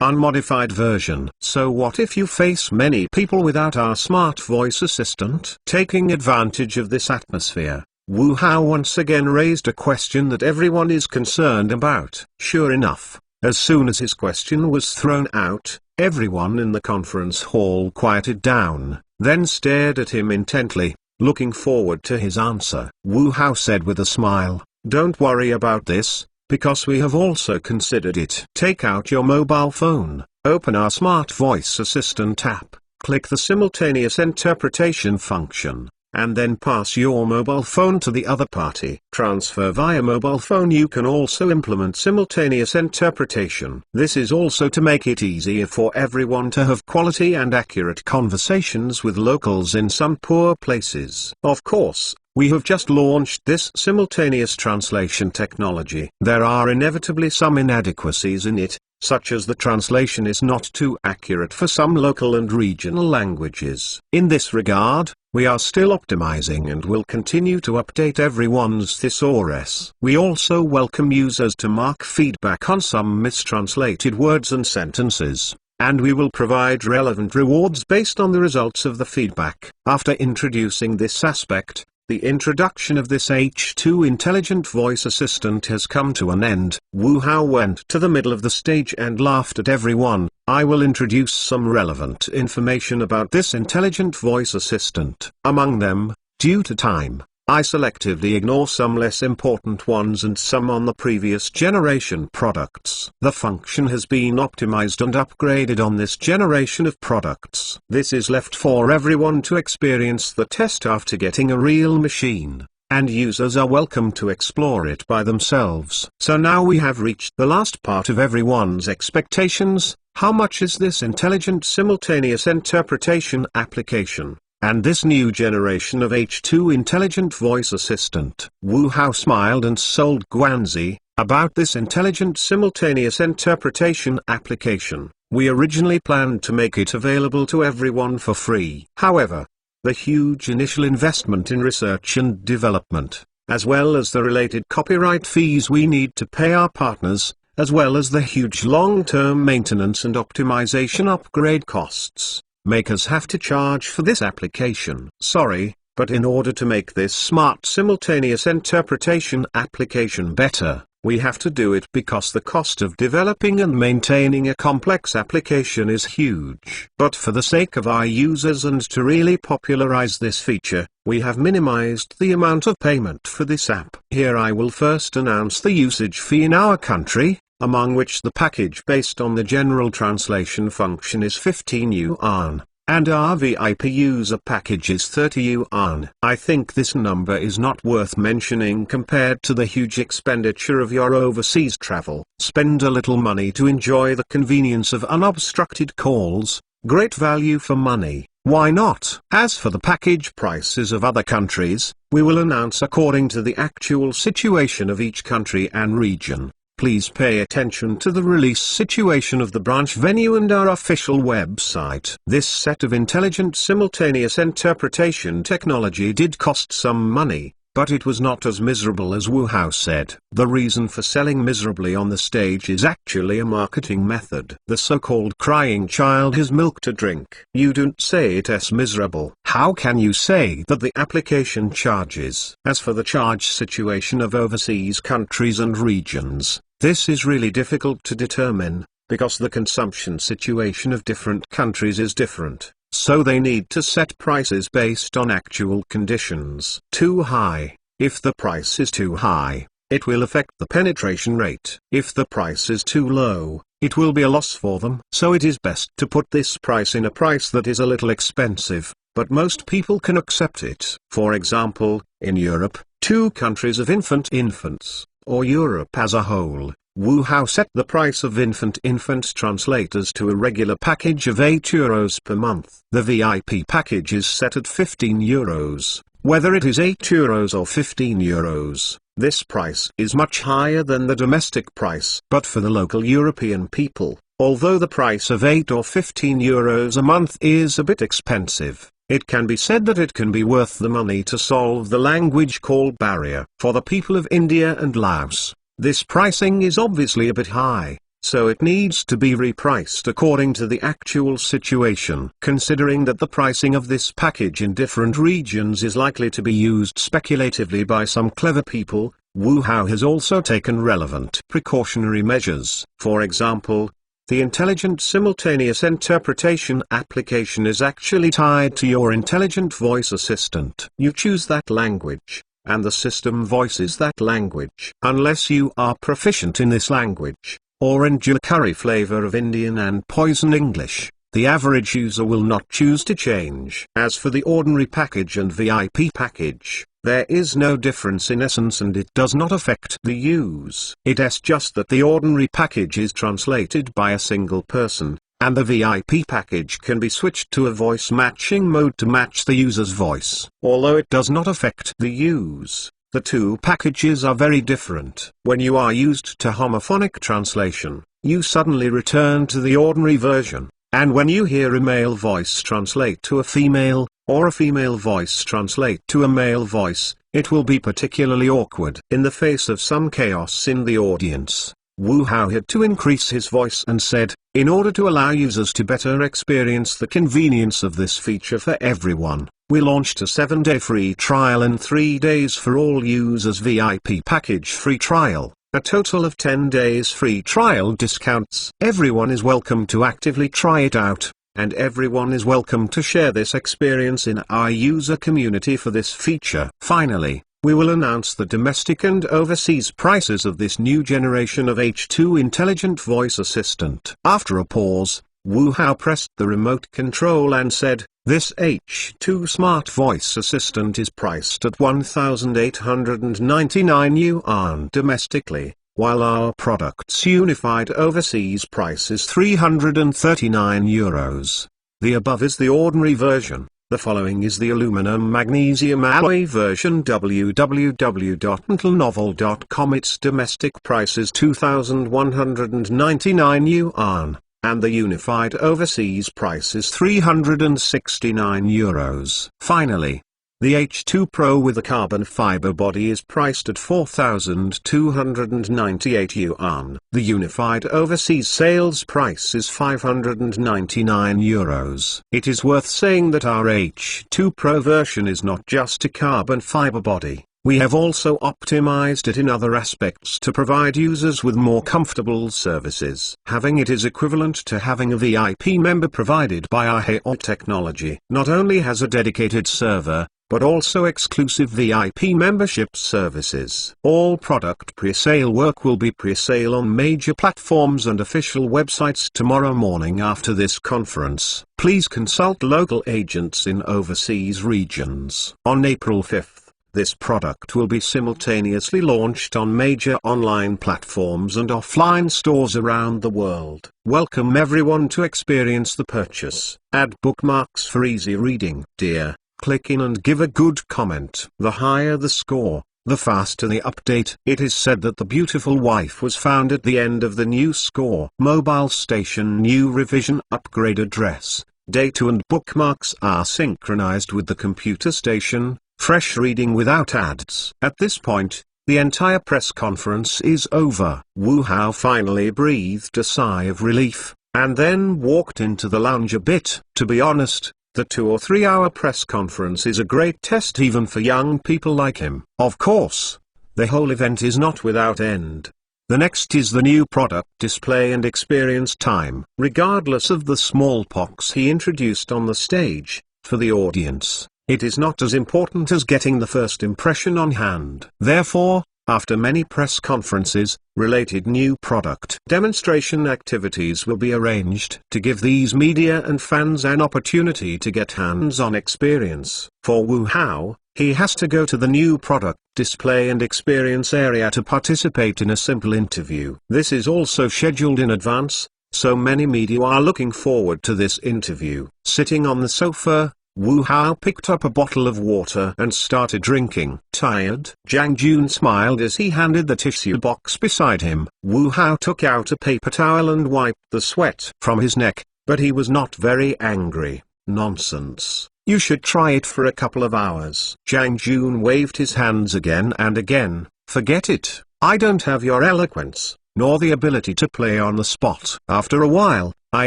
unmodified version. So what if you face many people without our smart voice assistant? Taking advantage of this atmosphere, Wu Hao once again raised a question that everyone is concerned about. Sure enough, as soon as his question was thrown out, everyone in the conference hall quieted down, then stared at him intently, looking forward to his answer. Wu Hao said with a smile, "Don't worry about this, because we have also considered it. Take out your mobile phone, open our smart voice assistant app, click the simultaneous interpretation function, and then pass your mobile phone to the other party. Transfer via mobile phone. You can also implement simultaneous interpretation. This is also to make it easier for everyone to have quality and accurate conversations with locals in some poor places. Of course, we have just launched this simultaneous translation technology. There are inevitably some inadequacies in it, such as the translation is not too accurate for some local and regional languages. In this regard, we are still optimizing and will continue to update everyone's thesaurus. We also welcome users to mark feedback on some mistranslated words and sentences, and we will provide relevant rewards based on the results of the feedback. After introducing this aspect, the introduction of this H2 intelligent voice assistant has come to an end. Wu Hao went to the middle of the stage and laughed at everyone. I will introduce some relevant information about this intelligent voice assistant. Among them, due to time, I selectively ignore some less important ones and some on the previous generation products. The function has been optimized and upgraded on this generation of products. This is left for everyone to experience the test after getting a real machine, and users are welcome to explore it by themselves. So now we have reached the last part of everyone's expectations. How much is this intelligent simultaneous interpretation application, and this new generation of H2 intelligent voice assistant? Wu Hao smiled and sold Guanzi. About this intelligent simultaneous interpretation application, we originally planned to make it available to everyone for free. However, the huge initial investment in research and development, as well as the related copyright fees we need to pay our partners, as well as the huge long-term maintenance and optimization upgrade costs, make us have to charge for this application. Sorry, but in order to make this smart simultaneous interpretation application better, we have to do it because the cost of developing and maintaining a complex application is huge. But for the sake of our users and to really popularize this feature, we have minimized the amount of payment for this app. Here I will first announce the usage fee in our country, among which the package based on the general translation function is 15 yuan, and our VIP user package is 30 yuan. I think this number is not worth mentioning compared to the huge expenditure of your overseas travel. Spend a little money to enjoy the convenience of unobstructed calls, great value for money. Why not? As for the package prices of other countries, we will announce according to the actual situation of each country and region. Please pay attention to the release situation of the branch venue and our official website. This set of intelligent simultaneous interpretation technology did cost some money, but it was not as miserable as Wu Hao said. The reason for selling miserably on the stage is actually a marketing method. The so-called crying child has milk to drink. You don't say it as miserable. How can you say that the application charges? As for the charge situation of overseas countries and regions, this is really difficult to determine, because the consumption situation of different countries is different. So they need to set prices based on actual conditions. Too high. If the price is too high, it will affect the penetration rate. If the price is too low, it will be a loss for them. So it is best to put this price in a price that is a little expensive, but most people can accept it. For example, in Europe, 2 countries of infants, or Europe as a whole, Wu Hao set the price of infant translators to a regular package of €8 per month. The VIP package is set at €15. Whether it is €8 or €15, this price is much higher than the domestic price. But for the local European people, although the price of €8 or €15 a month is a bit expensive, it can be said that it can be worth the money to solve the language call barrier. For the people of India and Laos, this pricing is obviously a bit high, so it needs to be repriced according to the actual situation. Considering that the pricing of this package in different regions is likely to be used speculatively by some clever people, WooHow has also taken relevant precautionary measures. For example, the Intelligent Simultaneous Interpretation application is actually tied to your intelligent voice assistant. You choose that language, and the system voices that language. Unless you are proficient in this language, or enjoy curry flavor of Indian and poison English, the average user will not choose to change. As for the ordinary package and VIP package, there is no difference in essence and it does not affect the use. It's just that the ordinary package is translated by a single person, and the VIP package can be switched to a voice matching mode to match the user's voice. Although it does not affect the use, the two packages are very different. When you are used to homophonic translation, you suddenly return to the ordinary version, and when you hear a male voice translate to a female, or a female voice translate to a male voice, it will be particularly awkward. In the face of some chaos in the audience, WooHow had to increase his voice and said, in order to allow users to better experience the convenience of this feature for everyone, we launched a 7-day free trial and 3 days for all users VIP package free trial, a total of 10 days free trial discounts. Everyone is welcome to actively try it out, and everyone is welcome to share this experience in our user community for this feature. Finally, we will announce the domestic and overseas prices of this new generation of H2 Intelligent Voice Assistant. After a pause, WooHow pressed the remote control and said, this H2 Smart Voice Assistant is priced at 1,899 yuan domestically, while our product's unified overseas price is 339 euros. The above is the ordinary version. The following is the aluminum magnesium alloy version. www.intelnovel.com. Its domestic price is 2,199 yuan, and the unified overseas price is 369 euros. Finally, the H2 Pro with a carbon fiber body is priced at 4,298 yuan. The unified overseas sales price is 599 euros. It is worth saying that our H2 Pro version is not just a carbon fiber body. We have also optimized it in other aspects to provide users with more comfortable services. Having it is equivalent to having a VIP member provided by our HEO technology. Not only has a dedicated server, but also exclusive VIP membership services. All product pre-sale work will be pre-sale on major platforms and official websites tomorrow morning after this conference. Please consult local agents in overseas regions. On April 5th, this product will be simultaneously launched on major online platforms and offline stores around the world. Welcome everyone to experience the purchase. Add bookmarks for easy reading. Dear, click in and give a good comment. The higher the score, the faster the update. It is said that the beautiful wife was found at the end of the new score. Mobile station new revision upgrade address, data and bookmarks are synchronized with the computer station. Fresh reading without ads. At this point, the entire press conference is over. WooHow finally breathed a sigh of relief, and then walked into the lounge a bit. To be honest, the 2 or 3 hour press conference is a great test even for young people like him. Of course, the whole event is not without end. The next is the new product display and experience time. Regardless of the smallpox he introduced on the stage, for the audience, it is not as important as getting the first impression on hand. Therefore, after many press conferences, related new product demonstration activities will be arranged to give these media and fans an opportunity to get hands-on experience. For WooHow, he has to go to the new product display and experience area to participate in a simple interview. This is also scheduled in advance, so many media are looking forward to this interview. Sitting on the sofa, WooHow picked up a bottle of water and started drinking. Tired? Zhang Jun smiled as he handed the tissue box beside him. WooHow took out a paper towel and wiped the sweat from his neck, but he was not very angry. Nonsense. You should try it for a couple of hours. Zhang Jun waved his hands again and again. Forget it. I don't have your eloquence. nor the ability to play on the spot. After a while, I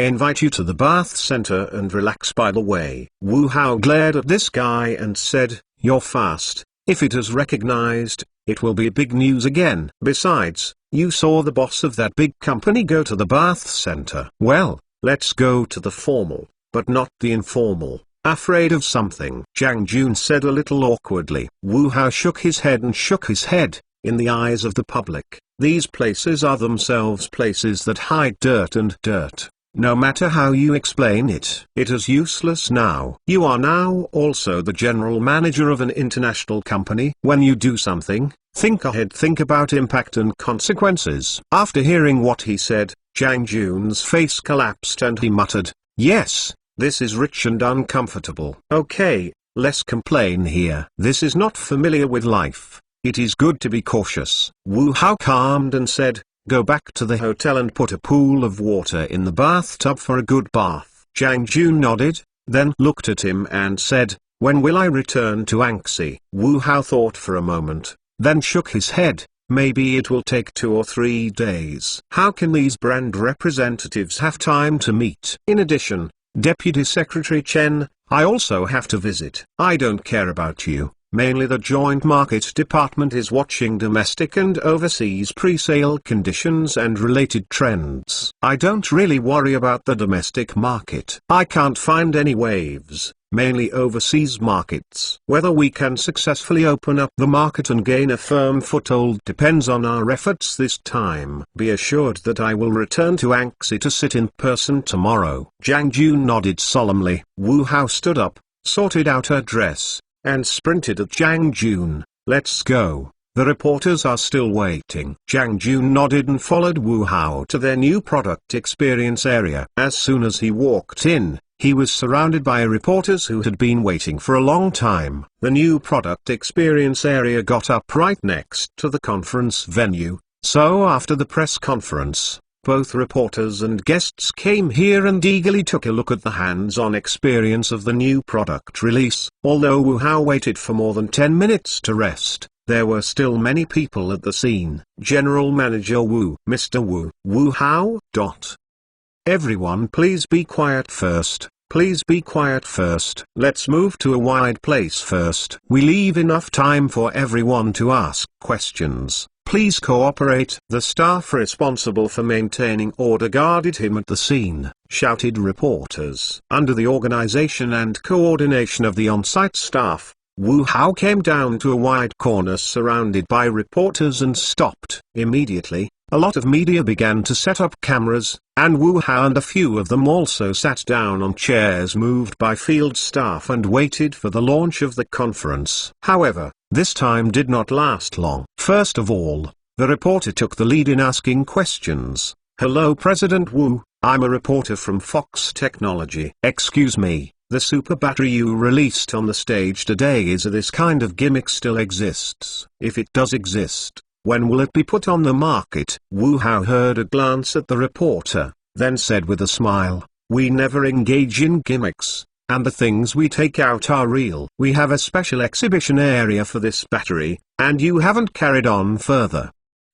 invite you to the bath center and relax by the way. Wu Hao glared at this guy and said, "You're fast. If it is recognized, it will be big news again. Besides, you saw the boss of that big company go to the bath center." "Well, let's go to the formal, but not the informal." "Afraid of something?" Zhang Jun said a little awkwardly. Wu Hao shook his head and shook his head. In the eyes of the public, these places are themselves places that hide dirt and dirt. No matter how you explain it, it is useless now. You are now also the general manager of an international company. When you do something, think ahead, think about impact and consequences. After hearing what he said, Zhang Jun's face collapsed and he muttered, "Yes, this is rich and uncomfortable. Okay, less complain here. This is not familiar with life. It is good to be cautious." Wu Hao calmed and said, "Go back to the hotel and put a pool of water in the bathtub for a good bath." Zhang Jun nodded, then looked at him and said, "When will I return to Anxi?" Wu Hao thought for a moment, then shook his head. "Maybe it will take 2 or 3 days. How can these brand representatives have time to meet? In addition, Deputy Secretary Chen, I also have to visit." "I don't care about you. Mainly the Joint Market Department is watching domestic and overseas pre-sale conditions and related trends. I don't really worry about the domestic market. I can't find any waves, mainly overseas markets. Whether we can successfully open up the market and gain a firm foothold depends on our efforts this time. Be assured that I will return to Anxi to sit in person tomorrow." Zhang Jun nodded solemnly. Wu Hao stood up, sorted out her dress, and sprinted at Zhang Jun. "Let's go. The reporters are still waiting." Zhang Jun nodded and followed Wu Hao to their new product experience area. As soon as he walked in, he was surrounded by reporters who had been waiting for a long time. The new product experience area got up right next to the conference venue, so after the press conference, both reporters and guests came here and eagerly took a look at the hands-on experience of the new product release. Although Wu Hao waited for more than 10 minutes to rest, there were still many people at the scene. General Manager Wu, Mr. Wu, Wu Hao. Everyone please be quiet first. Please be quiet first. Let's move to a wide place first. We leave enough time for everyone to ask questions. Please cooperate. The staff responsible for maintaining order guarded him at the scene, shouted reporters. Under the organization and coordination of the on-site staff, Wu Hao came down to a wide corner surrounded by reporters and stopped. Immediately, a lot of media began to set up cameras, and Wu Hao and a few of them also sat down on chairs moved by field staff and waited for the launch of the conference. However, this time did not last long. First of all, the reporter took the lead in asking questions. "Hello President Wu, I'm a reporter from Fox Technology. Excuse me, the super battery you released on the stage today, is this kind of gimmick still exists? If it does exist, when will it be put on the market?" Wu Hao heard a glance at the reporter, then said with a smile, "We never engage in gimmicks, and the things we take out are real. We have a special exhibition area for this battery, and you haven't carried on further.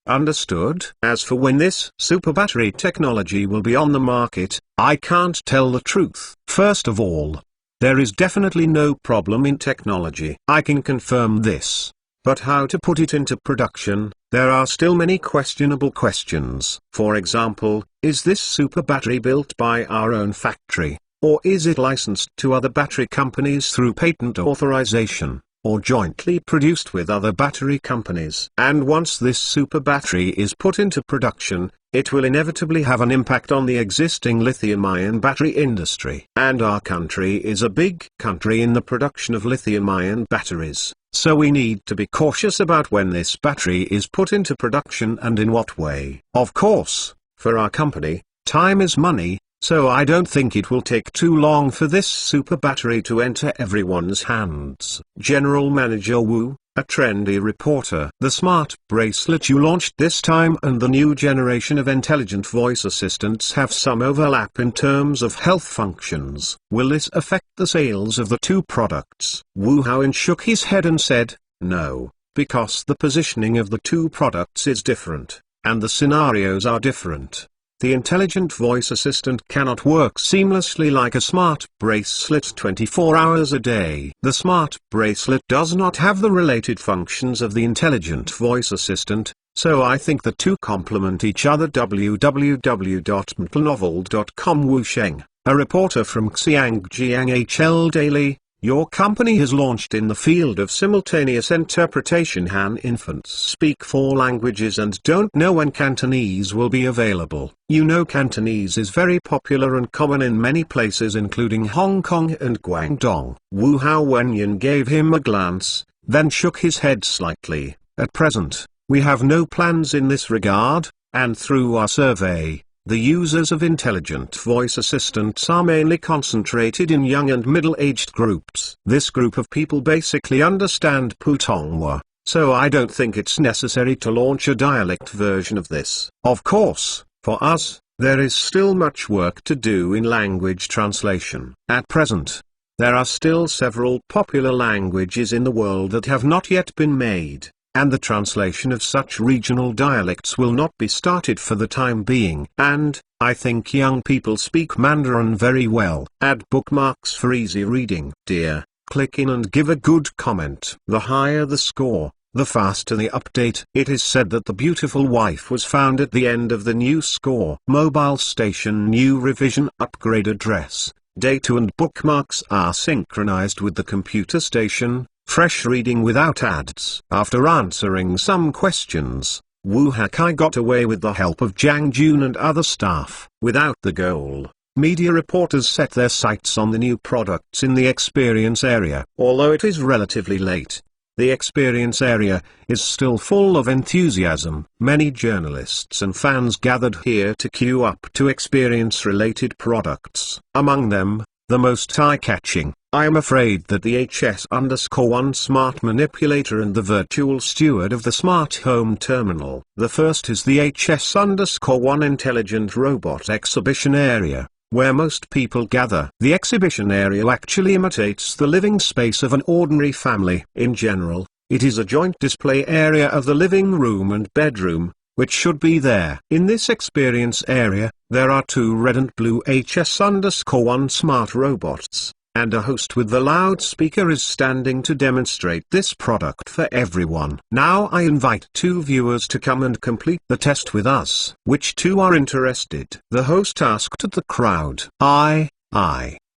Understood? As for when this super battery technology will be on the market, I can't tell the truth. First of all, there is definitely no problem in technology. I can confirm this. But how to put it into production, there are still many questionable questions. For example, is this super battery built by our own factory? Or is it licensed to other battery companies through patent authorization, or jointly produced with other battery companies? And once this super battery is put into production, it will inevitably have an impact on the existing lithium-ion battery industry. And our country is a big country in the production of lithium-ion batteries, so we need to be cautious about when this battery is put into production and in what way. Of course, for our company, time is money, so I don't think it will take too long for this super battery to enter everyone's hands." General Manager Wu, a trendy reporter. "The smart bracelet you launched this time and the new generation of intelligent voice assistants have some overlap in terms of health functions. Will this affect the sales of the two products?" Wu Hao shook his head and said, "No, because the positioning of the two products is different. and the scenarios are different. The intelligent voice assistant cannot work seamlessly like a smart bracelet 24 hours a day. The smart bracelet does not have the related functions of the intelligent voice assistant, so I think the two complement each other. www.mtnovel.com Wu Sheng, a reporter from Xiangjiang HL Daily. Your company has launched in the field of simultaneous interpretation. Han infants speak 4 languages and don't know when Cantonese will be available. You know Cantonese is very popular and common in many places including Hong Kong and Guangdong. Wu Hao Wenyan gave him a glance, then shook his head slightly. At present, we have no plans in this regard, and through our survey, the users of intelligent voice assistants are mainly concentrated in young and middle-aged groups. This group of people basically understand Putonghua, so I don't think it's necessary to launch a dialect version of this. Of course, for us, there is still much work to do in language translation. At present, there are still several popular languages in the world that have not yet been made, and the translation of such regional dialects will not be started for the time being. And, I think young people speak Mandarin very well. Add bookmarks for easy reading. Dear, click in and give a good comment. The higher the score, the faster the update. It is said that the beautiful wife was found at the end of the new score. Mobile station new revision upgrade address, date and bookmarks are synchronized with the computer station. Fresh reading without ads. After answering some questions, Wu Hakai got away with the help of Zhang Jun and other staff. Without the goal, media reporters set their sights on the new products in the experience area. Although it is relatively late, the experience area is still full of enthusiasm. Many journalists and fans gathered here to queue up to experience-related products. Among them, the most eye-catching, I am afraid that the HS_1 smart manipulator and the virtual steward of the smart home terminal. The first is the HS_1 intelligent robot exhibition area, where most people gather. The exhibition area actually imitates the living space of an ordinary family. In general, it is a joint display area of the living room and bedroom, which should be there. In this experience area, there are 2 red and blue HS_1 smart robots, and a host with the loudspeaker is standing to demonstrate this product for everyone. Now I invite 2 viewers to come and complete the test with us. Which 2 are interested? The host asked the crowd. I,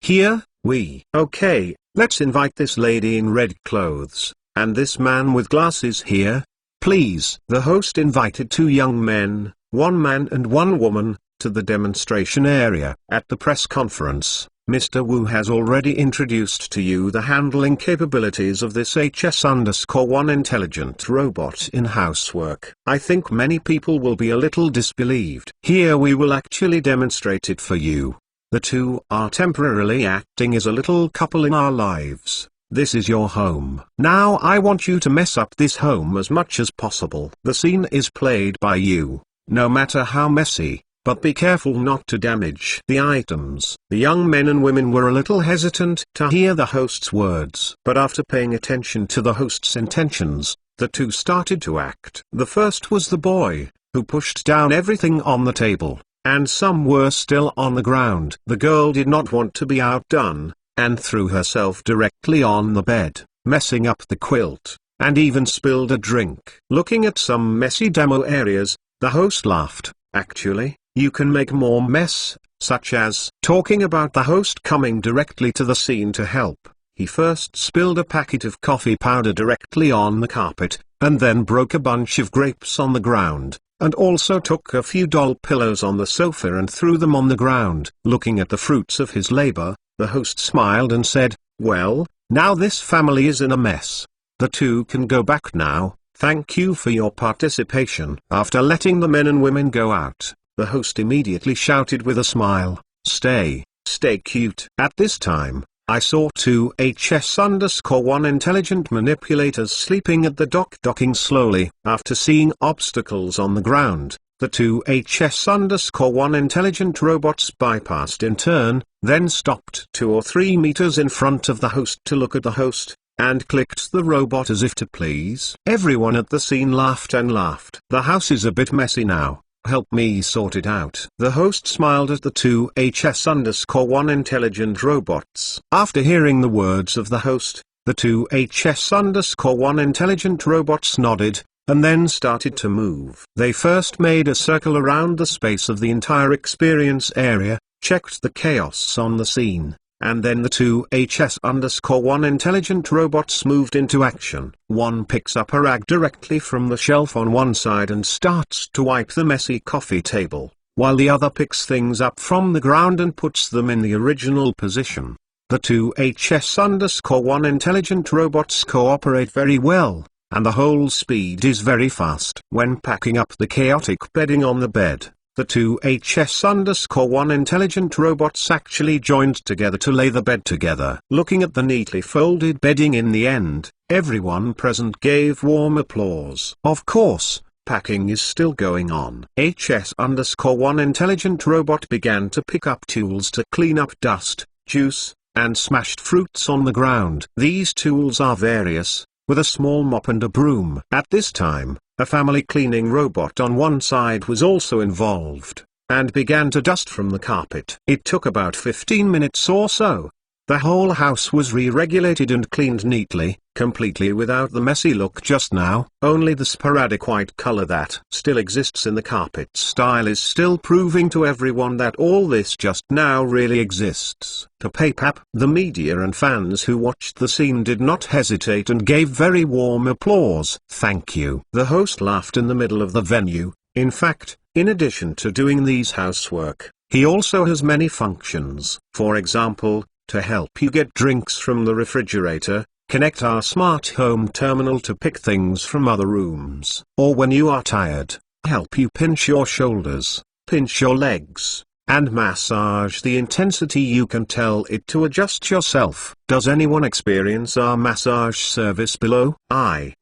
here, we. Okay, let's invite this lady in red clothes, and this man with glasses here. Please. The host invited 2 young men, 1 man and 1 woman, to the demonstration area. At the press conference, Mr. Wu has already introduced to you the handling capabilities of this HS_1 intelligent robot in housework. I think many people will be a little disbelieved. Here we will actually demonstrate it for you. The 2 are temporarily acting as a little couple in our lives. This is your home. Now I want you to mess up this home as much as possible. The scene is played by you, no matter how messy. But be careful not to damage the items. The young men and women were a little hesitant to hear the host's words. But after paying attention to the host's intentions, the 2 started to act. The first was the boy, who pushed down everything on the table, and some were still on the ground. The girl did not want to be outdone, and threw herself directly on the bed, messing up the quilt, and even spilled a drink. Looking at some messy demo areas, the host laughed. Actually, you can make more mess, such as talking about the host coming directly to the scene to help. He first spilled a packet of coffee powder directly on the carpet, and then broke a bunch of grapes on the ground, and also took a few doll pillows on the sofa and threw them on the ground. Looking at the fruits of his labor, the host smiled and said, "Well, now this family is in a mess. The 2 can go back now. Thank you for your participation." After letting the men and women go out, the host immediately shouted with a smile, stay cute." At this time, I saw 2 HS_1 intelligent manipulators sleeping at the docking slowly. After seeing obstacles on the ground, the 2 HS_1 intelligent robots bypassed in turn, then stopped 2 or 3 meters in front of the host to look at the host, and clicked the robot as if to please. Everyone at the scene laughed and laughed. "The house is a bit messy now. Help me sort it out." The host smiled at the two HS_1 intelligent robots. After hearing the words of the host, the two HS_1 intelligent robots nodded, and then started to move. They first made a circle around the space of the entire experience area, checked the chaos on the scene, and then the two HS_1 intelligent robots moved into action. One picks up a rag directly from the shelf on one side and starts to wipe the messy coffee table, while the other picks things up from the ground and puts them in the original position. The two HS_1 intelligent robots cooperate very well, and the whole speed is very fast. When packing up the chaotic bedding on the bed, the two HS_1 intelligent robots actually joined together to lay the bed together. Looking at the neatly folded bedding in the end, everyone present gave warm applause. Of course, packing is still going on. HS_1 intelligent robot began to pick up tools to clean up dust, juice, and smashed fruits on the ground. These tools are various, with a small mop and a broom. At this time, a family cleaning robot on one side was also involved, and began to dust from the carpet. It took about 15 minutes or so. The whole house was re-regulated and cleaned neatly, completely without the messy look just now. Only the sporadic white color that still exists in the carpet style is still proving to everyone that all this just now really exists. To PayPap, the media and fans who watched the scene did not hesitate and gave very warm applause. "Thank you." The host laughed in the middle of the venue. In fact, in addition to doing these housework, he also has many functions. For example, to help you get drinks from the refrigerator, connect our smart home terminal to pick things from other rooms. Or when you are tired, help you pinch your shoulders, pinch your legs, and massage the intensity. You can tell it to adjust yourself. Does anyone experience our massage service below?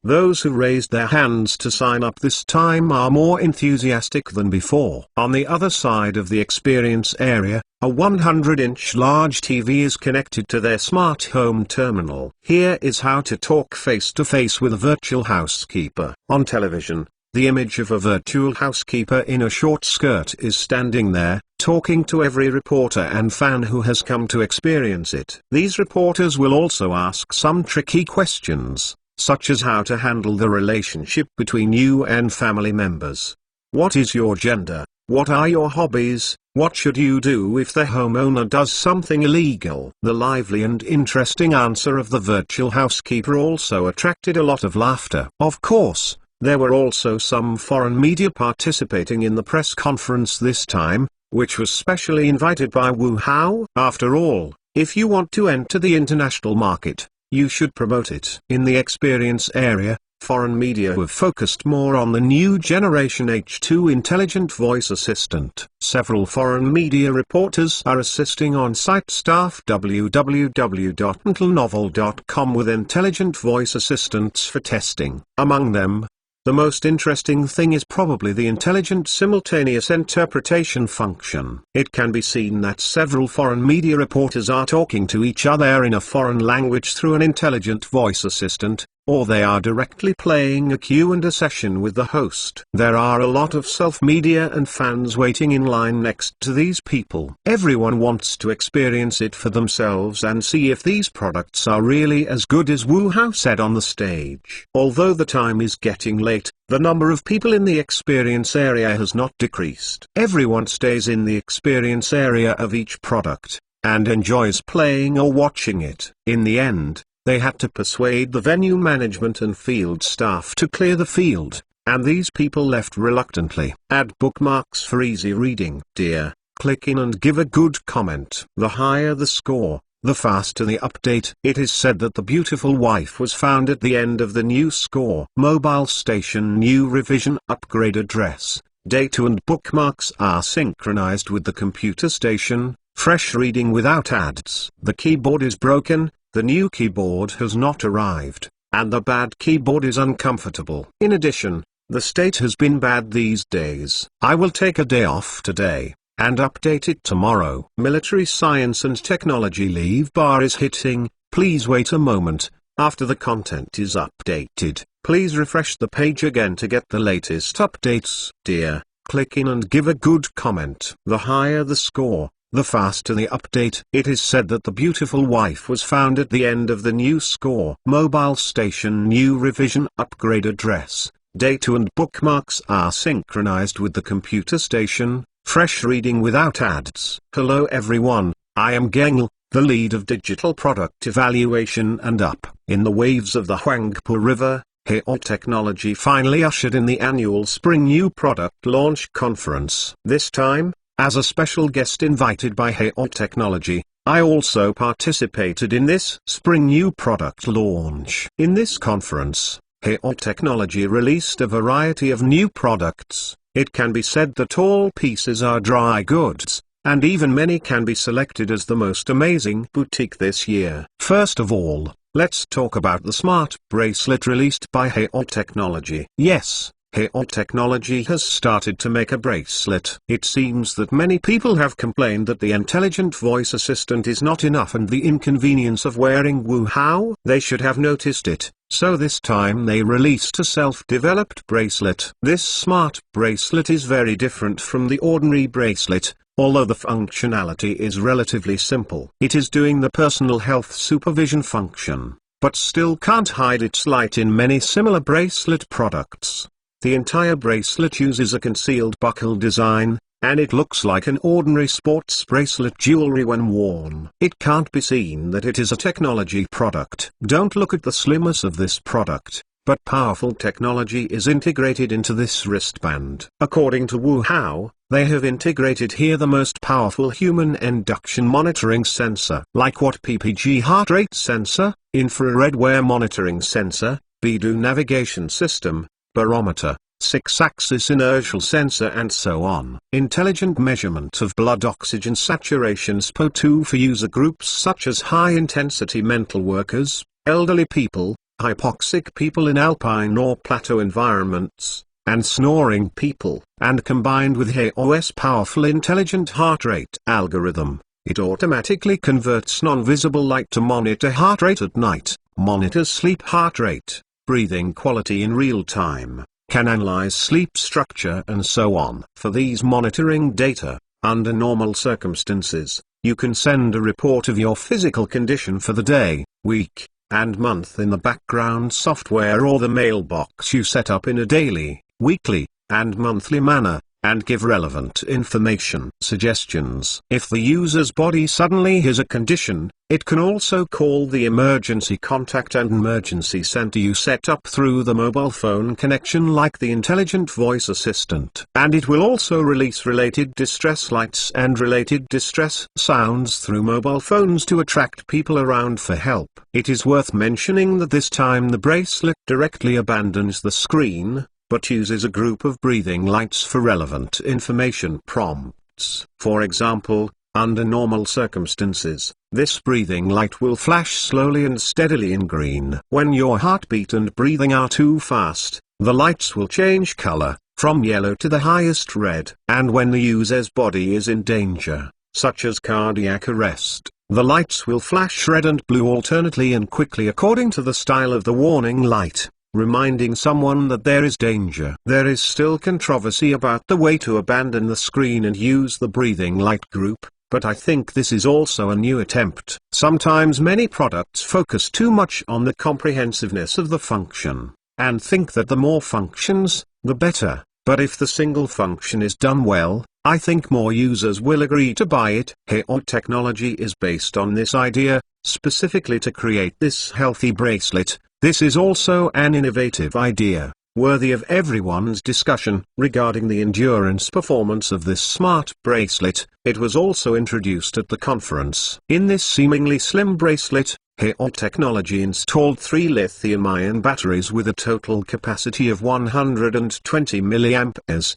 Those who raised their hands to sign up this time are more enthusiastic than before. On the other side of the experience area, a 100-inch large TV is connected to their smart home terminal. Here is how to talk face-to-face with a virtual housekeeper. On television, the image of a virtual housekeeper in a short skirt is standing there, talking to every reporter and fan who has come to experience it. These reporters will also ask some tricky questions, such as how to handle the relationship between you and family members. What is your gender? What are your hobbies? What should you do if the homeowner does something illegal? The lively and interesting answer of the virtual housekeeper also attracted a lot of laughter. Of course, there were also some foreign media participating in the press conference this time, which was specially invited by WuHao. After all, if you want to enter the international market, you should promote it. In the experience area, foreign media have focused more on the new generation H2 intelligent voice assistant. Several foreign media reporters are assisting on-site staff www.intelnovel.com with intelligent voice assistants for testing. Among them, the most interesting thing is probably the intelligent simultaneous interpretation function. It can be seen that several foreign media reporters are talking to each other in a foreign language through an intelligent voice assistant, or they are directly playing a Q&A session with the host. There are a lot of self-media and fans waiting in line next to these people. Everyone wants to experience it for themselves and see if these products are really as good as WuHao said on the stage. Although the time is getting late, the number of people in the experience area has not decreased. Everyone stays in the experience area of each product, and enjoys playing or watching it. In the end, they had to persuade the venue management and field staff to clear the field, and these people left reluctantly. Add bookmarks for easy reading. Dear, click in and give a good comment. The higher the score, the faster the update. It is said that the beautiful wife was found at the end of the new score. Mobile station new revision upgrade address, data and bookmarks are synchronized with the computer station. Fresh reading without ads. The keyboard is broken. The new keyboard has not arrived, and the bad keyboard is uncomfortable. In addition, the state has been bad these days. I will take a day off today, and update it tomorrow. Military science and technology leave bar is hitting. Please wait a moment, After the content is updated, please refresh the page again to get the latest updates. Dear, click in and give a good comment. The higher the score, the faster the update. It is said that the beautiful wife was found at the end of the new score. Mobile station new revision upgrade address, date and bookmarks are synchronized with the computer station. Fresh reading without ads. Hello everyone, I am Gengel, the lead of digital product evaluation and up. In the waves of the Huangpu River, Heot Technology finally ushered in the annual Spring New Product Launch Conference. This time, as a special guest invited by Heot Technology, I also participated in this Spring New Product Launch. In this conference, Heot Technology released a variety of new products. It can be said that all pieces are dry goods, and even many can be selected as the most amazing boutique this year. First of all, let's talk about the smart bracelet released by Heot Technology. Yes, Heot Technology has started to make a bracelet. It seems that many people have complained that the intelligent voice assistant is not enough and the inconvenience of wearing WuHao. They should have noticed it, so this time they released a self-developed bracelet. This smart bracelet is very different from the ordinary bracelet. Although the functionality is relatively simple, it is doing the personal health supervision function, but still can't hide its light in many similar bracelet products. The entire bracelet uses a concealed buckle design, and it looks like an ordinary sports bracelet jewelry when worn. It can't be seen that it is a technology product. Don't look at the slimness of this product, but powerful technology is integrated into this wristband. According to WuHao, they have integrated here the most powerful human induction monitoring sensor. Like what PPG heart rate sensor, infrared wear monitoring sensor, Beidou navigation system, barometer, 6-axis inertial sensor and so on. Intelligent measurement of blood oxygen saturation SPO2 for user groups such as high-intensity mental workers, elderly people, hypoxic people in alpine or plateau environments, and snoring people. And combined with Heot's powerful intelligent heart rate algorithm, it automatically converts non-visible light to monitor heart rate at night, monitors sleep heart rate, breathing quality in real time, can analyze sleep structure and so on. For these monitoring data, under normal circumstances, you can send a report of your physical condition for the day, week, and month in the background software or the mailbox you set up in a daily, weekly, and monthly manner, and give relevant information. Suggestions. If the user's body suddenly has a condition, it can also call the emergency contact and emergency center you set up through the mobile phone connection like the intelligent voice assistant. And it will also release related distress lights and related distress sounds through mobile phones to attract people around for help. It is worth mentioning that this time the bracelet directly abandons the screen, but uses a group of breathing lights for relevant information prompts. For example, under normal circumstances, this breathing light will flash slowly and steadily in green. When your heartbeat and breathing are too fast, the lights will change color, from yellow to the highest red. And when the user's body is in danger, such as cardiac arrest, the lights will flash red and blue alternately and quickly according to the style of the warning light, reminding someone that there is danger. There is still controversy about the way to abandon the screen and use the breathing light group, but I think this is also a new attempt. Sometimes many products focus too much on the comprehensiveness of the function, and think that the more functions, the better, but if the single function is done well, I think more users will agree to buy it. Heot Technology is based on this idea, specifically to create this healthy bracelet. This is also an innovative idea, worthy of everyone's discussion. Regarding the endurance performance of this smart bracelet, it was also introduced at the conference. In this seemingly slim bracelet, Heot Technology installed 3 lithium-ion batteries with a total capacity of 120 mAh.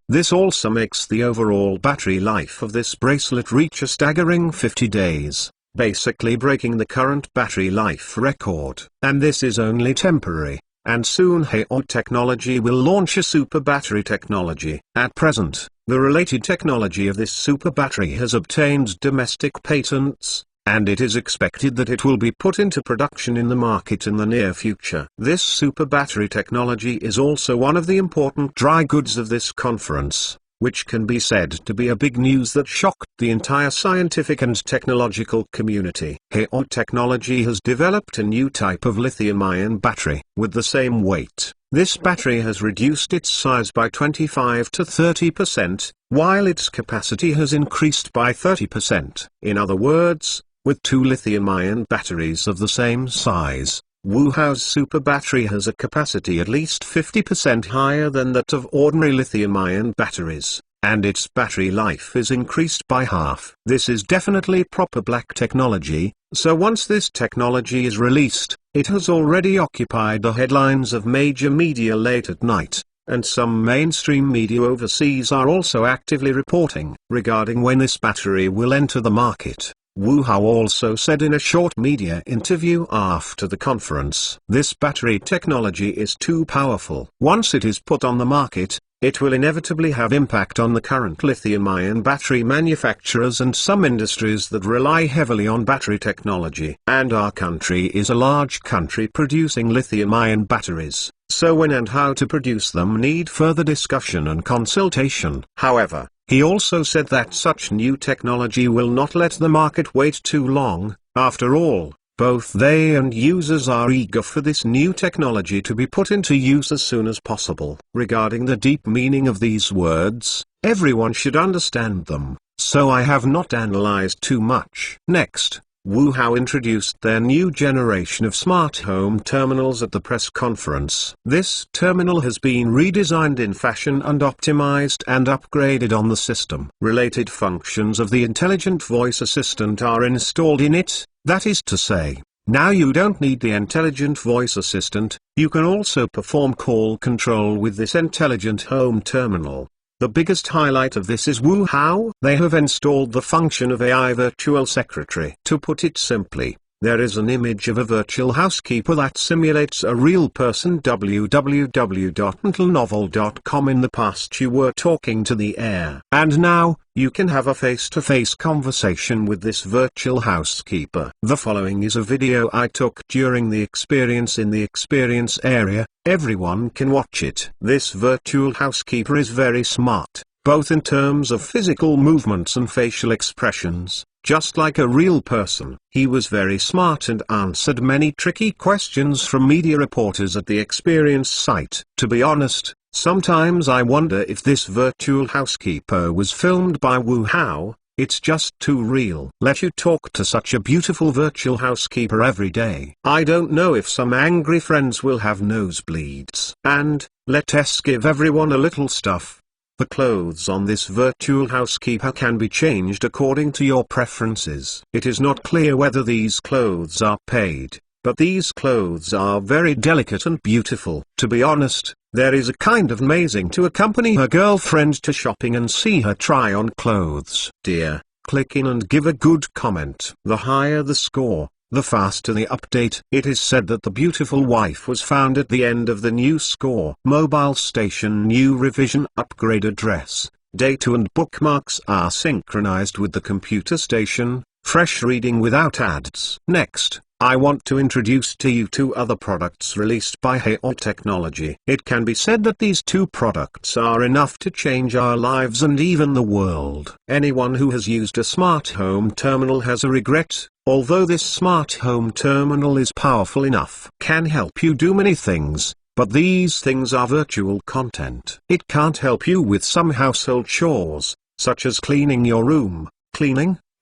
This also makes the overall battery life of this bracelet reach a staggering 50 days. Basically breaking the current battery life record. And this is only temporary, and soon Heot Technology will launch a super battery technology. At present, the related technology of this super battery has obtained domestic patents, and it is expected that it will be put into production in the market in the near future. This super battery technology is also one of the important dry goods of this conference, which can be said to be a big news that shocked the entire scientific and technological community. Haon Technology has developed a new type of lithium-ion battery. With the same weight, this battery has reduced its size by 25 to 30%, while its capacity has increased by 30%. In other words, with two lithium-ion batteries of the same size, Wuhao's super battery has a capacity at least 50% higher than that of ordinary lithium-ion batteries, and its battery life is increased by half. This is definitely proper black technology, so once this technology is released, it has already occupied the headlines of major media late at night, and some mainstream media overseas are also actively reporting regarding when this battery will enter the market. Wu Hao also said in a short media interview after the conference, this battery technology is too powerful. Once it is put on the market, it will inevitably have impact on the current lithium-ion battery manufacturers and some industries that rely heavily on battery technology. And our country is a large country producing lithium-ion batteries, so when and how to produce them need further discussion and consultation. However, he also said that such new technology will not let the market wait too long. After all, both they and users are eager for this new technology to be put into use as soon as possible. Regarding the deep meaning of these words, everyone should understand them, so I have not analyzed too much. Next, Wu Hao introduced their new generation of smart home terminals at the press conference. This terminal has been redesigned in fashion and optimized and upgraded on the system. Related functions of the intelligent voice assistant are installed in it, that is to say, now you don't need the intelligent voice assistant, you can also perform call control with this intelligent home terminal. The biggest highlight of this is Wu Hao. They have installed the function of AI virtual secretary. To put it simply, there is an image of a virtual housekeeper that simulates a real person. www.mentalnovel.com. In the past you were talking to the air, and now, you can have a face-to-face conversation with this virtual housekeeper. The following is a video I took during the experience in the experience area. Everyone can watch it. This virtual housekeeper is very smart, both in terms of physical movements and facial expressions, just like a real person. He was very smart and answered many tricky questions from media reporters at the experience site. To be honest, sometimes I wonder if this virtual housekeeper was filmed by Wu Hao. It's just too real. Let you talk to such a beautiful virtual housekeeper every day. I don't know if some angry friends will have nosebleeds. And, let's give everyone a little stuff. The clothes on this virtual housekeeper can be changed according to your preferences. It is not clear whether these clothes are paid, but these clothes are very delicate and beautiful. To be honest, there is a kind of amazing to accompany her girlfriend to shopping and see her try on clothes. Dear, click in and give a good comment. The higher the score, the faster the update. It is said that the beautiful wife was found at the end of the new score. Mobile station new revision upgrade address, data and bookmarks are synchronized with the computer station, fresh reading without ads. Next, I want to introduce to you two other products released by Haon Technology. It can be said that these two products are enough to change our lives and even the world. Anyone who has used a smart home terminal has a regret. Although this smart home terminal is powerful enough, can help you do many things, but these things are virtual content. It can't help you with some household chores, such as cleaning your room,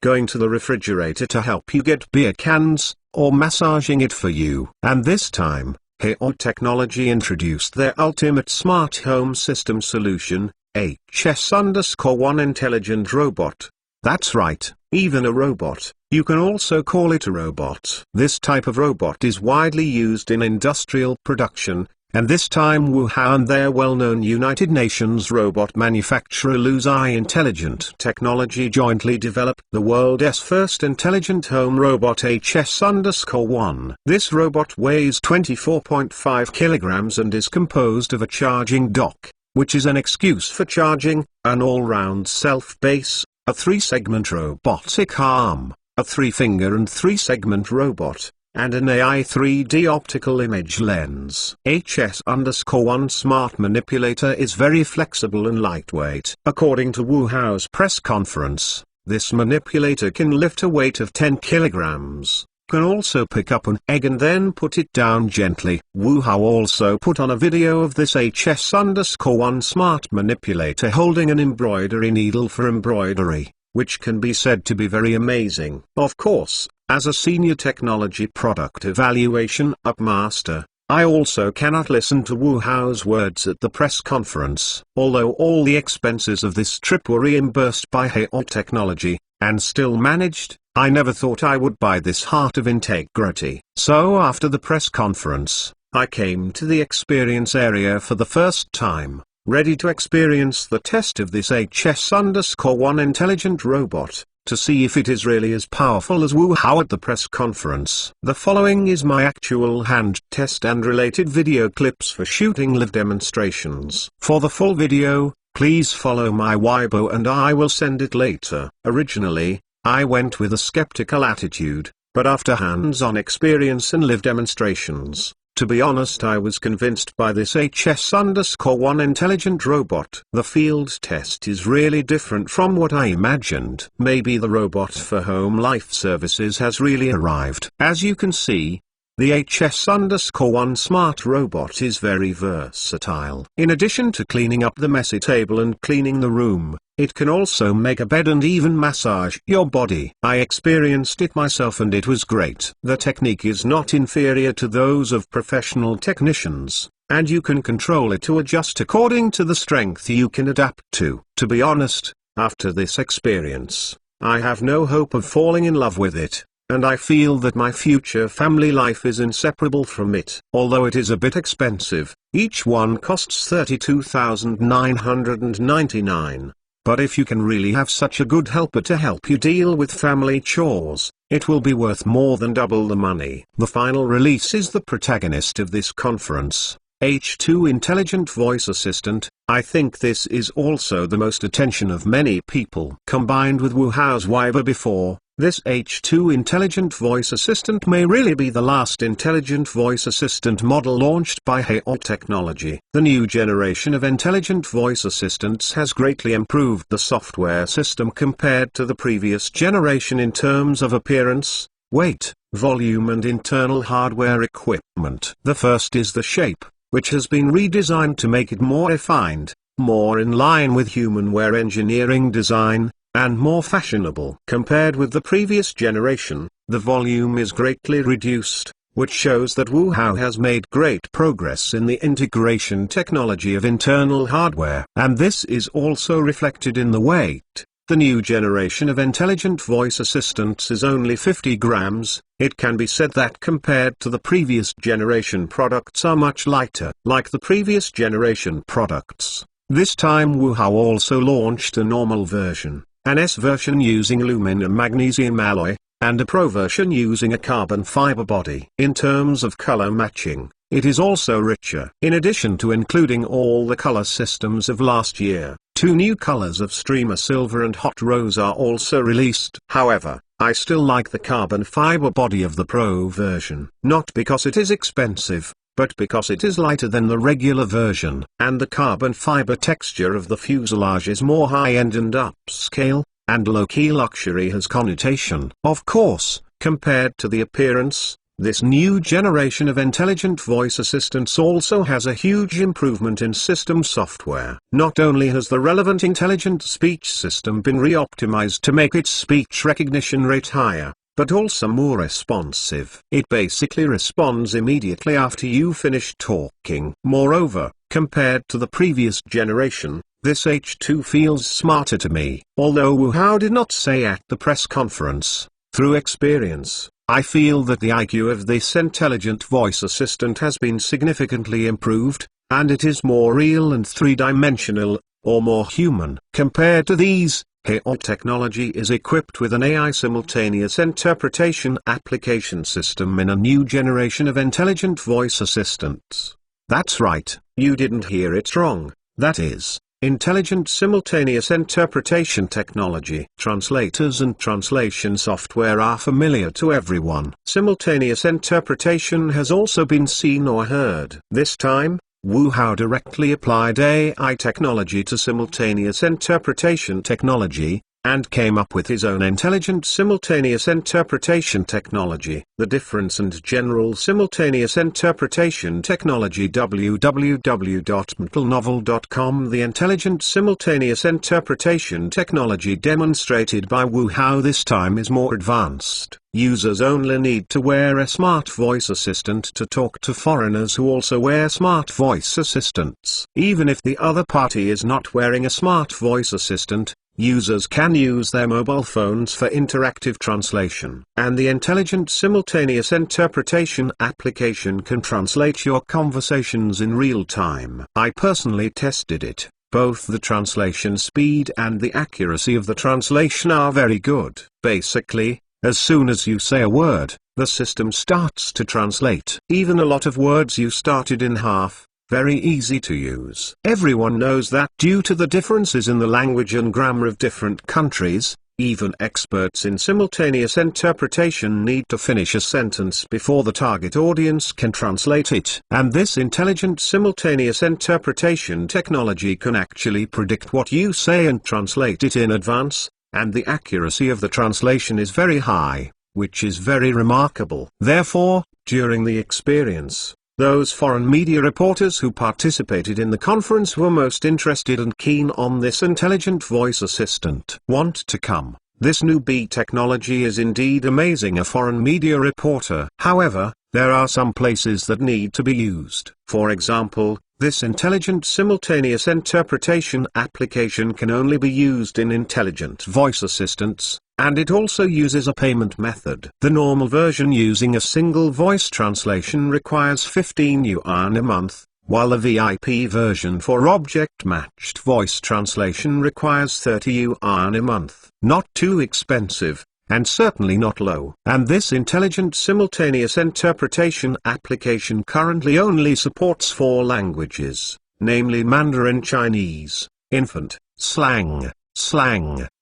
going to the refrigerator to help you get beer cans, or massaging it for you. And this time, Haon Technology introduced their ultimate smart home system solution, HS_1 intelligent robot. That's right, even a robot. You can also call it a robot. This type of robot is widely used in industrial production, and this time Wu Hao and their well-known United Nations robot manufacturer Luzai Intelligent Technology jointly developed the world's first intelligent home robot HS_1. This robot weighs 24.5 kilograms and is composed of a charging dock, which is an excuse for charging, an all-round self-base, a 3-segment robotic arm, a 3-finger and 3-segment robot, and an AI 3D optical image lens. HS_1 Smart Manipulator is very flexible and lightweight. According to Wu Hao's press conference, this manipulator can lift a weight of 10 kilograms, can also pick up an egg and then put it down gently. Wu Hao also put on a video of this HS_1 Smart Manipulator holding an embroidery needle for embroidery, which can be said to be very amazing. Of course, as a senior technology product evaluation upmaster, I also cannot listen to Wu Hao's words at the press conference. Although all the expenses of this trip were reimbursed by Hao Technology, and still managed, I never thought I would buy this Heart of Integrity. So after the press conference, I came to the experience area for the first time, ready to experience the test of this HS_1 intelligent robot, to see if it is really as powerful as Wu Hao at the press conference. The following is my actual hand test and related video clips for shooting live demonstrations. For the full video, please follow my Weibo and I will send it later. Originally, I went with a skeptical attitude, but after hands-on experience and live demonstrations, to be honest, I was convinced by this HS_1 intelligent robot. The field test is really different from what I imagined. Maybe the robot for home life services has really arrived. As you can see, the HS_1 smart robot is very versatile. In addition to cleaning up the messy table and cleaning the room, it can also make a bed and even massage your body. I experienced it myself and it was great. The technique is not inferior to those of professional technicians, and you can control it to adjust according to the strength you can adapt to. To be honest, after this experience, I have no hope of falling in love with it, and I feel that my future family life is inseparable from it. Although it is a bit expensive, each one costs 32,999. But if you can really have such a good helper to help you deal with family chores, it will be worth more than double the money. The final release is the protagonist of this conference, H2 Intelligent Voice Assistant. I think this is also the most attention of many people. Combined with Wu Hao's Weibo before, this H2 Intelligent Voice Assistant may really be the last intelligent voice assistant model launched by Hao Technology. The new generation of intelligent voice assistants has greatly improved the software system compared to the previous generation in terms of appearance, weight, volume and internal hardware equipment. The first is the shape, which has been redesigned to make it more refined, more in line with human-wear engineering design, and more fashionable. Compared with the previous generation, the volume is greatly reduced, which shows that Wu Hao has made great progress in the integration technology of internal hardware. And this is also reflected in the weight. The new generation of intelligent voice assistants is only 50 grams. It can be said that compared to the previous generation, products are much lighter. Like the previous generation products, this time Wu Hao also launched a normal version, an S version using aluminum magnesium alloy, and a Pro version using a carbon fiber body. In terms of color matching, it is also richer. In addition to including all the color systems of last year, 2 new colors of Streamer Silver and Hot Rose are also released. However, I still like the carbon fiber body of the Pro version. Not because it is expensive, but because it is lighter than the regular version, and the carbon fiber texture of the fuselage is more high-end and upscale, and low-key luxury has connotation. Of course, compared to the appearance, this new generation of intelligent voice assistants also has a huge improvement in system software. Not only has the relevant intelligent speech system been re-optimized to make its speech recognition rate higher, but also more responsive. It basically responds immediately after you finish talking. Moreover, compared to the previous generation, this H2 feels smarter to me. Although Wu Hao did not say at the press conference, through experience, I feel that the IQ of this intelligent voice assistant has been significantly improved, and it is more real and three-dimensional, or more human. Compared to these, Hao Technology is equipped with an AI simultaneous interpretation application system in a new generation of intelligent voice assistants. That's right, you didn't hear it wrong. That is, Intelligent Simultaneous Interpretation Technology. Translators and translation software are familiar to everyone. Simultaneous interpretation has also been seen or heard. This time, Wu Hao directly applied AI technology to simultaneous interpretation technology, and came up with his own intelligent simultaneous interpretation technology. The difference and general simultaneous interpretation technology. www.mentalnovel.com. The intelligent simultaneous interpretation technology demonstrated by Wu Hao this time is more advanced. Users only need to wear a smart voice assistant to talk to foreigners who also wear smart voice assistants. Even if the other party is not wearing a smart voice assistant, users can use their mobile phones for interactive translation. And the intelligent simultaneous interpretation application can translate your conversations in real time. I personally tested it. Both the translation speed and the accuracy of the translation are very good. Basically, as soon as you say a word, the system starts to translate. Even a lot of words you started in half. Very easy to use. Everyone knows that due to the differences in the language and grammar of different countries, even experts in simultaneous interpretation need to finish a sentence before the target audience can translate it. And this intelligent simultaneous interpretation technology can actually predict what you say and translate it in advance, and the accuracy of the translation is very high, which is very remarkable. Therefore, during the experience, those foreign media reporters who participated in the conference were most interested and keen on this intelligent voice assistant. Want to come? This newbie technology is indeed amazing. A foreign media reporter. However, there are some places that need to be used. For example, this intelligent simultaneous interpretation application can only be used in intelligent voice assistants, and it also uses a payment method. The normal version using a single voice translation requires 15 yuan a month, while the VIP version for object-matched voice translation requires 30 yuan a month. Not too expensive, and certainly not low. And this intelligent simultaneous interpretation application currently only supports 4 languages, namely Mandarin Chinese, infant, slang,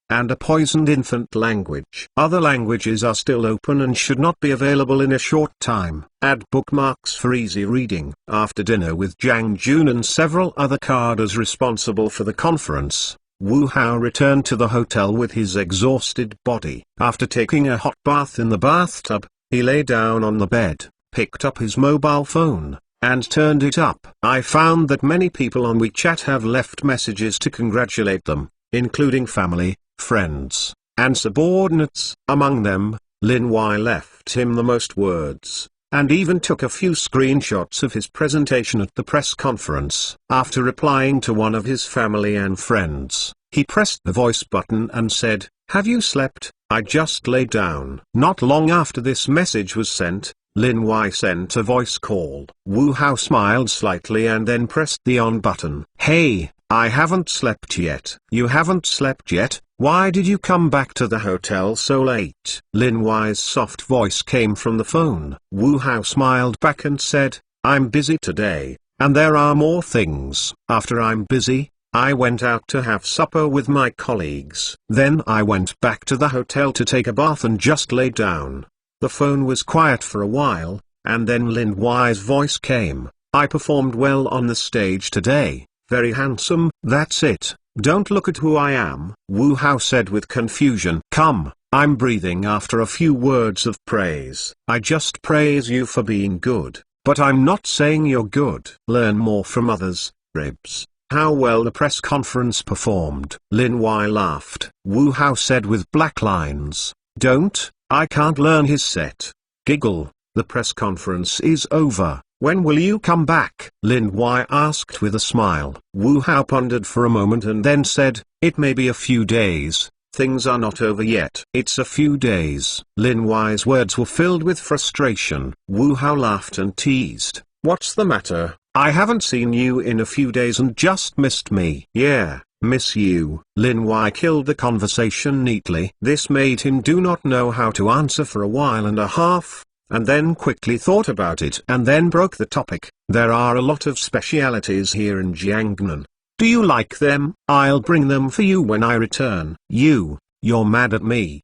and a poisoned infant language. Other languages are still open and should not be available in a short time. Add bookmarks for easy reading. After dinner with Zhang Jun and several other cadres responsible for the conference, Wu Hao returned to the hotel with his exhausted body. After taking a hot bath in the bathtub, he lay down on the bed, picked up his mobile phone, and turned it up. I found that many people on WeChat have left messages to congratulate them, including family, friends, and subordinates. Among them, Lin Wei left him the most words, and even took a few screenshots of his presentation at the press conference. After replying to one of his family and friends, he pressed the voice button and said, "Have you slept? I just lay down." Not long after this message was sent, Lin Wei sent a voice call. Wu Hao smiled slightly and then pressed the on button. "Hey, I haven't slept yet." "You haven't slept yet? Why did you come back to the hotel so late?" Lin Wei's soft voice came from the phone. Wu Hao smiled back and said, "I'm busy today, and there are more things. After I'm busy, I went out to have supper with my colleagues. Then I went back to the hotel to take a bath and just lay down." The phone was quiet for a while, and then Lin Wei's voice came. "I performed well on the stage today. Very handsome." "That's it. Don't look at who I am," Wu Hao said with confusion. "Come, I'm breathing." After a few words of praise, "I just praise you for being good, but I'm not saying you're good. Learn more from others, Ribs." How well the press conference performed. Lin Wei laughed. Wu Hao said with black lines, "Don't, I can't learn his set." Giggle. "The press conference is over. When will you come back?" Lin Wei asked with a smile. Wu Hao pondered for a moment and then said, "It may be a few days. Things are not over yet." "It's a few days." Lin Wei's words were filled with frustration. Wu Hao laughed and teased, "What's the matter? I haven't seen you in a few days and just missed me." "Yeah, miss you." Lin Wei killed the conversation neatly. This made him do not know how to answer for a while and a half, and then quickly thought about it and then broke the topic. "There are a lot of specialities here in Jiangnan. Do you like them? I'll bring them for you when I return. You're mad at me.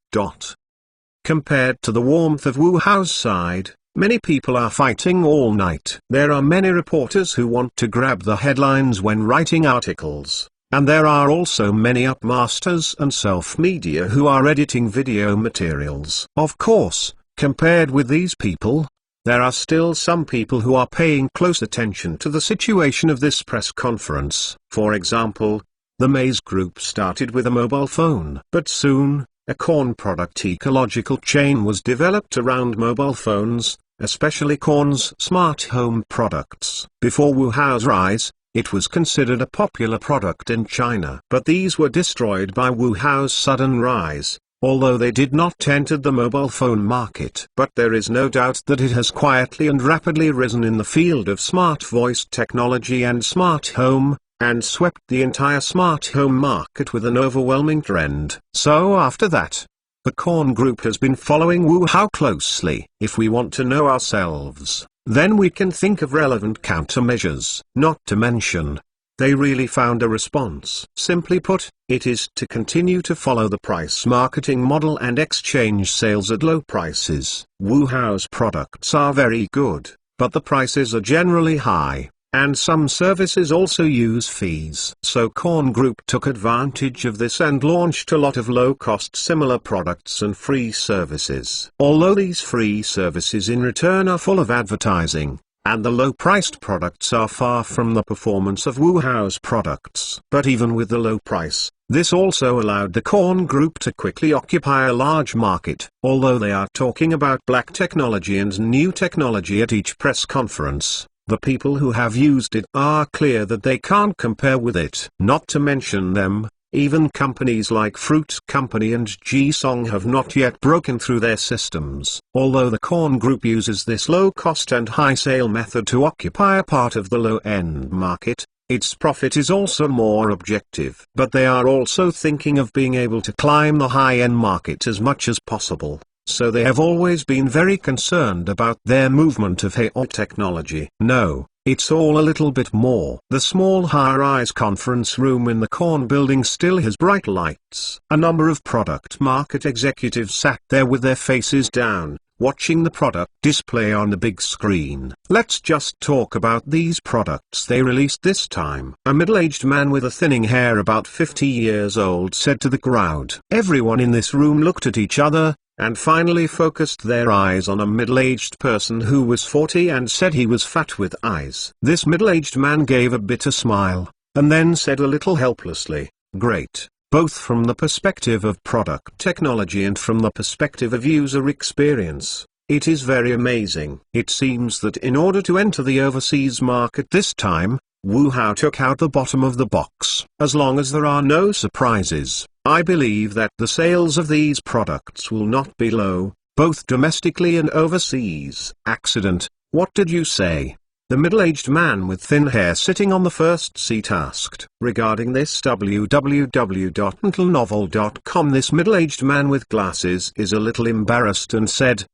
Compared to the warmth of Wu Hao's side, many people are fighting all night. There are many reporters who want to grab the headlines when writing articles, and there are also many upmasters and self-media who are editing video materials. Of course, compared with these people, there are still some people who are paying close attention to the situation of this press conference. For example, the Maze Group started with a mobile phone. But soon, a corn product ecological chain was developed around mobile phones, especially corn's smart home products. Before Wu Hao's rise, it was considered a popular product in China. But these were destroyed by Wu Hao's sudden rise, although they did not enter the mobile phone market. But there is no doubt that it has quietly and rapidly risen in the field of smart voice technology and smart home, and swept the entire smart home market with an overwhelming trend. So after that, the Corn Group has been following Wu Hao closely. If we want to know ourselves, then we can think of relevant countermeasures. Not to mention, they really found a response. Simply put, it is to continue to follow the price marketing model and exchange sales at low prices. Wu Hao's products are very good, but the prices are generally high, and some services also use fees. So Corn Group took advantage of this and launched a lot of low-cost similar products and free services. Although these free services in return are full of advertising, and the low-priced products are far from the performance of Wu Hao's products. But even with the low price, this also allowed the Corn Group to quickly occupy a large market. Although they are talking about black technology and new technology at each press conference, the people who have used it are clear that they can't compare with it. Not to mention them, even companies like Fruit Company and Jisong have not yet broken through their systems. Although the Corn Group uses this low-cost and high-sale method to occupy a part of the low-end market, its profit is also more objective. But they are also thinking of being able to climb the high-end market as much as possible. So they have always been very concerned about their movement of AI technology. No, it's all a little bit more. The small high-rise conference room in the Corn building still has bright lights. A number of product market executives sat there with their faces down, watching the product display on the big screen. Let's just talk about these products they released this time. A middle-aged man with a thinning hair about 50 years old said to the crowd. Everyone in this room looked at each other, and finally focused their eyes on a middle-aged person who was 40 and said he was fat with eyes. This middle-aged man gave a bitter smile, and then said a little helplessly, "Great." Both from the perspective of product technology and from the perspective of user experience, it is very amazing. It seems that in order to enter the overseas market this time, Wu Hao took out the bottom of the box. As long as there are no surprises, I believe that the sales of these products will not be low, both domestically and overseas. Accident, what did you say? The middle-aged man with thin hair sitting on the first seat asked. Regarding this www.mentalnovel.com, this middle-aged man with glasses is a little embarrassed and said,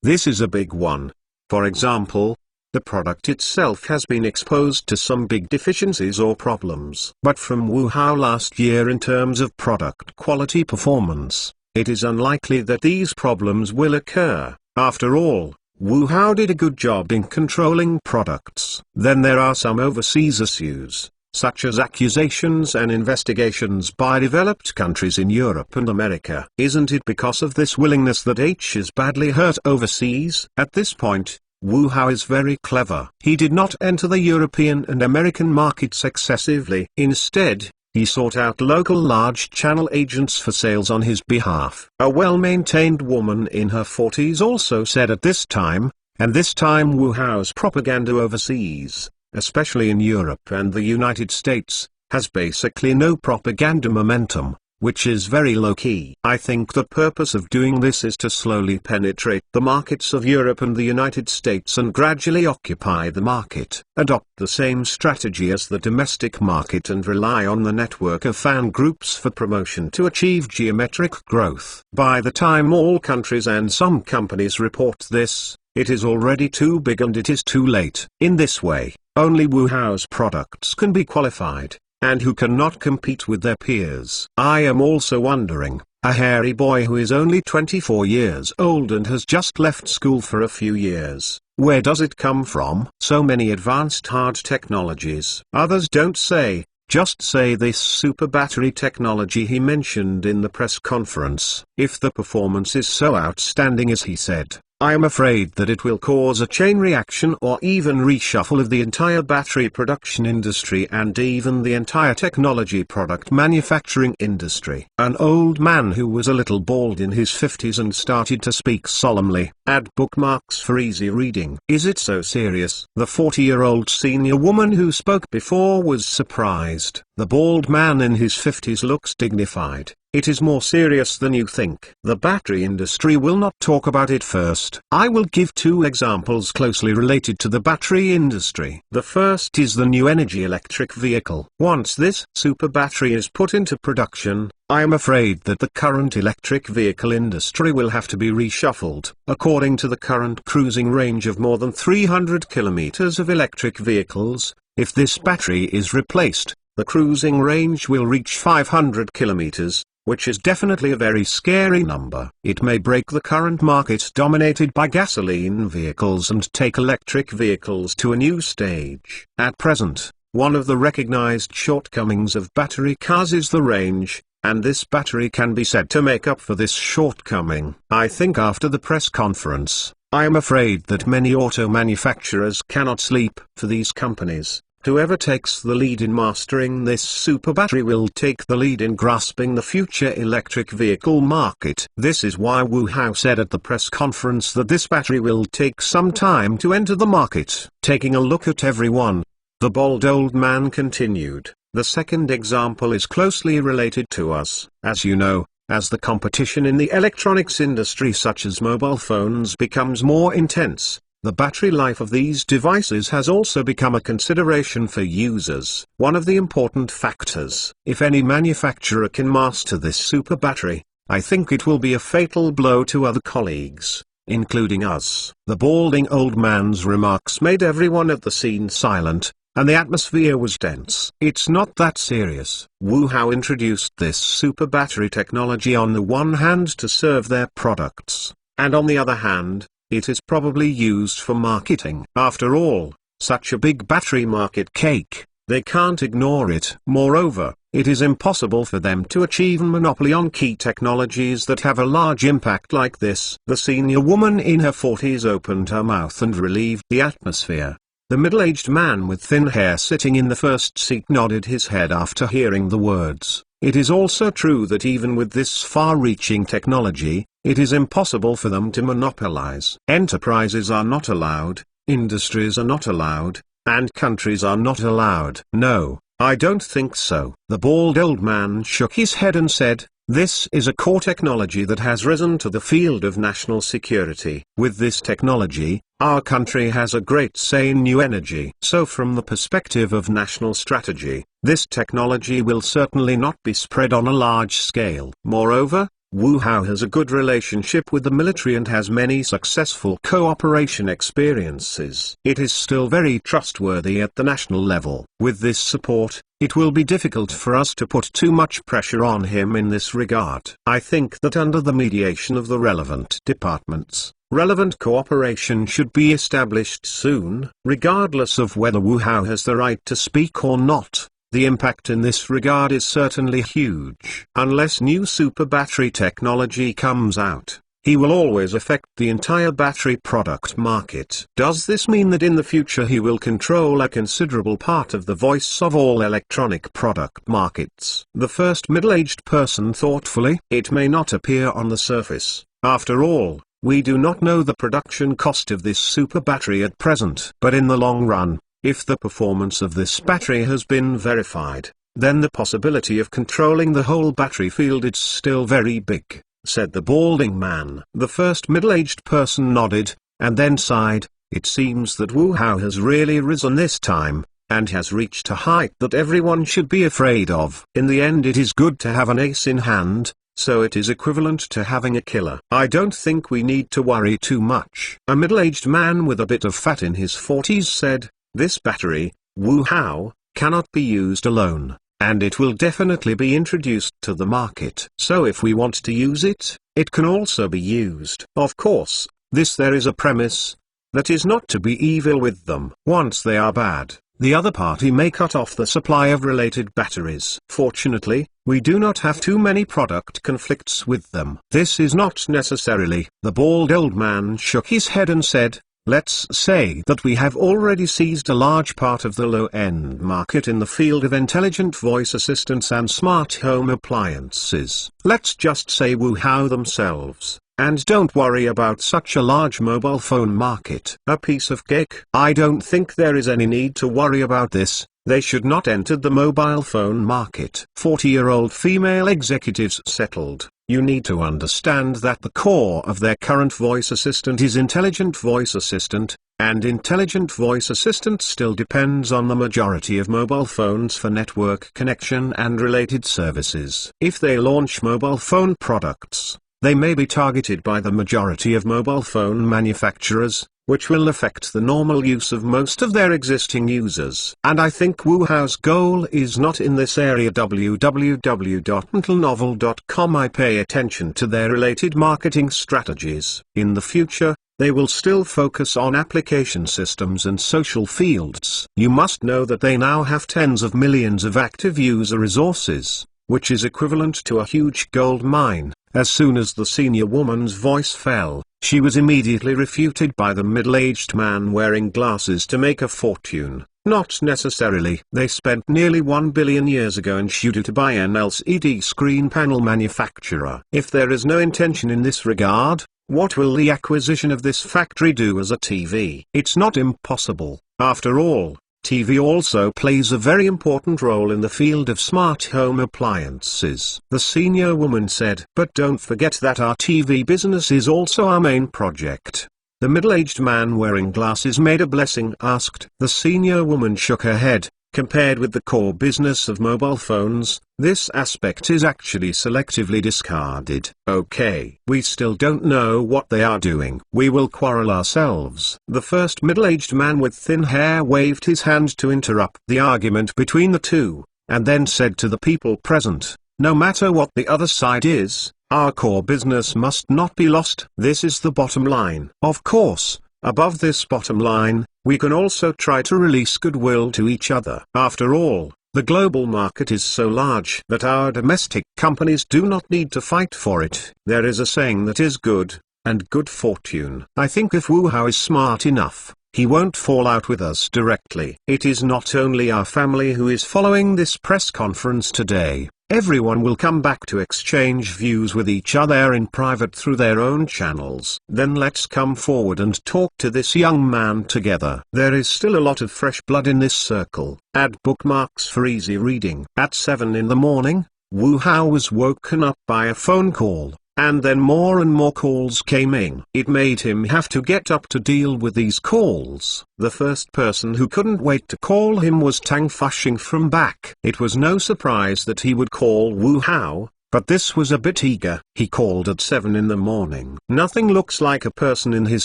this is a big one. For example, the product itself has been exposed to some big deficiencies or problems. But from Wu Hao last year in terms of product quality performance, it is unlikely that these problems will occur. After all, Wu Hao did a good job in controlling products. Then there are some overseas issues, such as accusations and investigations by developed countries in Europe and America. Isn't it because of this willingness that H is badly hurt overseas? At this point, Wu Hao is very clever. He did not enter the European and American markets excessively. Instead, he sought out local large channel agents for sales on his behalf. A well-maintained woman in her 40s also said at this time, and this time Wu Hao's propaganda overseas, especially in Europe and the United States, has basically no propaganda momentum, which is very low-key. I think the purpose of doing this is to slowly penetrate the markets of Europe and the United States and gradually occupy the market. Adopt the same strategy as the domestic market and rely on the network of fan groups for promotion to achieve geometric growth. By the time all countries and some companies report this, it is already too big and it is too late. In this way, only Wu Hao's products can be qualified, and who cannot compete with their peers. I am also wondering, a hairy boy who is only 24 years old and has just left school for a few years, where does it come from? So many advanced hard technologies. Others don't say, just say this super battery technology he mentioned in the press conference. If the performance is so outstanding as he said, I am afraid that it will cause a chain reaction or even reshuffle of the entire battery production industry and even the entire technology product manufacturing industry. An old man who was a little bald in his 50s and started to speak solemnly. Add bookmarks for easy reading. Is it so serious? The 40-year-old senior woman who spoke before was surprised. The bald man in his 50s looks dignified. It is more serious than you think. The battery industry will not talk about it first. I will give two examples closely related to the battery industry. The first is the new energy electric vehicle. Once this super battery is put into production, I am afraid that the current electric vehicle industry will have to be reshuffled. According to the current cruising range of more than 300 kilometers of electric vehicles, if this battery is replaced, the cruising range will reach 500 kilometers, which is definitely a very scary number. It may break the current market dominated by gasoline vehicles and take electric vehicles to a new stage. At present, one of the recognized shortcomings of battery cars is the range, and this battery can be said to make up for this shortcoming. I think after the press conference, I am afraid that many auto manufacturers cannot sleep. For these companies, whoever takes the lead in mastering this super battery will take the lead in grasping the future electric vehicle market. This is why Wu Hao said at the press conference that this battery will take some time to enter the market. Taking a look at everyone, the bald old man continued, the second example is closely related to us. As you know, as the competition in the electronics industry such as mobile phones becomes more intense, the battery life of these devices has also become a consideration for users. One of the important factors, if any manufacturer can master this super battery, I think it will be a fatal blow to other colleagues, including us. The balding old man's remarks made everyone at the scene silent, and the atmosphere was dense. It's not that serious. Wu Hao introduced this super battery technology on the one hand to serve their products, and on the other hand, it is probably used for marketing. After all, such a big battery market cake, they can't ignore it. Moreover, it is impossible for them to achieve a monopoly on key technologies that have a large impact like this. The senior woman in her 40s opened her mouth and relieved the atmosphere. The middle-aged man with thin hair sitting in the first seat nodded his head after hearing the words. It is also true that even with this far-reaching technology, it is impossible for them to monopolize. Enterprises are not allowed, industries are not allowed, and countries are not allowed. No, I don't think so. The bald old man shook his head and said, this is a core technology that has risen to the field of national security. With this technology, our country has a great say in new energy. So from the perspective of national strategy, this technology will certainly not be spread on a large scale. Moreover, Wu Hao has a good relationship with the military and has many successful cooperation experiences. It is still very trustworthy at the national level. With this support, it will be difficult for us to put too much pressure on him in this regard. I think that under the mediation of the relevant departments, relevant cooperation should be established soon. Regardless of whether Wu Hao has the right to speak or not, the impact in this regard is certainly huge. Unless new super battery technology comes out, he will always affect the entire battery product market. Does this mean that in the future he will control a considerable part of the voice of all electronic product markets? The first middle-aged person thoughtfully. It may not appear on the surface. After all, we do not know the production cost of this super battery at present. But in the long run, if the performance of this battery has been verified, then the possibility of controlling the whole battery field is still very big, said the balding man. The first middle-aged person nodded, and then sighed. It seems that Wu Hao has really risen this time, and has reached a height that everyone should be afraid of. In the end, it is good to have an ace in hand, so it is equivalent to having a killer. I don't think we need to worry too much. A middle-aged man with a bit of fat in his 40s said, this battery, Wu Hao, cannot be used alone, and it will definitely be introduced to the market. So if we want to use it, it can also be used. Of course, there is a premise. That is not to be evil with them. Once they are bad, the other party may cut off the supply of related batteries. Fortunately, we do not have too many product conflicts with them. This is not necessarily. The bald old man shook his head and said, let's say that we have already seized a large part of the low-end market in the field of intelligent voice assistants and smart home appliances. Let's just say WooHow themselves. And don't worry about such a large mobile phone market. A piece of cake. I don't think there is any need to worry about this. They should not enter the mobile phone market. 40-year-old female executives settled. You need to understand that the core of their current voice assistant is intelligent voice assistant, and intelligent voice assistant still depends on the majority of mobile phones for network connection and related services. If they launch mobile phone products, they may be targeted by the majority of mobile phone manufacturers, which will affect the normal use of most of their existing users. And I think WooHow's goal is not in this area. www.mentalnovel.com. I pay attention to their related marketing strategies. In the future, they will still focus on application systems and social fields. You must know that they now have tens of millions of active user resources, which is equivalent to a huge gold mine. As soon as the senior woman's voice fell, she was immediately refuted by the middle-aged man wearing glasses to make a fortune. Not necessarily. They spent nearly 1 billion years ago in Shudu to buy an LCD screen panel manufacturer. If there is no intention in this regard, what will the acquisition of this factory do as a TV? It's not impossible. After all, TV also plays a very important role in the field of smart home appliances. The senior woman said, but don't forget that our TV business is also our main project. The middle-aged man wearing glasses made a blessing asked. The senior woman shook her head. Compared with the core business of mobile phones, this aspect is actually selectively discarded. Okay. We still don't know what they are doing. We will quarrel ourselves. The first middle-aged man with thin hair waved his hand to interrupt the argument between the two, and then said to the people present, no matter what the other side is, our core business must not be lost. This is the bottom line. Of course, above this bottom line, we can also try to release goodwill to each other. After all, the global market is so large that our domestic companies do not need to fight for it. There is a saying that is good, and good fortune. I think if WooHow is smart enough, he won't fall out with us directly. It is not only our family who is following this press conference today. Everyone will come back to exchange views with each other in private through their own channels. Then let's come forward and talk to this young man together. There is still a lot of fresh blood in this circle. Add bookmarks for easy reading. At 7 in the morning, WooHow was woken up by a phone call. And then more and more calls came in. It made him have to get up to deal with these calls. The first person who couldn't wait to call him was Tang Fushing from back. It was no surprise that he would call WooHow, but this was a bit eager. He called at 7 in the morning. Nothing looks like a person in his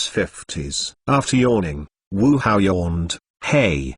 50s. After yawning, WooHow yawned. Hey,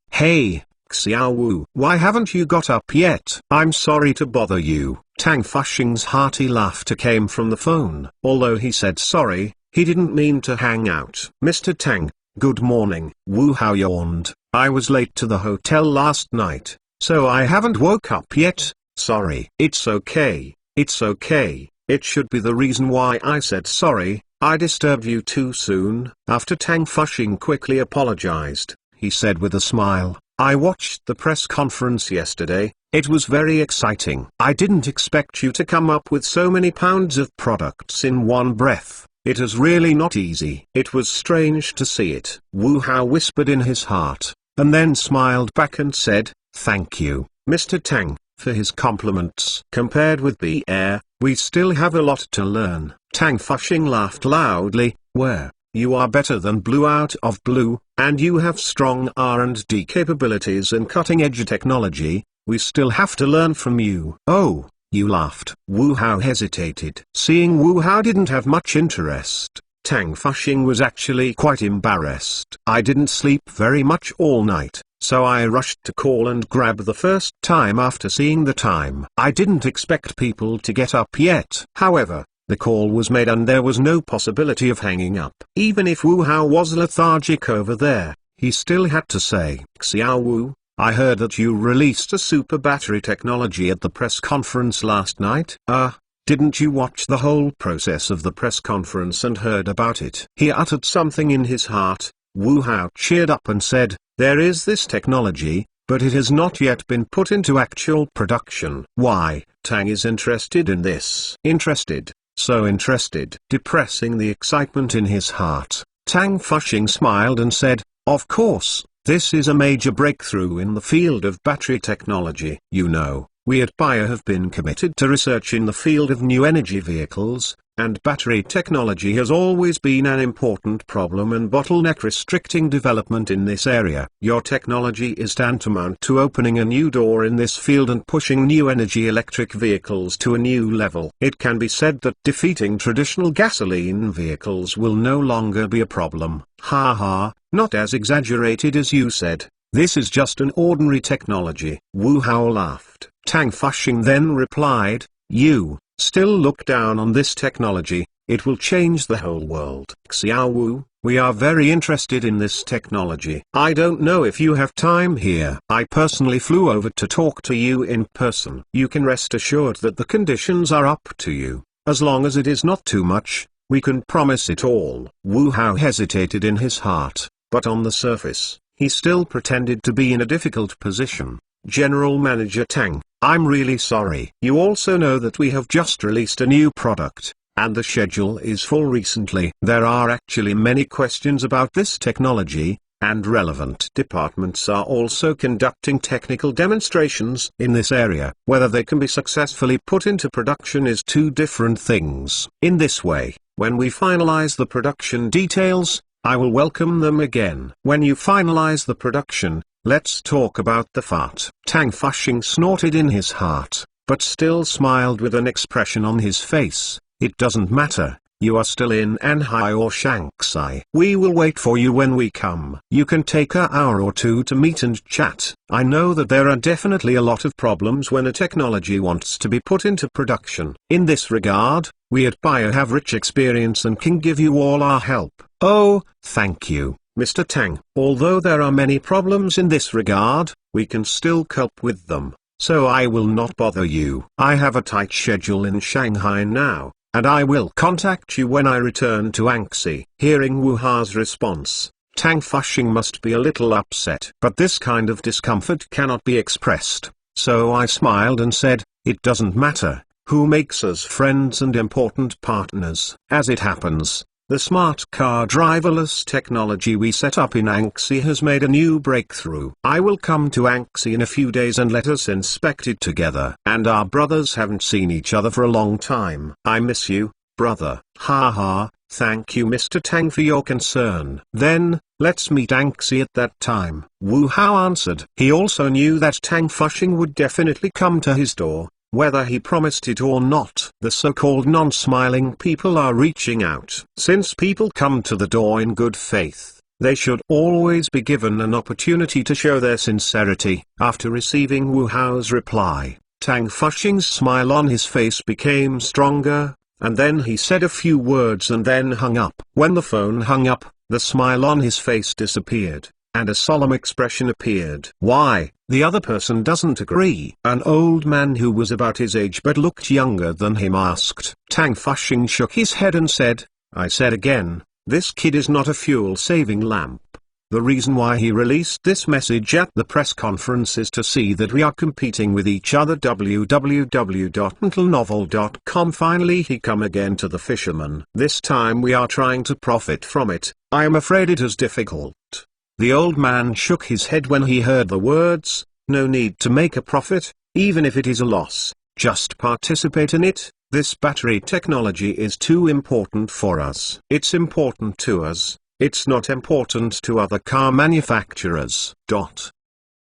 Xiao Wu, why haven't you got up yet? I'm sorry to bother you. Tang Fushing's hearty laughter came from the phone. Although he said sorry, he didn't mean to hang out. Mr. Tang, good morning. WooHow yawned. I was late to the hotel last night, so I haven't woke up yet. Sorry. It's okay. It's okay. It should be the reason why I said sorry. I disturbed you too soon. After Tang Fushing quickly apologized, he said with a smile, I watched the press conference yesterday. It was very exciting. I didn't expect you to come up with so many pounds of products in one breath. It is really not easy. It was strange to see it. WooHow whispered in his heart, and then smiled back and said, thank you, Mr. Tang, for his compliments. Compared with BR, we still have a lot to learn. Tang Fushing laughed loudly. Where? You are better than Blue out of Blue, and you have strong R&D capabilities and cutting-edge technology. We still have to learn from you. Oh, you laughed. WooHow hesitated. Seeing WooHow didn't have much interest, Tang Fushing was actually quite embarrassed. I didn't sleep very much all night. so I rushed to call and grab the first time after seeing the time. I didn't expect people to get up yet. However, the call was made and there was no possibility of hanging up. Even if Wu Hao was lethargic over there, he still had to say, "Xiao Wu, I heard that you released a super battery technology at the press conference last night." Didn't you watch the whole process of the press conference and heard about it?" He uttered something in his heart. Wu Hao cheered up and said, "There is this technology, but it has not yet been put into actual production." Why, Tang is interested in this. Interested. So interested. Depressing the excitement in his heart, Tang Fuxing smiled and said, "Of course, this is a major breakthrough in the field of battery technology. You know, we at Bayer have been committed to research in the field of new energy vehicles, and battery technology has always been an important problem and bottleneck restricting development in this area. Your technology is tantamount to opening a new door in this field and pushing new energy electric vehicles to a new level. It can be said that defeating traditional gasoline vehicles will no longer be a problem." Ha ha, not as exaggerated as you said. This is just an ordinary technology. Wu Hao laughed. Tang Fuxing then replied, "You still look down on this technology. It will change the whole world." "Xiao Wu, we are very interested in this technology. I don't know if you have time here. I personally flew over to talk to you in person. You can rest assured that the conditions are up to you. As long as it is not too much, we can promise it all." Wu Hao hesitated in his heart, but on the surface, he still pretended to be in a difficult position. "General Manager Tang, I'm really sorry. You also know that we have just released a new product, and the schedule is full recently. There are actually many questions about this technology, and relevant departments are also conducting technical demonstrations in this area. Whether they can be successfully put into production is two different things. In this way, when we finalize the production details, I will welcome them again. When you finalize the production, let's talk about the fart." Tang Fuxing snorted in his heart, but still smiled with an expression on his face. "It doesn't matter, you are still in Anhai or Shanxi. We will wait for you when we come. You can take an hour or two to meet and chat. I know that there are definitely a lot of problems when a technology wants to be put into production. In this regard, we at Bayer have rich experience and can give you all our help." "Oh, thank you, Mr. Tang. Although there are many problems in this regard, we can still cope with them, so I will not bother you. I have a tight schedule in Shanghai now, and I will contact you when I return to Anxi." Hearing Wu Hao's response, Tang Fuxing must be a little upset. But this kind of discomfort cannot be expressed, so I smiled and said, "It doesn't matter who makes us friends and important partners." As it happens, the smart car driverless technology we set up in Anxi has made a new breakthrough. I will come to Anxi in a few days and let us inspect it together. And our brothers haven't seen each other for a long time. I miss you, brother. Ha ha, thank you Mr. Tang for your concern. Then, let's meet Anxi at that time. Wu Hao answered. He also knew that Tang Fuxing would definitely come to his door, whether he promised it or not. The so-called non-smiling people are reaching out. Since people come to the door in good faith, they should always be given an opportunity to show their sincerity. After receiving Wu Hao's reply, Tang Fuxing's smile on his face became stronger, and then he said a few words and then hung up. When the phone hung up, the smile on his face disappeared, and a solemn expression appeared. "Why, the other person doesn't agree?" An old man who was about his age but looked younger than him asked. Tang Fuxing shook his head and said, "I said again, this kid is not a fuel-saving lamp. The reason why he released this message at the press conference is to see that we are competing with each other." www.mentalnovel.com. Finally he come again to the fisherman. "This time we are trying to profit from it. I am afraid it is difficult." The old man shook his head when he heard the words. "No need to make a profit, even if it is a loss, just participate in it. This battery technology is too important for us. It's important to us, it's not important to other car manufacturers."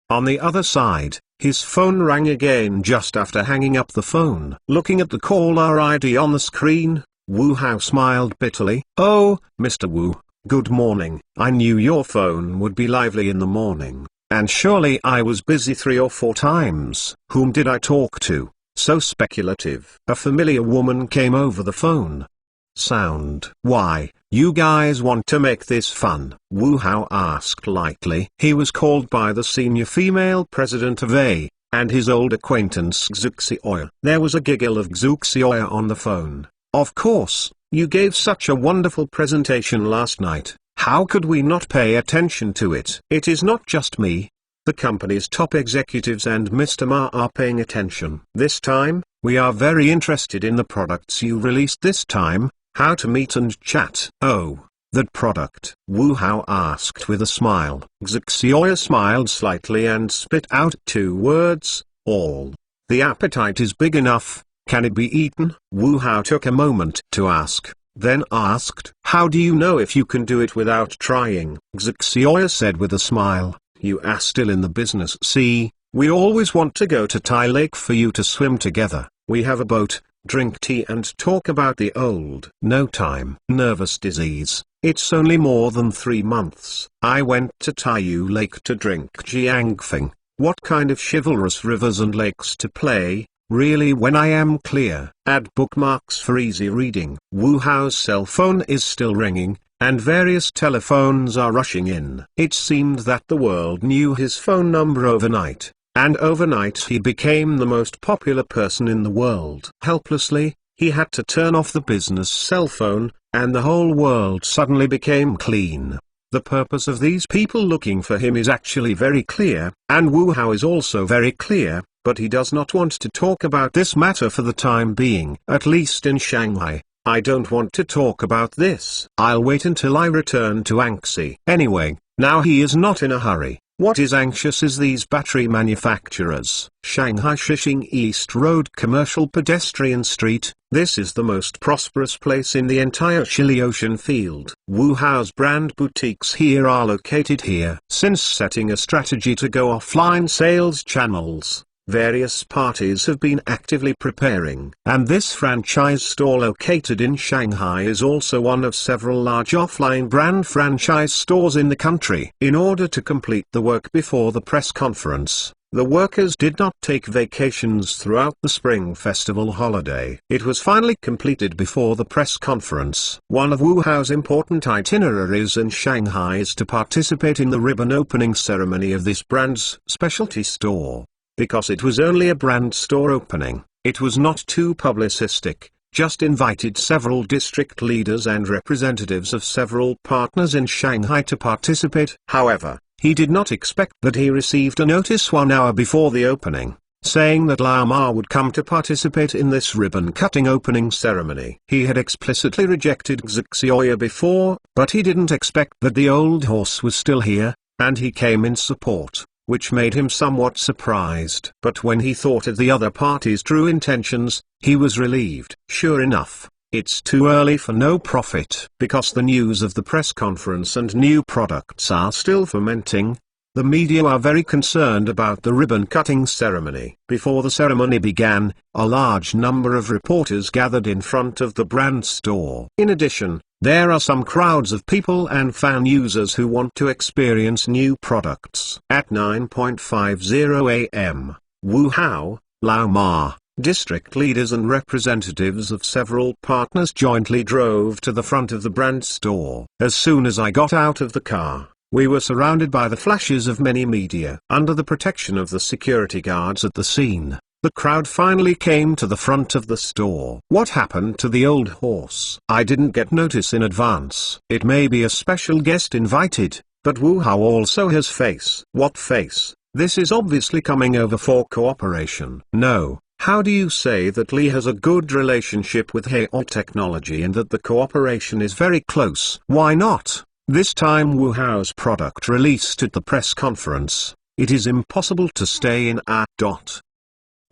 On the other side, his phone rang again just after hanging up the phone. Looking at the caller ID on the screen, Wu Hao smiled bitterly. "Oh, Mr. Wu, good morning. I knew your phone would be lively in the morning. And surely I was busy 3 or 4 times. Whom did I talk to? So speculative. A familiar woman came over the phone. Sound. Why, you guys want to make this fun? Wu Hao asked lightly. He was called by the senior female president of A, and his old acquaintance Xu Xioya. There was a giggle of Xu Xioya on the phone. Of course, you gave such a wonderful presentation last night. How could we not pay attention to it? It is not just me. The company's top executives and Mr. Ma are paying attention. This time, we are very interested in the products you released this time. How to meet and chat. Oh, that product? Wu Hao asked with a smile. Xu Xioya smiled slightly and spit out 2 words, all. The appetite is big enough, can it be eaten? Wu Hao took a moment to ask, then asked, how do you know if you can do it without trying? Xu Xioya said with a smile, you are still in the business. See, we always want to go to Tai Lake for you to swim together. We have a boat, drink tea and talk about the old. No time. Nervous disease. It's only more than 3 months. I went to Taiyu Lake to drink Jiangfeng. What kind of chivalrous rivers and lakes to play, really, when I am clear. Add bookmarks for easy reading. Wu Hao's cell phone is still ringing, and various telephones are rushing in. It seemed that the world knew his phone number overnight. And overnight he became the most popular person in the world. Helplessly, he had to turn off the business cell phone, and the whole world suddenly became clean. The purpose of these people looking for him is actually very clear, and Wu Hao is also very clear, but he does not want to talk about this matter for the time being. At least in Shanghai, I don't want to talk about this. I'll wait until I return to Anxi. Anyway, now he is not in a hurry. What is anxious is these battery manufacturers. Shanghai Shishing East Road Commercial Pedestrian Street. This is the most prosperous place in the entire Chili Ocean field. Wu Hao's brand boutiques here are located here. Since setting a strategy to go offline sales channels, various parties have been actively preparing. And this franchise store located in Shanghai is also one of several large offline brand franchise stores in the country. In order to complete the work before the press conference, the workers did not take vacations throughout the Spring Festival holiday. It was finally completed before the press conference. One of Wu Hao's important itineraries in Shanghai is to participate in the ribbon opening ceremony of this brand's specialty store. Because it was only a brand store opening, it was not too publicistic, just invited several district leaders and representatives of several partners in Shanghai to participate. However, he did not expect that he received a notice 1 hour before the opening, saying that Lao Ma would come to participate in this ribbon-cutting opening ceremony. He had explicitly rejected Xu Xioya before, but he didn't expect that the old horse was still here, and he came in support, which made him somewhat surprised. But when he thought of the other party's true intentions, he was relieved. Sure enough, it's too early for no profit. Because the news of the press conference and new products are still fermenting, the media are very concerned about the ribbon-cutting ceremony. Before the ceremony began, a large number of reporters gathered in front of the brand store. In addition, there are some crowds of people and fan users who want to experience new products. At 9:50 a.m., Wu Hao, Lao Ma, district leaders and representatives of several partners jointly drove to the front of the brand store. As soon as I got out of the car, we were surrounded by the flashes of many media. Under the protection of the security guards at the scene, the crowd finally came to the front of the store. What happened to the old horse? I didn't get notice in advance. It may be a special guest invited, but Wu Hao also has face. What face? This is obviously coming over for cooperation. No. How do you say that Li has a good relationship with Hao Technology and that the cooperation is very close? Why not? This time Wu Hao's product released at the press conference. It is impossible to stay in a.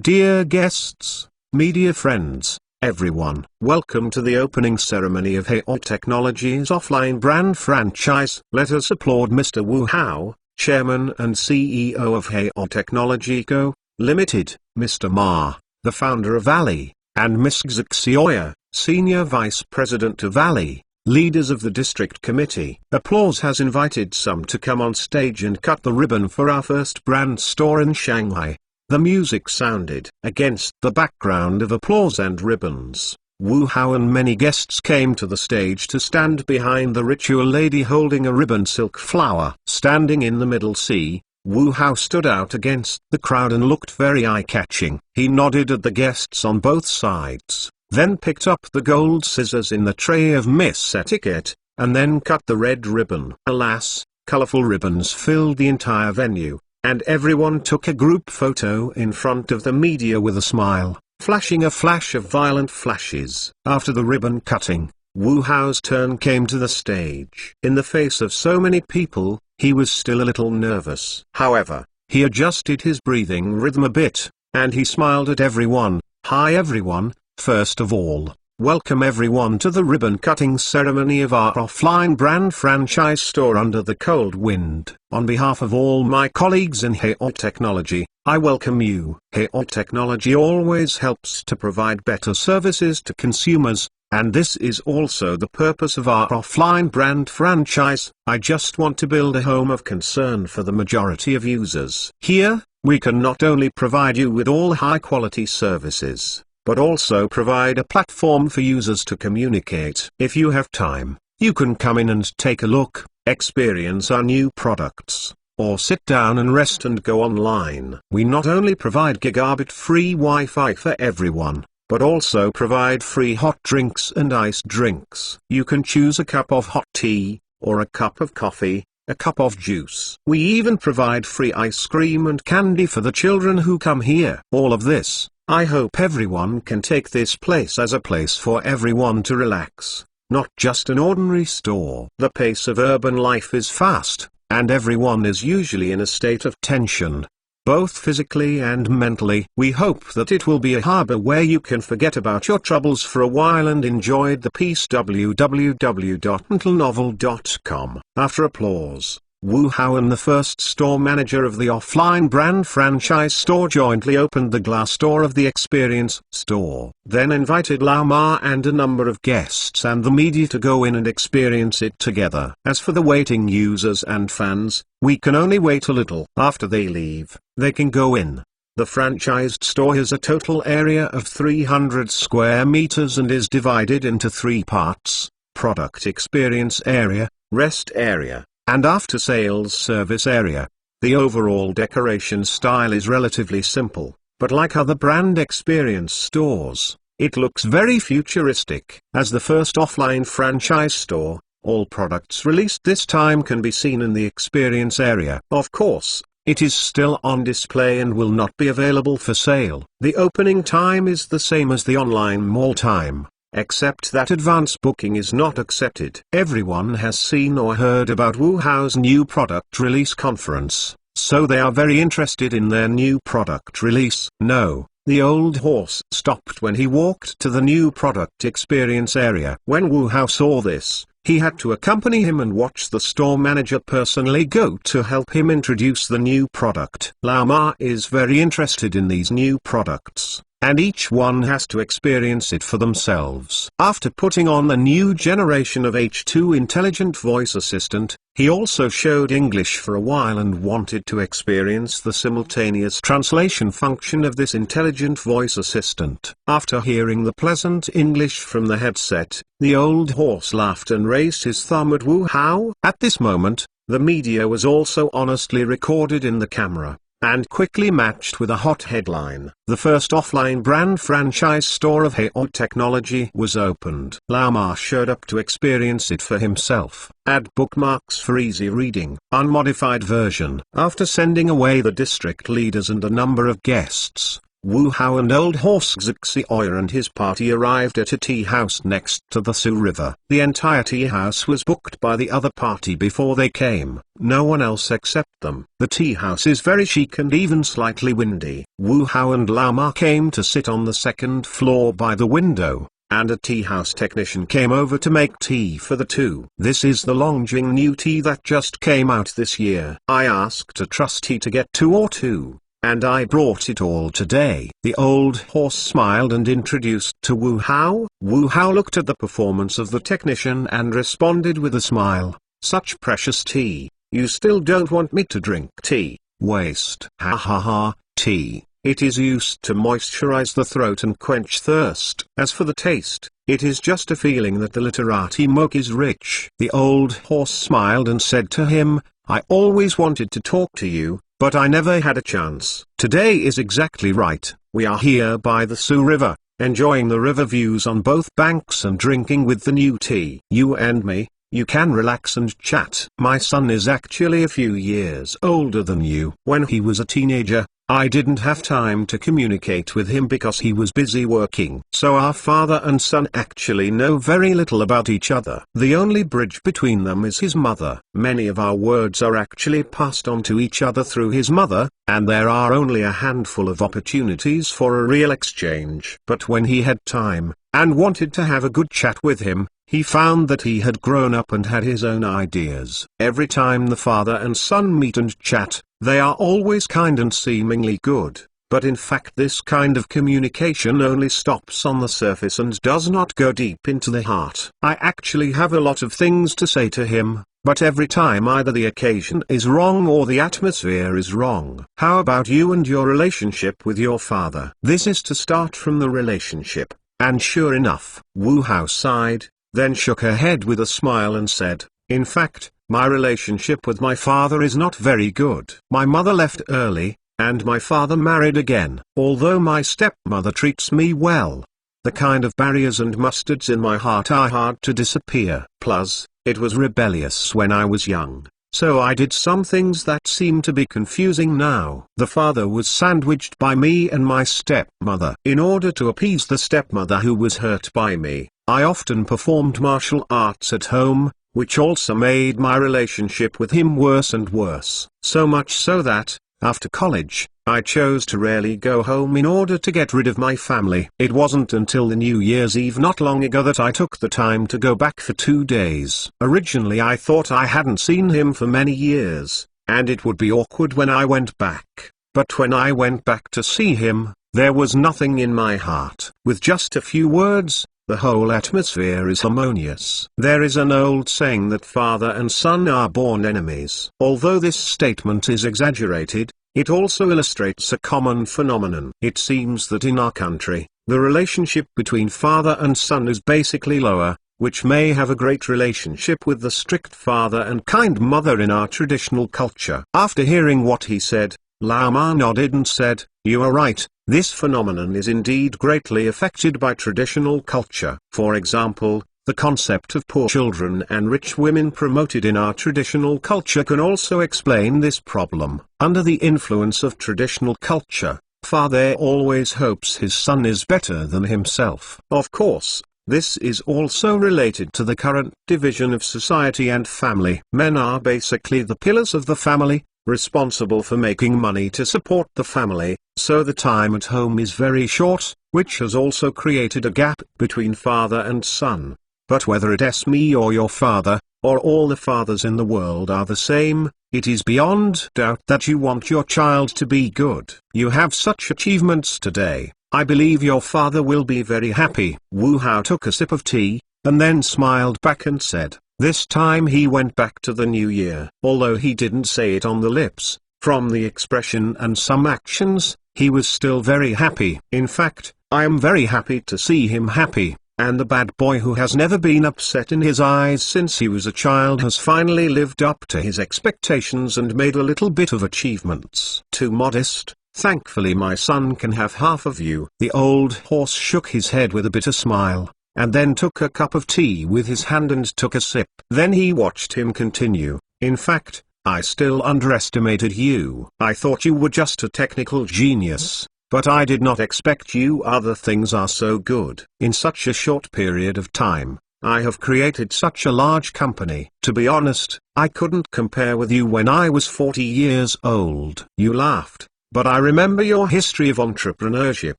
Dear guests, media friends, everyone, welcome to the opening ceremony of Hao Technology's offline brand franchise. Let us applaud Mr. Wu Hao, Chairman and CEO of Hao Technology Co., Limited, Mr. Ma, the founder of Ali, and Ms. Xu Xioya, Senior Vice President of Ali. leaders of the district committee. Applause has invited some to come on stage and cut the ribbon for our first brand store in Shanghai. The music sounded against the background of applause and ribbons. Wu Hao and many guests came to the stage to stand behind the ritual lady holding a ribbon silk flower. Standing in the middle C, Wu Hao stood out against the crowd and looked very eye-catching. He nodded at the guests on both sides, then picked up the gold scissors in the tray of Miss Etiquette, and then cut the red ribbon. Alas, colorful ribbons filled the entire venue, and everyone took a group photo in front of the media with a smile, flashing a flash of violent flashes. After the ribbon cutting, Wu Hao's turn came to the stage. In the face of so many people, he was still a little nervous. However, he adjusted his breathing rhythm a bit, and he smiled at everyone. "Hi everyone, first of all, welcome everyone to the ribbon-cutting ceremony of our offline brand franchise store Under the Cold Wind. On behalf of all my colleagues in Haoy Technology, I welcome you. Haoy Technology always helps to provide better services to consumers, and this is also the purpose of our offline brand franchise. I just want to build a home of concern for the majority of users. Here, we can not only provide you with all high-quality services, but also provide a platform for users to communicate. If you have time, you can come in and take a look, experience our new products, or sit down and rest and go online. We not only provide gigabit-free Wi-Fi for everyone, but also provide free hot drinks and iced drinks. You can choose a cup of hot tea, or a cup of coffee, a cup of juice. We even provide free ice cream and candy for the children who come here. All of this, I hope everyone can take this place as a place for everyone to relax, not just an ordinary store. The pace of urban life is fast, and everyone is usually in a state of tension, both physically and mentally. We hope that it will be a harbor where you can forget about your troubles for a while and enjoy the peace. www.mentalnovel.com. After applause, Wu Hao and the first store manager of the offline brand franchise store jointly opened the glass door of the experience store, then invited Lao Ma and a number of guests and the media to go in and experience it together. As for the waiting users and fans, we can only wait a little. After they leave, they can go in. The franchised store has a total area of 300 square meters and is divided into 3 parts: product experience area, rest area, and after-sales service area. The overall decoration style is relatively simple, but like other brand experience stores, it looks very futuristic. As the first offline franchise store, all products released this time can be seen in the experience area. Of course, it is still on display and will not be available for sale. The opening time is the same as the online mall time, except that advance booking is not accepted. Everyone has seen or heard about Wu Hao's new product release conference, so they are very interested in their new product release. No, the old horse stopped when he walked to the new product experience area. When Wu Hao saw this, he had to accompany him and watch the store manager personally go to help him introduce the new product. Lao Ma is very interested in these new products, and each one has to experience it for themselves. After putting on the new generation of H2 Intelligent Voice Assistant, he also showed English for a while and wanted to experience the simultaneous translation function of this intelligent voice assistant. After hearing the pleasant English from the headset, the old horse laughed and raised his thumb at Wu Hao. At this moment, the media was also honestly recorded in the camera, and quickly matched with a hot headline. The first offline brand franchise store of Haoy Technology was opened. Lao Ma showed up to experience it for himself. Add bookmarks for easy reading. Unmodified version. After sending away the district leaders and a number of guests, Wu Hao and Old Horse Xixioyer and his party arrived at a tea house next to the Su River. The entire tea house was booked by the other party before they came, no one else except them. The tea house is very chic and even slightly windy. Wu Hao and Lao Ma came to sit on the second floor by the window, and a tea house technician came over to make tea for the two. This is the Longjing new tea that just came out this year. I asked a trustee to get 2 or 2. and I brought it all today." The old horse smiled and introduced to Wu Hao. Wu Hao looked at the performance of the technician and responded with a smile, "Such precious tea. You still don't want me to drink tea? Waste." "Ha ha ha, tea. It is used to moisturize the throat and quench thirst. As for the taste, it is just a feeling that the literati milk is rich." The old horse smiled and said to him, "I always wanted to talk to you, but I never had a chance. Today is exactly right. We are here by the Su River, enjoying the river views on both banks and drinking with the new tea. You and me, you can relax and chat. My son is actually a few years older than you. When he was a teenager, I didn't have time to communicate with him because he was busy working. So our father and son actually know very little about each other. The only bridge between them is his mother. Many of our words are actually passed on to each other through his mother, and there are only a handful of opportunities for a real exchange. But when he had time, and wanted to have a good chat with him, he found that he had grown up and had his own ideas. Every time the father and son meet and chat, they are always kind and seemingly good, but in fact this kind of communication only stops on the surface and does not go deep into the heart. I actually have a lot of things to say to him, but every time either the occasion is wrong or the atmosphere is wrong. How about you and your relationship with your father? This is to start from the relationship, and sure enough, Wu Hao sighed, then shook her head with a smile and said, "In fact, my relationship with my father is not very good. My mother left early, and my father married again. Although my stepmother treats me well, the kind of barriers and mustards in my heart are hard to disappear. Plus, it was rebellious when I was young, so I did some things that seem to be confusing now. The father was sandwiched by me and my stepmother. In order to appease the stepmother who was hurt by me, I often performed martial arts at home, which also made my relationship with him worse and worse. So much so that, after college, I chose to rarely go home in order to get rid of my family. It wasn't until the New Year's Eve not long ago that I took the time to go back for 2 days. Originally I thought I hadn't seen him for many years, and it would be awkward when I went back. But when I went back to see him, there was nothing in my heart. With just a few words, the whole atmosphere is harmonious. There is an old saying that father and son are born enemies. Although this statement is exaggerated, it also illustrates a common phenomenon. It seems that in our country, the relationship between father and son is basically lower, which may have a great relationship with the strict father and kind mother in our traditional culture. After hearing what he said, Lao Ma nodded and said, "You are right. This phenomenon is indeed greatly affected by traditional culture. For example, the concept of poor children and rich women promoted in our traditional culture can also explain this problem. Under the influence of traditional culture, father always hopes his son is better than himself. Of course, this is also related to the current division of society and family. Men are basically the pillars of the family, responsible for making money to support the family, so the time at home is very short, which has also created a gap between father and son. But whether it's me or your father, or all the fathers in the world are the same, it is beyond doubt that you want your child to be good. You have such achievements today. I believe your father will be very happy." Wu Hao took a sip of tea, and then smiled back and said, this time he went back to the new year. Although he didn't say it on the lips, from the expression and some actions, he was still very happy. In fact, I am very happy to see him happy, and the bad boy who has never been upset in his eyes since he was a child has finally lived up to his expectations and made a little bit of achievements. Too modest. Thankfully my son can have half of you. The old horse shook his head with a bitter smile, and then took a cup of tea with his hand and took a sip. Then he watched him continue, "In fact, I still underestimated you. I thought you were just a technical genius, but I did not expect you other things are so good. In such a short period of time, I have created such a large company. To be honest, I couldn't compare with you when I was 40 years old." You laughed, but I remember your history of entrepreneurship.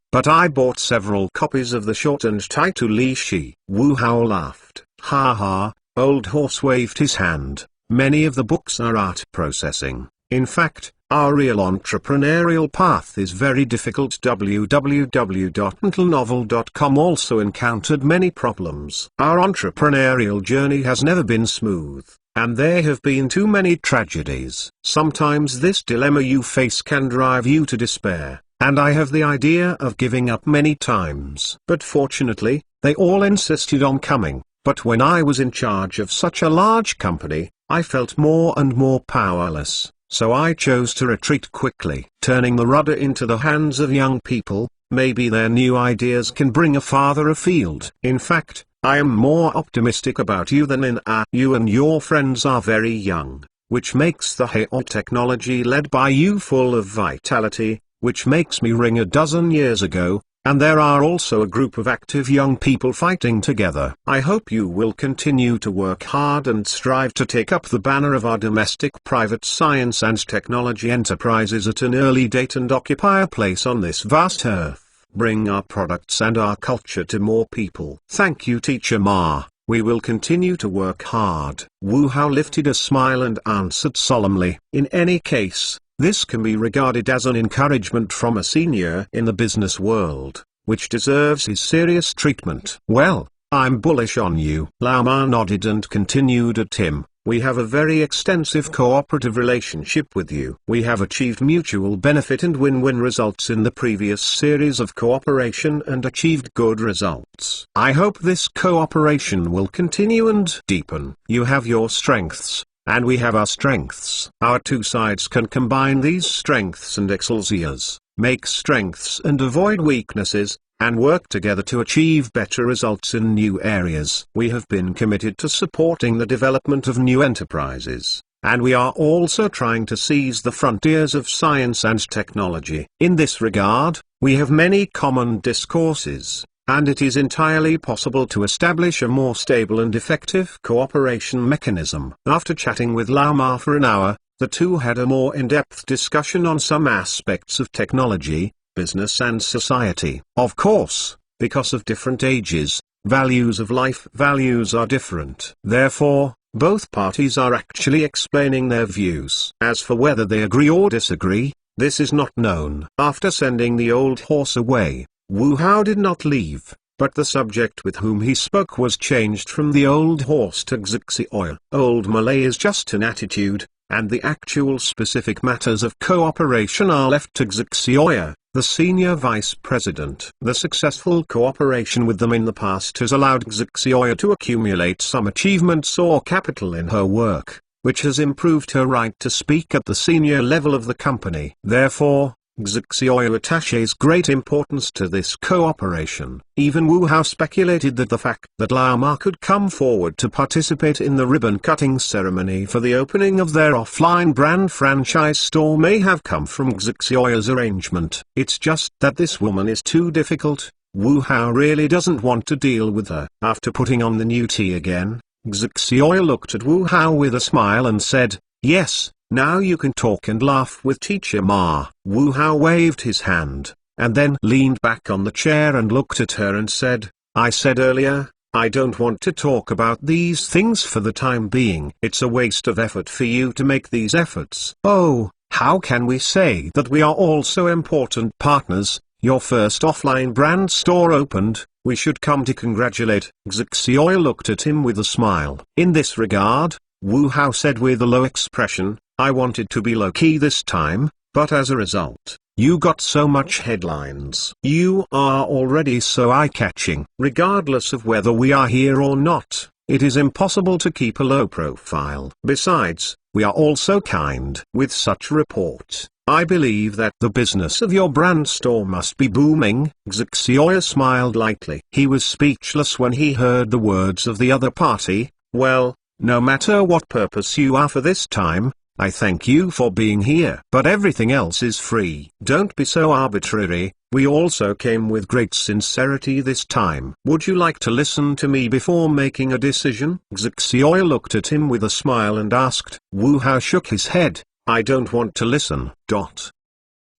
But I bought several copies of the shortened title Li Shi. Wu Hao laughed. Ha ha, old horse waved his hand. Many of the books are art processing. In fact, Our real entrepreneurial path is very difficult. www.mentalnovel.com also encountered many problems. Our entrepreneurial journey has never been smooth, and there have been too many tragedies. Sometimes this dilemma you face can drive you to despair, and I have the idea of giving up many times. But fortunately, they all insisted on coming. But when I was in charge of such a large company, I felt more and more powerless. So I chose to retreat quickly, turning the rudder into the hands of young people. Maybe their new ideas can bring a farther afield. In fact, I am more optimistic about you than in you and your friends are very young, which makes the AI technology led by you full of vitality, which makes me ring a dozen years ago. And there are also a group of active young people fighting together. I hope you will continue to work hard and strive to take up the banner of our domestic private science and technology enterprises at an early date and occupy a place on this vast earth. Bring our products and our culture to more people. Thank you, Teacher Ma. We will continue to work hard. Wu Hao lifted a smile and answered solemnly. In any case, this can be regarded as an encouragement from a senior in the business world, which deserves his serious treatment. Well, I'm bullish on you. Lao Ma nodded and continued at him. We have a very extensive cooperative relationship with you. We have achieved mutual benefit and win-win results in the previous series of cooperation and achieved good results. I hope this cooperation will continue and deepen. You have your strengths, and we have our strengths. Our two sides can combine these strengths and excelsiors, make strengths and avoid weaknesses, and work together to achieve better results in new areas. We have been committed to supporting the development of new enterprises, and we are also trying to seize the frontiers of science and technology. In this regard, we have many common discourses, and it is entirely possible to establish a more stable and effective cooperation mechanism. After chatting with Lao Ma for an hour, the two had a more in-depth discussion on some aspects of technology, business and society. Of course, because of different ages, values of life values are different. Therefore, both parties are actually explaining their views. As for whether they agree or disagree, this is not known. After sending the old horse away, Wu Hao did not leave, but the subject with whom he spoke was changed from the old horse to Xixioya. Old Malay is just an attitude, and the actual specific matters of cooperation are left to Xixioya, the senior vice president. The successful cooperation with them in the past has allowed Xixioya to accumulate some achievements or capital in her work, which has improved her right to speak at the senior level of the company. Therefore, Xixioya attaches great importance to this cooperation. Even Wu Hao speculated that the fact that Lao Ma could come forward to participate in the ribbon-cutting ceremony for the opening of their offline brand franchise store may have come from Xixioya's arrangement. It's just that this woman is too difficult. Wu Hao really doesn't want to deal with her. After putting on the new tea again, Xixioya looked at Wu Hao with a smile and said, "Yes, now you can talk and laugh with Teacher Ma." Wu Hao waved his hand, and then leaned back on the chair and looked at her and said, "I said earlier, I don't want to talk about these things for the time being. It's a waste of effort for you to make these efforts." "Oh, how can we say that we are also important partners? Your first offline brand store opened, we should come to congratulate." Xixioya looked at him with a smile. "In this regard," Wu Hao said with a low expression, "I wanted to be low-key this time, but as a result, you got so much headlines. You are already so eye-catching. Regardless of whether we are here or not, it is impossible to keep a low profile. Besides, we are also kind." With such report, I believe that the business of your brand store must be booming. Xixioya smiled lightly. He was speechless when he heard the words of the other party. "Well, no matter what purpose you are for this time, I thank you for being here. But everything else is free. Don't be so arbitrary. We also came with great sincerity this time. Would you like to listen to me before making a decision?" Xixioya looked at him with a smile and asked. Wu Hao shook his head. "I don't want to listen."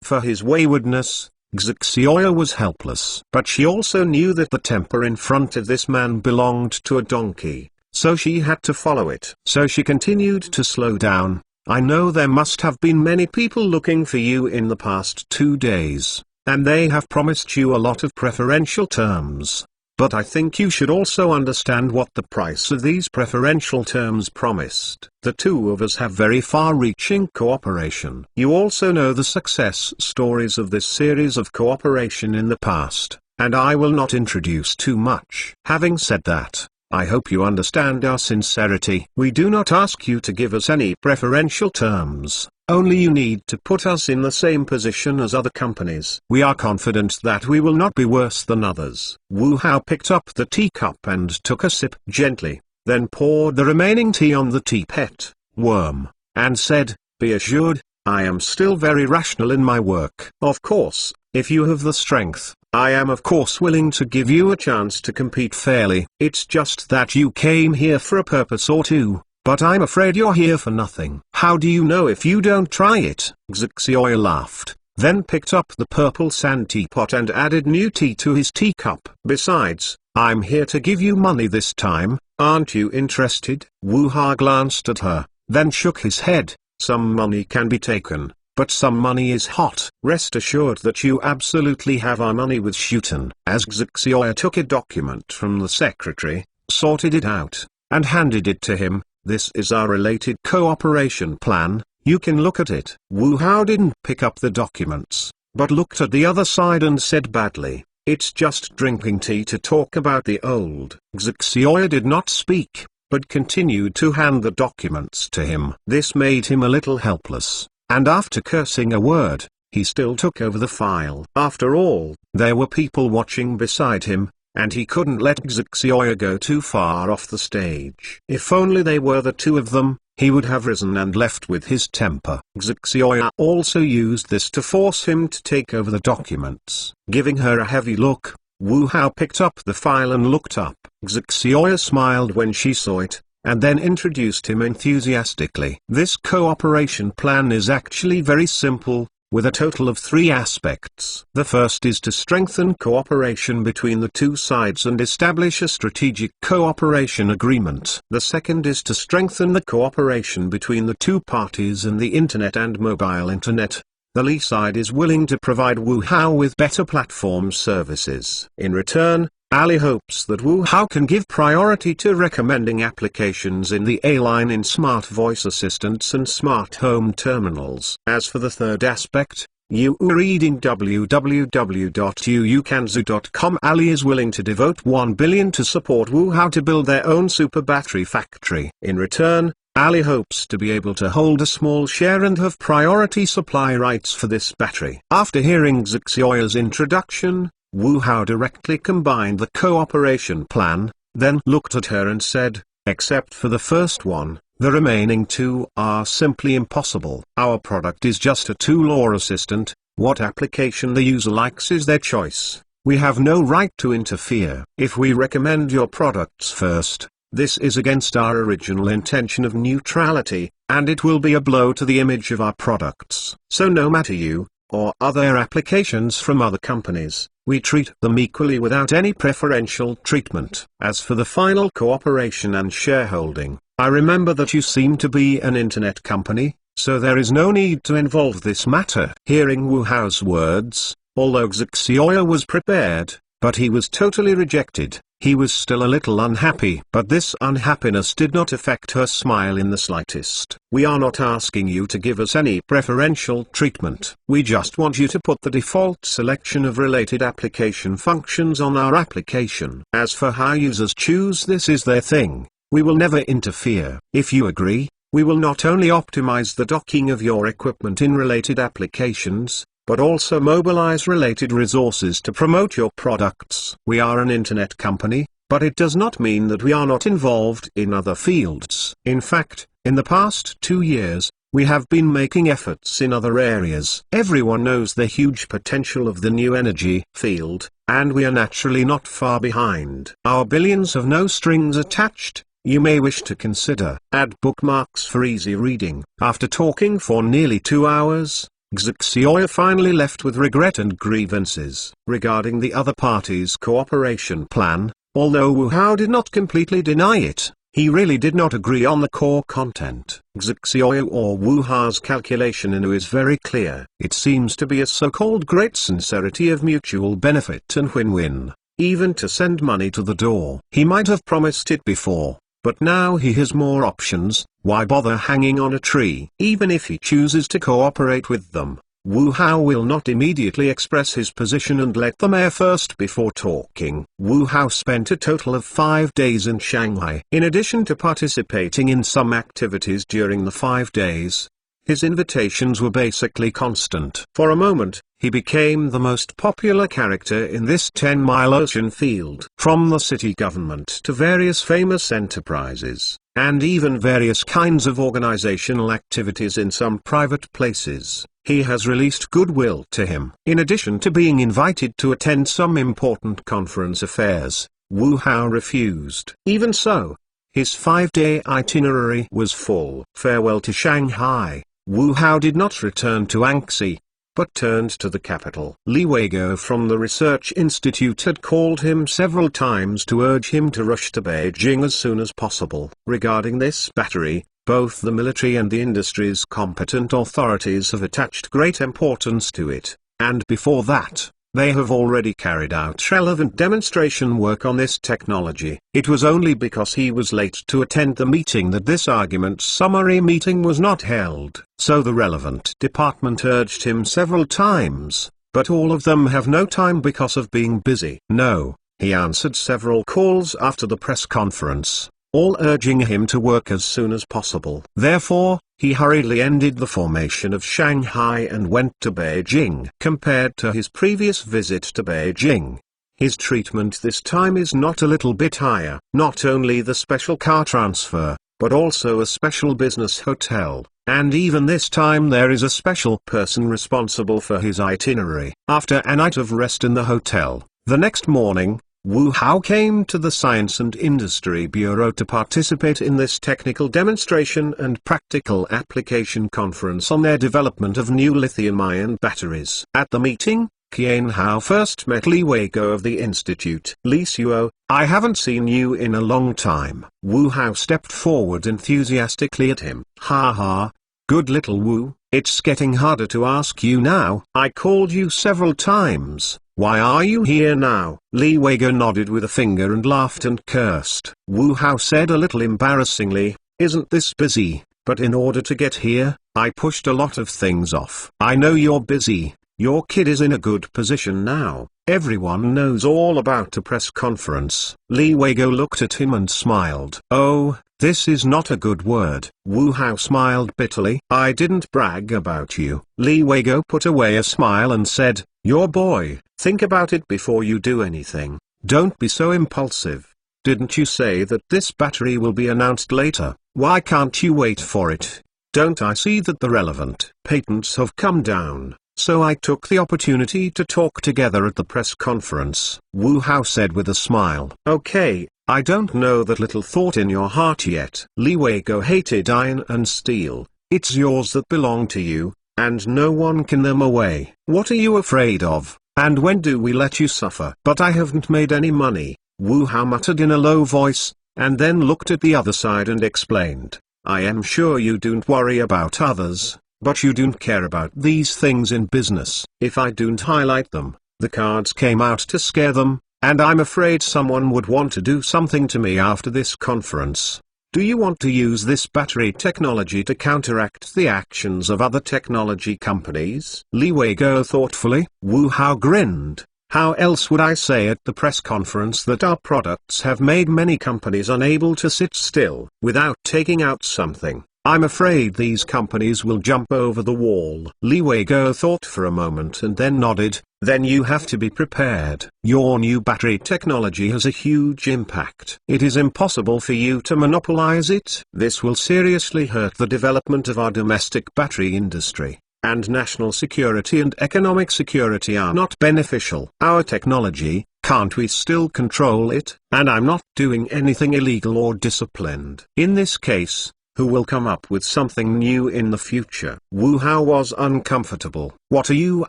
For his waywardness, Xixioya was helpless. But she also knew that the temper in front of this man belonged to a donkey, so she had to follow it. So she continued to slow down, I know there must have been many people looking for you in the past 2 days, and they have promised you a lot of preferential terms. But I think you should also understand what the price of these preferential terms promised. The two of us have very far-reaching cooperation. You also know the success stories of this series of cooperation in the past, and I will not introduce too much. Having said that, I hope you understand our sincerity. We do not ask you to give us any preferential terms. Only you need to put us in the same position as other companies. We are confident that we will not be worse than others. Wu Hao picked up the teacup and took a sip gently, then poured the remaining tea on the teapot worm, and said, "Be assured, I am still very rational in my work. Of course, if you have the strength, I am of course willing to give you a chance to compete fairly. It's just that you came here for a purpose or two. But I'm afraid you're here for nothing." "How do you know if you don't try it?" Xiaoya laughed, then picked up the purple sand teapot and added new tea to his teacup. "Besides, I'm here to give you money this time. Aren't you interested?" Wu Hao glanced at her, then shook his head. "Some money can be taken, but some money is hot. Rest assured that you absolutely have our money with Shuten." As Xiaoya took a document from the secretary, sorted it out, and handed it to him, "This is our related cooperation plan, you can look at it." Wu Hao didn't pick up the documents, but looked at the other side and said badly, "It's just drinking tea to talk about the old." Xiaoya did not speak, but continued to hand the documents to him. This made him a little helpless, and after cursing a word, he still took over the file. After all, there were people watching beside him, and he couldn't let Xiaoya go too far off the stage. If only they were the two of them, he would have risen and left with his temper. Xiaoya also used this to force him to take over the documents. Giving her a heavy look, Wu Hao picked up the file and looked up. Xiaoya smiled when she saw it, and then introduced him enthusiastically. "This cooperation plan is actually very simple, with a total of 3 aspects. The first is to strengthen cooperation between the two sides and establish a strategic cooperation agreement. The second is to strengthen the cooperation between the two parties in the Internet and mobile Internet. The Li side is willing to provide Wu Hao with better platform services. In return, Ali hopes that Wu Hao can give priority to recommending applications in the A-line in smart voice assistants and smart home terminals. As for the third aspect, you are reading www.uukanzu.com. Ali is willing to devote 1 billion to support Wu Hao to build their own super battery factory. In return, Ali hopes to be able to hold a small share and have priority supply rights for this battery. After hearing Xiaoya's introduction, Wu Hao directly combined the cooperation plan, then looked at her and said, "Except for the first one, the remaining 2 are simply impossible. Our product is just a tool or assistant. What application the user likes is their choice. We have no right to interfere. If we recommend your products first, this is against our original intention of neutrality, and it will be a blow to the image of our products. So no matter you, or other applications from other companies, we treat them equally without any preferential treatment." As for the final cooperation and shareholding, I remember that you seem to be an internet company, so there is no need to involve this matter. Hearing Wu Hao's words, although Xiaoya was prepared, but he was totally rejected, he was still a little unhappy. But this unhappiness did not affect her smile in the slightest. "We are not asking you to give us any preferential treatment. We just want you to put the default selection of related application functions on our application. As for how users choose, this is their thing. We will never interfere. If you agree, we will not only optimize the docking of your equipment in related applications, but also mobilize related resources to promote your products. We are an internet company, but it does not mean that we are not involved in other fields. In fact, in the past 2 years, we have been making efforts in other areas. Everyone knows the huge potential of the new energy field, and we are naturally not far behind. Our billions have no strings attached. You may wish to consider. Add bookmarks for easy reading." After talking for nearly 2 hours, Xiaoya finally left with regret and grievances. Regarding the other parties' cooperation plan, although Wu Hao did not completely deny it, He really did not agree on the core content. Xiaoyu or Wu Hao's calculation in is very clear. It seems to be a so-called great sincerity of mutual benefit and win-win, even to send money to the door. He might have promised it before, but now he has more options. Why bother hanging on a tree? Even if he chooses to cooperate with them, Wu Hao will not immediately express his position and let them air first before talking. Wu Hao spent a total of 5 days in Shanghai. In addition to participating in some activities during the 5 days, his invitations were basically constant. For a moment, he became the most popular character in this 10-mile ocean field. From the city government to various famous enterprises, and even various kinds of organizational activities in some private places, he has released goodwill to him. In addition to being invited to attend some important conference affairs, Wu Hao refused. Even so, his 5-day itinerary was full. Farewell to Shanghai. Wu Hao did not return to Anxi, but turned to the capital. Li Weigo from the Research Institute had called him several times to urge him to rush to Beijing as soon as possible. Regarding this battery, both the military and the industry's competent authorities have attached great importance to it, and before that, they have already carried out relevant demonstration work on this technology. It was only because he was late to attend the meeting that this argument summary meeting was not held. So the relevant department urged him several times, but all of them have no time because of being busy. No, he answered several calls after the press conference, all urging him to work as soon as possible. Therefore, he hurriedly ended the formation of Shanghai and went to Beijing. Compared to his previous visit to Beijing, his treatment this time is not a little bit higher. Not only the special car transfer, but also a special business hotel, and even this time there is a special person responsible for his itinerary. After a night of rest in the hotel, the next morning, Wu Hao came to the Science and Industry Bureau to participate in this technical demonstration and practical application conference on their development of new lithium-ion batteries. At the meeting, Qian Hao first met Li Weigo of the institute. Li Suo, I haven't seen you in a long time. Wu Hao stepped forward enthusiastically at him. Ha ha, good little Wu, it's getting harder to ask you now. I called you several times. Why are you here now? Li Weigo nodded with a finger and laughed and cursed. Wu Hao said a little embarrassingly, isn't this busy? But in order to get here, I pushed a lot of things off. I know you're busy. Your kid is in a good position now. Everyone knows all about the press conference. Li Weigo looked at him and smiled. Oh, this is not a good word. Wu Hao smiled bitterly. I didn't brag about you. Li Weigo put away a smile and said, your boy, think about it before you do anything. Don't be so impulsive. Didn't you say that this battery will be announced later? Why can't you wait for it? Don't I see that the relevant patents have come down? So I took the opportunity to talk together at the press conference. Wu Hao said with a smile. Okay, I don't know that little thought in your heart yet. Li Weigo hated iron and steel. It's yours that belong to you, and no one can them away. What are you afraid of, and when do we let you suffer? But I haven't made any money, Wu Hao muttered in a low voice, and then looked at the other side and explained. I am sure you don't worry about others, but you don't care about these things in business. If I don't highlight them, the cards came out to scare them, and I'm afraid someone would want to do something to me after this conference. Do you want to use this battery technology to counteract the actions of other technology companies? Li Weigo thoughtfully. Wu Hao grinned. How else would I say at the press conference that our products have made many companies unable to sit still without taking out something? I'm afraid these companies will jump over the wall. Li Weigo thought for a moment and then nodded. Then you have to be prepared. Your new battery technology has a huge impact. It is impossible for you to monopolize it. This will seriously hurt the development of our domestic battery industry, and national security and economic security are not beneficial. Our technology, can't we still control it? And I'm not doing anything illegal or disciplined. In this case, who will come up with something new in the future? Wu Hao was uncomfortable. What are you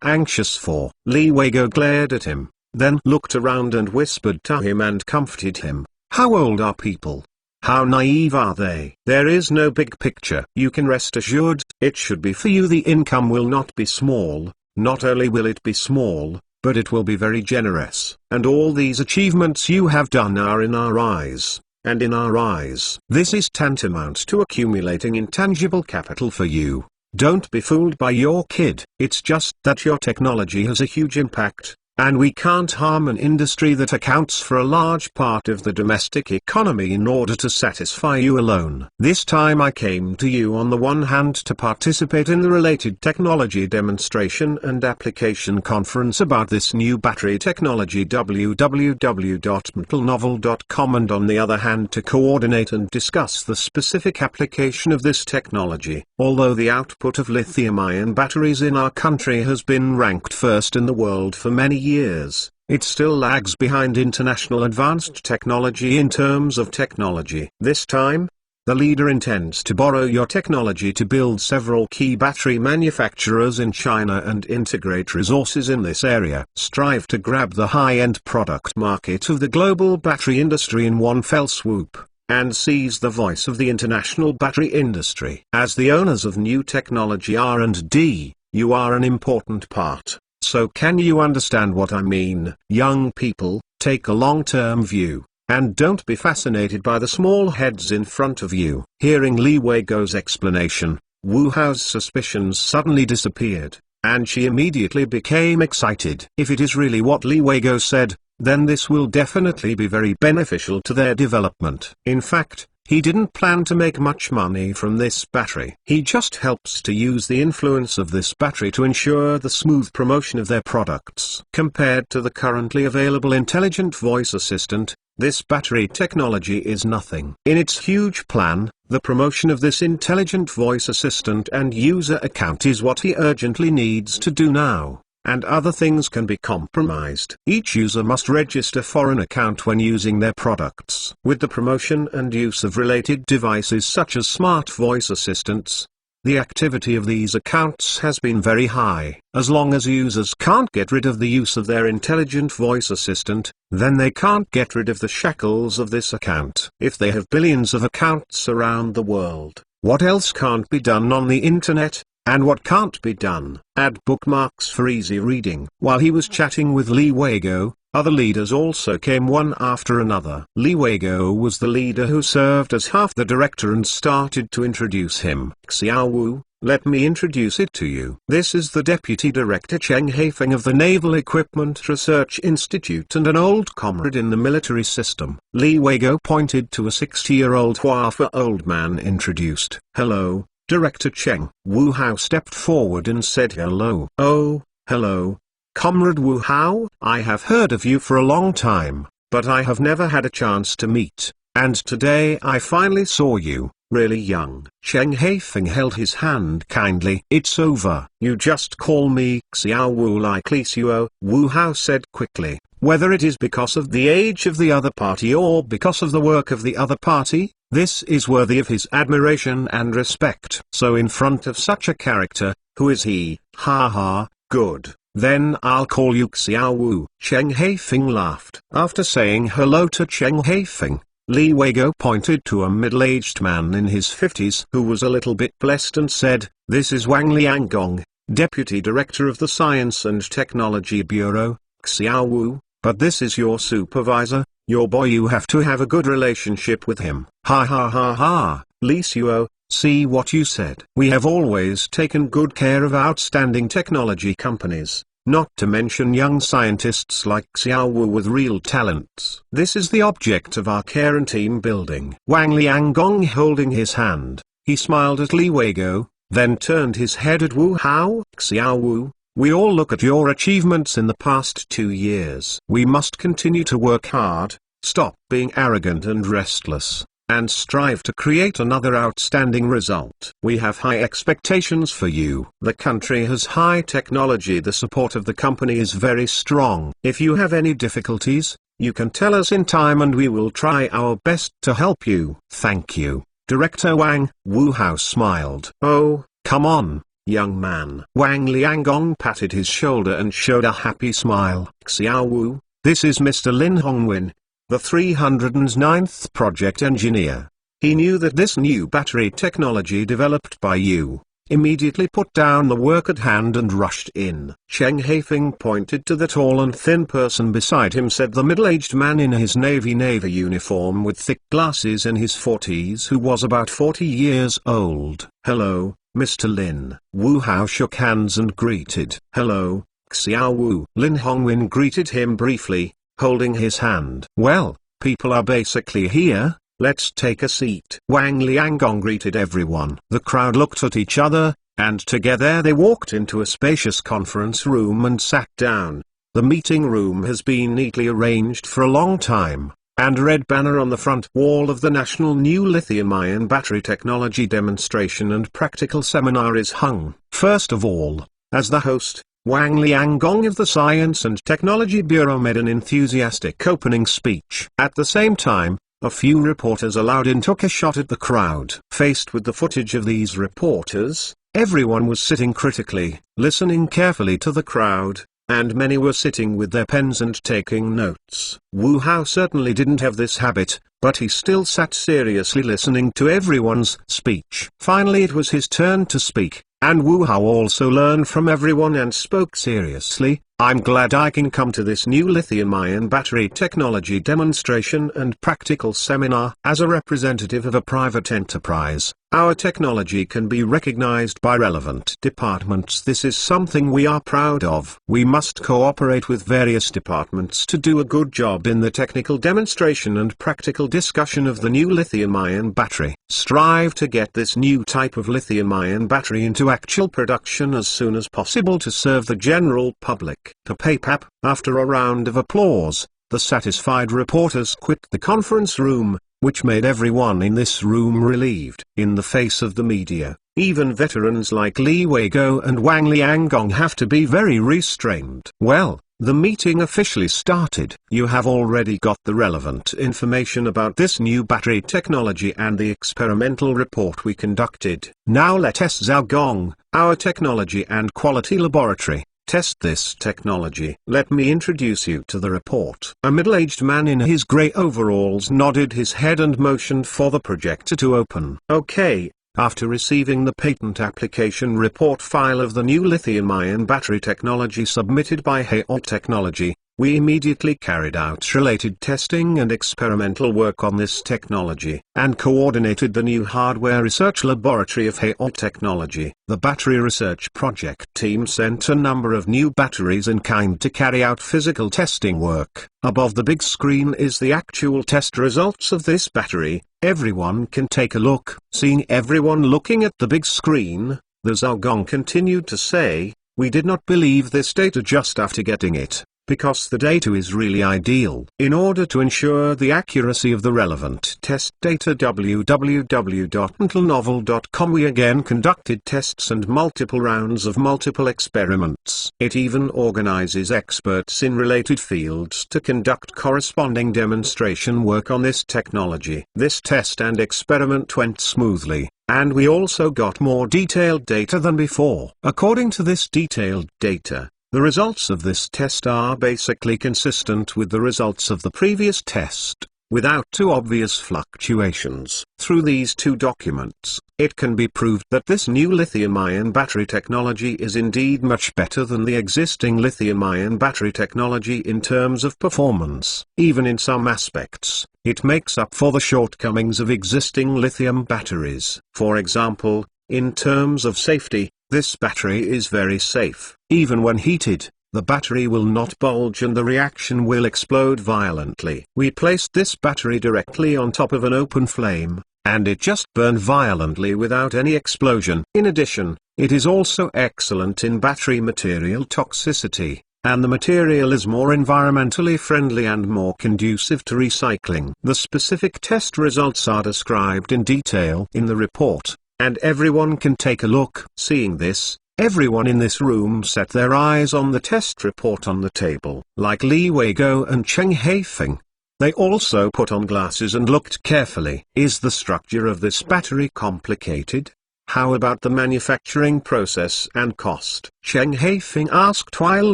anxious for? Li Weigo glared at him, then looked around and whispered to him and comforted him. How old are people? How naive are they? There is no big picture. You can rest assured, it should be for you. The income will not be small. Not only will it be small, but it will be very generous. And all these achievements you have done are in our eyes. And in our eyes, this is tantamount to accumulating intangible capital for you. Don't be fooled by your kid. It's just that your technology has a huge impact, and we can't harm an industry that accounts for a large part of the domestic economy in order to satisfy you alone. This time I came to you on the one hand to participate in the related technology demonstration and application conference about this new battery technology www.metalnovel.com, and on the other hand to coordinate and discuss the specific application of this technology. Although the output of lithium-ion batteries in our country has been ranked first in the world for many years, it still lags behind international advanced technology in terms of technology. This time, the leader intends to borrow your technology to build several key battery manufacturers in China and integrate resources in this area. Strive to grab the high-end product market of the global battery industry in one fell swoop, and seize the voice of the international battery industry. As the owners of new technology R&D, you are an important part. So can you understand what I mean? Young people, take a long-term view, and don't be fascinated by the small heads in front of you. Hearing Li Weigo's explanation, Wu Hao's suspicions suddenly disappeared, and she immediately became excited. If it is really what Li Weigo said, then this will definitely be very beneficial to their development. In fact, he didn't plan to make much money from this battery. He just helps to use the influence of this battery to ensure the smooth promotion of their products. Compared to the currently available intelligent voice assistant, this battery technology is nothing. In its huge plan, the promotion of this intelligent voice assistant and user account is what he urgently needs to do now. And other things can be compromised. Each user must register for an account when using their products. With the promotion and use of related devices such as smart voice assistants, the activity of these accounts has been very high. As long as users can't get rid of the use of their intelligent voice assistant, then they can't get rid of the shackles of this account. If they have billions of accounts around the world, what else can't be done on the internet? And what can't be done? Add bookmarks for easy reading. While he was chatting with Li Weigo, other leaders also came one after another. Li Weigo was the leader who served as half the director and started to introduce him. Xiao Wu, let me introduce it to you. This is the deputy director Cheng Haifeng of the Naval Equipment Research Institute and an old comrade in the military system. Li Weigo pointed to a 60-year-old Huafa old man introduced. Hello, Director Cheng. Wu Hao stepped forward and said hello. Oh, hello, Comrade Wu Hao. I have heard of you for a long time, but I have never had a chance to meet, and today I finally saw you, really young. Cheng Haifeng held his hand kindly. It's over. You just call me Xiao Wu like Li Xuo, Wu Hao said quickly. Whether it is because of the age of the other party or because of the work of the other party, this is worthy of his admiration and respect. So in front of such a character, who is he? Ha ha, good, then I'll call you Xiao Wu. Cheng Haifeng laughed. After saying hello to Cheng Haifeng, Li Weigo pointed to a middle-aged man in his 50s who was a little bit blessed and said, this is Wang Liangong, Deputy Director of the Science and Technology Bureau, Xiao Wu, but this is your supervisor, your boy. You have to have a good relationship with him. Ha ha ha ha, Li Xuo, see what you said. We have always taken good care of outstanding technology companies, not to mention young scientists like Xiao Wu with real talents. This is the object of our care and team building. Wang Liangong holding his hand, he smiled at Li Weigo, then turned his head at Wu Hao. Xiao Wu, we all look at your achievements in the past 2 years. We must continue to work hard, stop being arrogant and restless, and strive to create another outstanding result. We have high expectations for you. The country has high technology. The support of the company is very strong. If you have any difficulties, you can tell us in time and we will try our best to help you. Thank you, Director Wang. Wu Hao smiled. Oh, come on, young man. Wang Liangong patted his shoulder and showed a happy smile. Xiao Wu, this is Mr. Lin Hongwin, the 309th project engineer. He knew that this new battery technology developed by Wu immediately put down the work at hand and rushed in. Cheng Haifeng pointed to the tall and thin person beside him, said the middle-aged man in his Navy uniform with thick glasses in his 40s who was about 40 years old. "Hello, Mr. Lin." Wu Hao shook hands and greeted. "Hello, Xiao Wu." Lin Hongwen greeted him briefly, holding his hand. "Well, people are basically here. Let's take a seat." Wang Lianggong greeted everyone. The crowd looked at each other, and together they walked into a spacious conference room and sat down. The meeting room has been neatly arranged for a long time, and a red banner on the front wall of the National New Lithium-Ion Battery Technology Demonstration and Practical Seminar is hung. First of all, as the host, Wang Lianggong of the Science and Technology Bureau made an enthusiastic opening speech. At the same time, a few reporters allowed in took a shot at the crowd. Faced with the footage of these reporters, everyone was sitting critically, listening carefully to the crowd, and many were sitting with their pens and taking notes. Wu Hao certainly didn't have this habit, but he still sat seriously listening to everyone's speech. Finally it was his turn to speak, and Wu Hao also learned from everyone and spoke seriously. "I'm glad I can come to this new lithium-ion battery technology demonstration and practical seminar. As a representative of a private enterprise, our technology can be recognized by relevant departments. This is something we are proud of. We must cooperate with various departments to do a good job in the technical demonstration and practical discussion of the new lithium-ion battery. Strive to get this new type of lithium-ion battery into actual production as soon as possible to serve the general public." To PayPap, after a round of applause, the satisfied reporters quit the conference room, which made everyone in this room relieved. In the face of the media, even veterans like Li Weigo and Wang Lianggong have to be very restrained. Well, the meeting officially started. You have already got the relevant information about this new battery technology and the experimental report we conducted. Now let S. Zhaogong, our technology and quality laboratory, test this technology. Let me introduce you to the report. A middle-aged man in his grey overalls nodded his head and motioned for the projector to open. Okay. After receiving the patent application report file of the new lithium-ion battery technology submitted by Heot Technology, we immediately carried out related testing and experimental work on this technology, and coordinated the new hardware research laboratory of Heot Technology. The battery research project team sent a number of new batteries in kind to carry out physical testing work. Above the big screen is the actual test results of this battery. Everyone can take a look. Seeing everyone looking at the big screen, the Zhaogong continued to say, "We did not believe this data just after getting it, because the data is really ideal. In order to ensure the accuracy of the relevant test data, www.intelnovel.com, we again conducted tests and multiple rounds of multiple experiments. It even organizes experts in related fields to conduct corresponding demonstration work on this technology. This test and experiment went smoothly, and we also got more detailed data than before. According to this detailed data, the results of this test are basically consistent with the results of the previous test, without too obvious fluctuations. Through these two documents, it can be proved that this new lithium-ion battery technology is indeed much better than the existing lithium-ion battery technology in terms of performance. Even in some aspects, it makes up for the shortcomings of existing lithium batteries. For example, in terms of safety, this battery is very safe. Even when heated, the battery will not bulge and the reaction will explode violently. We placed this battery directly on top of an open flame, and it just burned violently without any explosion. In addition, it is also excellent in battery material toxicity, and the material is more environmentally friendly and more conducive to recycling. The specific test results are described in detail in the report, and everyone can take a look. Seeing this, everyone in this room set their eyes on the test report on the table. Like Li Weigo and Cheng Haifeng, they also put on glasses and looked carefully. Is the structure of this battery complicated? How about the manufacturing process and cost? Cheng Haifeng asked while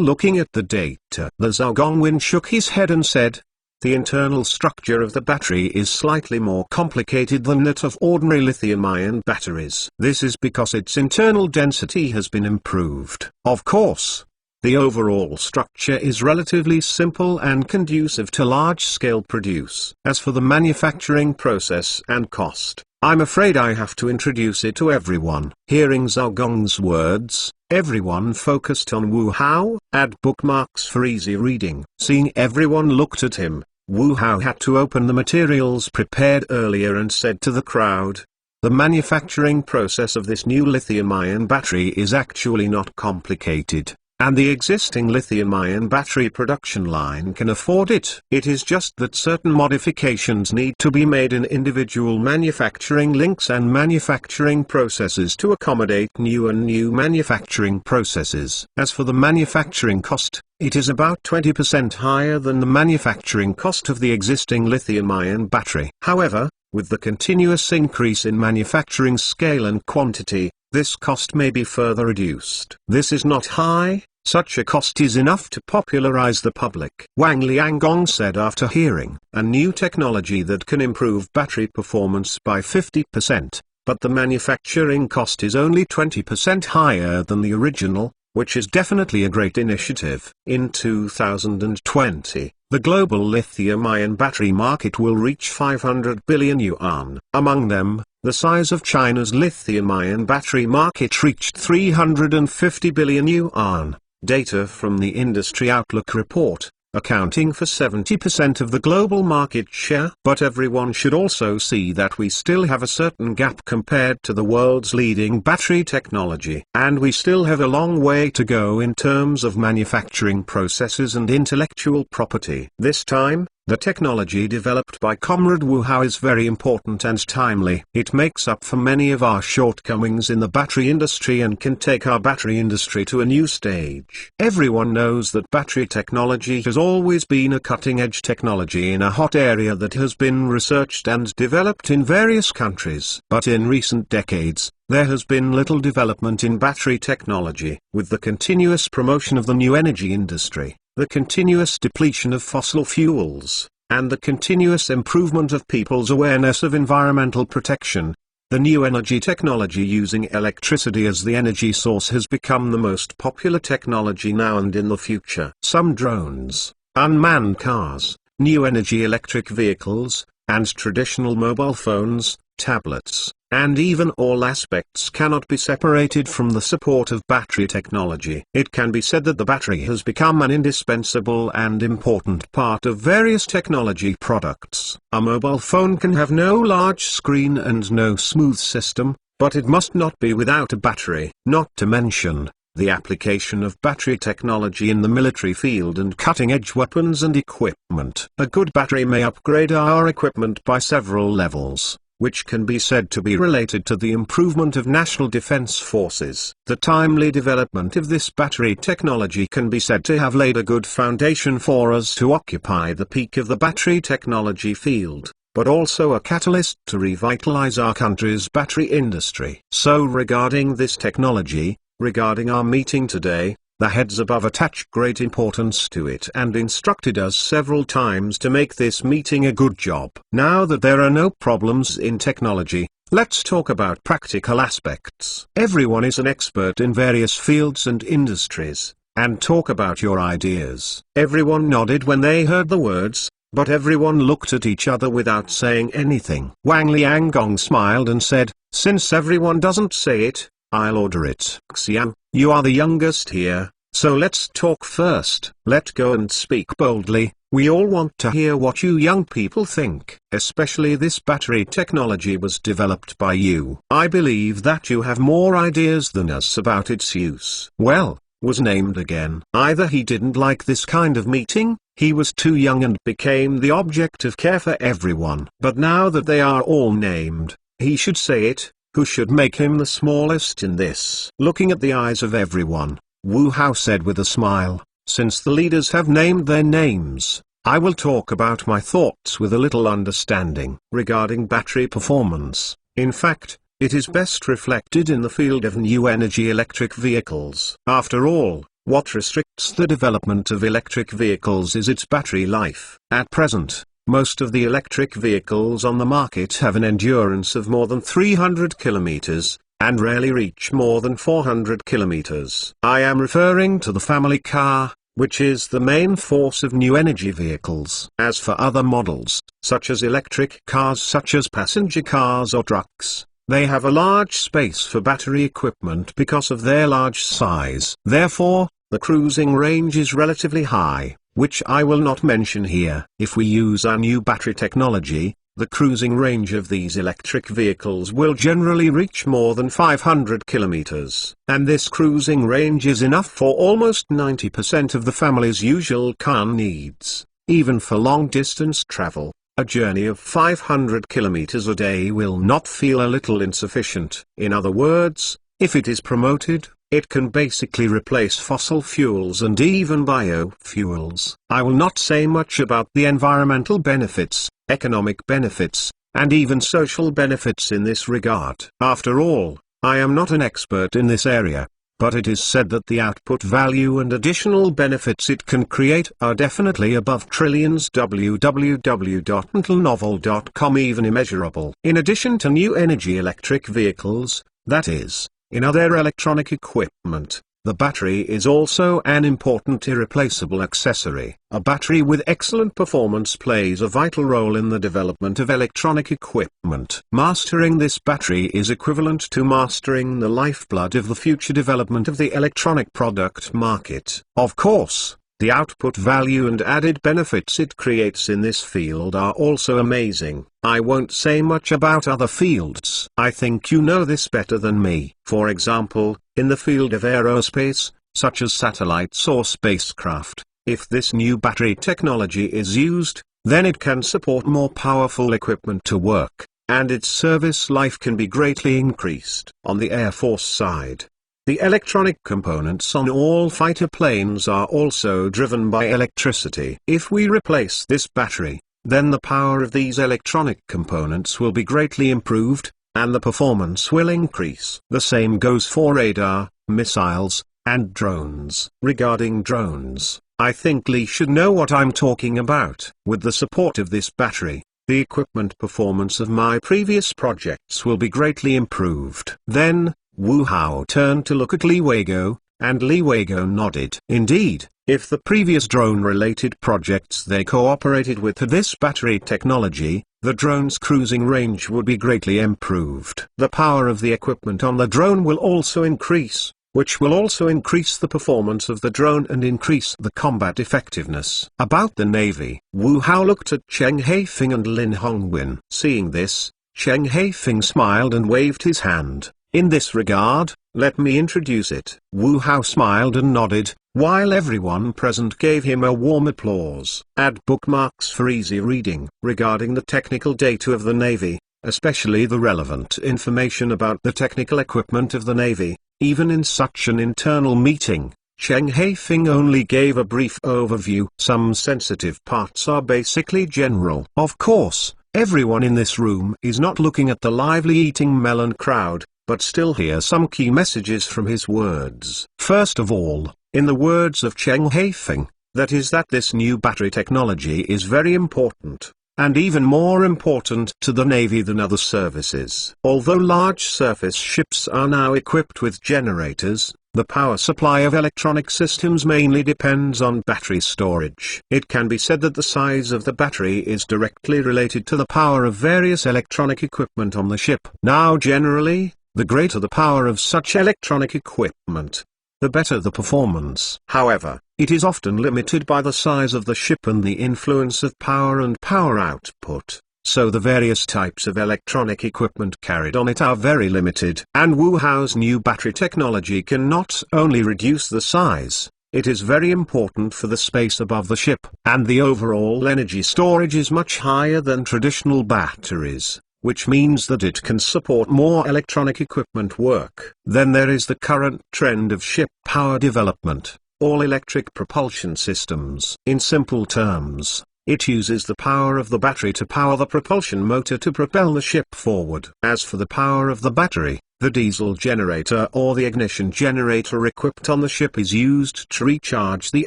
looking at the data. The Zhaogong shook his head and said, The internal structure of the battery is slightly more complicated than that of ordinary lithium-ion batteries. This is because its internal density has been improved. Of course, the overall structure is relatively simple and conducive to large-scale produce. As for the manufacturing process and cost, I'm afraid I have to introduce it to everyone. Hearing Zhao Gong's words, everyone focused on Wu Hao. Add bookmarks for easy reading. Seeing everyone looked at him, Wu Hao had to open the materials prepared earlier and said to the crowd, "The manufacturing process of this new lithium-ion battery is actually not complicated, and the existing lithium-ion battery production line can afford it. It is just that certain modifications need to be made in individual manufacturing links and manufacturing processes to accommodate new manufacturing processes. As for the manufacturing cost, it is about 20% higher than the manufacturing cost of the existing lithium-ion battery. However, with the continuous increase in manufacturing scale and quantity, this cost may be further reduced. This is not high. Such a cost is enough to popularize the public." Wang Lianggong said after hearing a new technology that can improve battery performance by 50%, but the manufacturing cost is only 20% higher than the original, which is definitely a great initiative. In 2020, the global lithium-ion battery market will reach 500 billion yuan. Among them, the size of China's lithium-ion battery market reached 350 billion yuan. Data from the Industry Outlook report, accounting for 70% of the global market share. But everyone should also see that we still have a certain gap compared to the world's leading battery technology. And we still have a long way to go in terms of manufacturing processes and intellectual property. This time, the technology developed by Comrade Wu Hao is very important and timely. It makes up for many of our shortcomings in the battery industry and can take our battery industry to a new stage. Everyone knows that battery technology has always been a cutting-edge technology in a hot area that has been researched and developed in various countries. But in recent decades, there has been little development in battery technology. With the continuous promotion of the new energy industry, the continuous depletion of fossil fuels, and the continuous improvement of people's awareness of environmental protection, the new energy technology using electricity as the energy source has become the most popular technology now and in the future. Some drones, unmanned cars, new energy electric vehicles, and traditional mobile phones, tablets, and even all aspects cannot be separated from the support of battery technology. It can be said that the battery has become an indispensable and important part of various technology products. A mobile phone can have no large screen and no smooth system, but it must not be without a battery. Not to mention the application of battery technology in the military field and cutting-edge weapons and equipment. A good battery may upgrade our equipment by several levels, which can be said to be related to the improvement of national defense forces. The timely development of this battery technology can be said to have laid a good foundation for us to occupy the peak of the battery technology field, but also a catalyst to revitalize our country's battery industry. So regarding this technology, regarding our meeting today, the heads above attach great importance to it and instructed us several times to make this meeting a good job. Now that there are no problems in technology, let's talk about practical aspects. Everyone is an expert in various fields and industries, and talk about your ideas. Everyone nodded when they heard the words, but everyone looked at each other without saying anything. Wang Lianggong smiled and said, "Since everyone doesn't say it, I'll order it." Xian, you are the youngest here, so let's talk first. Let go and speak boldly. We all want to hear what you young people think. Especially this battery technology was developed by you. I believe that you have more ideas than us about its use. Well, was named again. Either he didn't like this kind of meeting, he was too young and became the object of care for everyone. But now that they are all named, he should say it. Who should make him the smallest in this? Looking at the eyes of everyone, Wu Hao said with a smile, "Since the leaders have named their names, I will talk about my thoughts with a little understanding regarding battery performance. In fact, it is best reflected in the field of new energy electric vehicles. After all, What restricts the development of electric vehicles is its battery life. At present, most of the electric vehicles on the market have an endurance of more than 300 kilometers, and rarely reach more than 400 kilometers. I am referring to the family car, which is the main force of new energy vehicles. As for other models, such as electric cars such as passenger cars or trucks, they have a large space for battery equipment because of their large size. Therefore, the cruising range is relatively high, which I will not mention here. If we use our new battery technology, the cruising range of these electric vehicles will generally reach more than 500 kilometers. And this cruising range is enough for almost 90% of the family's usual car needs. Even for long-distance travel, a journey of 500 kilometers a day will not feel a little insufficient. In other words, if it is promoted, it can basically replace fossil fuels and even biofuels. I will not say much about the environmental benefits, economic benefits, and even social benefits in this regard. After all, I am not an expert in this area, but it is said that the output value and additional benefits it can create are definitely above trillions. www.intelnovel.com even immeasurable. In addition to new energy electric vehicles, that is, in other electronic equipment, the battery is also an important irreplaceable accessory. A battery with excellent performance plays a vital role in the development of electronic equipment. Mastering this battery is equivalent to mastering the lifeblood of the future development of the electronic product market. Of course, the output value and added benefits it creates in this field are also amazing. I won't say much about other fields. I think you know this better than me. For example, in the field of aerospace, such as satellites or spacecraft, if this new battery technology is used, then it can support more powerful equipment to work, and its service life can be greatly increased. On the Air Force side, the electronic components on all fighter planes are also driven by electricity. If we replace this battery, then the power of these electronic components will be greatly improved, and the performance will increase. The same goes for radar, missiles, and drones. Regarding drones, I think Lee should know what I'm talking about. With the support of this battery, the equipment performance of my previous projects will be greatly improved. Then, Wu Hao turned to look at Li Weigo, and Li Weigo nodded. Indeed, if the previous drone-related projects they cooperated with had this battery technology, the drone's cruising range would be greatly improved. The power of the equipment on the drone will also increase, which will also increase the performance of the drone and increase the combat effectiveness. About the Navy, Wu Hao looked at Cheng Haifeng and Lin Hongwin. Seeing this, Cheng Haifeng smiled and waved his hand. In this regard, let me introduce it. Wu Hao smiled and nodded, while everyone present gave him a warm applause. Add bookmarks for easy reading. Regarding the technical data of the Navy, especially the relevant information about the technical equipment of the Navy, even in such an internal meeting, Cheng Haifeng only gave a brief overview. Some sensitive parts are basically general. Of course, everyone in this room is not looking at the lively eating melon crowd, but still hear some key messages from his words. First of all, in the words of Cheng Haifeng, that is that this new battery technology is very important, and even more important to the Navy than other services. Although large surface ships are now equipped with generators, the power supply of electronic systems mainly depends on battery storage. It can be said that the size of the battery is directly related to the power of various electronic equipment on the ship. Now generally, the greater the power of such electronic equipment, the better the performance. However, it is often limited by the size of the ship and the influence of power and power output, so the various types of electronic equipment carried on it are very limited. And Wu Hao's new battery technology can not only reduce the size, it is very important for the space above the ship, and the overall energy storage is much higher than traditional batteries, which means that it can support more electronic equipment work. Then there is the current trend of ship power development, all electric propulsion systems. In simple terms, it uses the power of the battery to power the propulsion motor to propel the ship forward. As for the power of the battery, The diesel generator or the ignition generator equipped on the ship is used to recharge the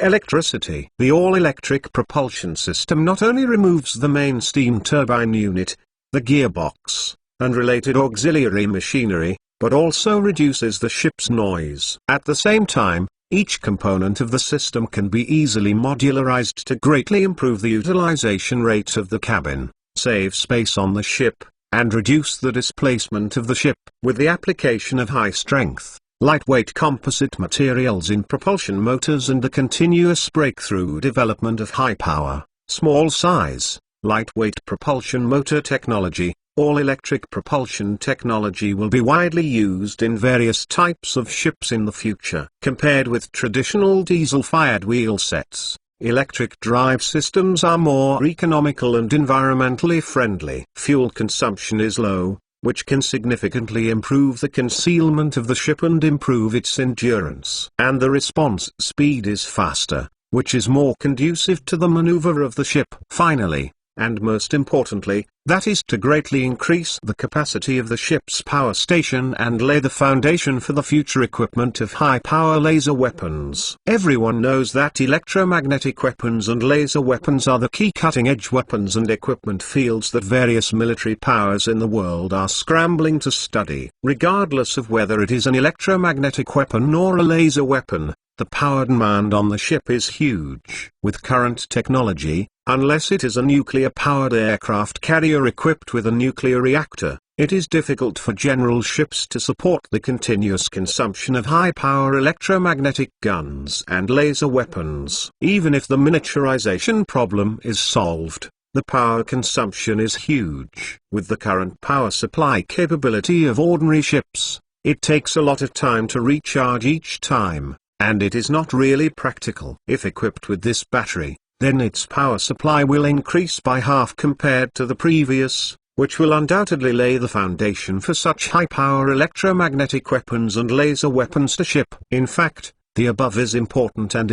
electricity. The all-electric propulsion system not only removes the main steam turbine unit, the gearbox, and related auxiliary machinery, but also reduces the ship's noise. At the same time, each component of the system can be easily modularized to greatly improve the utilization rate of the cabin, save space on the ship, and reduce the displacement of the ship. With the application of high-strength, lightweight composite materials in propulsion motors and the continuous breakthrough development of high-power, small-size, lightweight propulsion motor technology, all-electric propulsion technology will be widely used in various types of ships in the future. Compared with traditional diesel-fired wheel sets, electric drive systems are more economical and environmentally friendly. Fuel consumption is low, which can significantly improve the concealment of the ship and improve its endurance. And the response speed is faster, which is more conducive to the maneuver of the ship. Finally, and most importantly, that is to greatly increase the capacity of the ship's power station and lay the foundation for the future equipment of high-power laser weapons. Everyone knows that electromagnetic weapons and laser weapons are the key cutting-edge weapons and equipment fields that various military powers in the world are scrambling to study. Regardless of whether it is an electromagnetic weapon or a laser weapon, the power demand on the ship is huge. With current technology, unless it is a nuclear-powered aircraft carrier equipped with a nuclear reactor, it is difficult for general ships to support the continuous consumption of high-power electromagnetic guns and laser weapons. Even if the miniaturization problem is solved, the power consumption is huge. With the current power supply capability of ordinary ships, it takes a lot of time to recharge each time, and it is not really practical. If equipped with this battery, then its power supply will increase by half compared to the previous, which will undoubtedly lay the foundation for such high-power electromagnetic weapons and laser weapons to ship. In fact, the above is important, and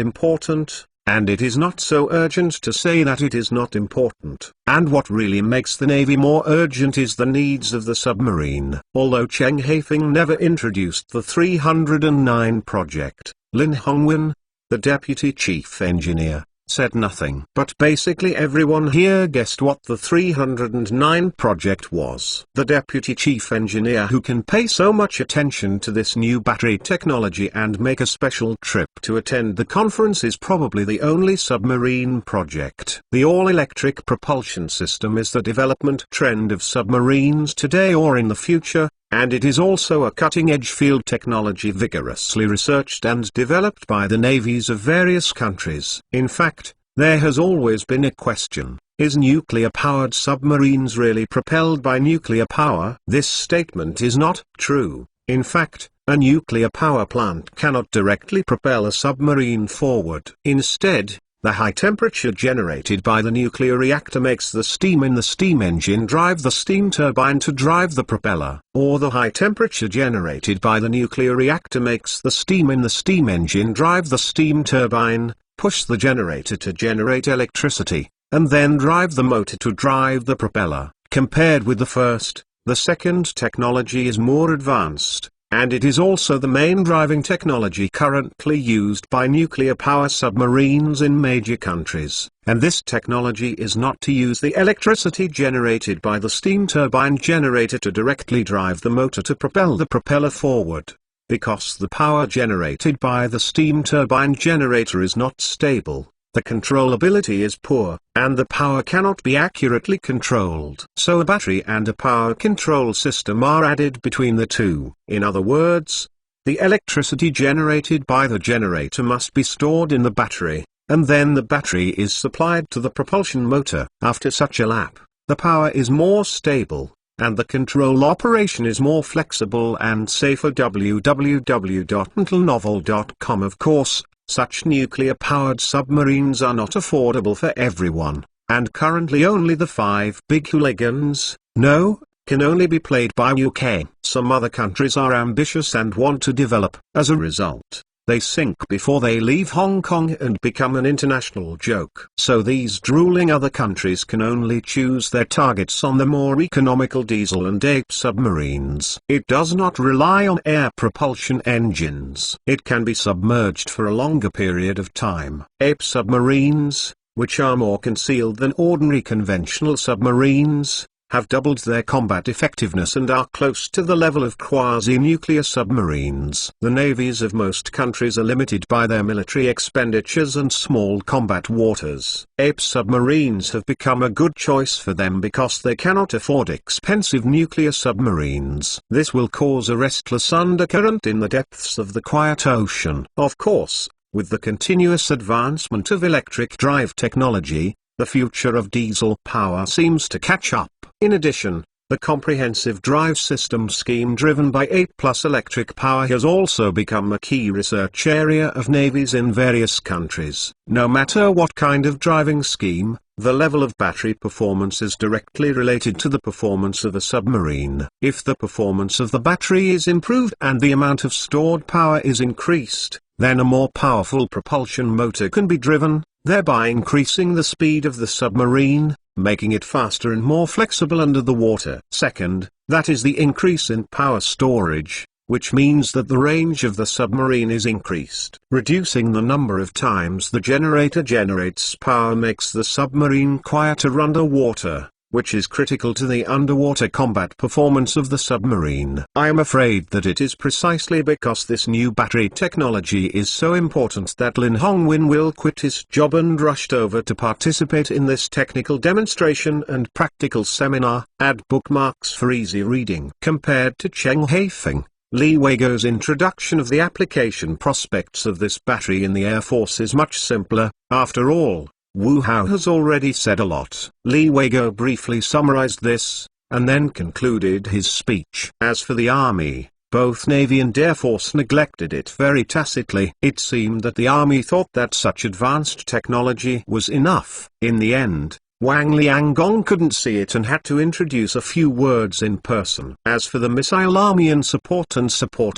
it is not so urgent to say that it is not important. And what really makes the Navy more urgent is the needs of the submarine. Although Cheng Haifeng never introduced the 309 project, Lin Hongwen, the deputy chief engineer, said nothing. But basically everyone here guessed what the 309 project was. The deputy chief engineer who can pay so much attention to this new battery technology and make a special trip to attend the conference is probably the only submarine project. The all-electric propulsion system is the development trend of submarines today or in the future, and it is also a cutting-edge field technology vigorously researched and developed by the navies of various countries. In fact, there has always been a question: is nuclear-powered submarines really propelled by nuclear power? This statement is not true. In fact, a nuclear power plant cannot directly propel a submarine forward. Instead, the high temperature generated by the nuclear reactor makes the steam in the steam engine drive the steam turbine to drive the propeller. Or the high temperature generated by the nuclear reactor makes the steam in the steam engine drive the steam turbine, push the generator to generate electricity, and then drive the motor to drive the propeller. Compared with the first, the second technology is more advanced, and it is also the main driving technology currently used by nuclear power submarines in major countries. And this technology is not to use the electricity generated by the steam turbine generator to directly drive the motor to propel the propeller forward, because the power generated by the steam turbine generator is not stable. The controllability is poor, and the power cannot be accurately controlled. So a battery and a power control system are added between the two. In other words, the electricity generated by the generator must be stored in the battery, and then the battery is supplied to the propulsion motor. After such a lap, the power is more stable, and the control operation is more flexible and safer. www.intelnovel.com. Of course, such nuclear-powered submarines are not affordable for everyone, and currently only the 5 big hooligans, can only be played by UK. Some other countries are ambitious and want to develop. As a result, they sink before they leave Hong Kong and become an international joke. So these drooling other countries can only choose their targets on the more economical diesel and ape submarines. It does not rely on air propulsion engines. It can be submerged for a longer period of time. Ape submarines, which are more concealed than ordinary conventional submarines, have doubled their combat effectiveness and are close to the level of quasi-nuclear submarines. The navies of most countries are limited by their military expenditures and small combat waters. Ape submarines have become a good choice for them because they cannot afford expensive nuclear submarines. This will cause a restless undercurrent in the depths of the quiet ocean. Of course, with the continuous advancement of electric drive technology, the future of diesel power seems to catch up. In addition, the comprehensive drive system scheme driven by 8+ electric power has also become a key research area of navies in various countries. No matter what kind of driving scheme, the level of battery performance is directly related to the performance of a submarine. If the performance of the battery is improved and the amount of stored power is increased, then a more powerful propulsion motor can be driven, thereby increasing the speed of the submarine, making it faster and more flexible under the water. Second, that is the increase in power storage, which means that the range of the submarine is increased. Reducing the number of times the generator generates power makes the submarine quieter underwater, which is critical to the underwater combat performance of the submarine. I am afraid that it is precisely because this new battery technology is so important that Lin Hongwin will quit his job and rushed over to participate in this technical demonstration and practical seminar. Add bookmarks for easy reading. Compared to Cheng Haifeng, Li Weigo's introduction of the application prospects of this battery in the Air Force is much simpler. After all, Wu Hao has already said a lot. Li Weigo briefly summarized this, and then concluded his speech. As for the Army, both Navy and Air Force neglected it very tacitly. It seemed that the Army thought that such advanced technology was enough. In the end, Wang Lianggong couldn't see it and had to introduce a few words in person. As for the missile army and support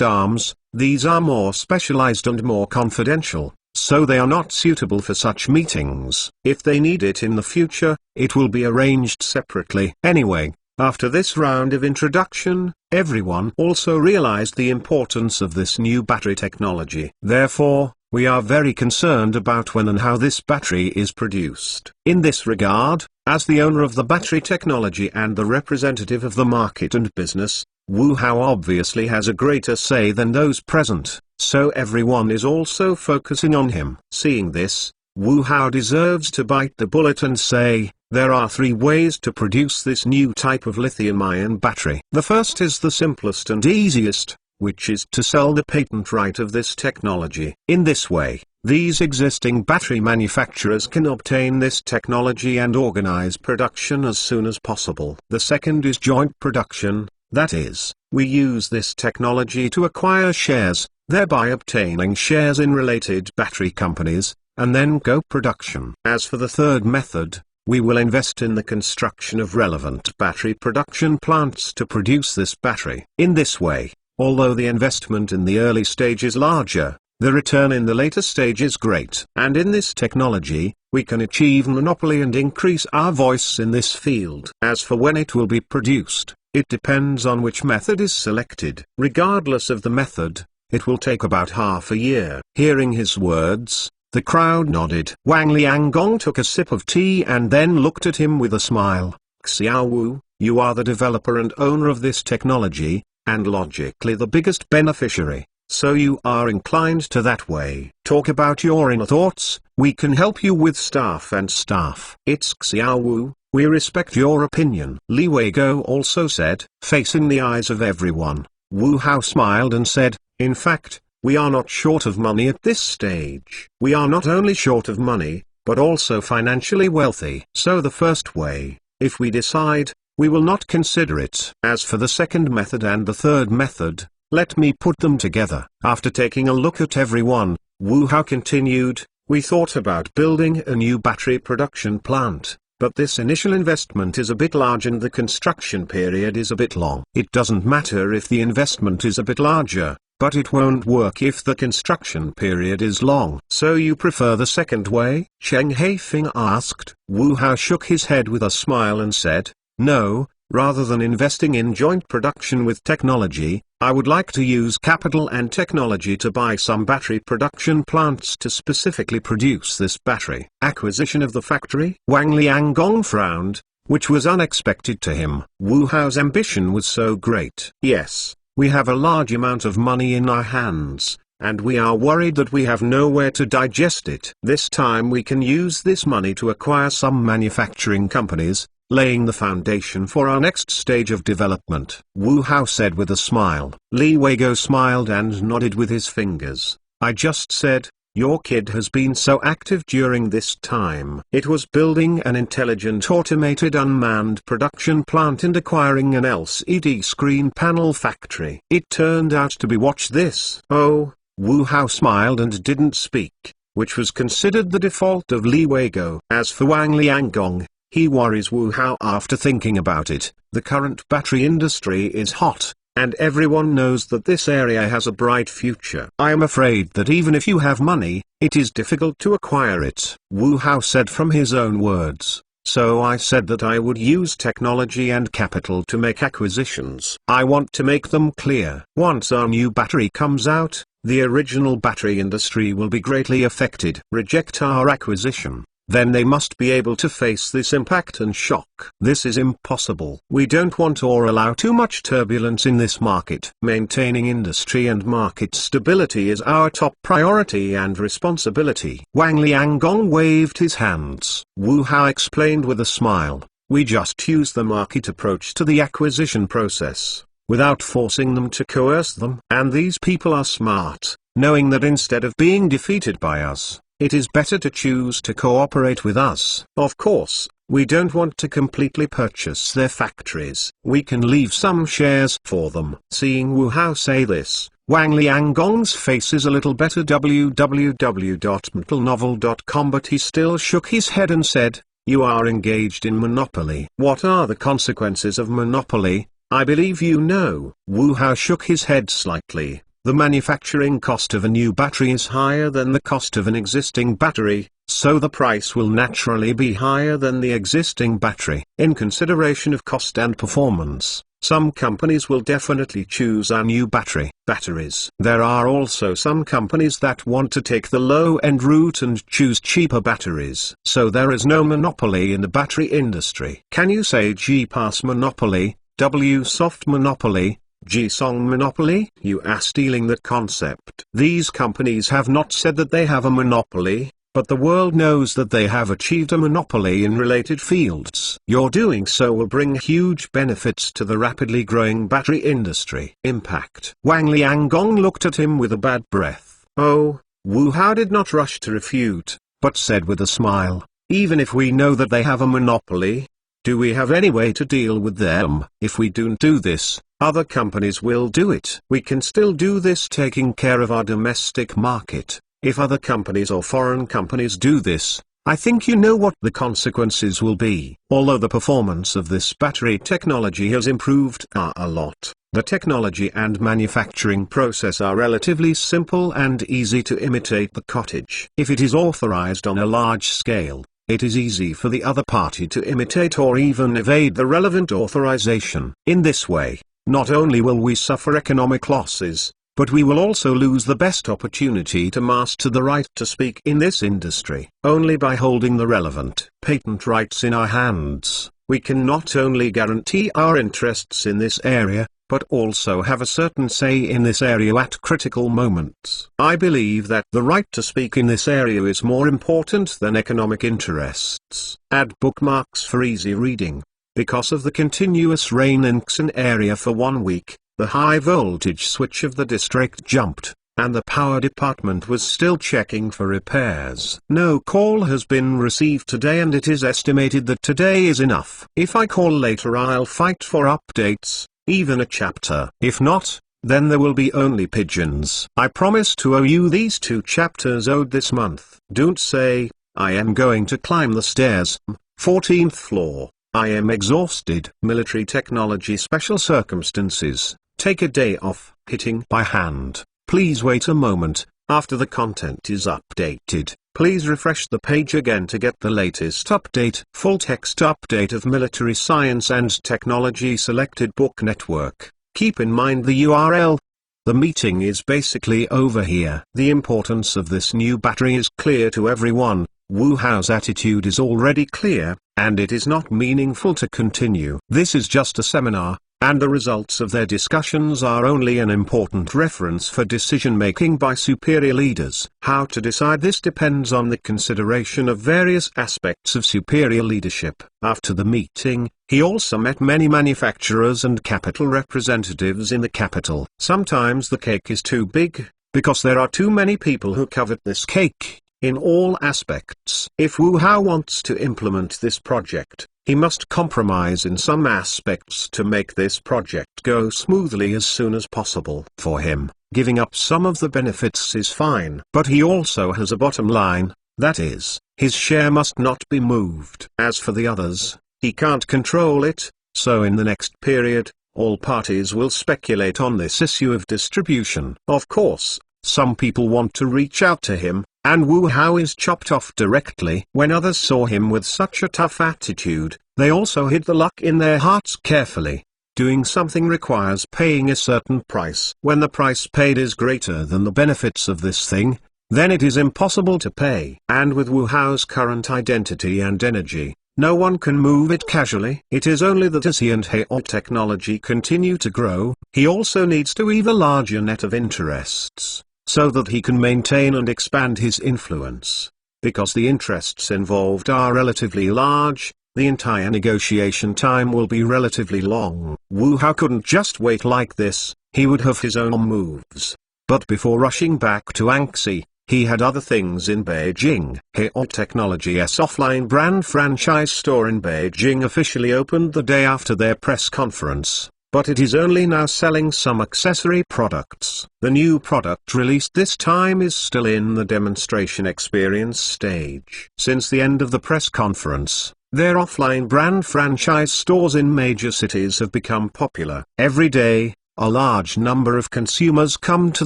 arms, these are more specialized and more confidential, so they are not suitable for such meetings. If they need it in the future, it will be arranged separately. Anyway, after this round of introduction, everyone also realized the importance of this new battery technology. Therefore, we are very concerned about when and how this battery is produced. In this regard, as the owner of the battery technology and the representative of the market and business, Wu Hao obviously has a greater say than those present, so everyone is also focusing on him. Seeing this, Wu Hao deserves to bite the bullet and say, there are 3 ways to produce this new type of lithium-ion battery. The first is the simplest and easiest, which is to sell the patent right of this technology. In this way, these existing battery manufacturers can obtain this technology and organize production as soon as possible. The second is joint production, that is, we use this technology to acquire shares, thereby obtaining shares in related battery companies, and then go production. As for the third method, we will invest in the construction of relevant battery production plants to produce this battery. In this way, although the investment in the early stage is larger, the return in the later stage is great. And in this technology, we can achieve monopoly and increase our voice in this field. As for when it will be produced, it depends on which method is selected. Regardless of the method, it will take about half a year. Hearing his words, the crowd nodded. Wang Lianggong took a sip of tea and then looked at him with a smile. Xiao Wu, you are the developer and owner of this technology, and logically the biggest beneficiary, so you are inclined to that way. Talk about your inner thoughts, we can help you with staff and staff. It's Xiao Wu, we respect your opinion. Li Weigo also said, facing the eyes of everyone. Wu Hao smiled and said, in fact, we are not short of money at this stage. We are not only short of money, but also financially wealthy. So the first way, if we decide, we will not consider it. As for the second method and the third method, let me put them together. After taking a look at everyone, Wu Hao continued, we thought about building a new battery production plant, but this initial investment is a bit large and the construction period is a bit long. It doesn't matter if the investment is a bit larger, but it won't work if the construction period is long. So you prefer the second way? Cheng Haifeng asked. Wu Hao shook his head with a smile and said, no, rather than investing in joint production with technology, I would like to use capital and technology to buy some battery production plants to specifically produce this battery. Acquisition of the factory? Wang Lianggong frowned, which was unexpected to him. Wu Hao's ambition was so great. Yes, we have a large amount of money in our hands, and we are worried that we have nowhere to digest it. This time we can use this money to acquire some manufacturing companies, laying the foundation for our next stage of development. Wu Hao said with a smile. Li Weigo smiled and nodded with his fingers. I just said, your kid has been so active during this time. It was building an intelligent automated unmanned production plant and acquiring an LCD screen panel factory. It turned out to be watch this. Oh, Wu Hao smiled and didn't speak, which was considered the default of Li Weigo. As for Wang Lianggong, he worries Wu Hao after thinking about it. The current battery industry is hot, and everyone knows that this area has a bright future. I am afraid that even if you have money, it is difficult to acquire it. Wu Hao said from his own words. So I said that I would use technology and capital to make acquisitions. I want to make them clear. Once our new battery comes out, the original battery industry will be greatly affected. Reject our acquisition. Then they must be able to face this impact and shock. This is impossible. We don't want or allow too much turbulence in this market. Maintaining industry and market stability is our top priority and responsibility. Wang Lianggong waved his hands. Wu Hao explained with a smile, we just use the market approach to the acquisition process, without forcing them to coerce them. And these people are smart, knowing that instead of being defeated by us, it is better to choose to cooperate with us. Of course, we don't want to completely purchase their factories. We can leave some shares for them. Seeing Wu Hao say this, Wang Lianggong's face is a little better www.mentalnovel.com, but he still shook his head and said, you are engaged in monopoly. What are the consequences of monopoly? I believe you know. Wu Hao shook his head slightly. The manufacturing cost of a new battery is higher than the cost of an existing battery, so the price will naturally be higher than the existing battery. In consideration of cost and performance, some companies will definitely choose our new batteries. There are also some companies that want to take the low-end route and choose cheaper batteries. So there is no monopoly in the battery industry. Can you say G-Pass monopoly, W-Soft monopoly, G-Song monopoly? You are stealing that concept. These companies have not said that they have a monopoly, but the world knows that they have achieved a monopoly in related fields. Your doing so will bring huge benefits to the rapidly growing battery industry. Impact. Wang Lianggong looked at him with a bad breath. Oh, Wu Hao did not rush to refute, but said with a smile, even if we know that they have a monopoly, do we have any way to deal with them? If we don't do this, other companies will do it. We can still do this taking care of our domestic market. If other companies or foreign companies do this, I think you know what the consequences will be. Although the performance of this battery technology has improved a lot, the technology and manufacturing process are relatively simple and easy to imitate the cottage. If it is authorized on a large scale, it is easy for the other party to imitate or even evade the relevant authorization. In this way, not only will we suffer economic losses, but we will also lose the best opportunity to master the right to speak in this industry. Only by holding the relevant patent rights in our hands, we can not only guarantee our interests in this area, but also have a certain say in this area at critical moments. I believe that the right to speak in this area is more important than economic interests. Add bookmarks for easy reading. Because of the continuous rain in Xen area for 1 week, the high voltage switch of the district jumped, and the power department was still checking for repairs. No call has been received today, and it is estimated that today is enough. If I call later, I'll fight for updates, even a chapter. If not, then there will be only pigeons. I promise to owe you these 2 chapters owed this month. Don't say, I am going to climb the stairs, 14th floor. I am exhausted. Military technology special circumstances. Take a day off. Hitting by hand. Please wait a moment. After the content is updated, please refresh the page again to get the latest update. Full text update of Military Science and Technology Selected Book Network. Keep in mind the URL. The meeting is basically over here. The importance of this new battery is clear to everyone. Wu Hao's attitude is already clear, and it is not meaningful to continue. This is just a seminar, and the results of their discussions are only an important reference for decision-making by superior leaders. How to decide this depends on the consideration of various aspects of superior leadership. After the meeting, he also met many manufacturers and capital representatives in the capital. Sometimes the cake is too big, because there are too many people who covet this cake, in all aspects. If Wu Hao wants to implement this project, he must compromise in some aspects to make this project go smoothly as soon as possible. For him, giving up some of the benefits is fine. But he also has a bottom line, that is, his share must not be moved. As for the others, he can't control it, so in the next period, all parties will speculate on this issue of distribution. Of course, some people want to reach out to him, and Wu Hao is chopped off directly. When others saw him with such a tough attitude, they also hid the luck in their hearts carefully. Doing something requires paying a certain price. When the price paid is greater than the benefits of this thing, then it is impossible to pay. And with Wu Hao's current identity and energy, no one can move it casually. It is only that as he and Hao technology continue to grow, he also needs to weave a larger net of interests, so that he can maintain and expand his influence. Because the interests involved are relatively large, the entire negotiation time will be relatively long. Wu Hao couldn't just wait like this, he would have his own moves. But before rushing back to Anxi, he had other things in Beijing. Hao Technology's offline brand franchise store in Beijing officially opened the day after their press conference. But it is only now selling some accessory products. The new product released this time is still in the demonstration experience stage. Since the end of the press conference, their offline brand franchise stores in major cities have become popular. Every day, a large number of consumers come to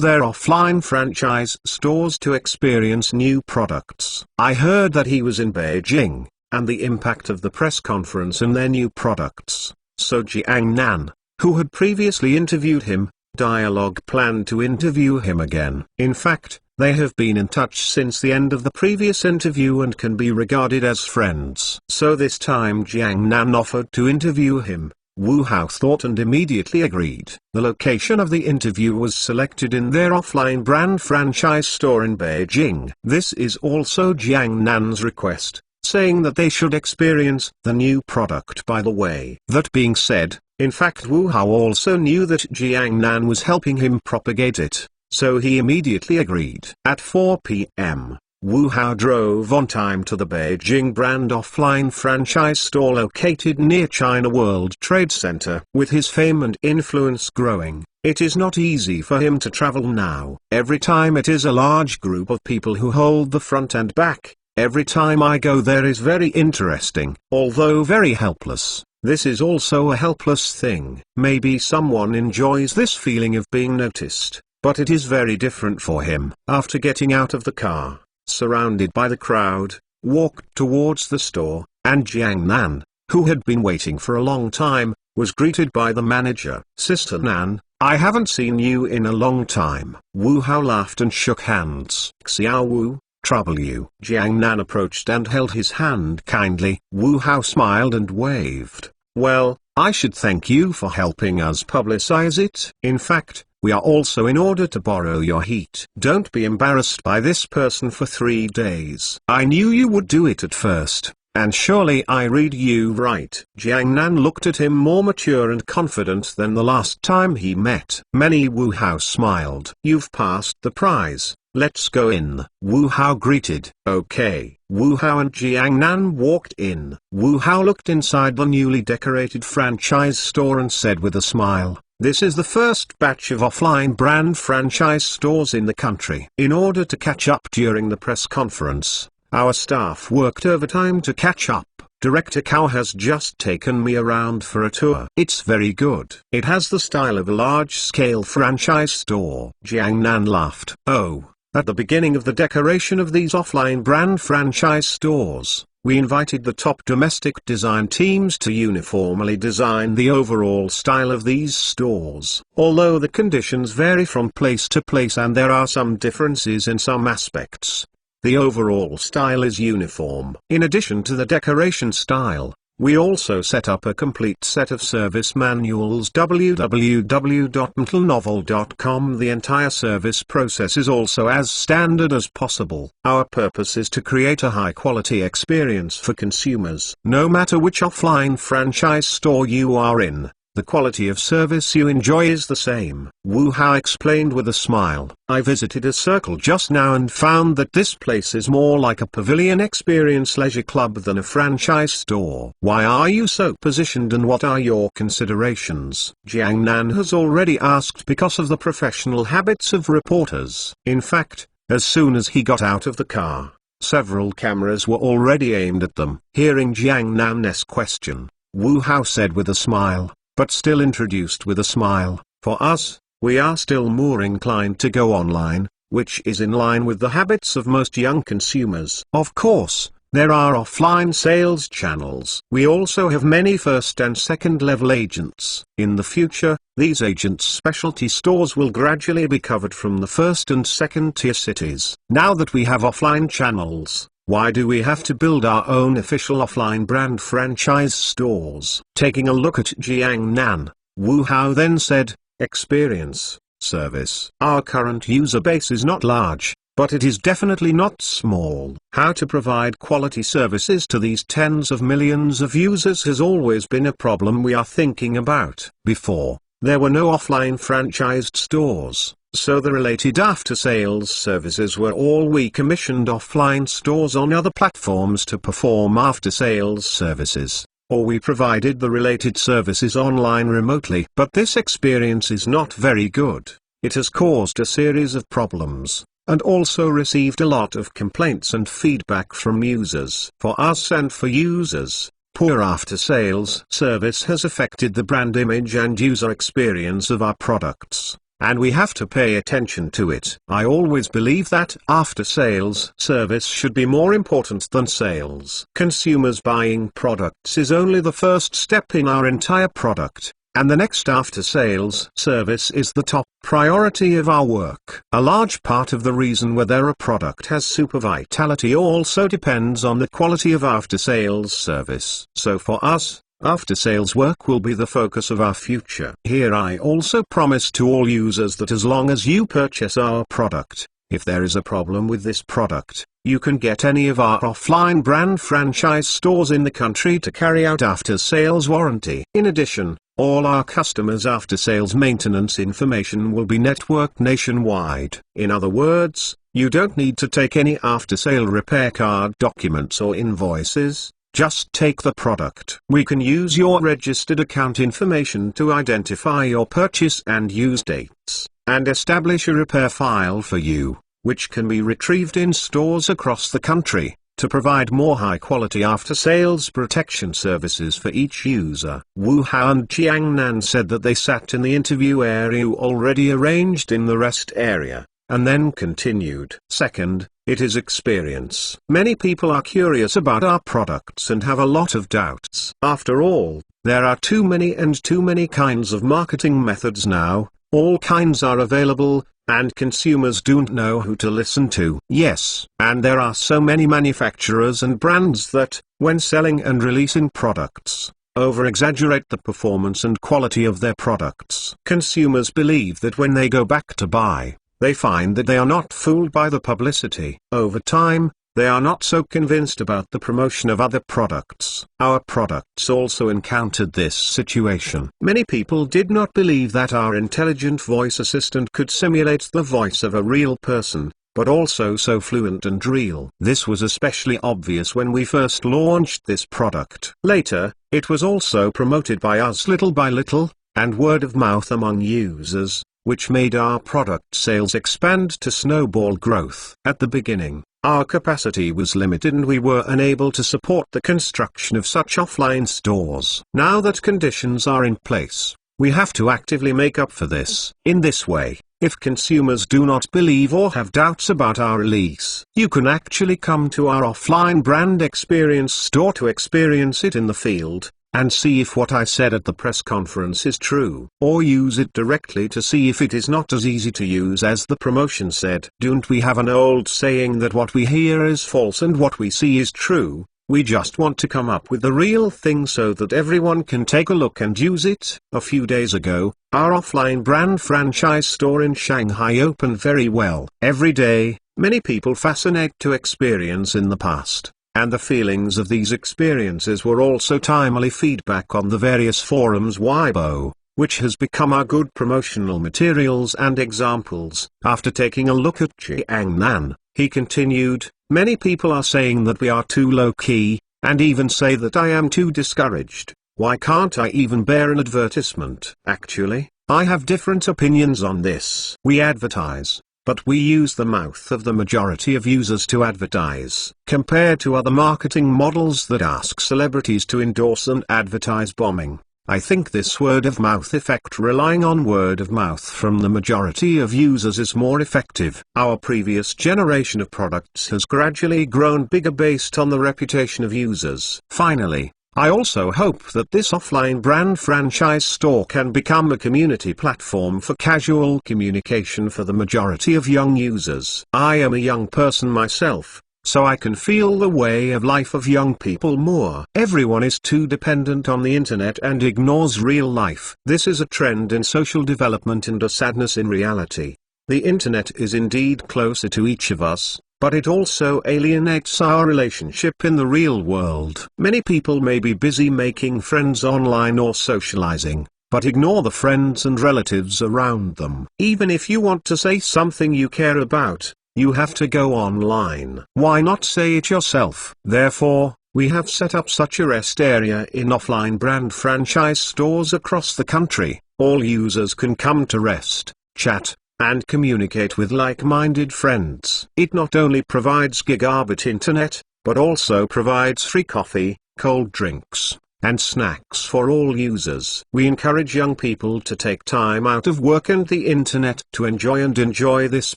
their offline franchise stores to experience new products. I heard that he was in Beijing, and the impact of the press conference and their new products. So Jiang Nan, who had previously interviewed him, Dialogue planned to interview him again. In fact, they have been in touch since the end of the previous interview and can be regarded as friends. So this time Jiang Nan offered to interview him. Wu Hao thought and immediately agreed. The location of the interview was selected in their offline brand franchise store in Beijing. This is also Jiang Nan's request, saying that they should experience the new product by the way. That being said, in fact Wu Hao also knew that Jiang Nan was helping him propagate it, so he immediately agreed. At 4 p.m., Wu Hao drove on time to the Beijing brand offline franchise store located near China World Trade Center. With his fame and influence growing, it is not easy for him to travel now. Every time it is a large group of people who hold the front and back. Every time I go there is very interesting. Although very helpless, this is also a helpless thing. Maybe someone enjoys this feeling of being noticed, but it is very different for him. After getting out of the car, surrounded by the crowd, walked towards the store, and Jiang Nan, who had been waiting for a long time, was greeted by the manager. Sister Nan, I haven't seen you in a long time. Wu Hao laughed and shook hands. Xiao Wu, trouble you? Jiang Nan approached and held his hand kindly. Wu Hao smiled and waved. Well, I should thank you for helping us publicize it. In fact, we are also in order to borrow your heat. Don't be embarrassed by this person for 3 days. I knew you would do it at first, and surely I read you right. Jiang Nan looked at him more mature and confident than the last time he met. Many Wu Hao smiled. You've passed the prize. Let's go in. Wu Hao greeted. Okay. Wu Hao and Jiang Nan walked in. Wu Hao looked inside the newly decorated franchise store and said with a smile, this is the first batch of offline brand franchise stores in the country. In order to catch up during the press conference, our staff worked overtime to catch up. Director Cow has just taken me around for a tour. It's very good. It has the style of a large-scale franchise store. Jiang Nan laughed. Oh, at the beginning of the decoration of these offline brand franchise stores, we invited the top domestic design teams to uniformly design the overall style of these stores. Although the conditions vary from place to place and there are some differences in some aspects, the overall style is uniform. In addition to the decoration style, we also set up a complete set of service manuals. www.mentalnovel.com. The entire service process is also as standard as possible. Our purpose is to create a high-quality experience for consumers. No matter which offline franchise store you are in, the quality of service you enjoy is the same. Wu Hao explained with a smile. I visited a circle just now and found that this place is more like a pavilion experience leisure club than a franchise store. Why are you so positioned and what are your considerations? Jiang Nan has already asked because of the professional habits of reporters. In fact, as soon as he got out of the car, several cameras were already aimed at them. Hearing Jiang Nan's question, Wu Hao said with a smile, but still introduced with a smile, for us, we are still more inclined to go online, which is in line with the habits of most young consumers. Of course, there are offline sales channels. We also have many first and second level agents. In the future, these agents' specialty stores will gradually be covered from the first and second tier cities. Now that we have offline channels, why do we have to build our own official offline brand franchise stores? Taking a look at Jiang Nan, Wu Hao then said, experience, service. Our current user base is not large, but it is definitely not small. How to provide quality services to these tens of millions of users has always been a problem we are thinking about. Before, there were no offline franchised stores, so the related after-sales services were all we commissioned offline stores on other platforms to perform after-sales services, or we provided the related services online remotely. But this experience is not very good. It has caused a series of problems, and also received a lot of complaints and feedback from users. For us and for users, poor after-sales service has affected the brand image and user experience of our products, and we have to pay attention to it. I always believe that after-sales service should be more important than sales. Consumers buying products is only the first step in our entire product, and the next after-sales service is the top priority of our work. A large part of the reason whether a product has super vitality also depends on the quality of after-sales service. So for us, after-sales work will be the focus of our future. Here I also promise to all users that as long as you purchase our product, if there is a problem with this product, you can get any of our offline brand franchise stores in the country to carry out after-sales warranty. In addition, all our customers' after-sales maintenance information will be networked nationwide. In other words, you don't need to take any after-sale repair card documents or invoices. Just take the product. We can use your registered account information to identify your purchase and use dates, and establish a repair file for you, which can be retrieved in stores across the country, to provide more high-quality after-sales protection services for each user. Wu Hao and Jiang Nan said that they sat in the interview area already arranged in the rest area, and then continued. Second, it is experience. Many people are curious about our products and have a lot of doubts. After all, there are too many kinds of marketing methods now, all kinds are available, and consumers don't know who to listen to. Yes, and there are so many manufacturers and brands that, when selling and releasing products, over-exaggerate the performance and quality of their products. Consumers believe that when they go back to buy, they find that they are not fooled by the publicity. Over time, they are not so convinced about the promotion of other products. Our products also encountered this situation. Many people did not believe that our intelligent voice assistant could simulate the voice of a real person, but also so fluent and real. This was especially obvious when we first launched this product. Later, it was also promoted by us little by little, and word of mouth among users, which made our product sales expand to snowball growth. At the beginning, Our capacity was limited and we were unable to support the construction of such offline stores. Now that conditions are in place, we have to actively make up for this. In this way, if consumers do not believe or have doubts about our release, you can actually come to our offline brand experience store to experience it in the field, and see if what I said at the press conference is true. Or use it directly to see if it is not as easy to use as the promotion said. Don't we have an old saying that what we hear is false and what we see is true? We just want to come up with the real thing so that everyone can take a look and use it. A few days ago, our offline brand franchise store in Shanghai opened very well. Every day, many people fascinate to experience in the past, and the feelings of these experiences were also timely feedback on the various forums. Weibo, which has become our good promotional materials and examples. After taking a look at Jiang Nan, he continued, many people are saying that we are too low-key, and even say that I am too discouraged. Why can't I even bear an advertisement? Actually, I have different opinions on this. We advertise, but we use the mouth of the majority of users to advertise. Compared to other marketing models that ask celebrities to endorse and advertise bombing, I think this word-of-mouth effect relying on word-of-mouth from the majority of users is more effective. Our previous generation of products has gradually grown bigger based on the reputation of users. Finally, I also hope that this offline brand franchise store can become a community platform for casual communication for the majority of young users. I am a young person myself, so I can feel the way of life of young people more. Everyone is too dependent on the internet and ignores real life. This is a trend in social development and a sadness in reality. The internet is indeed closer to each of us, but it also alienates our relationship in the real world. Many people may be busy making friends online or socializing, but ignore the friends and relatives around them. Even if you want to say something you care about, you have to go online. Why not say it yourself? Therefore, we have set up such a rest area in offline brand franchise stores across the country. All users can come to rest, chat, and communicate with like-minded friends. It not only provides gigabit internet, but also provides free coffee, cold drinks, and snacks for all users. We encourage young people to take time out of work and the internet to enjoy this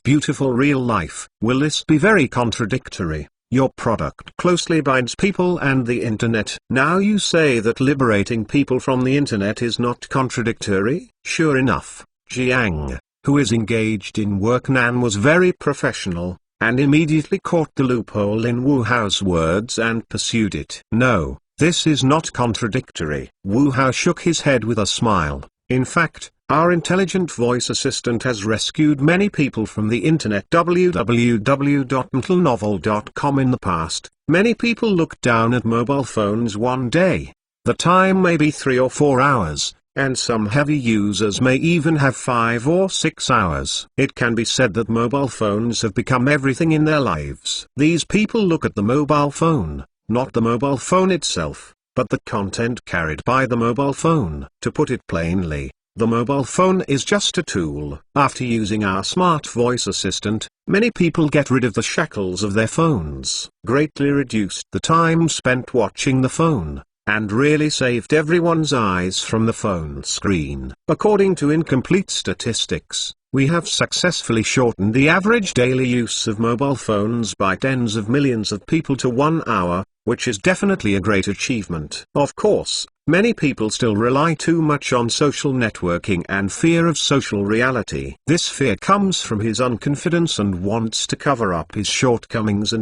beautiful real life. Will this be very contradictory? Your product closely binds people and the internet. Now you say that liberating people from the internet is not contradictory? Sure enough, Jiang, who is engaged in work, Nan was very professional, and immediately caught the loophole in Wu Hao's words and pursued it. No. This is not contradictory. Wu Hao shook his head with a smile. In fact, our intelligent voice assistant has rescued many people from the internet. www.mentalnovel.com. In the past, many people looked down at mobile phones one day. The time may be 3 or 4 hours, and some heavy users may even have 5 or 6 hours. It can be said that mobile phones have become everything in their lives. These people look at the mobile phone, not the mobile phone itself, but the content carried by the mobile phone. To put it plainly, the mobile phone is just a tool. After using our smart voice assistant, many people get rid of the shackles of their phones, greatly reduced the time spent watching the phone, and really saved everyone's eyes from the phone screen. According to incomplete statistics, we have successfully shortened the average daily use of mobile phones by tens of millions of people to 1 hour, which is definitely a great achievement. Of course, many people still rely too much on social networking and fear of social reality. This fear comes from his unconfidence and wants to cover up his shortcomings.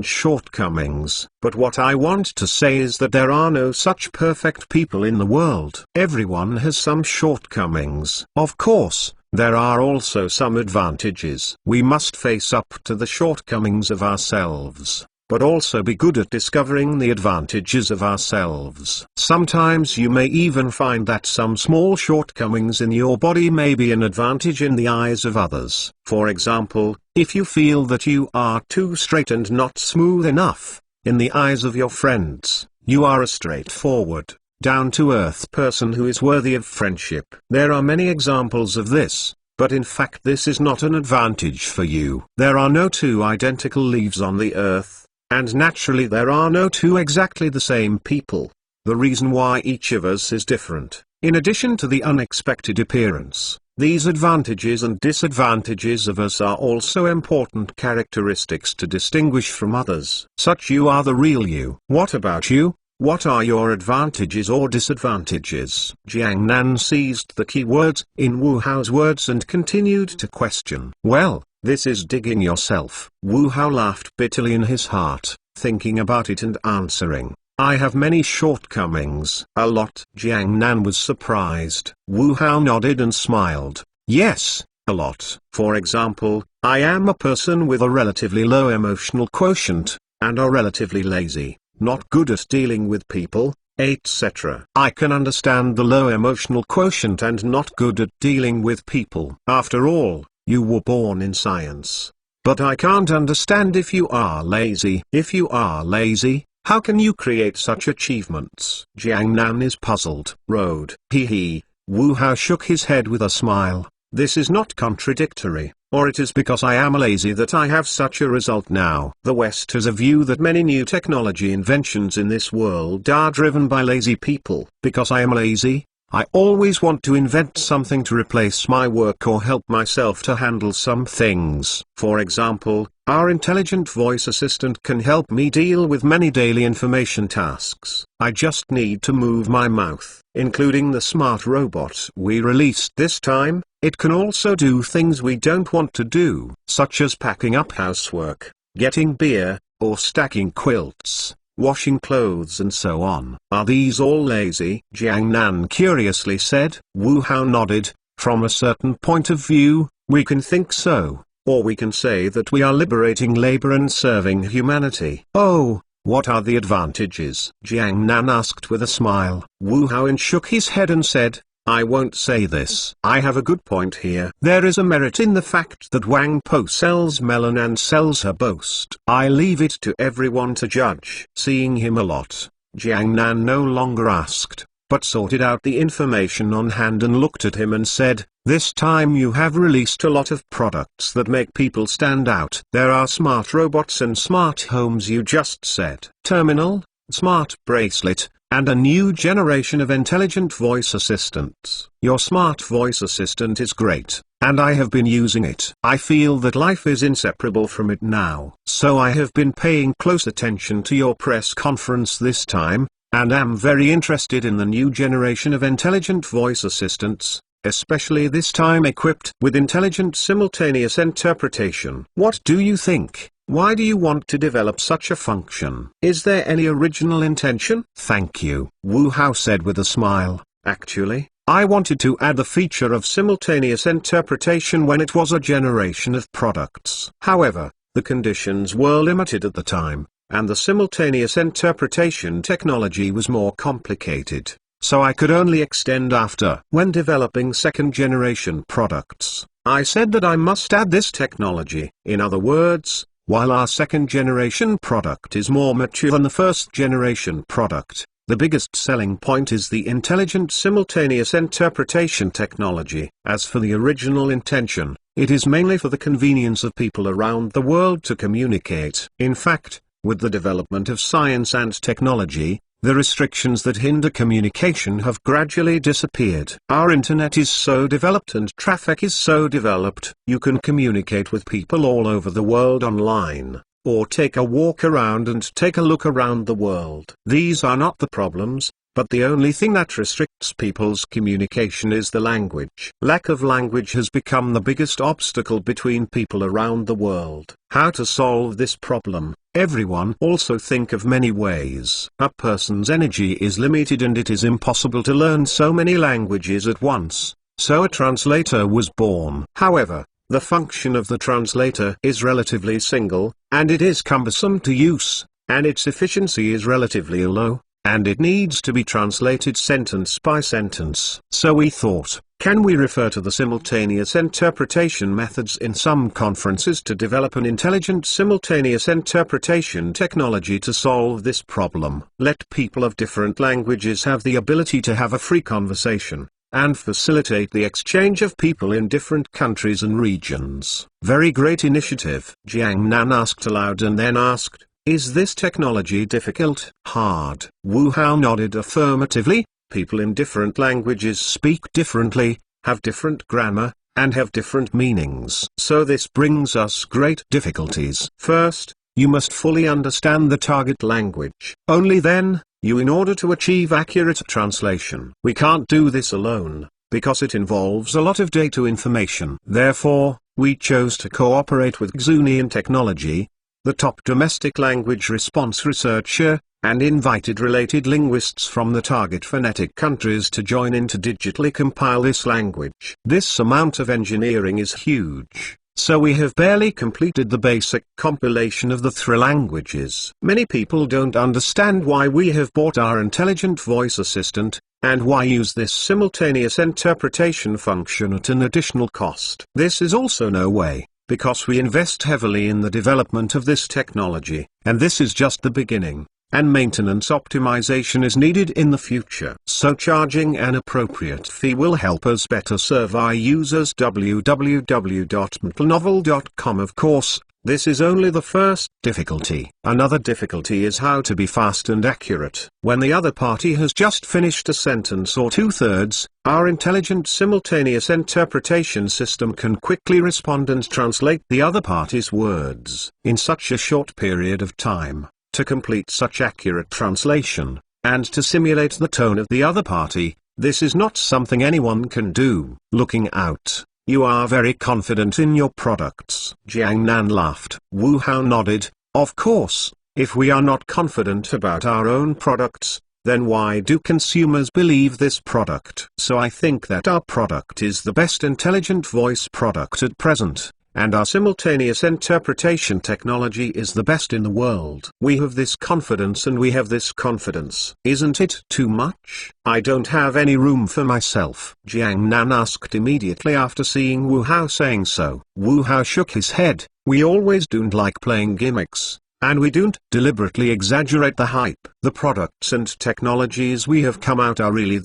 But what I want to say is that there are no such perfect people in the world. Everyone has some shortcomings. Of course, there are also some advantages. We must face up to the shortcomings of ourselves, but also be good at discovering the advantages of ourselves. Sometimes you may even find that some small shortcomings in your body may be an advantage in the eyes of others. For example, if you feel that you are too straight and not smooth enough, in the eyes of your friends, you are a straightforward, down-to-earth person who is worthy of friendship. There are many examples of this. but in fact this is not an advantage for you. There are no two identical leaves on the earth, and naturally there are no two exactly the same people. The reason why each of us is different, in addition to the unexpected appearance, these advantages and disadvantages of us are also important characteristics to distinguish from others. Such you are the real you. What about you? What are your advantages or disadvantages? Jiang Nan seized the key words in Wu Hao's words and continued to question. Well, this is digging yourself. Wu Hao laughed bitterly in his heart, thinking about it and answering. I have many shortcomings. A lot. Jiang Nan was surprised. Wu Hao nodded and smiled. Yes, a lot. For example, I am a person with a relatively low emotional quotient, and are relatively lazy, not good at dealing with people, etc. I can understand the low emotional quotient and not good at dealing with people. After all, you were born in science. But I can't understand if you are lazy. If you are lazy, how can you create such achievements? Jiang Nan is puzzled. Road. Hee. Wu Hao shook his head with a smile. This is not contradictory, or it is because I am lazy that I have such a result now. The West has a view that many new technology inventions in this world are driven by lazy people. Because I am lazy, I always want to invent something to replace my work or help myself to handle some things. For example, our intelligent voice assistant can help me deal with many daily information tasks. I just need to move my mouth. Including the smart robot we released this time, it can also do things we don't want to do, such as packing up housework, getting beer, or stacking quilts, washing clothes and so on. Are these all lazy? Jiang Nan curiously said. Wu Hao nodded. From a certain point of view, we can think so, or we can say that we are liberating labor and serving humanity. Oh, what are the advantages? Jiang Nan asked with a smile. Wu Hao shook his head and said, I won't say this. I have a good point here. There is a merit in the fact that Wang Po sells melon and sells her boast. I leave it to everyone to judge. Seeing him a lot, Jiang Nan no longer asked, but sorted out the information on hand and looked at him and said, this time you have released a lot of products that make people stand out. There are smart robots and smart homes you just said. Terminal, smart bracelet, and a new generation of intelligent voice assistants. Your smart voice assistant is great, and I have been using it. I feel that life is inseparable from it now. So I have been paying close attention to your press conference this time, and am very interested in the new generation of intelligent voice assistants, especially this time equipped with intelligent simultaneous interpretation. What do you think? Why do you want to develop such a function? Is there any original intention? Thank you, Wu Hao said with a smile. Actually, I wanted to add the feature of simultaneous interpretation when it was a generation of products. However, the conditions were limited at the time, and the simultaneous interpretation technology was more complicated, so I could only extend after. When developing second-generation products, I said that I must add this technology. In other words, while our second-generation product is more mature than the first-generation product, the biggest selling point is the intelligent simultaneous interpretation technology. As for the original intention, it is mainly for the convenience of people around the world to communicate. In fact, with the development of science and technology, the restrictions that hinder communication have gradually disappeared. Our internet is so developed and traffic is so developed, you can communicate with people all over the world online, or take a walk around and take a look around the world. These are not the problems, but the only thing that restricts people's communication is the language. Lack of language has become the biggest obstacle between people around the world. How to solve this problem? Everyone also think of many ways. A person's energy is limited and it is impossible to learn so many languages at once, so a translator was born. However, the function of the translator is relatively single, and it is cumbersome to use, and its efficiency is relatively low, and it needs to be translated sentence by sentence. So we thought, can we refer to the simultaneous interpretation methods in some conferences to develop an intelligent simultaneous interpretation technology to solve this problem? Let people of different languages have the ability to have a free conversation, and facilitate the exchange of people in different countries and regions. Very great initiative. Jiang Nan asked aloud and then asked, is this technology difficult? Hard. Wu Hao nodded affirmatively. People in different languages speak differently, have different grammar, and have different meanings. So this brings us great difficulties. First, you must fully understand the target language. Only then, in order to achieve accurate translation. We can't do this alone, because it involves a lot of data information. Therefore, we chose to cooperate with Xunian Technology, the top domestic language response researcher, and invited related linguists from the target phonetic countries to join in to digitally compile this language. This amount of engineering is huge, so we have barely completed the basic compilation of the three languages. Many people don't understand why we have bought our intelligent voice assistant, and why use this simultaneous interpretation function at an additional cost. This is also no way, because we invest heavily in the development of this technology, and this is just the beginning. And maintenance optimization is needed in the future. So charging an appropriate fee will help us better serve our users. www.mtlnovel.com. Of course, this is only the first difficulty. Another difficulty is how to be fast and accurate. When the other party has just finished a sentence or two-thirds, our intelligent simultaneous interpretation system can quickly respond and translate the other party's words in such a short period of time. To complete such accurate translation, and to simulate the tone of the other party, this is not something anyone can do. Looking out, you are very confident in your products. Jiang Nan laughed. Wu Hao nodded. Of course, if we are not confident about our own products, then why do consumers believe this product? So I think that our product is the best intelligent voice product at present. And our simultaneous interpretation technology is the best in the world. We have this confidence and we have this confidence. Isn't it too much? I don't have any room for myself. Jiang Nan asked immediately after seeing Wu Hao saying so. Wu Hao shook his head. We always don't like playing gimmicks, and we don't deliberately exaggerate the hype. The products and technologies we have come out are really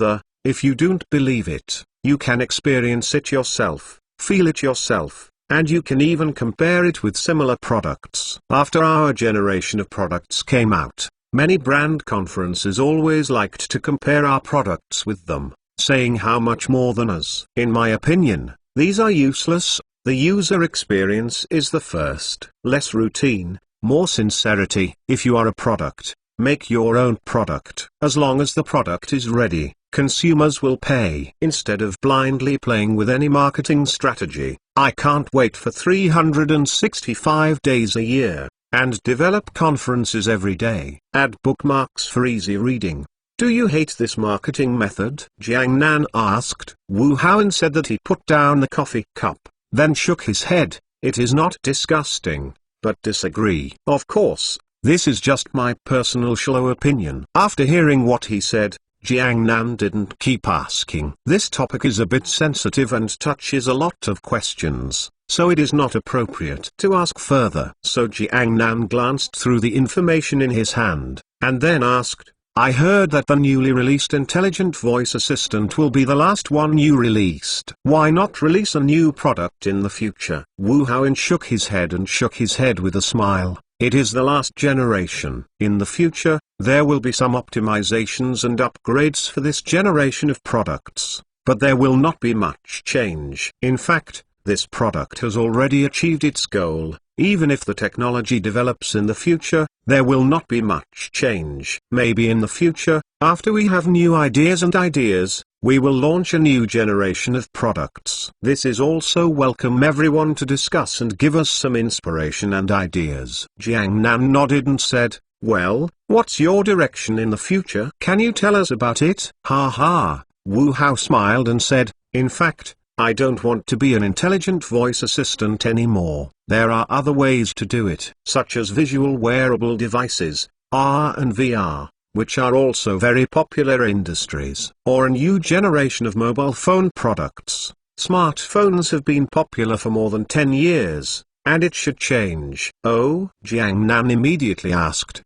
if you don't believe it, you can experience it yourself, feel it yourself. And you can even compare it with similar products. After our generation of products came out, many brand conferences always liked to compare our products with them, saying how much more than us. In my opinion, these are useless. The user experience is the first. Less routine, more sincerity. If you are a product, make your own product. As long as the product is ready, consumers will pay. Instead of blindly playing with any marketing strategy, I can't wait for 365 days a year, and develop conferences every day. Add bookmarks for easy reading. Do you hate this marketing method? Jiang Nan asked. Wu Hao said that he put down the coffee cup, then shook his head. It is not disgusting, but disagree. Of course, this is just my personal shallow opinion. After hearing what he said, Jiang Nan didn't keep asking. This topic is a bit sensitive and touches a lot of questions, so it is not appropriate to ask further. So Jiang Nan glanced through the information in his hand, and then asked, I heard that the newly released intelligent voice assistant will be the last one you released. Why not release a new product in the future? Wu Hao shook his head with a smile. It is the last generation. In the future, there will be some optimizations and upgrades for this generation of products, but there will not be much change. In fact, this product has already achieved its goal. Even if the technology develops in the future, there will not be much change. Maybe in the future, after we have new ideas, we will launch a new generation of products. This is also welcome everyone to discuss and give us some inspiration and ideas. Jiang Nan nodded and said, well, what's your direction in the future? Can you tell us about it? Ha ha. Wu Hao smiled and said, in fact, I don't want to be an intelligent voice assistant anymore. There are other ways to do it, such as visual wearable devices, AR and VR, which are also very popular industries, or a new generation of mobile phone products. Smartphones have been popular for more than 10 years, and it should change. Oh? Jiang Nan immediately asked,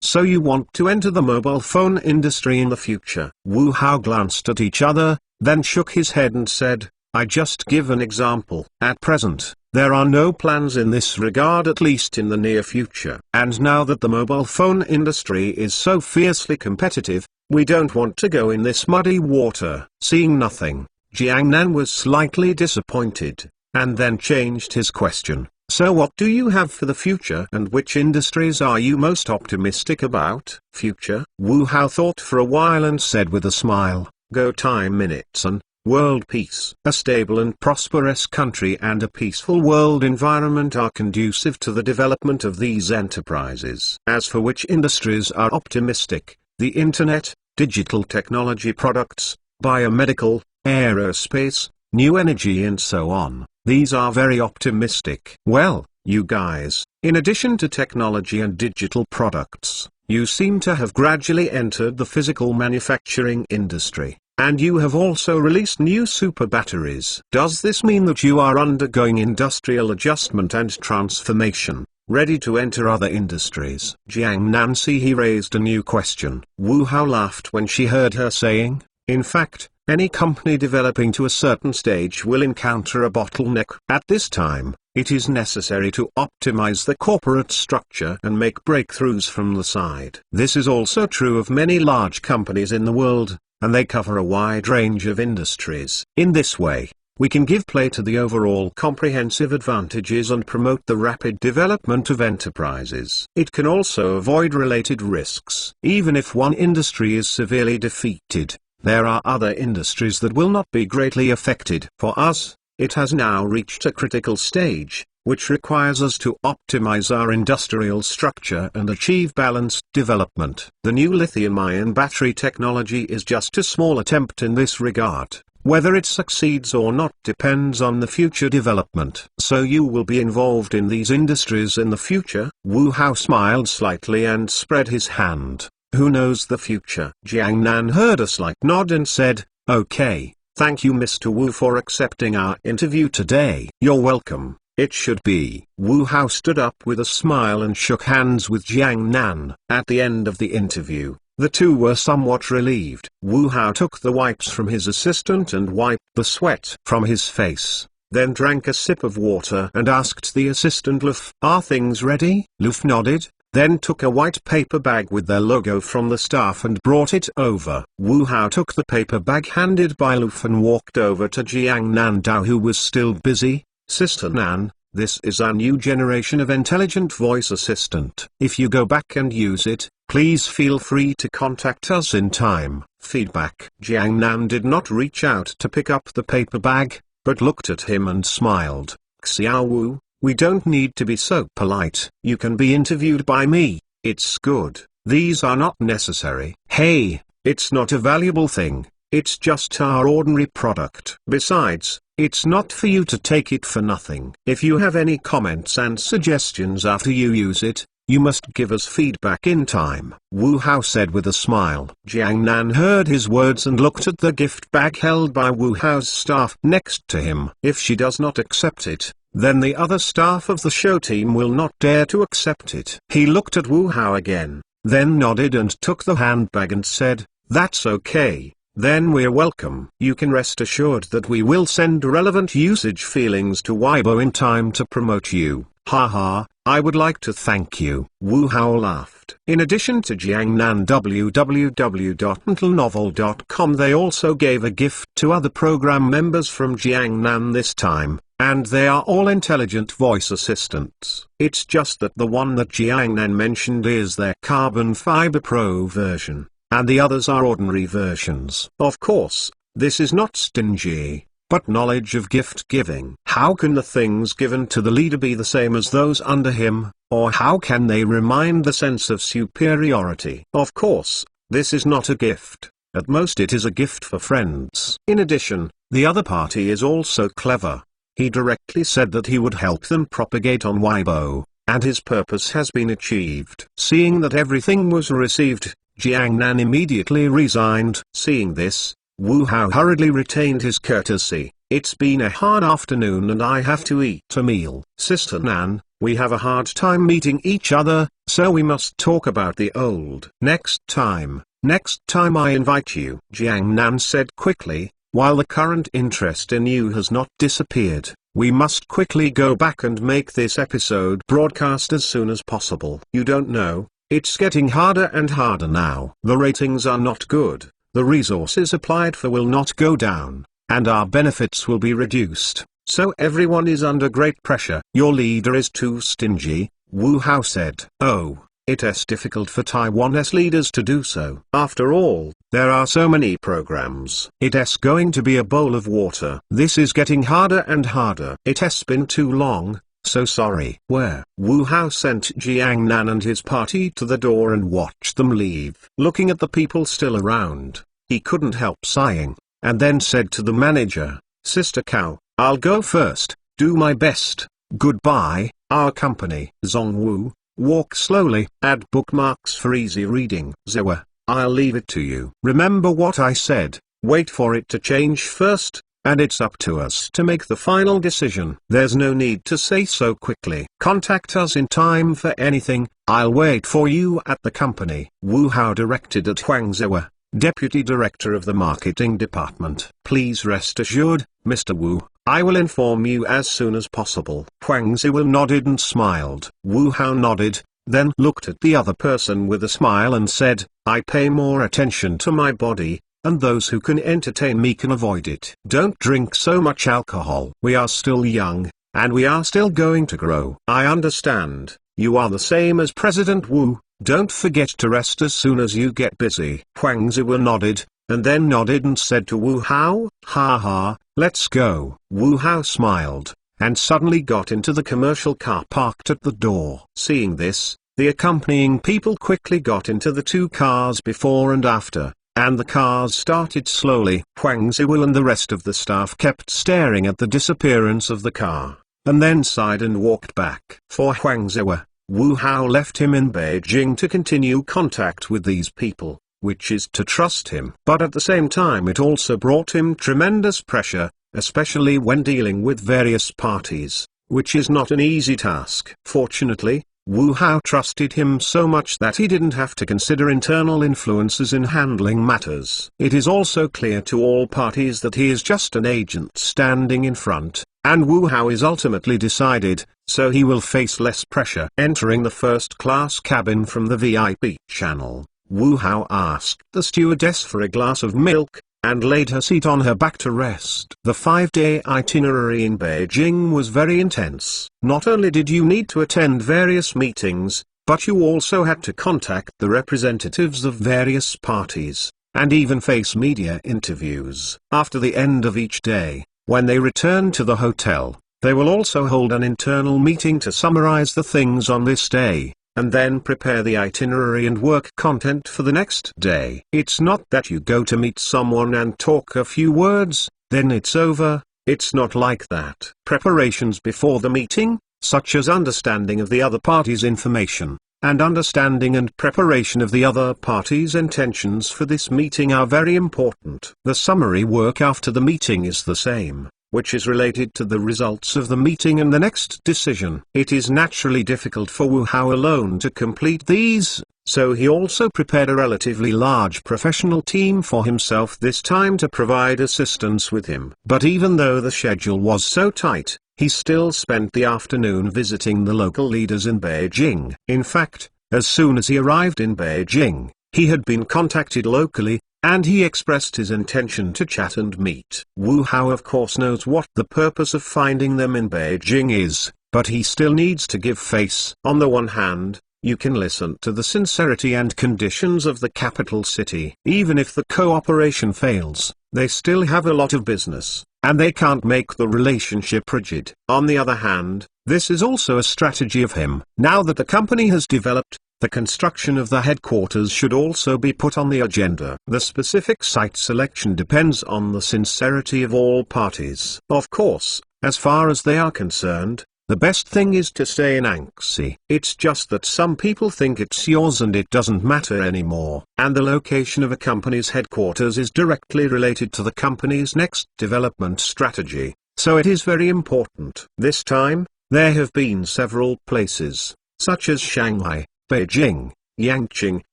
So you want to enter the mobile phone industry in the future? Wu Hao glanced at each other, then shook his head and said, I just give an example. At present, there are no plans in this regard, at least in the near future. And now that the mobile phone industry is so fiercely competitive, we don't want to go in this muddy water. Seeing nothing, Jiang Nan was slightly disappointed, and then changed his question. So what do you have for the future, and which industries are you most optimistic about? Future? Wu Hao thought for a while and said with a smile, Go time minutes and world peace. A stable and prosperous country and a peaceful world environment are conducive to the development of these enterprises. As for which industries are optimistic, the internet, digital technology products, biomedical, aerospace, new energy and so on. These are very optimistic. Well, you guys, in addition to technology and digital products, you seem to have gradually entered the physical manufacturing industry, and you have also released new super batteries. Does this mean that you are undergoing industrial adjustment and transformation, ready to enter other industries? Jiang Nancy, he raised a new question. Wu Hao laughed when she heard her saying, in fact, any company developing to a certain stage will encounter a bottleneck. At this time, it is necessary to optimize the corporate structure and make breakthroughs from the side. This is also true of many large companies in the world, and they cover a wide range of industries. In this way, we can give play to the overall comprehensive advantages and promote the rapid development of enterprises. It can also avoid related risks. Even if one industry is severely defeated, there are other industries that will not be greatly affected. For us, it has now reached a critical stage, which requires us to optimize our industrial structure and achieve balanced development. The new lithium-ion battery technology is just a small attempt in this regard. Whether it succeeds or not depends on the future development. So you will be involved in these industries in the future? Wu Hao smiled slightly and spread his hand. Who knows the future? Jiang Nan heard a slight nod and said, Okay, thank you Mr. Wu for accepting our interview today. You're welcome, it should be. Wu Hao stood up with a smile and shook hands with Jiang Nan. At the end of the interview, the two were somewhat relieved. Wu Hao took the wipes from his assistant and wiped the sweat from his face, then drank a sip of water and asked the assistant Luf, Are things ready? Luf nodded, then took a white paper bag with their logo from the staff and brought it over. Wu Hao took the paper bag handed by Luf and walked over to Jiang Nan Dao, who was still busy. Sister Nan, this is our new generation of intelligent voice assistant. If you go back and use it, please feel free to contact us in time. Feedback. Jiang Nan did not reach out to pick up the paper bag, but looked at him and smiled. Xiao Wu, we don't need to be so polite. You can be interviewed by me, it's good. These are not necessary. Hey, it's not a valuable thing, it's just our ordinary product. Besides, it's not for you to take it for nothing. If you have any comments and suggestions after you use it, you must give us feedback in time. Wu Hao said with a smile. Jiang Nan heard his words and looked at the gift bag held by Wu Hao's staff next to him. If she does not accept it, then the other staff of the show team will not dare to accept it. He looked at Wu Hao again, then nodded and took the handbag and said, That's okay, then we're welcome. You can rest assured that we will send relevant usage feelings to Weibo in time to promote you. Haha, I would like to thank you. Wu Hao laughed. In addition to Jiang Nan www.intelnovel.com, they also gave a gift to other program members from Jiang Nan this time, and they are all intelligent voice assistants. It's just that the one that Jiang Nan mentioned is their Carbon Fiber Pro version, and the others are ordinary versions. Of course, this is not stingy, but knowledge of gift giving. How can the things given to the leader be the same as those under him, or how can they remind the sense of superiority? Of course, this is not a gift. At most it is a gift for friends. In addition, the other party is also clever. He directly said that he would help them propagate on Weibo, and his purpose has been achieved. Seeing that everything was received, Jiang Nan immediately resigned. Seeing this, Wu Hao hurriedly retained his courtesy, It's been a hard afternoon and I have to eat a meal. Sister Nan, we have a hard time meeting each other, so we must talk about the old. Next time I invite you," Jiang Nan said quickly. "While the current interest in you has not disappeared, we must quickly go back and make this episode broadcast as soon as possible. You don't know, it's getting harder and harder now. The ratings are not good, the resources applied for will not go down, and our benefits will be reduced, so everyone is under great pressure. Your leader is too stingy," Wu Hao said. "Oh, it's difficult for Taiwanese leaders to do so. After all, there are so many programs. It's going to be a bowl of water. This is getting harder and harder. It has been too long, so sorry." Where Wu Hao sent Jiang Nan and his party to the door and watched them leave. Looking at the people still around, he couldn't help sighing, and then said to the manager, "Sister Cao, I'll go first, do my best, goodbye." Our company. Zongwu, walk slowly. Add bookmarks for easy reading. Zewa, I'll leave it to you. Remember what I said, wait for it to change first, and it's up to us to make the final decision. There's no need to say so quickly. Contact us in time for anything, I'll wait for you at the company. Wu Hao directed at Huang Zewa, Deputy Director of the Marketing Department. "Please rest assured, Mr. Wu, I will inform you as soon as possible." Huang Ziwa nodded and smiled. Wu Hao nodded, then looked at the other person with a smile and said, "I pay more attention to my body, and those who can entertain me can avoid it. Don't drink so much alcohol. We are still young, and we are still going to grow." "I understand, you are the same as President Wu. Don't forget to rest as soon as you get busy." Huang Ziwa nodded, and then nodded and said to Wu Hao, "Ha ha, let's go." Wu Hao smiled, and suddenly got into the commercial car parked at the door. Seeing this, the accompanying people quickly got into the two cars before and after, and the cars started slowly. Huang Ziwa and the rest of the staff kept staring at the disappearance of the car, and then sighed and walked back. For Huang Ziwa, Wu Hao left him in Beijing to continue contact with these people, which is to trust him. But at the same time it also brought him tremendous pressure, especially when dealing with various parties, which is not an easy task. Fortunately, Wu Hao trusted him so much that he didn't have to consider internal influences in handling matters. It is also clear to all parties that he is just an agent standing in front, and Wu Hao is ultimately decided, so he will face less pressure. Entering the first-class cabin from the VIP channel, Wu Hao asked the stewardess for a glass of milk, and laid her seat on her back to rest. The 5-day itinerary in Beijing was very intense. Not only did you need to attend various meetings, but you also had to contact the representatives of various parties, and even face media interviews. After the end of each day, when they return to the hotel, they will also hold an internal meeting to summarize the things on this day, and then prepare the itinerary and work content for the next day. It's not that you go to meet someone and talk a few words, then it's over. It's not like that. Preparations before the meeting, such as understanding of the other party's information, and understanding and preparation of the other party's intentions for this meeting are very important. The summary work after the meeting is the same, which is related to the results of the meeting and the next decision. It is naturally difficult for Wu Hao alone to complete these, so he also prepared a relatively large professional team for himself this time to provide assistance with him. But even though the schedule was so tight, he still spent the afternoon visiting the local leaders in Beijing. In fact, as soon as he arrived in Beijing, he had been contacted locally, and he expressed his intention to chat and meet. Wu Hao of course knows what the purpose of finding them in Beijing is, but he still needs to give face. On the one hand, you can listen to the sincerity and conditions of the capital city. Even if the cooperation fails, they still have a lot of business, and they can't make the relationship rigid. On the other hand, this is also a strategy of him. Now that the company has developed, the construction of the headquarters should also be put on the agenda. The specific site selection depends on the sincerity of all parties. Of course, as far as they are concerned, The best thing is to stay in Anxi. It's just that some people think it's yours and it doesn't matter anymore. And the location of a company's headquarters is directly related to the company's next development strategy, so it is very important. This time, there have been several places, such as Shanghai, Beijing, Yangqing,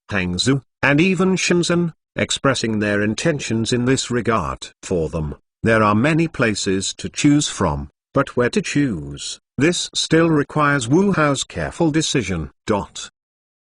Hangzhou, and even Shenzhen, expressing their intentions in this regard. For them, there are many places to choose from, but where to choose, this still requires Wu Hao's careful decision.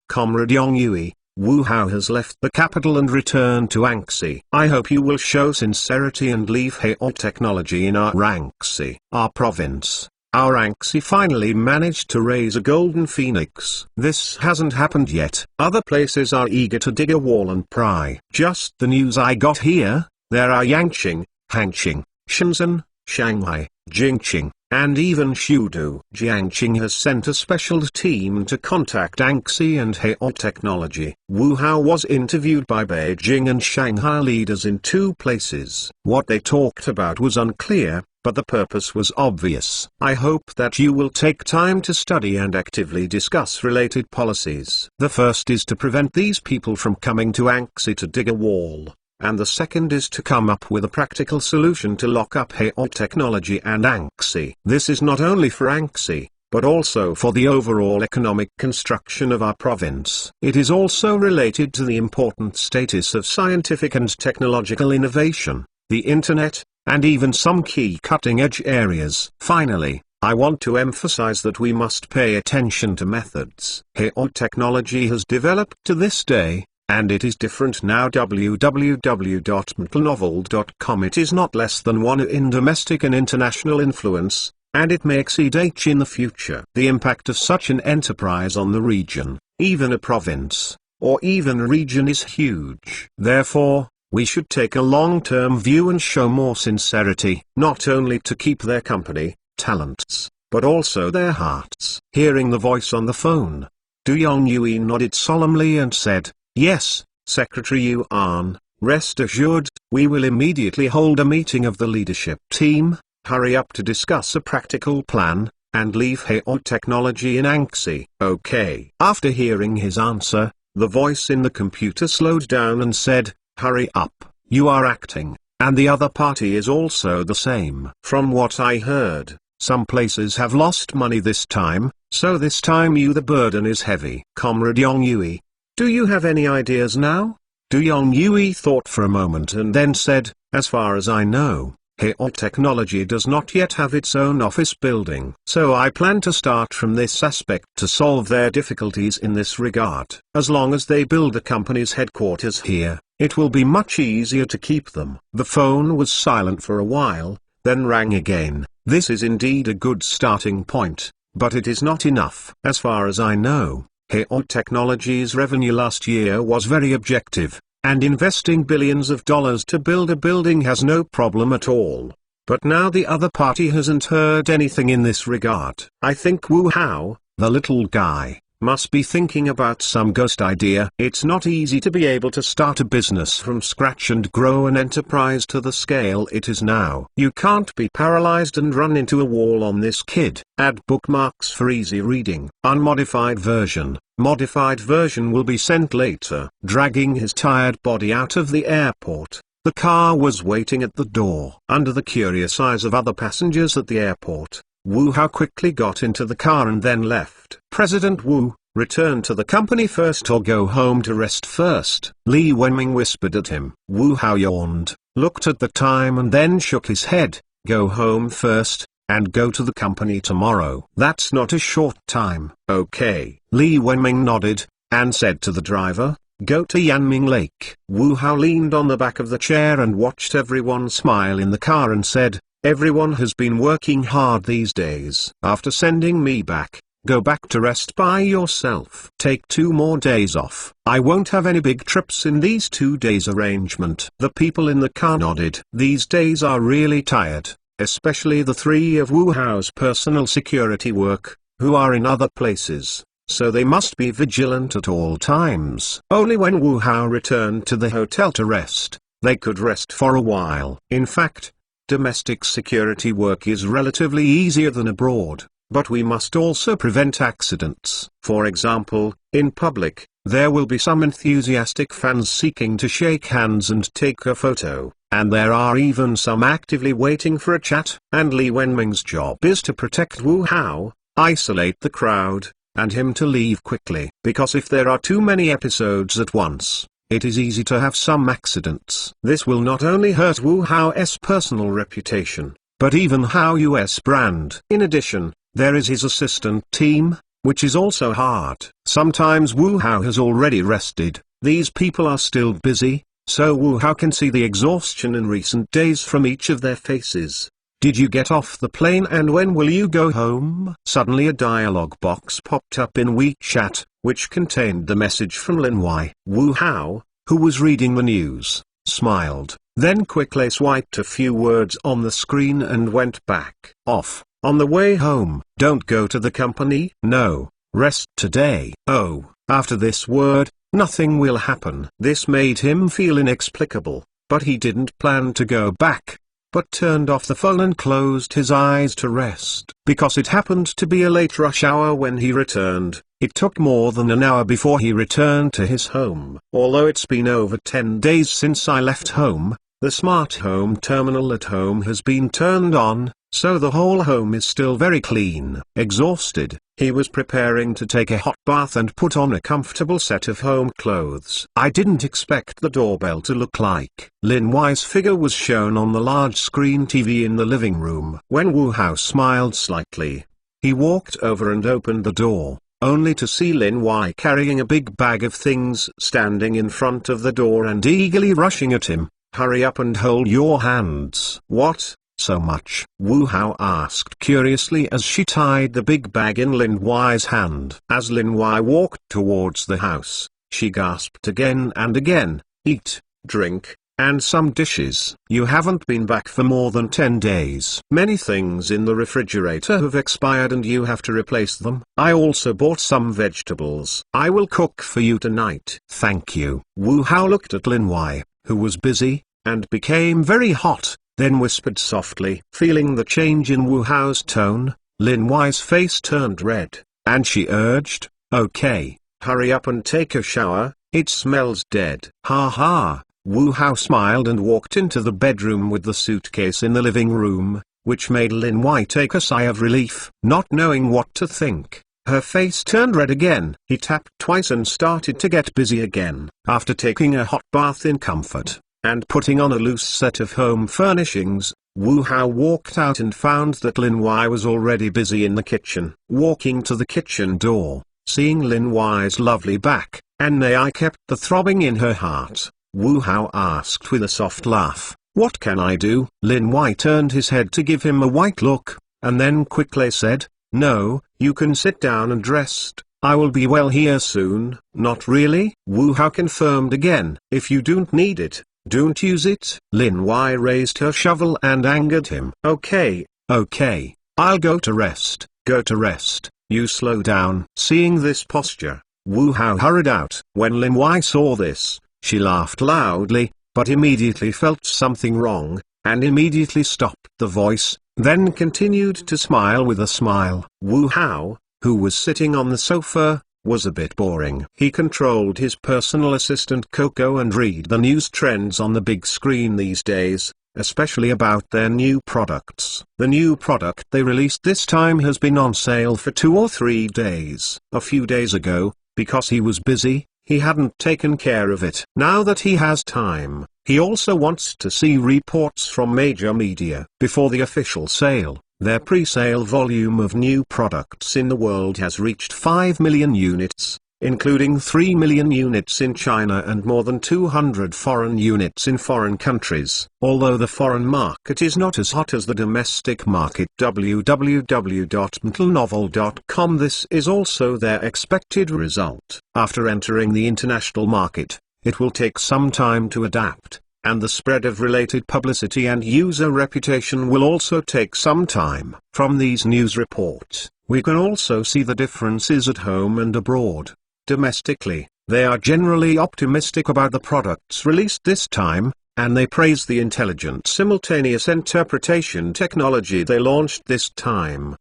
Comrade Yong Yui, Wu Hao has left the capital and returned to Anxi. I hope you will show sincerity and leave Hao Technology in our Anxi, our province. Our Anxi finally managed to raise a golden phoenix. This hasn't happened yet. Other places are eager to dig a wall and pry. Just the news I got here, there are Yangqing, Hangqing, Shenzhen, Shanghai, Jingqing, and even Shudu. Jiangqing has sent a special team to contact Anxi and Hao Technology. Wu Hao was interviewed by Beijing and Shanghai leaders in 2 places. What they talked about was unclear, but the purpose was obvious. I hope that you will take time to study and actively discuss related policies. The first is to prevent these people from coming to Anxi to dig a wall, and the second is to come up with a practical solution to lock up Hao Technology and Anxi. This is not only for Anxi, but also for the overall economic construction of our province. It is also related to the important status of scientific and technological innovation, the internet, and even some key cutting-edge areas. Finally, I want to emphasize that we must pay attention to methods Hao Technology has developed to this day, and it is different now. www.mtlnovel.com. It is not less than one in domestic and international influence, and it may exceed H in the future. The impact of such an enterprise on the region, even a province, or even a region is huge. Therefore, we should take a long-term view and show more sincerity, not only to keep their company, talents, but also their hearts. Hearing the voice on the phone, Du Yongyue nodded solemnly and said, "Yes, Secretary Yuan, rest assured, we will immediately hold a meeting of the leadership team, hurry up to discuss a practical plan, and leave Hao Technology in Anxi." Okay. After hearing his answer, the voice in the computer slowed down and said, "Hurry up, you are acting, and the other party is also the same." From what I heard, some places have lost money this time, so this time the burden is heavy. Comrade Yongyue, do you have any ideas now? Du Yongyue thought for a moment and then said, "As far as I know, Hao Technology does not yet have its own office building. So I plan to start from this aspect to solve their difficulties in this regard. As long as they build the company's headquarters here, it will be much easier to keep them." The phone was silent for a while, then rang again. This is indeed a good starting point, but it is not enough. As far as I know, Hao Technology's revenue last year was very objective, and investing billions of dollars to build a building has no problem at all. But now the other party hasn't heard anything in this regard. I think Wu Hao, the little guy, must be thinking about some ghost idea. It's not easy to be able to start a business from scratch and grow an enterprise to the scale it is now. You can't be paralyzed and run into a wall on this, kid. Add bookmarks for easy reading. Unmodified version. Modified version will be sent later. Dragging his tired body out of the airport, the car was waiting at the door. Under the curious eyes of other passengers at the airport, Wu Hao quickly got into the car and then left. President Wu, return to the company first or go home to rest first. Li Wenming whispered at him. Wu Hao yawned, looked at the time and then shook his head. Go home first, and go to the company tomorrow. That's not a short time. Okay. Li Wenming nodded, and said to the driver, go to Yanming Lake. Wu Hao leaned on the back of the chair and watched everyone smile in the car and said, everyone has been working hard these days. After sending me back, go back to rest by yourself. Take 2 more days off. I won't have any big trips in these 2 days arrangement. The people in the car nodded. These days are really tired, especially the 3 of Wu Hao's personal security work, who are in other places, so they must be vigilant at all times. Only when Wu Hao returned to the hotel to rest, they could rest for a while. In fact, domestic security work is relatively easier than abroad, but we must also prevent accidents. For example, in public, there will be some enthusiastic fans seeking to shake hands and take a photo, and there are even some actively waiting for a chat. And Li Wenming's job is to protect Wu Hao, isolate the crowd, and him to leave quickly. Because if there are too many episodes at once, it is easy to have some accidents. This will not only hurt Wu Hao's personal reputation, but even Hao's brand. In addition, there is his assistant team, which is also hard. Sometimes Wu Hao has already rested, these people are still busy, so Wu Hao can see the exhaustion in recent days from each of their faces. Did you get off the plane and when will you go home? Suddenly a dialogue box popped up in WeChat, which contained the message from Lin Wei. Wu Hao, who was reading the news, smiled, then quickly swiped a few words on the screen and went back. Off. On the way home. Don't go to the company? No, rest today. Oh, after this word, nothing will happen. This made him feel inexplicable, but he didn't plan to go back, but turned off the phone and closed his eyes to rest. Because it happened to be a late rush hour when he returned, it took more than an hour before he returned to his home. Although it's been over 10 days since I left home, the smart home terminal at home has been turned on, so the whole home is still very clean. Exhausted, he was preparing to take a hot bath and put on a comfortable set of home clothes. I didn't expect the doorbell to look like. Lin Wei's figure was shown on the large screen TV in the living room. When Wu Hao smiled slightly, he walked over and opened the door, only to see Lin Wei carrying a big bag of things standing in front of the door and eagerly rushing at him. Hurry up and hold your hands. What? So much? Wu Hao asked curiously as she tied the big bag in Lin Wei's hand. As Lin Wei walked towards the house, she gasped again and again, eat, drink, and some dishes. You haven't been back for more than 10 days. Many things in the refrigerator have expired and you have to replace them. I also bought some vegetables. I will cook for you tonight. Thank you. Wu Hao looked at Lin Wei, who was busy, and became very hot, then whispered softly. Feeling the change in Wu Hao's tone, Lin Wei's face turned red, and she urged, okay, hurry up and take a shower, it smells dead. Ha ha. Wu Hao smiled and walked into the bedroom with the suitcase in the living room, which made Lin Wei take a sigh of relief. Not knowing what to think, her face turned red again. He tapped twice and started to get busy again. After taking a hot bath in comfort, and putting on a loose set of home furnishings, Wu Hao walked out and found that Lin Wei was already busy in the kitchen. Walking to the kitchen door, seeing Lin Wei's lovely back, and nae kept the throbbing in her heart, Wu Hao asked with a soft laugh, what can I do? Lin Wei turned his head to give him a white look, and then quickly said, no, you can sit down and rest, I will be well here soon. Not really? Wu Hao confirmed again. If you don't need it, don't use it. Lin Wei raised her shovel and angered him. Okay, I'll go to rest. Go to rest, you slow down. Seeing this posture, Wu Hao hurried out. When Lin Wei saw this, she laughed loudly, but immediately felt something wrong, and immediately stopped the voice, then continued to smile with a smile. Wu Hao, who was sitting on the sofa, was a bit boring. He controlled his personal assistant Coco and read the news trends on the big screen these days, especially about their new products. The new product they released this time has been on sale for 2 or 3 days. A few days ago, because he was busy, he hadn't taken care of it. Now that he has time, he also wants to see reports from major media. Before the official sale, their pre-sale volume of new products in the world has reached 5 million units, including 3 million units in China and more than 200 foreign units in foreign countries. Although the foreign market is not as hot as the domestic market. www.mtlnovel.com. This is also their expected result. After entering the international market, it will take some time to adapt, and the spread of related publicity and user reputation will also take some time. From these news reports, we can also see the differences at home and abroad. Domestically, they are generally optimistic about the products released this time, and they praise the intelligent simultaneous interpretation technology they launched this time.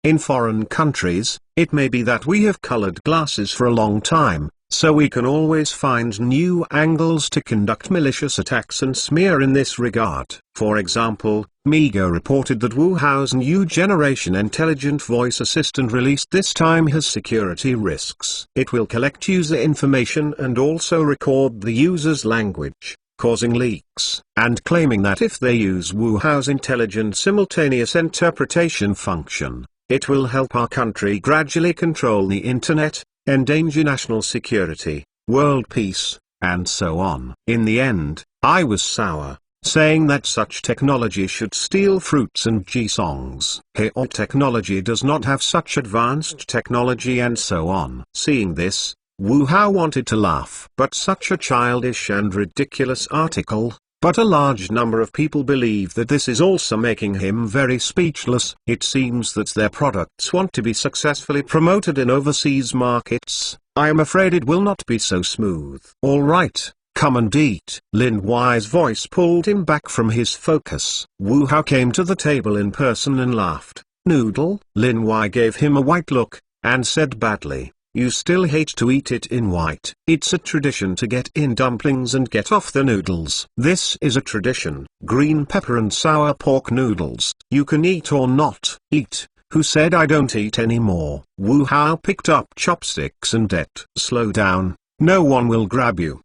In foreign countries, it may be that we have colored glasses for a long time, so we can always find new angles to conduct malicious attacks and smear in this regard. For example, Migo reported that Wuhao's new generation intelligent voice assistant released this time has security risks. It will collect user information and also record the user's language, causing leaks, and claiming that if they use Wuhao's intelligent simultaneous interpretation function, it will help our country gradually control the internet, endanger national security, world peace, and so on. In the end, I was sour, saying that such technology should steal fruits and G-songs. Hey-oh, technology does not have such advanced technology and so on. Seeing this, Wu Hao wanted to laugh. But such a childish and ridiculous article. But a large number of people believe that this is also making him very speechless. It seems that their products want to be successfully promoted in overseas markets. I am afraid it will not be so smooth. Alright, come and eat. Lin Y's voice pulled him back from his focus. Wu Hao came to the table in person and laughed. Noodle? Lin Y gave him a white look, and said badly, "You still hate to eat it in white. It's a tradition to get in dumplings and get off the noodles. This is a tradition. Green pepper and sour pork noodles. You can eat or not eat." Who said I don't eat anymore? Wu Hao picked up chopsticks and ate. Slow down, no one will grab you.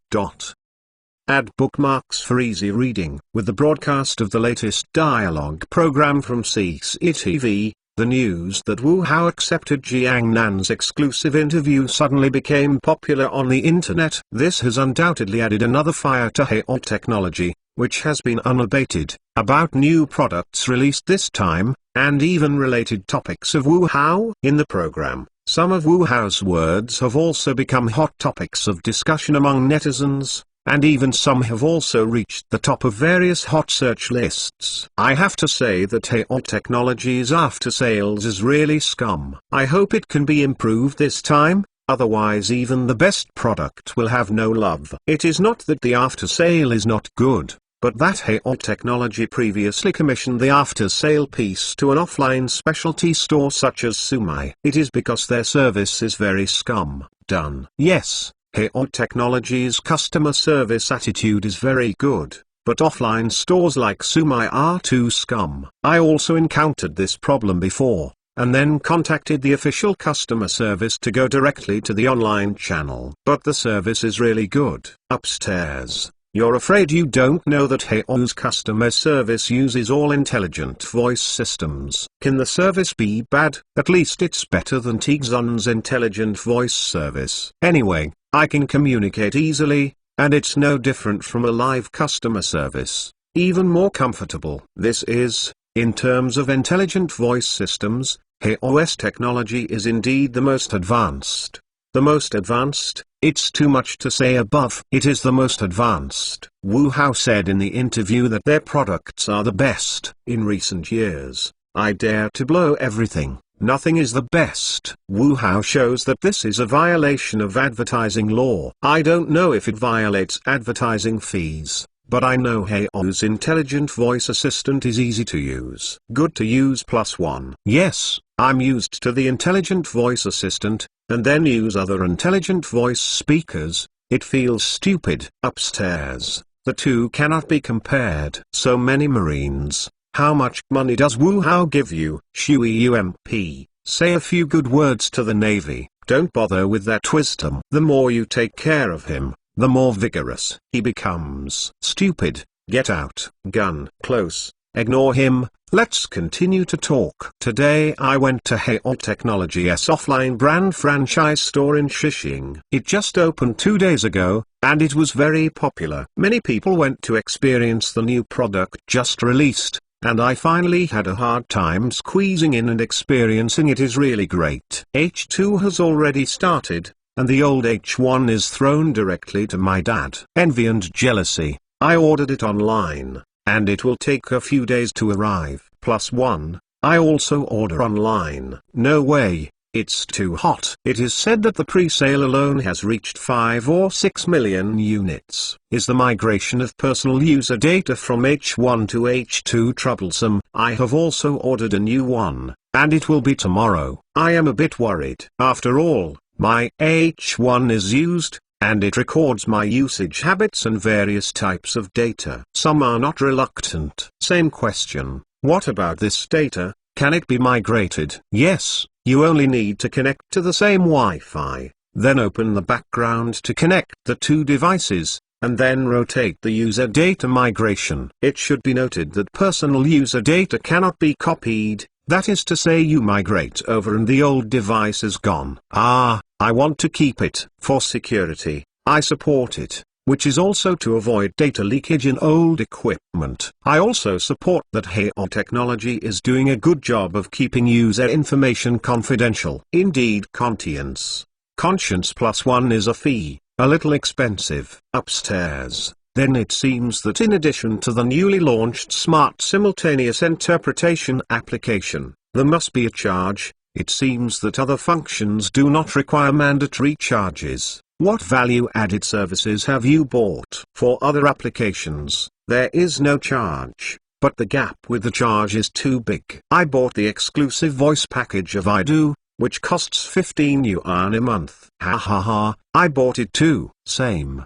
Add bookmarks for easy reading. With the broadcast of the latest dialogue program from CCTV, the news that Wu Hao accepted Jiang Nan's exclusive interview suddenly became popular on the internet. This has undoubtedly added another fire to Hey-oh technology, which has been unabated, about new products released this time, and even related topics of Wu Hao. In the program, some of Wu Hao's words have also become hot topics of discussion among netizens, and even some have also reached the top of various hot search lists. I have to say that Hey-oh Technologies after sales is really scum. I hope it can be improved this time, otherwise even the best product will have no love. It is not that the after sale is not good, but that Hey-oh Technology previously commissioned the after sale piece to an offline specialty store such as Sumai. It is because their service is very scum. Done. Yes. Hey-oh Technology's customer service attitude is very good, but offline stores like Sumai are too scum. I also encountered this problem before, and then contacted the official customer service to go directly to the online channel. But the service is really good. Upstairs, you're afraid you don't know that Hey-oh's customer service uses all intelligent voice systems. Can the service be bad? At least it's better than Tigzun's intelligent voice service. Anyway, I can communicate easily, and it's no different from a live customer service. Even more comfortable. This is, in terms of intelligent voice systems, Hey-oh's technology is indeed the most advanced. The most advanced, it's too much to say above. It is the most advanced. Wu Hao said in the interview that their products are the best. In recent years, I dare to blow everything. Nothing is the best. Wu Hao shows that this is a violation of advertising law. I don't know if it violates advertising fees, but I know Hey-oh's intelligent voice assistant is easy to use. Good to use +1. Yes, I'm used to the intelligent voice assistant, and then use other intelligent voice speakers. It feels stupid. Upstairs, the two cannot be compared. So many Marines. How much money does Wu Hao give you? Shui UMP, say a few good words to the Navy. Don't bother with that wisdom. The more you take care of him, the more vigorous he becomes. Stupid, get out. Gun close, ignore him. Let's continue to talk. Today I went to Hey-oh Technology's offline brand franchise store in Xixing. It just opened 2 days ago, and it was very popular. Many people went to experience the new product just released, and I finally had a hard time squeezing in and experiencing it. Is really great. H2 has already started, and the old H1 is thrown directly to my dad. Envy and jealousy. I ordered it online, and it will take a few days to arrive. +1, I also order online. No way, it's too hot. It is said that the pre-sale alone has reached 5 or 6 million units. Is the migration of personal user data from H1 to H2 troublesome? I have also ordered a new one, and it will be tomorrow. I am a bit worried. After all, my H1 is used, and it records my usage habits and various types of data. Some are not reluctant. Same question. What about this data? Can it be migrated? Yes, you only need to connect to the same Wi-Fi, then open the background to connect the two devices, and then rotate the user data migration. It should be noted that personal user data cannot be copied, that is to say you migrate over and the old device is gone. I want to keep it. For security, I support it, which is also to avoid data leakage in old equipment. I also support that HEO technology is doing a good job of keeping user information confidential. Indeed, Conscience +1 is a fee, a little expensive. Upstairs. Then it seems that in addition to the newly launched Smart Simultaneous Interpretation application, there must be a charge. It seems that other functions do not require mandatory charges. What value-added services have you bought? For other applications, there is no charge, but the gap with the charge is too big. I bought the exclusive voice package of iDo, which costs 15 yuan a month. I bought it too. Same.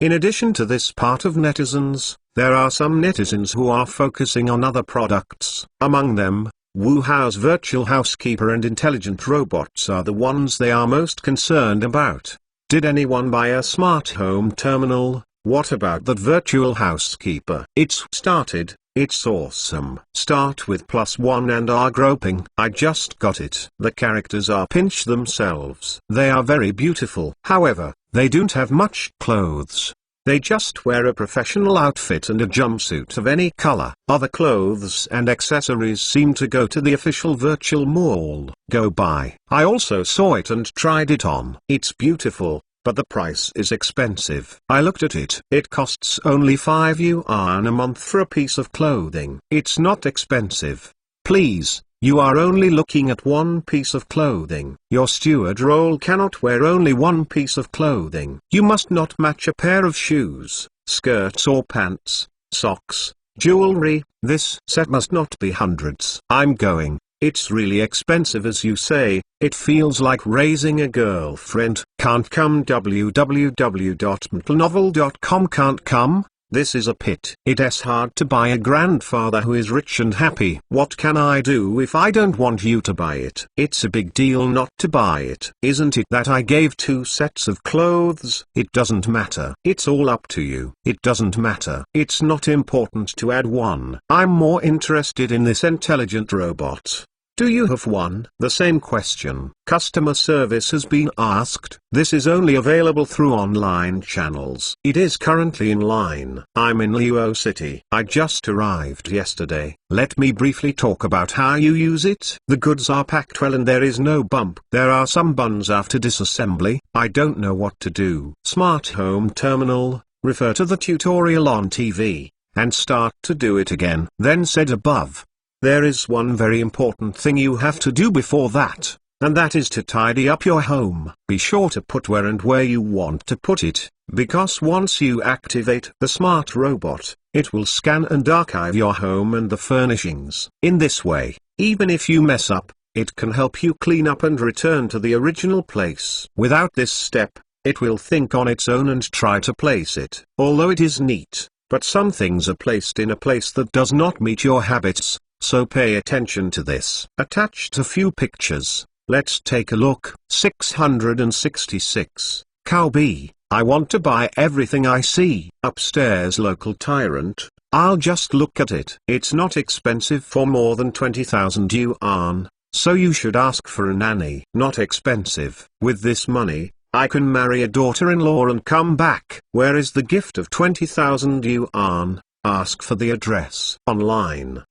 In addition to this part of netizens, there are some netizens who are focusing on other products. Among them, WuHao's virtual housekeeper and intelligent robots are the ones they are most concerned about. Did anyone buy a smart home terminal? What about that virtual housekeeper? It's started, it's awesome. Start with +1 and are groping. I just got it. The characters are pinch themselves. They are very beautiful. However, they don't have much clothes. They just wear a professional outfit and a jumpsuit of any color. Other clothes and accessories seem to go to the official virtual mall. Go buy. I also saw it and tried it on. It's beautiful, but the price is expensive. I looked at it. It costs only 5 yuan a month for a piece of clothing. It's not expensive. Please. You are only looking at one piece of clothing. Your steward role cannot wear only one piece of clothing. You must not match a pair of shoes, skirts or pants, socks, jewelry. This set must not be hundreds. I'm going. It's really expensive as you say. It feels like raising a girlfriend. Can't come. www.mtlnovel.com. Can't come. This is a pit. It's hard to buy a grandfather who is rich and happy. What can I do if I don't want you to buy it? It's a big deal not to buy it. Isn't it that I gave 2 sets of clothes? It doesn't matter. It's all up to you. It doesn't matter. It's not important to add one. I'm more interested in this intelligent robot. Do you have one? The same question. Customer service has been asked. This is only available through online channels. It is currently in line. I'm in Luo City. I just arrived yesterday. Let me briefly talk about how you use it. The goods are packed well and there is no bump. There are some buns after disassembly. I don't know what to do. Smart home terminal. Refer to the tutorial on TV, and start to do it again. Then said above. There is one very important thing you have to do before that, and that is to tidy up your home. Be sure to put where and where you want to put it, because once you activate the smart robot, it will scan and archive your home and the furnishings. In this way, even if you mess up, it can help you clean up and return to the original place. Without this step, it will think on its own and try to place it. Although it is neat, but some things are placed in a place that does not meet your habits. So pay attention to this. Attached a few pictures. Let's take a look. 666. Cow B. I want to buy everything I see. Upstairs local tyrant. I'll just look at it. It's not expensive for more than 20,000 yuan, so you should ask for a nanny. Not expensive. With this money, I can marry a daughter-in-law and come back. Where is the gift of 20,000 yuan? Ask for the address. Online.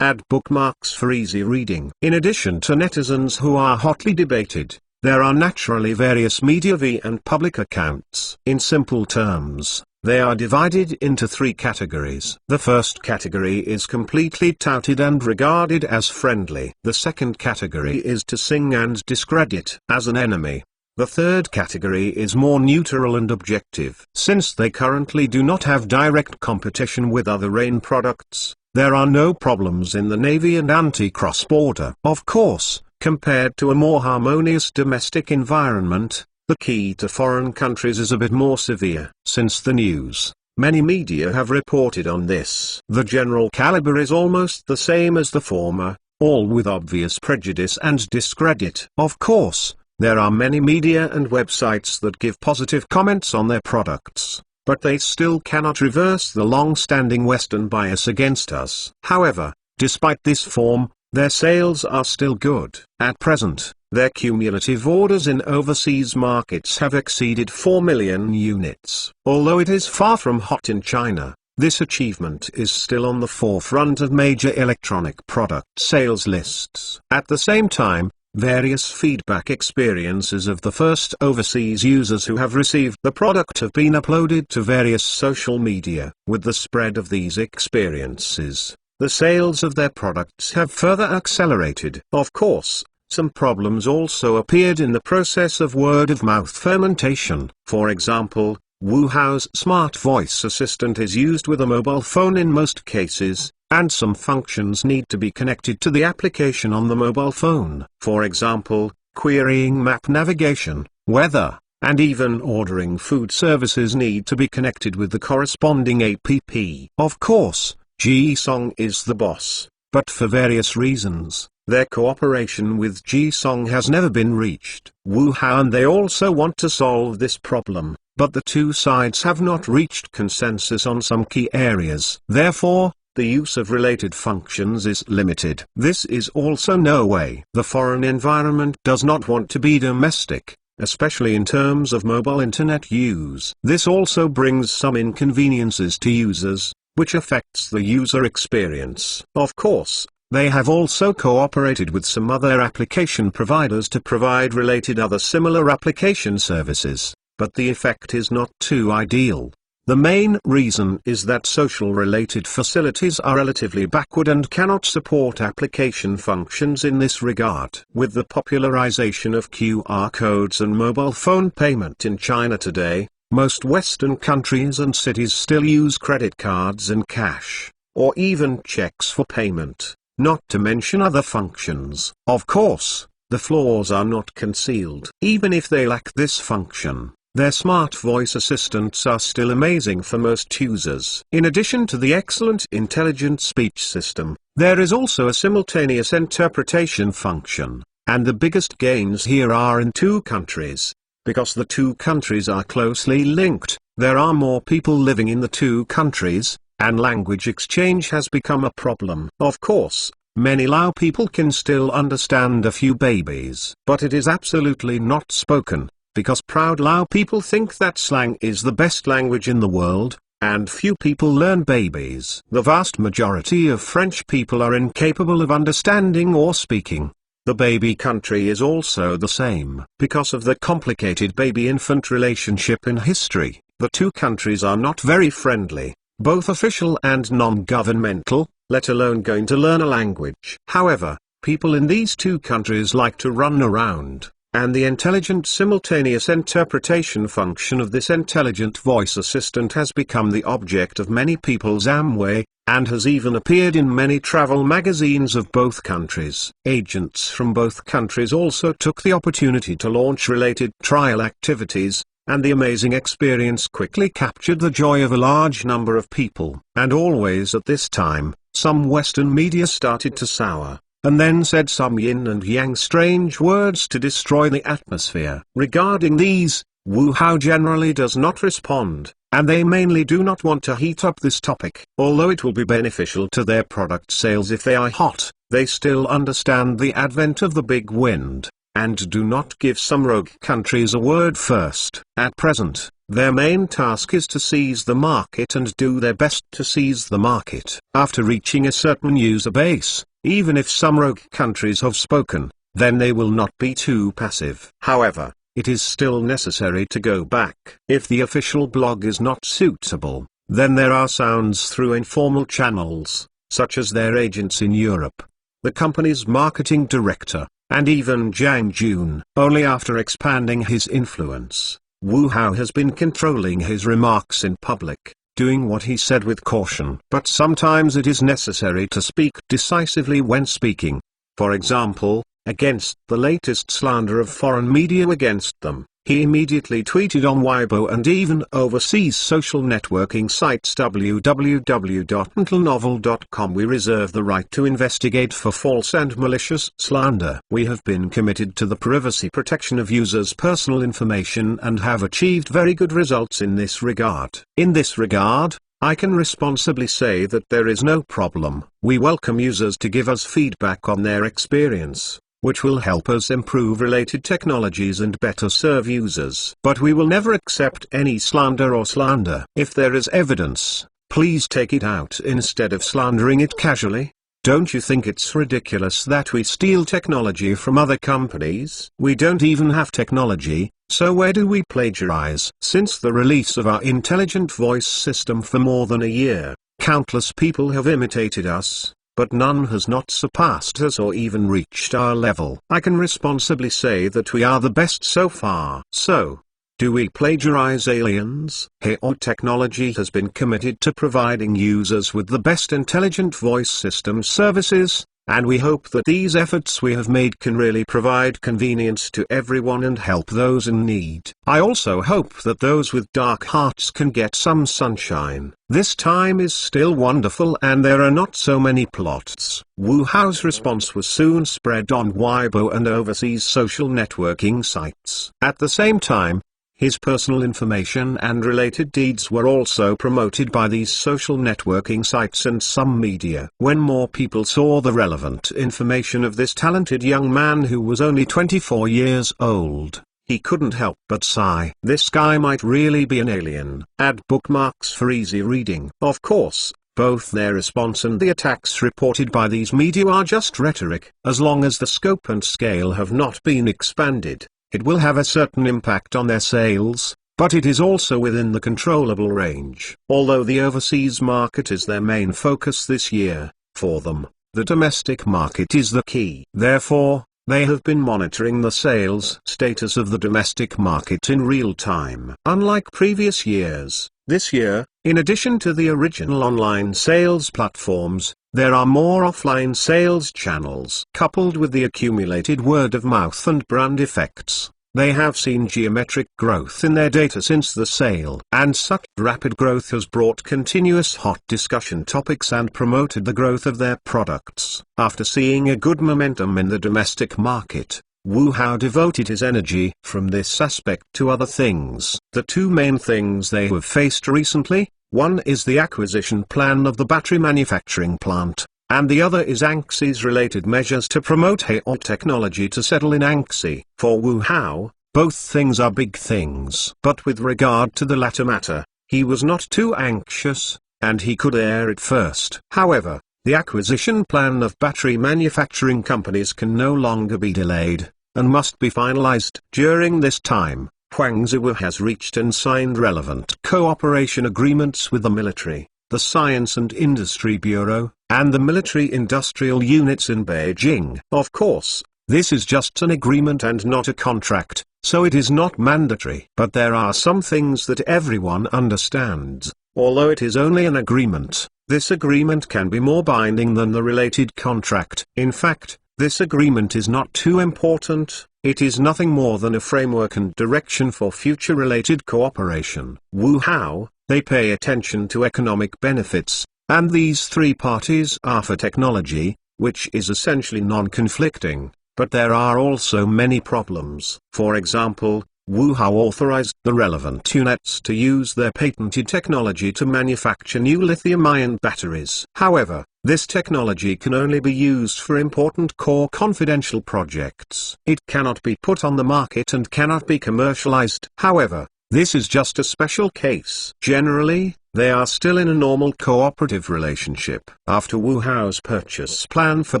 Add bookmarks for easy reading. In addition to netizens who are hotly debated, there are naturally various media and public accounts. In simple terms, They are divided into three categories. The first category is completely touted and regarded as friendly. The second category is to sing and discredit as an enemy. The third category is more neutral and objective. Since they currently do not have direct competition with other RAIN products, there are no problems in the Navy and anti-cross-border. Of course, compared to a more harmonious domestic environment, the key to foreign countries is a bit more severe. Since the news, many media have reported on this. The general caliber is almost the same as the former, all with obvious prejudice and discredit. Of course, there are many media and websites that give positive comments on their products, but they still cannot reverse the long-standing Western bias against us. However, despite this form, their sales are still good. At present, their cumulative orders in overseas markets have exceeded 4 million units. Although it is far from hot in China, this achievement is still on the forefront of major electronic product sales lists. At the same time, various feedback experiences of the first overseas users who have received the product have been uploaded to various social media. With the spread of these experiences, the sales of their products have further accelerated. Of course, some problems also appeared in the process of word-of-mouth fermentation. For example, Wuhao's smart voice assistant is used with a mobile phone in most cases, and some functions need to be connected to the application on the mobile phone. For example, querying map navigation, weather, and even ordering food services need to be connected with the corresponding app. Of course, Jisong is the boss, but for various reasons, their cooperation with Jisong has never been reached. Wuhao and they also want to solve this problem, but the two sides have not reached consensus on some key areas. Therefore, the use of related functions is limited. This is also no way. The foreign environment does not want to be domestic, especially in terms of mobile internet use. This also brings some inconveniences to users, which affects the user experience. Of course, they have also cooperated with some other application providers to provide related other similar application services, but the effect is not too ideal. The main reason is that social-related facilities are relatively backward and cannot support application functions in this regard. With the popularization of QR codes and mobile phone payment in China today, most Western countries and cities still use credit cards and cash, or even checks for payment, not to mention other functions. Of course, the flaws are not concealed. Even if they lack this function, their smart voice assistants are still amazing for most users. In addition to the excellent intelligent speech system, there is also a simultaneous interpretation function, and the biggest gains here are in two countries. Because the two countries are closely linked, there are more people living in the two countries, and language exchange has become a problem. Of course, many Lao people can still understand a few babies, but it is absolutely not spoken, because proud Lao people think that slang is the best language in the world, and few people learn babies. The vast majority of French people are incapable of understanding or speaking. The baby country is also the same. Because of the complicated baby-infant relationship in history, the two countries are not very friendly, both official and non-governmental, let alone going to learn a language. However, people in these two countries like to run around, and the intelligent simultaneous interpretation function of this intelligent voice assistant has become the object of many people's Amway, and has even appeared in many travel magazines of both countries. Agents from both countries also took the opportunity to launch related trial activities, and the amazing experience quickly captured the joy of a large number of people. And always at this time, some Western media started to sour, and then said some yin and yang strange words to destroy the atmosphere. Regarding these, Wuhao generally does not respond, and they mainly do not want to heat up this topic. Although it will be beneficial to their product sales if they are hot, they still understand the advent of the big wind, and do not give some rogue countries a word first. At present, their main task is to seize the market and do their best to seize the market. After reaching a certain user base, even if some rogue countries have spoken, then they will not be too passive. However, it is still necessary to go back. If the official blog is not suitable, then there are sounds through informal channels, such as their agents in Europe, the company's marketing director, and even Jiang Jun. Only after expanding his influence, Wu Hao has been controlling his remarks in public, doing what he said with caution. But sometimes it is necessary to speak decisively when speaking. For example, against the latest slander of foreign media against them, he immediately tweeted on Weibo and even overseas social networking sites www.intelnovel.com. We reserve the right to investigate for false and malicious slander. We have been committed to the privacy protection of users' personal information and have achieved very good results in this regard. In this regard, I can responsibly say that there is no problem. We welcome users to give us feedback on their experience, which will help us improve related technologies and better serve users. But we will never accept any slander or slander. If there is evidence, please take it out instead of slandering it casually. Don't you think it's ridiculous that we steal technology from other companies? We don't even have technology, so where do we plagiarize? Since the release of our intelligent voice system for more than a year, countless people have imitated us, but none has not surpassed us or even reached our level. I can responsibly say that we are the best so far. So, do we plagiarize aliens? Haolt Technology has been committed to providing users with the best intelligent voice system services, and we hope that these efforts we have made can really provide convenience to everyone and help those in need. I also hope that those with dark hearts can get some sunshine. This time is still wonderful and there are not so many plots. Wu Hao's response was soon spread on Weibo and overseas social networking sites. At the same time, his personal information and related deeds were also promoted by these social networking sites and some media. When more people saw the relevant information of this talented young man who was only 24 years old, he couldn't help but sigh. This guy might really be an alien. Add bookmarks for easy reading. Of course, both their response and the attacks reported by these media are just rhetoric. As long as the scope and scale have not been expanded, it will have a certain impact on their sales, but it is also within the controllable range. Although the overseas market is their main focus this year, for them, the domestic market is the key. Therefore, they have been monitoring the sales status of the domestic market in real time. Unlike previous years, this year, in addition to the original online sales platforms, there are more offline sales channels. Coupled with the accumulated word of mouth and brand effects, they have seen geometric growth in their data since the sale. And such rapid growth has brought continuous hot discussion topics and promoted the growth of their products. After seeing a good momentum in the domestic market, Wu Hao devoted his energy from this aspect to other things. The two main things they have faced recently, one is the acquisition plan of the battery manufacturing plant, and the other is Anxi's related measures to promote Haolt Technology to settle in Anxi. For Wu Hao, both things are big things. But with regard to the latter matter, he was not too anxious, and he could air it first. However, the acquisition plan of battery manufacturing companies can no longer be delayed, and must be finalized. During this time, Huang Ziwu has reached and signed relevant cooperation agreements with the military, the Science and Industry Bureau, and the military industrial units in Beijing. Of course, this is just an agreement and not a contract, so it is not mandatory. But there are some things that everyone understands. Although it is only an agreement, this agreement can be more binding than the related contract. In fact, this agreement is not too important. It is nothing more than a framework and direction for future related cooperation. Wu Hao, they pay attention to economic benefits, and these three parties are for technology, which is essentially non-conflicting, but there are also many problems. For example, Wu Hao authorized the relevant units to use their patented technology to manufacture new lithium-ion batteries. However, this technology can only be used for important core confidential projects. It cannot be put on the market and cannot be commercialized. However, this is just a special case. Generally, they are still in a normal cooperative relationship. After Wu Hao's purchase plan for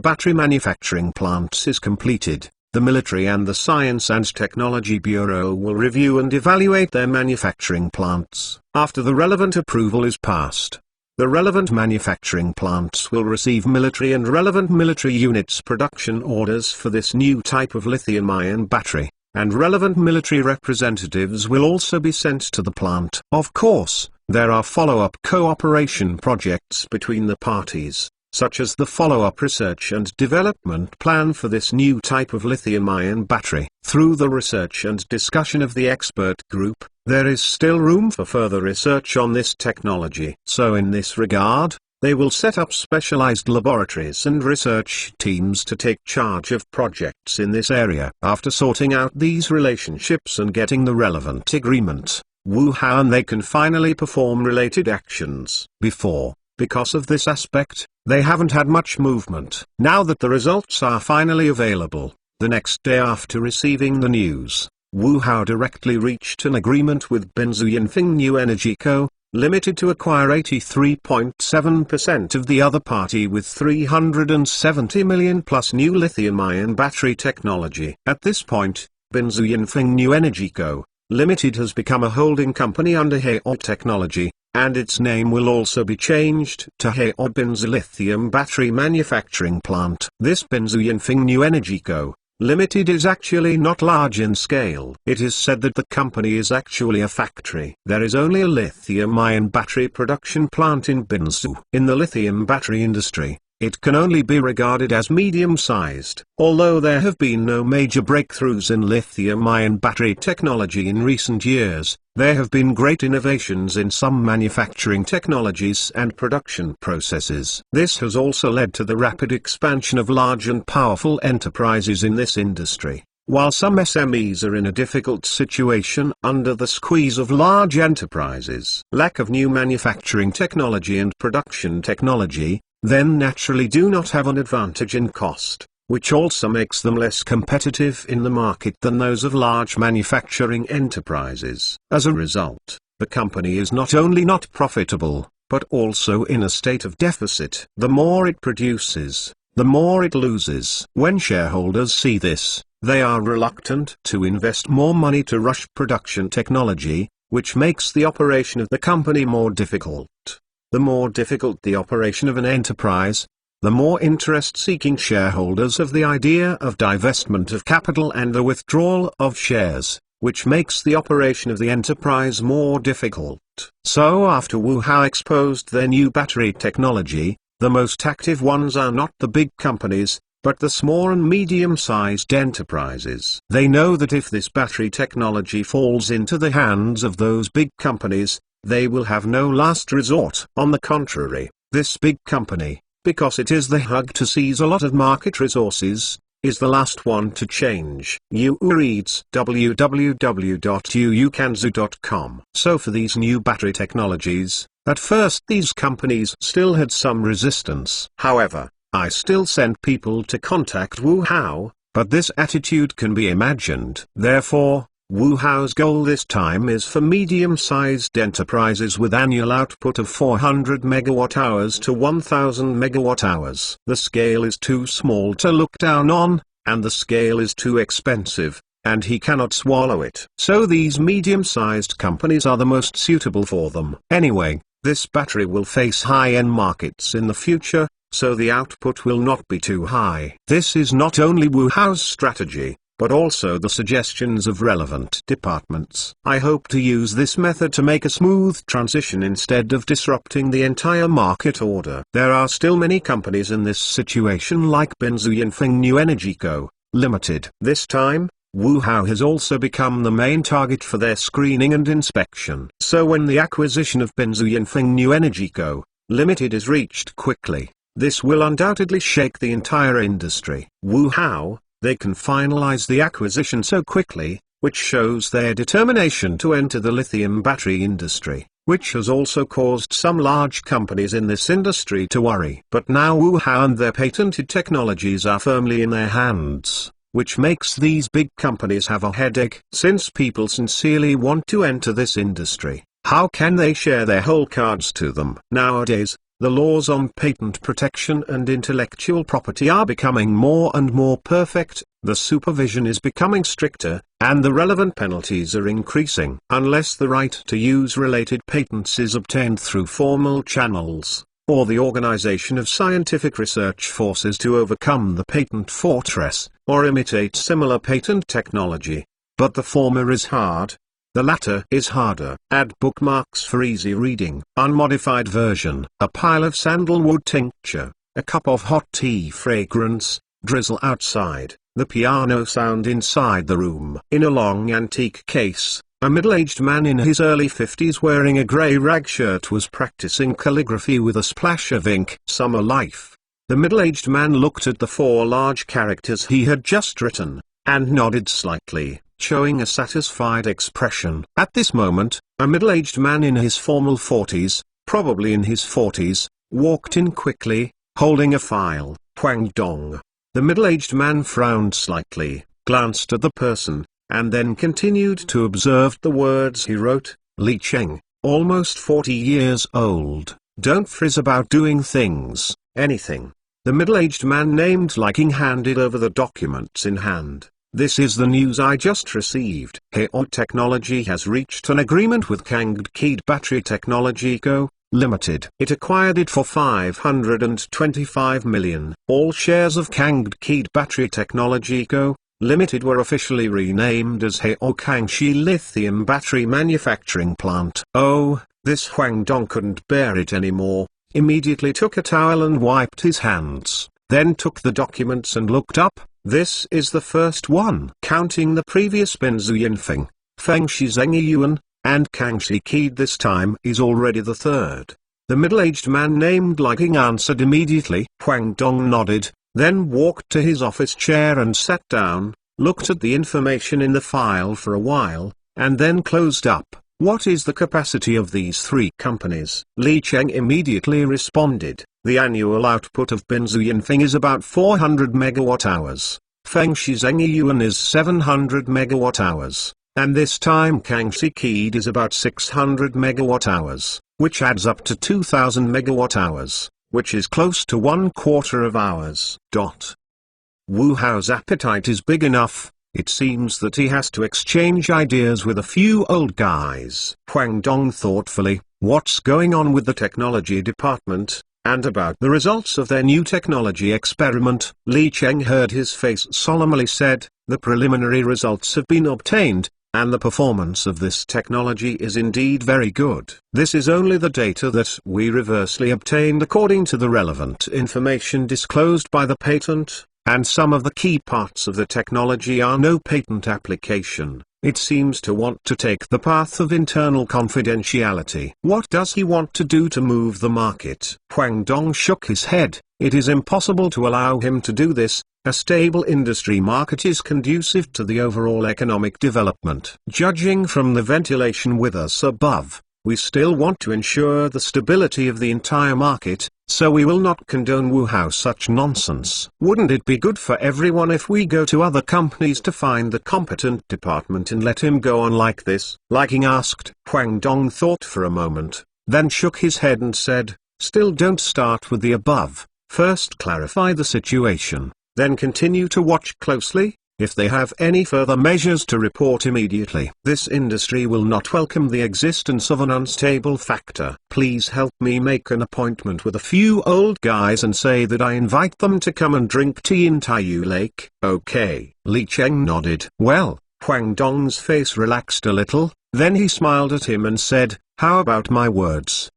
battery manufacturing plants is completed, the Military and the Science and Technology Bureau will review and evaluate their manufacturing plants. After the relevant approval is passed, the relevant manufacturing plants will receive military and relevant military units production orders for this new type of lithium-ion battery, and relevant military representatives will also be sent to the plant. Of course, there are follow-up cooperation projects between the parties, such as the follow-up research and development plan for this new type of lithium-ion battery. Through the research and discussion of the expert group, there is still room for further research on this technology. So in this regard, they will set up specialized laboratories and research teams to take charge of projects in this area. After sorting out these relationships and getting the relevant agreement, Wu Hao and they can finally perform related actions. Because of this aspect, they haven't had much movement. Now that the results are finally available, the next day after receiving the news, Wu Hao directly reached an agreement with Binzu Yanfeng New Energy Co., Limited to acquire 83.7% of the other party with 370 million plus new lithium-ion battery technology. At this point, Binzu Yanfeng New Energy Co., Limited has become a holding company under Heao Technology, and its name will also be changed to Heao Binzu Lithium Battery Manufacturing Plant. This Binzu Yanfeng New Energy Co., Limited is actually not large in scale. It is said that the company is actually a factory. There is only a lithium-ion battery production plant in Binzu. In the lithium battery industry, it can only be regarded as medium-sized. Although there have been no major breakthroughs in lithium-ion battery technology in recent years, there have been great innovations in some manufacturing technologies and production processes. This has also led to the rapid expansion of large and powerful enterprises in this industry. While some SMEs are in a difficult situation under the squeeze of large enterprises, lack of new manufacturing technology and production technology, then naturally do not have an advantage in cost, which also makes them less competitive in the market than those of large manufacturing enterprises. As a result, the company is not only not profitable, but also in a state of deficit. The more it produces, the more it loses. When shareholders see this, they are reluctant to invest more money to rush production technology, which makes the operation of the company more difficult. The more difficult the operation of an enterprise, the more interest-seeking shareholders have the idea of divestment of capital and the withdrawal of shares, which makes the operation of the enterprise more difficult. So after Wu Hao exposed their new battery technology, the most active ones are not the big companies, but the small and medium-sized enterprises. They know that if this battery technology falls into the hands of those big companies, they will have no last resort. On the contrary, this big company, because it is the hug to seize a lot of market resources, is the last one to change. Yu reads www.yuukanzu.com. So for these new battery technologies, at first these companies still had some resistance. However, I still sent people to contact Wu Hao, but this attitude can be imagined. Therefore, Wu Hao's goal this time is for medium-sized enterprises with annual output of 400 MWh to 1000 MWh. The scale is too small to look down on, and the scale is too expensive, and he cannot swallow it. So these medium-sized companies are the most suitable for them. Anyway, this battery will face high-end markets in the future, so the output will not be too high. This is not only Wu Hao's strategy, but also the suggestions of relevant departments. I hope to use this method to make a smooth transition instead of disrupting the entire market order. There are still many companies in this situation like Binzu Yanfeng New Energy Co., Limited. This time, Wu Hao has also become the main target for their screening and inspection. So when the acquisition of Binzu Yanfeng New Energy Co., Limited is reached quickly, this will undoubtedly shake the entire industry. Wu Hao, they can finalize the acquisition so quickly, which shows their determination to enter the lithium battery industry, which has also caused some large companies in this industry to worry. But now Wu Hao and their patented technologies are firmly in their hands, which makes these big companies have a headache. Since people sincerely want to enter this industry, how can they share their whole cards to them? Nowadays, The laws on patent protection and intellectual property are becoming more and more perfect, the supervision is becoming stricter, and the relevant penalties are increasing. Unless the right to use related patents is obtained through formal channels, or the organization of scientific research forces to overcome the patent fortress, or imitate similar patent technology. But the former is hard. The latter is harder. Add bookmarks for easy reading. Unmodified version. A pile of sandalwood tincture, a cup of hot tea fragrance, drizzle outside, the piano sound inside the room. In a long antique case, a middle-aged man in his early 50s wearing a grey rag shirt was practicing calligraphy with a splash of ink. Summer life. The middle-aged man looked at the 4 large characters he had just written, and nodded slightly, showing a satisfied expression. At this moment, a middle-aged man in his formal 40s, probably in his 40s, walked in quickly, holding a file. Huang Dong. The middle-aged man frowned slightly, glanced at the person, and then continued to observe the words he wrote. Li Cheng, almost 40 years old, don't frizz about doing things, anything. The middle-aged man named Liking handed over the documents in hand. This is the news I just received. Heot Technology has reached an agreement with Kangdkeed Battery Technology Co., Limited. It acquired it for 525 million. All shares of Kangdkeed Battery Technology Co., Limited were officially renamed as Heot Kangxi Lithium Battery Manufacturing Plant. Oh, this Huang Dong couldn't bear it anymore, immediately took a towel and wiped his hands, then took the documents and looked up. This is the first one. Counting the previous Benzu Yinfeng, Feng Shizeng Yuan, and Kangxi Keed this time is already the third. The middle-aged man named Liking answered immediately. Huang Dong nodded, then walked to his office chair and sat down, looked at the information in the file for a while, and then closed up. What is the capacity of these 3 companies? Li Cheng immediately responded. The annual output of Benzu Yinfeng is about 400 megawatt-hours. Feng Shizeng Yuan is 700 megawatt-hours. And this time Kangxi Keed is about 600 megawatt-hours, which adds up to 2000 megawatt-hours, which is close to 1/4 of ours. Wu Hao's appetite is big enough. It seems that he has to exchange ideas with a few old guys. Huang Dong thoughtfully, what's going on with the technology department, and about the results of their new technology experiment? Li Cheng heard his face solemnly said, the preliminary results have been obtained, and the performance of this technology is indeed very good. This is only the data that we reversely obtained according to the relevant information disclosed by the patent. And some of the key parts of the technology are no patent application. It seems to want to take the path of internal confidentiality. What does he want to do to move the market? Huang Dong shook his head. It is impossible to allow him to do this. A stable industry market is conducive to the overall economic development. Judging from the ventilation with us above, we still want to ensure the stability of the entire market, so we will not condone Wu Hao such nonsense. Wouldn't it be good for everyone if we go to other companies to find the competent department and let him go on like this? Liking asked. Huang Dong thought for a moment, then shook his head and said, still don't start with the above. First clarify the situation, then continue to watch closely. If they have any further measures to report immediately. This industry will not welcome the existence of an unstable factor. Please help me make an appointment with a few old guys and say that I invite them to come and drink tea in Taiyu Lake. Okay. Li Cheng nodded. Well, Huang Dong's face relaxed a little, then he smiled at him and said, how about my words?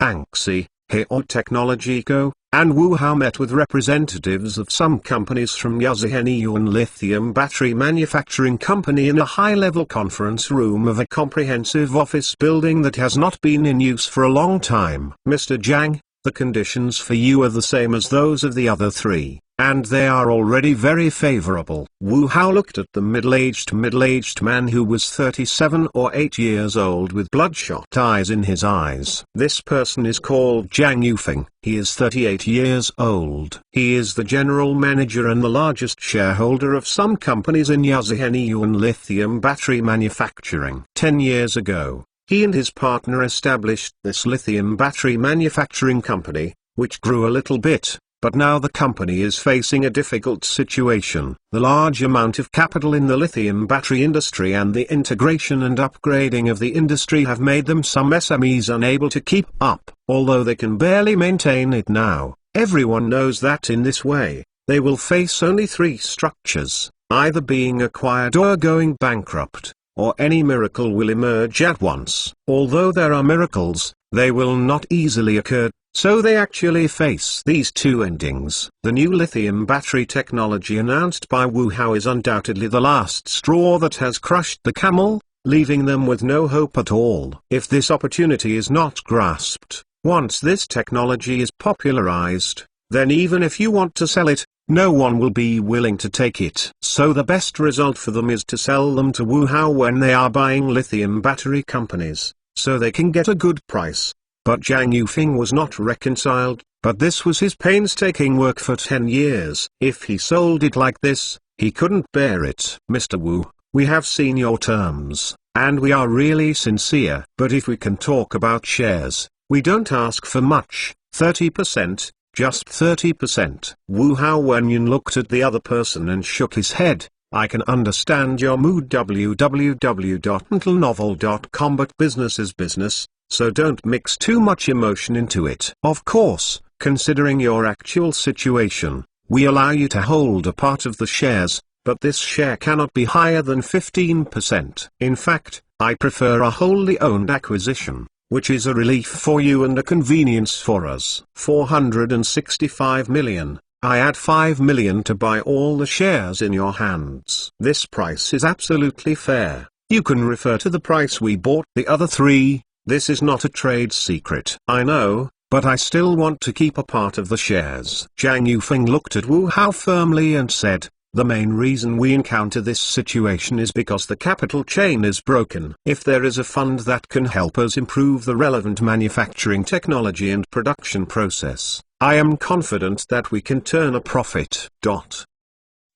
Kangxi, Heot Technology Co., and Wu Hao met with representatives of some companies from Yazhen Yuan Lithium Battery Manufacturing Company in a high-level conference room of a comprehensive office building that has not been in use for a long time. Mr. Jiang, the conditions for you are the same as those of the other 3, and they are already very favorable. Wu Hao looked at the middle-aged man who was 37 or 8 years old with bloodshot eyes in his eyes. This person is called Jiang Yufeng. He is 38 years old. He is the general manager and the largest shareholder of some companies in Yazhen Yuan Lithium Battery Manufacturing. 10 years ago, He and his partner established this lithium battery manufacturing company, which grew a little bit, but now the company is facing a difficult situation. The large amount of capital in the lithium battery industry and the integration and upgrading of the industry have made them some SMEs unable to keep up. Although they can barely maintain it now, everyone knows that in this way, they will face only three structures, either being acquired or going bankrupt, or any miracle will emerge at once. Although there are miracles, they will not easily occur, so they actually face these two endings. The new lithium battery technology announced by Wu Hao is undoubtedly the last straw that has crushed the camel, leaving them with no hope at all. If this opportunity is not grasped, once this technology is popularized, then even if you want to sell it, no one will be willing to take it. So the best result for them is to sell them to Wu Hao when they are buying lithium battery companies, so they can get a good price. But Zhang Yufeng was not reconciled, but this was his painstaking work for 10 years. If he sold it like this, he couldn't bear it. Mr. Wu, we have seen your terms, and we are really sincere. But if we can talk about shares, we don't ask for much, 30%. Just 30%. Wu Hao Wenyun looked at the other person and shook his head. I can understand your mood. www.mentalnovel.com, but business is business, so don't mix too much emotion into it. Of course, considering your actual situation, we allow you to hold a part of the shares, but this share cannot be higher than 15%. In fact, I prefer a wholly owned acquisition, which is a relief for you and a convenience for us. 465 million, I add 5 million to buy all the shares in your hands. This price is absolutely fair. You can refer to the price we bought the other three. This is not a trade secret. I know, but I still want to keep a part of the shares. Zhang Yufeng looked at Wu Hao firmly and said, the main reason we encounter this situation is because the capital chain is broken. If there is a fund that can help us improve the relevant manufacturing technology and production process, I am confident that we can turn a profit.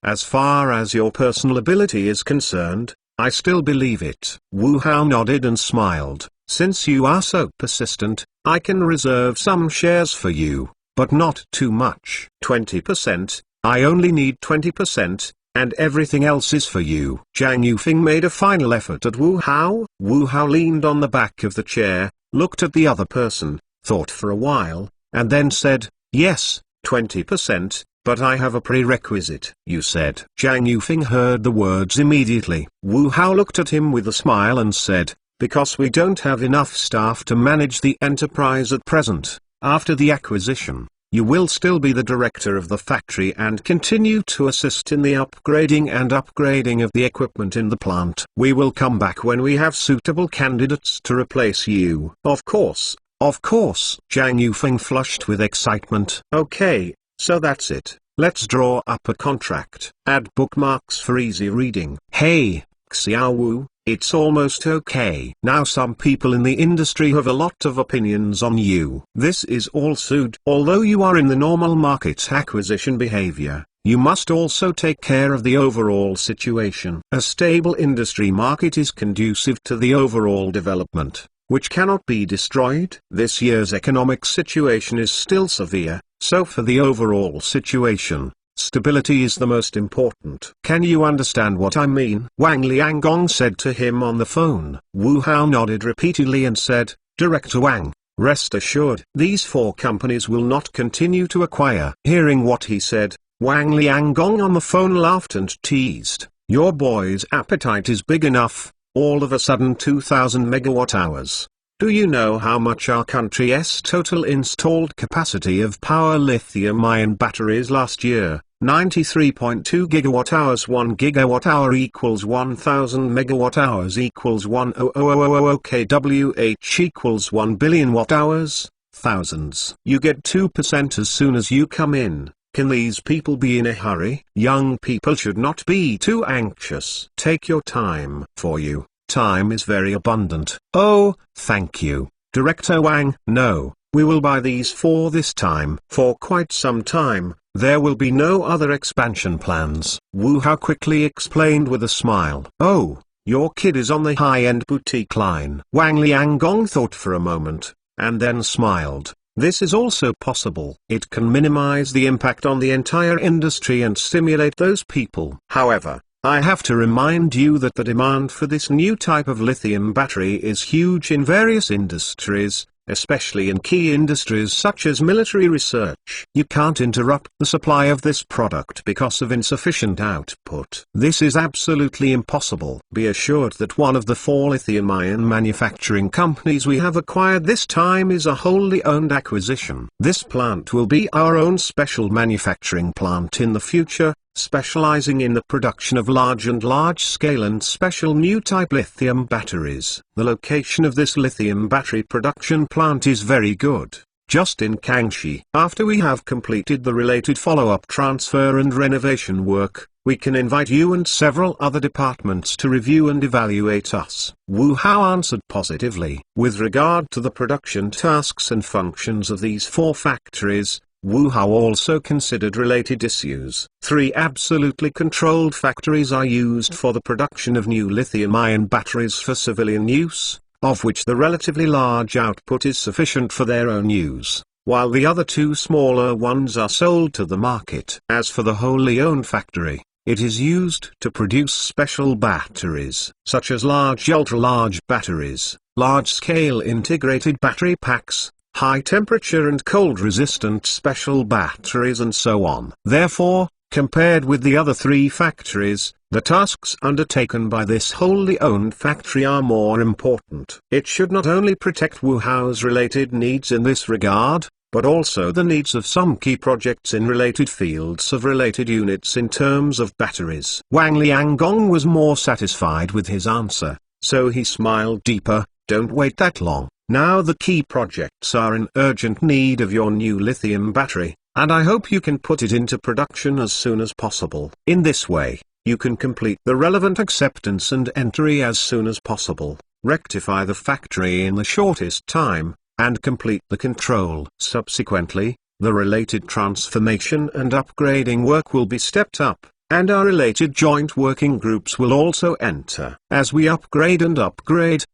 As far as your personal ability is concerned, I still believe it. Wu Hao nodded and smiled. Since you are so persistent, I can reserve some shares for you, but not too much. 20%. I only need 20%, and everything else is for you. Zhang Yufeng made a final effort at Wu Hao. Wu Hao leaned on the back of the chair, looked at the other person, thought for a while, and then said, yes, 20%, but I have a prerequisite. You said. Zhang Yufeng heard the words immediately. Wu Hao looked at him with a smile and said, because we don't have enough staff to manage the enterprise at present. After the acquisition, you will still be the director of the factory and continue to assist in the upgrading of the equipment in the plant. We will come back when we have suitable candidates to replace you. Of course. Zhang Yufeng flushed with excitement. Okay, so that's it. Let's draw up a contract. Add bookmarks for easy reading. Hey, Xiao Wu. It's almost okay. Now some people in the industry have a lot of opinions on you. This is all sued. Although you are in the normal market acquisition behavior, you must also take care of the overall situation. A stable industry market is conducive to the overall development, which cannot be destroyed. This year's economic situation is still severe, so for the overall situation, stability is the most important. Can you understand what I mean? Wang Lianggong said to him on the phone. Wu Hao nodded repeatedly and said, Director Wang, rest assured, these 4 companies will not continue to acquire. Hearing what he said, Wang Lianggong on the phone laughed and teased, your boy's appetite is big enough. All of a sudden 2000 megawatt-hours. Do you know how much our country's total installed capacity of power lithium-ion batteries last year? 93.2 gigawatt-hours. 1 gigawatt-hour equals 1000 megawatt-hours equals 10000 kWh equals 1 billion watt-hours, thousands. You get 2% as soon as you come in. Can these people be in a hurry? Young people should not be too anxious. Take your time. For you, time is very abundant. Oh, thank you, Director Wang. No, we will buy these for this time. For quite some time, there will be no other expansion plans. Wu Hao quickly explained with a smile. Oh, Your kid is on the high-end boutique line. Wang Lianggong thought for a moment, and then smiled. This is also possible. It can minimize the impact on the entire industry and stimulate those people. However, I have to remind you that the demand for this new type of lithium battery is huge in various industries, especially in key industries such as military research. You can't interrupt the supply of this product because of insufficient output. This is absolutely impossible. Be assured that one of the 4 lithium-ion manufacturing companies we have acquired this time is a wholly owned acquisition. This plant will be our own special manufacturing plant in the future, specializing in the production of large-scale and special new type lithium batteries. The location of this lithium battery production plant is very good, just in Kangxi. After we have completed the related follow-up transfer and renovation work, we can invite you and several other departments to review and evaluate us. Wu Hao answered positively. With regard to the production tasks and functions of these 4 factories, Wu Hao also considered related issues. 3 absolutely controlled factories are used for the production of new lithium-ion batteries for civilian use, of which the relatively large output is sufficient for their own use, while the other 2 smaller ones are sold to the market. As for the wholly owned factory, it is used to produce special batteries, such as large ultra-large batteries, large-scale integrated battery packs, high-temperature and cold-resistant special batteries and so on. Therefore, compared with the other 3 factories, the tasks undertaken by this wholly owned factory are more important. It should not only protect Wu Hao's related needs in this regard, but also the needs of some key projects in related fields of related units in terms of batteries. Wang Lianggong was more satisfied with his answer, so he smiled deeper. Don't wait that long. Now the key projects are in urgent need of your new lithium battery, and I hope you can put it into production as soon as possible. In this way, you can complete the relevant acceptance and entry as soon as possible, rectify the factory in the shortest time, and complete the control. Subsequently, the related transformation and upgrading work will be stepped up, and our related joint working groups will also enter. As we upgrade,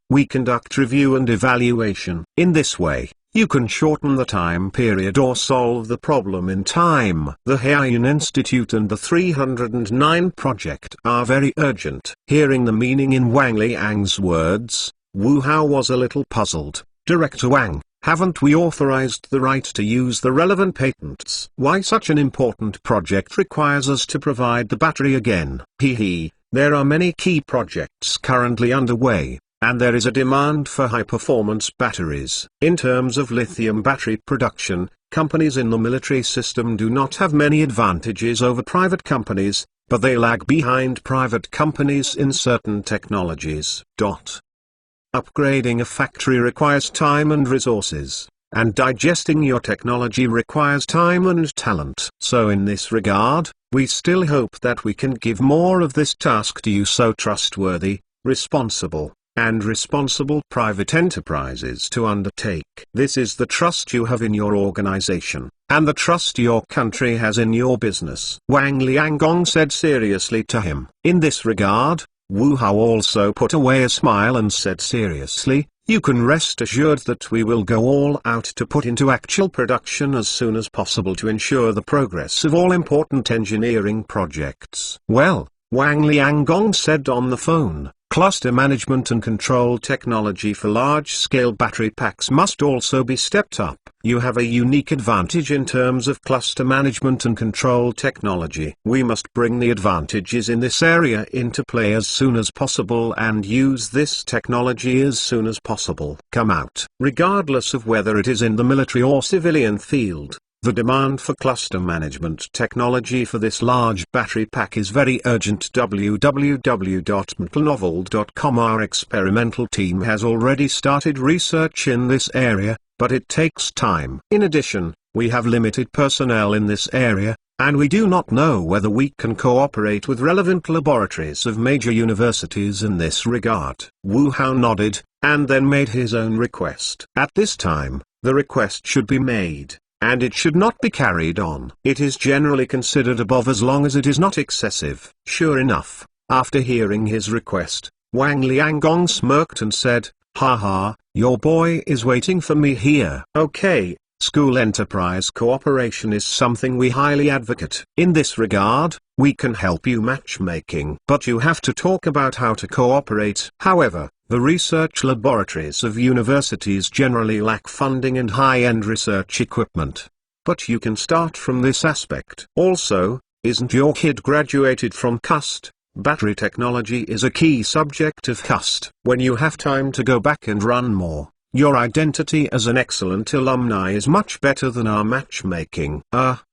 we conduct review and evaluation. In this way, you can shorten the time period or solve the problem in time. The Heian Institute and the 309 project are very urgent. Hearing the meaning in Wang Liang's words, Wu Hao was a little puzzled. Director Wang, haven't we authorized the right to use the relevant patents? Why such an important project requires us to provide the battery again? There are many key projects currently underway, and there is a demand for high-performance batteries. In terms of lithium battery production, companies in the military system do not have many advantages over private companies, but they lag behind private companies in certain technologies. Upgrading a factory requires time and resources, and digesting your technology requires time and talent. So in this regard, we still hope that we can give more of this task to you so trustworthy, responsible private enterprises to undertake. This is the trust you have in your organization, and the trust your country has in your business. Wang Lianggong said seriously to him. In this regard, Wu Hao also put away a smile and said seriously, you can rest assured that we will go all out to put into actual production as soon as possible to ensure the progress of all important engineering projects. Well, Wang Lianggong said on the phone, cluster management and control technology for large-scale battery packs must also be stepped up. You have a unique advantage in terms of cluster management and control technology. We must bring the advantages in this area into play as soon as possible and use this technology as soon as possible. Come out. Regardless of whether it is in the military or civilian field, the demand for cluster management technology for this large battery pack is very urgent. www.mtlnovel.com. Our experimental team has already started research in this area, but it takes time. In addition, we have limited personnel in this area, and we do not know whether we can cooperate with relevant laboratories of major universities in this regard. Wu Hao nodded, and then made his own request. At this time, the request should be made, and it should not be carried on. It is generally considered above as long as it is not excessive. Sure enough, after hearing his request, Wang Liangong smirked and said, "Haha, your boy is waiting for me here." Okay, school enterprise cooperation is something we highly advocate. In this regard, we can help you matchmaking. But you have to talk about how to cooperate. However, the research laboratories of universities generally lack funding and high-end research equipment. But you can start from this aspect. Also, isn't your kid graduated from CUST? Battery technology is a key subject of CUST. When you have time to go back and run more, your identity as an excellent alumni is much better than our matchmaking.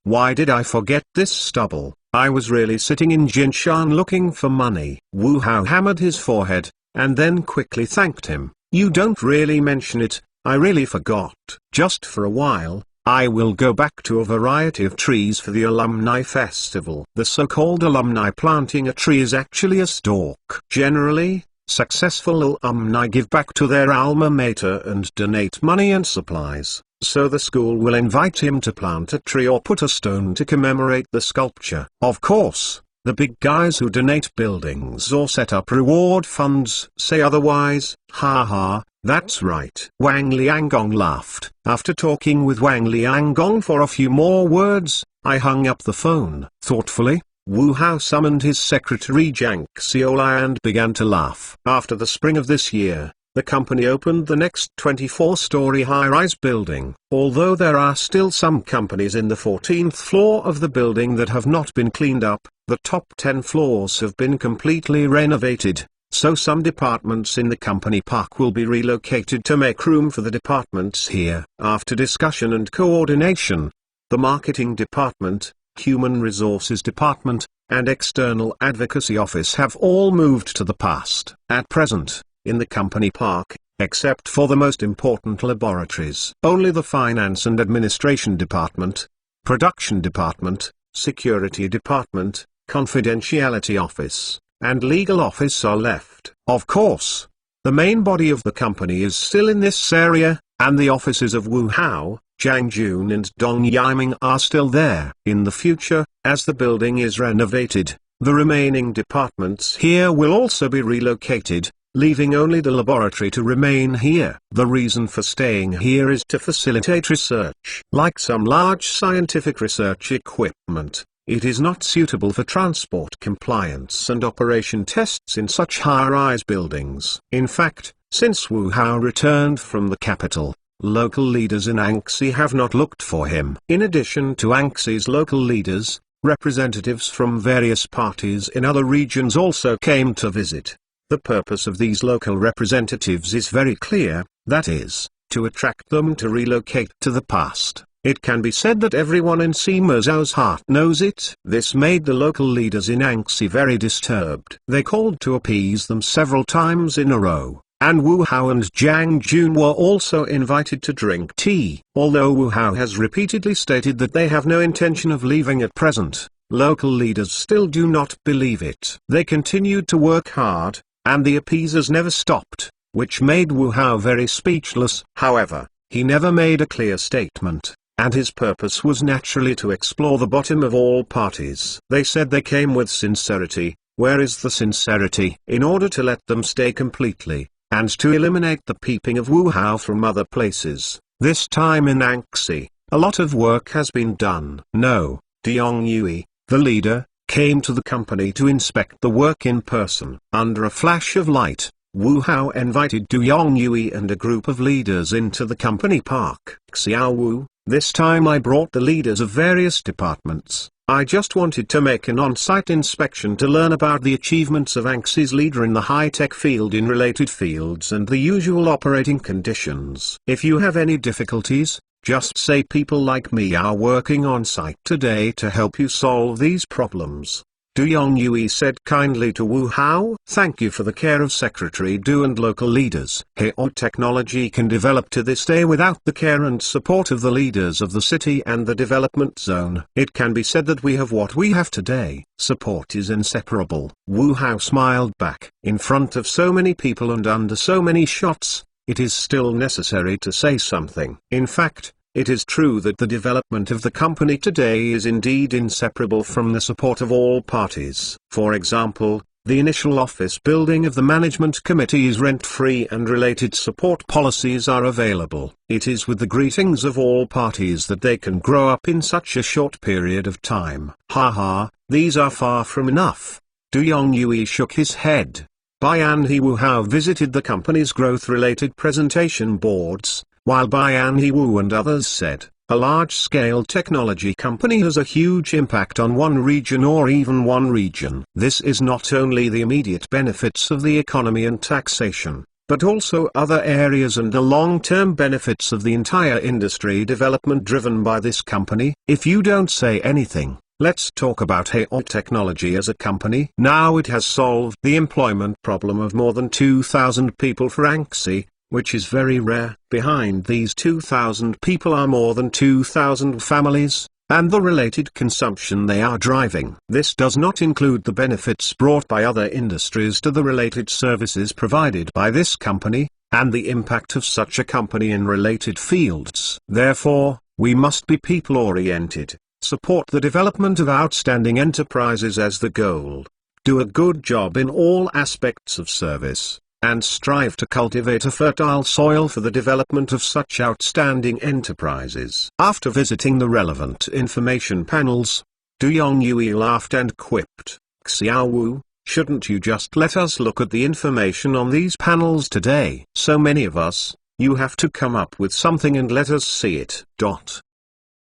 Why did I forget this stubble? I was really sitting in Jinshan looking for money. Wu Hao hammered his forehead, and then quickly thanked him. You don't really mention it, I really forgot. Just for a while, I will go back to a variety of trees for the alumni festival. The so-called alumni planting a tree is actually a stalk. Generally, successful alumni give back to their alma mater and donate money and supplies, so the school will invite him to plant a tree or put a stone to commemorate the sculpture. Of course, the big guys who donate buildings or set up reward funds say otherwise. Haha, that's right. Wang Liangong laughed. After talking with Wang Liangong for a few more words, I hung up the phone. Thoughtfully, Wu Hao summoned his secretary Jiang Xiaolai and began to laugh. After the spring of this year, the company opened the next 24-story high-rise building. Although there are still some companies in the 14th floor of the building that have not been cleaned up, the top 10 floors have been completely renovated, so some departments in the company park will be relocated to make room for the departments here. After discussion and coordination, the marketing department, human resources department, and external advocacy office have all moved to the past. At present, in the company park, except for the most important laboratories, only the finance and administration department, production department, security department, confidentiality office, and legal office are left. Of course, the main body of the company is still in this area, and the offices of Wu Hao, Zhang Jun and Dong Yiming are still there. In the future, as the building is renovated, the remaining departments here will also be relocated, leaving only the laboratory to remain here. The reason for staying here is to facilitate research. Like some large scientific research equipment, it is not suitable for transport compliance and operation tests in such high-rise buildings. In fact, since Wu Hao returned from the capital, local leaders in Anxi have not looked for him. In addition to Anxi's local leaders, representatives from various parties in other regions also came to visit. The purpose of these local representatives is very clear, that is, to attract them to relocate to the past. It can be said that everyone in Sima Zhao's heart knows it. This made the local leaders in Anxi very disturbed. They called to appease them several times in a row, and Wu Hao and Zhang Jun were also invited to drink tea. Although Wu Hao has repeatedly stated that they have no intention of leaving at present, local leaders still do not believe it. They continued to work hard, and the appeasers never stopped, which made Wu Hao very speechless. However, he never made a clear statement, and his purpose was naturally to explore the bottom of all parties. They said they came with sincerity. Where is the sincerity? In order to let them stay completely, and to eliminate the peeping of Wu Hao from other places. This time in Anxi, a lot of work has been done. No, Diong Yui, the leader, came to the company to inspect the work in person. Under a flash of light, Wu Hao invited Du Yongyui and a group of leaders into the company park. Xiao Wu, this time I brought the leaders of various departments. I just wanted to make an on-site inspection to learn about the achievements of Anxi's leader in the high-tech field in related fields and the usual operating conditions. If you have any difficulties, just say people like me are working on site today to help you solve these problems. Du Yongyui said kindly to Wu Hao. Thank you for the care of Secretary Du and local leaders. Heo technology can develop to this day without the care and support of the leaders of the city and the development zone. It can be said that we have what we have today. Support is inseparable. Wu Hao smiled back. In front of so many people and under so many shots, it is still necessary to say something. In fact, it is true that the development of the company today is indeed inseparable from the support of all parties. For example, The initial office building of the management committee is rent-free and related support policies are available. It is with the greetings of all parties that they can grow up in such a short period of time. Haha, these are far from enough. Du Yongyue shook his head. Bian Hiwu visited the company's growth-related presentation boards, while Bian Hiwu and others said, a large-scale technology company has a huge impact on one region or even one region. This is not only the immediate benefits of the economy and taxation, but also other areas and the long-term benefits of the entire industry development driven by this company. If you don't say anything, let's talk about Hayo Technology as a company. Now it has solved the employment problem of more than 2,000 people for Anxi, which is very rare. Behind these 2,000 people are more than 2,000 families, and the related consumption they are driving. This does not include the benefits brought by other industries to the related services provided by this company, and the impact of such a company in related fields. Therefore, we must be people-oriented, support the development of outstanding enterprises as the goal, do a good job in all aspects of service, and strive to cultivate a fertile soil for the development of such outstanding enterprises. After visiting the relevant information panels, Du Yongyue laughed and quipped, Xiaowu, shouldn't you just let us look at the information on these panels today? So many of us, you have to come up with something and let us see it.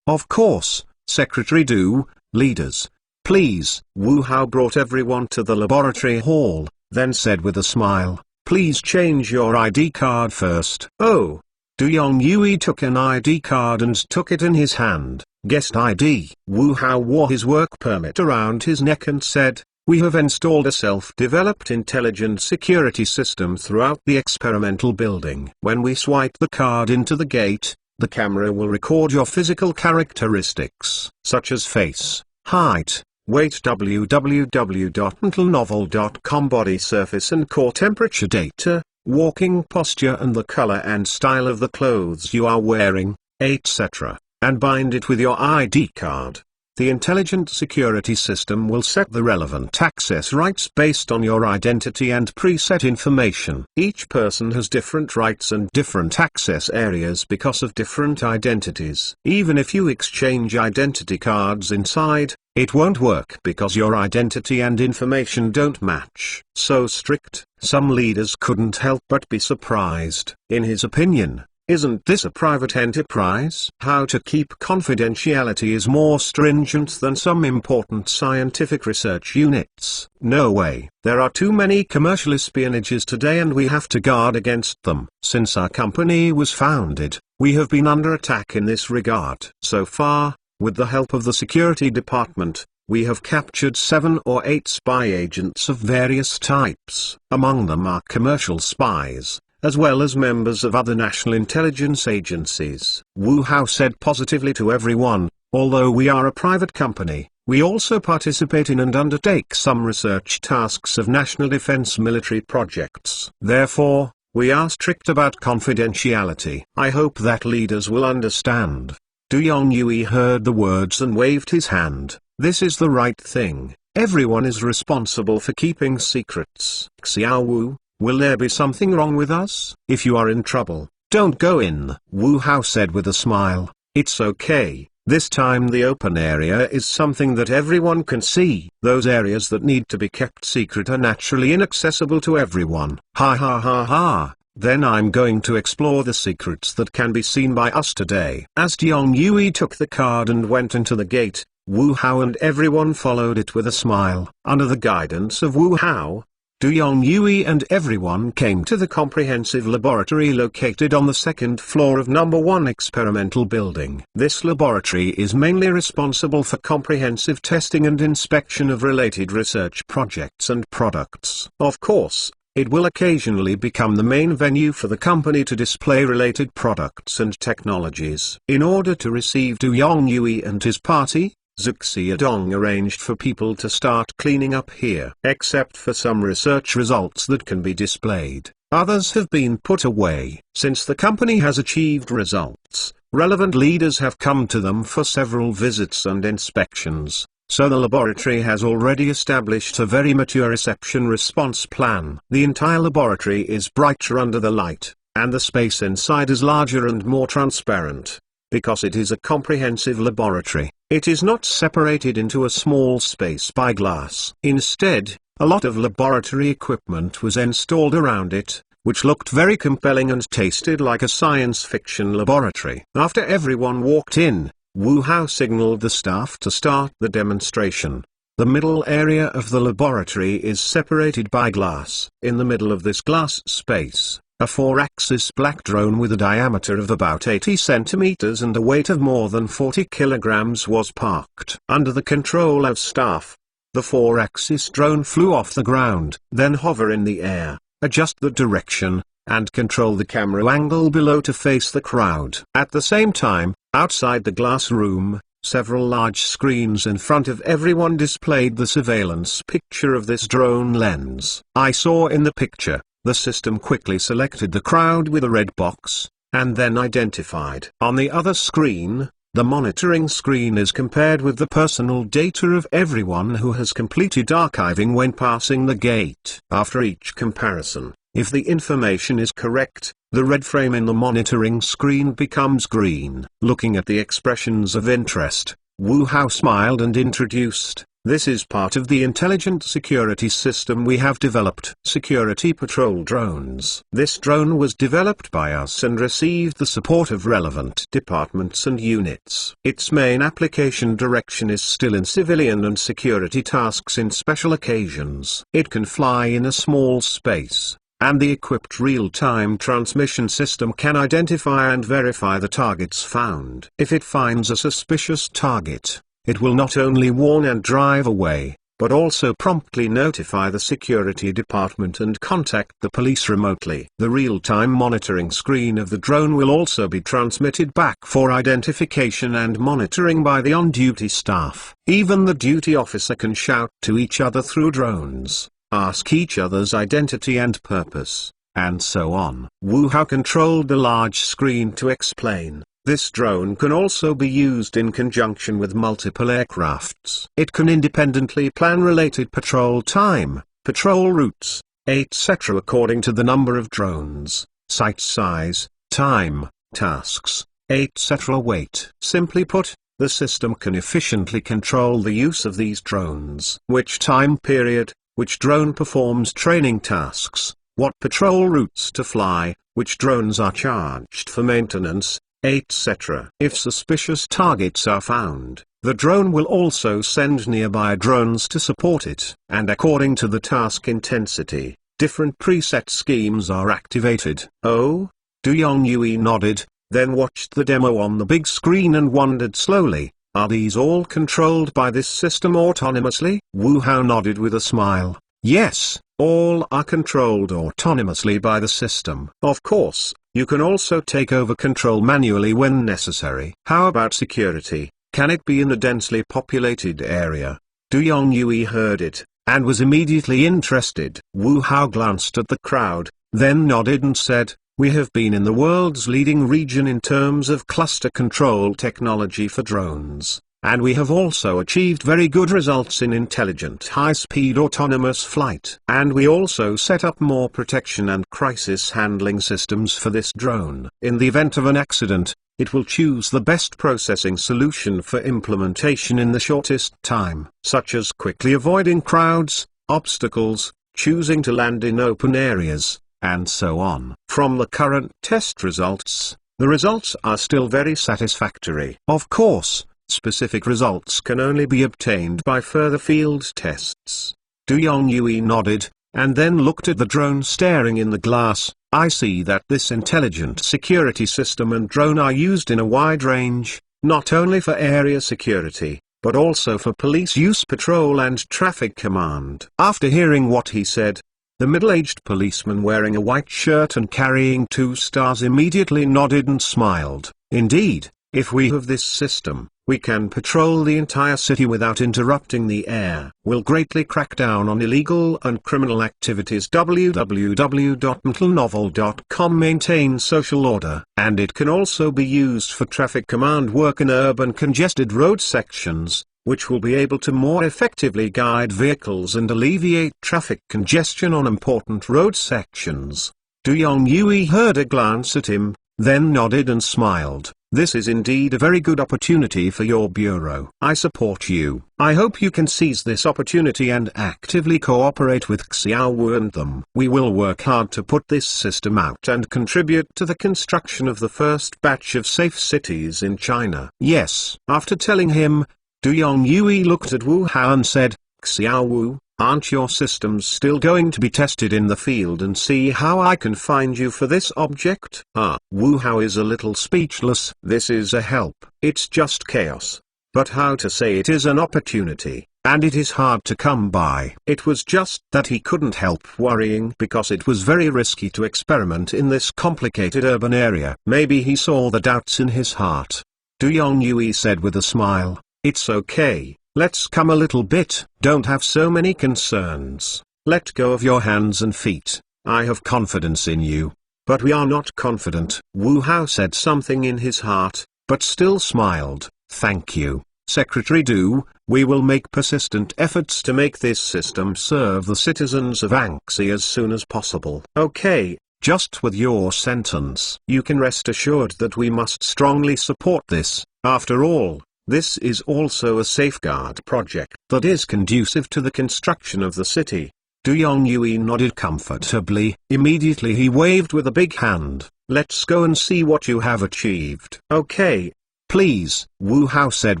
Of course, Secretary Du, leaders, please. Wu Hao brought everyone to the laboratory hall, then said with a smile, please change your ID card first. Oh. Du Yongyue took an ID card and took it in his hand. Guest ID. Wu Hao wore his work permit around his neck and said, we have installed a self-developed intelligent security system throughout the experimental building. When we swipe the card into the gate, the camera will record your physical characteristics, such as face, height, weight, www.mentalnovel.com, body surface and core temperature data, walking posture and the color and style of the clothes you are wearing, etc., and bind it with your ID card. The intelligent security system will set the relevant access rights based on your identity and preset information. Each person has different rights and different access areas because of different identities. Even if you exchange identity cards inside, it won't work because your identity and information don't match. So strict. Some leaders couldn't help but be surprised. In his opinion, isn't this a private enterprise? How to keep confidentiality is more stringent than some important scientific research units. No way. There are too many commercial espionages today and we have to guard against them. Since our company was founded, we have been under attack in this regard. So far, with the help of the security department, we have captured 7 or 8 spy agents of various types. Among them are commercial spies, as well as members of other national intelligence agencies. Wu Hao said positively to everyone, although we are a private company, we also participate in and undertake some research tasks of national defense military projects. Therefore, we are strict about confidentiality. I hope that leaders will understand. Du Yongyue heard the words and waved his hand. This is the right thing. Everyone is responsible for keeping secrets. Xiaowu, will there be something wrong with us? If you are in trouble, don't go in. Wu Hao said with a smile, it's okay. This time the open area is something that everyone can see. Those areas that need to be kept secret are naturally inaccessible to everyone. Ha ha ha ha. Then I'm going to explore the secrets that can be seen by us today. As Du Yongyue took the card and went into the gate, Wu Hao and everyone followed it with a smile. Under the guidance of Wu Hao, Du Yongyue and everyone came to the comprehensive laboratory located on the second floor of number 1 experimental building. This laboratory is mainly responsible for comprehensive testing and inspection of related research projects and products. Of course, it will occasionally become the main venue for the company to display related products and technologies. In order to receive Du Yongyue and his party, Zhuge Xiaodong arranged for people to start cleaning up here. Except for some research results that can be displayed, others have been put away. Since the company has achieved results, relevant leaders have come to them for several visits and inspections. so the laboratory has already established a very mature reception response plan. The entire laboratory is brighter under the light, and the space inside is larger and more transparent. Because it is a comprehensive laboratory, it is not separated into a small space by glass. Instead, a lot of laboratory equipment was installed around it, which looked very compelling and tasted like a science fiction laboratory. After everyone walked in, Wu Hao signaled the staff to start the demonstration. The middle area of the laboratory is separated by glass. In the middle of this glass space, a 4-axis black drone with a diameter of about 80 centimeters and a weight of more than 40 kilograms was parked. Under the control of staff, the 4-axis drone flew off the ground, then hover in the air, adjust the direction, and control the camera angle below to face the crowd. At the same time, outside the glass room, several large screens in front of everyone displayed the surveillance picture of this drone lens. I saw in the picture, the system quickly selected the crowd with a red box, and then identified. On the other screen, the monitoring screen is compared with the personal data of everyone who has completed archiving when passing the gate. After each comparison, if the information is correct, the red frame in the monitoring screen becomes green. Looking at the expressions of interest, Wu Hao smiled and introduced, "This is part of the intelligent security system we have developed. Security patrol drones. This drone was developed by us and received the support of relevant departments and units. Its main application direction is still in civilian and security tasks in special occasions. It can fly in a small space, and the equipped real-time transmission system can identify and verify the targets found. If it finds a suspicious target, it will not only warn and drive away, but also promptly notify the security department and contact the police remotely. The real-time monitoring screen of the drone will also be transmitted back for identification and monitoring by the on-duty staff. Even the duty officer can shout to each other through drones, ask each other's identity and purpose, and so on." Wu Hao controlled the large screen to explain, "This drone can also be used in conjunction with multiple aircrafts. It can independently plan related patrol time, patrol routes, etc. according to the number of drones, site size, time, tasks, etc. weight. Simply put, the system can efficiently control the use of these drones. Which time period, which drone performs training tasks, what patrol routes to fly, which drones are charged for maintenance, etc. If suspicious targets are found, the drone will also send nearby drones to support it. And according to the task intensity, different preset schemes are activated." "Oh?" Du Yongyue nodded, then watched the demo on the big screen and wondered slowly, "Are these all controlled by this system autonomously?" Wu Hao nodded with a smile, "Yes, all are controlled autonomously by the system. Of course, you can also take over control manually when necessary." "How about security? Can it be in a densely populated area?" Du Yongyue heard it, and was immediately interested. Wu Hao glanced at the crowd, then nodded and said, "We have been in the world's leading region in terms of cluster control technology for drones, and we have also achieved very good results in intelligent high-speed autonomous flight. And we also set up more protection and crisis handling systems for this drone. In the event of an accident, it will choose the best processing solution for implementation in the shortest time, such as quickly avoiding crowds, obstacles, choosing to land in open areas, and so on." From the current test results, the results are still very satisfactory. Of course, specific results can only be obtained by further field tests. Du Yongyue nodded, and then looked at the drone staring in the glass. "I see that this intelligent security system and drone are used in a wide range, not only for area security, but also for police use, patrol and traffic command." After hearing what he said, the middle-aged policeman wearing a white shirt and carrying 2 stars immediately nodded and smiled. "Indeed, if we have this system, we can patrol the entire city without interrupting the air. Will greatly crack down on illegal and criminal activities. www.mentalnovel.com maintains social order, and it can also be used for traffic command work in urban congested road sections, which will be able to more effectively guide vehicles and alleviate traffic congestion on important road sections. Du Yongyue heard a glance at him, then nodded and smiled. This is indeed a very good opportunity for your bureau. I support you. I hope you can seize this opportunity and actively cooperate with Xiao Wu and them. We will work hard to put this system out and contribute to the construction of the first batch of safe cities in China. Yes. After telling him, Du Yongyue looked at Wu Hao and said, Xiao Wu, aren't your systems still going to be tested in the field and see how I can find you for this object? Wu Hao is a little speechless. This is a help. It's just chaos. But how to say it is an opportunity, and it is hard to come by. It was just that he couldn't help worrying because it was very risky to experiment in this complicated urban area. Maybe he saw the doubts in his heart. Du Yongyue said with a smile, it's okay. Let's come a little bit. Don't have so many concerns. Let go of your hands and feet. I have confidence in you. But we are not confident. Wu Hao said something in his heart, but still smiled. Thank you, Secretary Du. We will make persistent efforts to make this system serve the citizens of Anxi as soon as possible. Okay, just with your sentence. You can rest assured that we must strongly support this. After all, this is also a safeguard project that is conducive to the construction of the city. Du Yongyue nodded comfortably. Immediately he waved with a big hand. Let's go and see what you have achieved. Okay. Please, Wu Hao said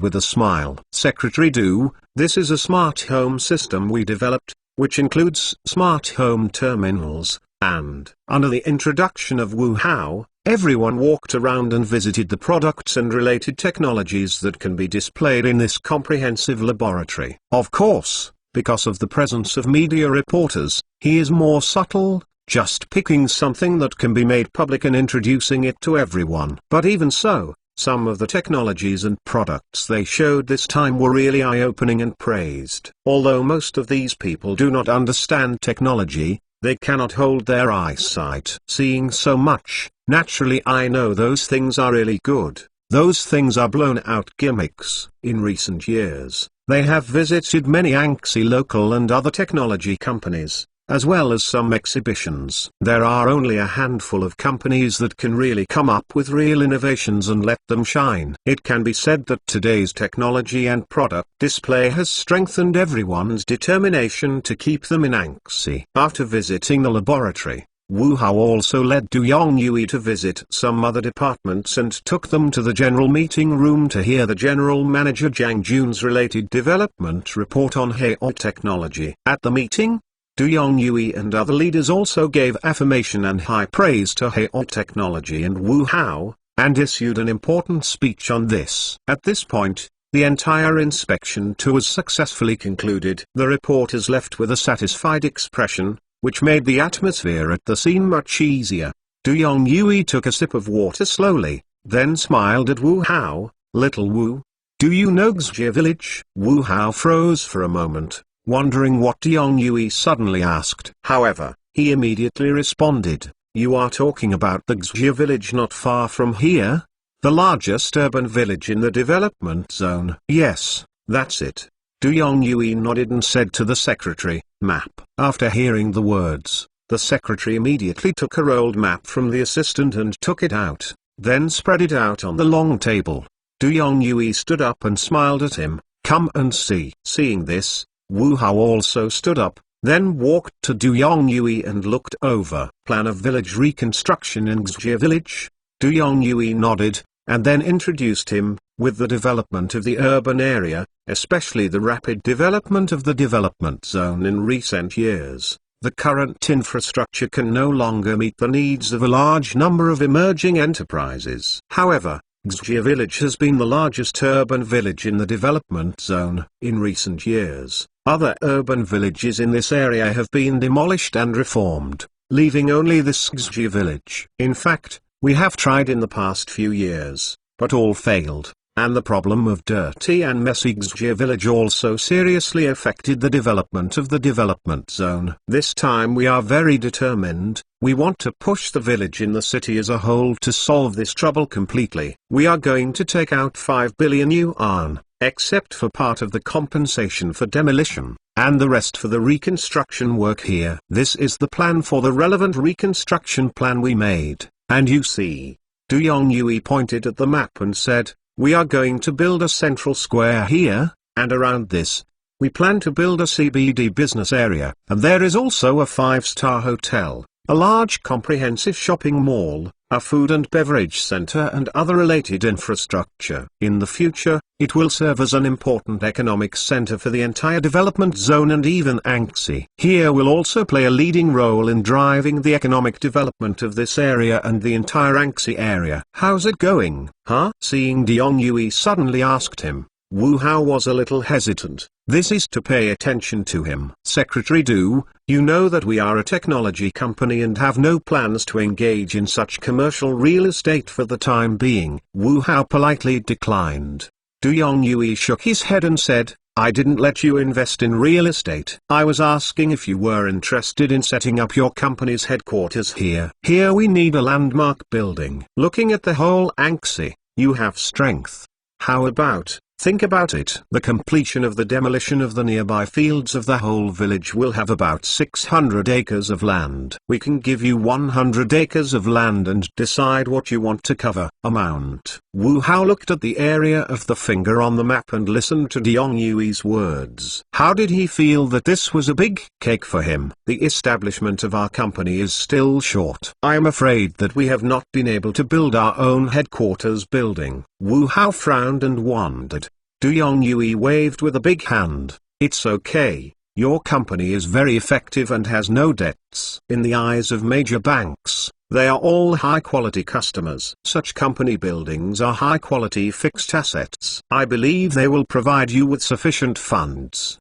with a smile. Secretary Du, this is a smart home system we developed, which includes smart home terminals, and under the introduction of Wu Hao, everyone walked around and visited the products and related technologies that can be displayed in this comprehensive laboratory. Of course, because of the presence of media reporters, he is more subtle, just picking something that can be made public and introducing it to everyone. But even so, some of the technologies and products they showed this time were really eye-opening and praised. Although most of these people do not understand technology, they cannot hold their eyesight. Seeing so much, naturally I know those things are really good. Those things are blown-out gimmicks. In recent years, they have visited many Anxi local and other technology companies, as well as some exhibitions. There are only a handful of companies that can really come up with real innovations and let them shine. It can be said that today's technology and product display has strengthened everyone's determination to keep them in Anxi. After visiting the laboratory, Wu Hao also led Du Yongyue to visit some other departments and took them to the general meeting room to hear the general manager Zhang Jun's related development report on Heo technology. At the meeting, Du Yongyue and other leaders also gave affirmation and high praise to Heo technology and Wu Hao, and issued an important speech on this. At this point, the entire inspection tour was successfully concluded. The reporters left with a satisfied expression, which made the atmosphere at the scene much easier. Du Yongyue took a sip of water slowly, then smiled at Wu Hao. Little Wu, do you know Xie Village? Wu Hao froze for a moment, wondering what Du Yongyue suddenly asked. However, he immediately responded, you are talking about the Xie Village not far from here? The largest urban village in the development zone. Yes, that's it. Du Yongyue nodded and said to the secretary, map. After hearing the words, the secretary immediately took a rolled map from the assistant and took it out, then spread it out on the long table. Du Yongyue stood up and smiled at him. Come and see. Seeing this, Wu Hao also stood up, then walked to Du Yongyue and looked over. Plan of village reconstruction in Xie Village? Du Yongyue nodded, and then introduced him, with the development of the urban area, especially the rapid development of the development zone in recent years. The current infrastructure can no longer meet the needs of a large number of emerging enterprises. However, Xie Village has been the largest urban village in the development zone. In recent years, other urban villages in this area have been demolished and reformed, leaving only this Xie Village. In fact, we have tried in the past few years, but all failed, and the problem of dirty and messy Xie Village also seriously affected the development of the development zone. This time we are very determined. We want to push the village in the city as a whole to solve this trouble completely. We are going to take out 5 billion yuan, except for part of the compensation for demolition, and the rest for the reconstruction work here. This is the plan for the relevant reconstruction plan we made, and you see. Du Yongyue pointed at the map and said, we are going to build a central square here, and around this, we plan to build a CBD business area, and there is also a 5-star hotel, a large comprehensive shopping mall, a food and beverage center and other related infrastructure. In the future, it will serve as an important economic center for the entire development zone and even Anxi. Here will also play a leading role in driving the economic development of this area and the entire Anxi area. How's it going, huh? Seeing Du Yongyue suddenly asked him, Wu Hao was a little hesitant. This is to pay attention to him. Secretary Du, you know that we are a technology company and have no plans to engage in such commercial real estate for the time being. Wu Hao politely declined. Du Yongyue shook his head and said, I didn't let you invest in real estate. I was asking if you were interested in setting up your company's headquarters here. Here we need a landmark building. Looking at the whole Anxi, you have strength. How about, think about it. The completion of the demolition of the nearby fields of the whole village will have about 600 acres of land. We can give you 100 acres of land and decide what you want to cover. Amount. Wu Hao looked at the area of the finger on the map and listened to Du Yongyue's words. How did he feel that this was a big cake for him? The establishment of our company is still short. I am afraid that we have not been able to build our own headquarters building. Wu Hao frowned and wondered. Du Yongyue waved with a big hand. It's okay. Your company is very effective and has no debts. In the eyes of major banks, they are all high-quality customers. Such company buildings are high-quality fixed assets. I believe they will provide you with sufficient funds.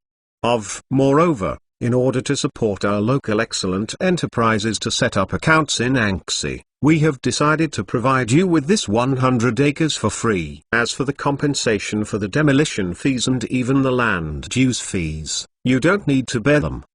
Moreover, in order to support our local excellent enterprises to set up accounts in Anxi, we have decided to provide you with this 100 acres for free. As for the compensation for the demolition fees and even the land use fees, you don't need to bear them.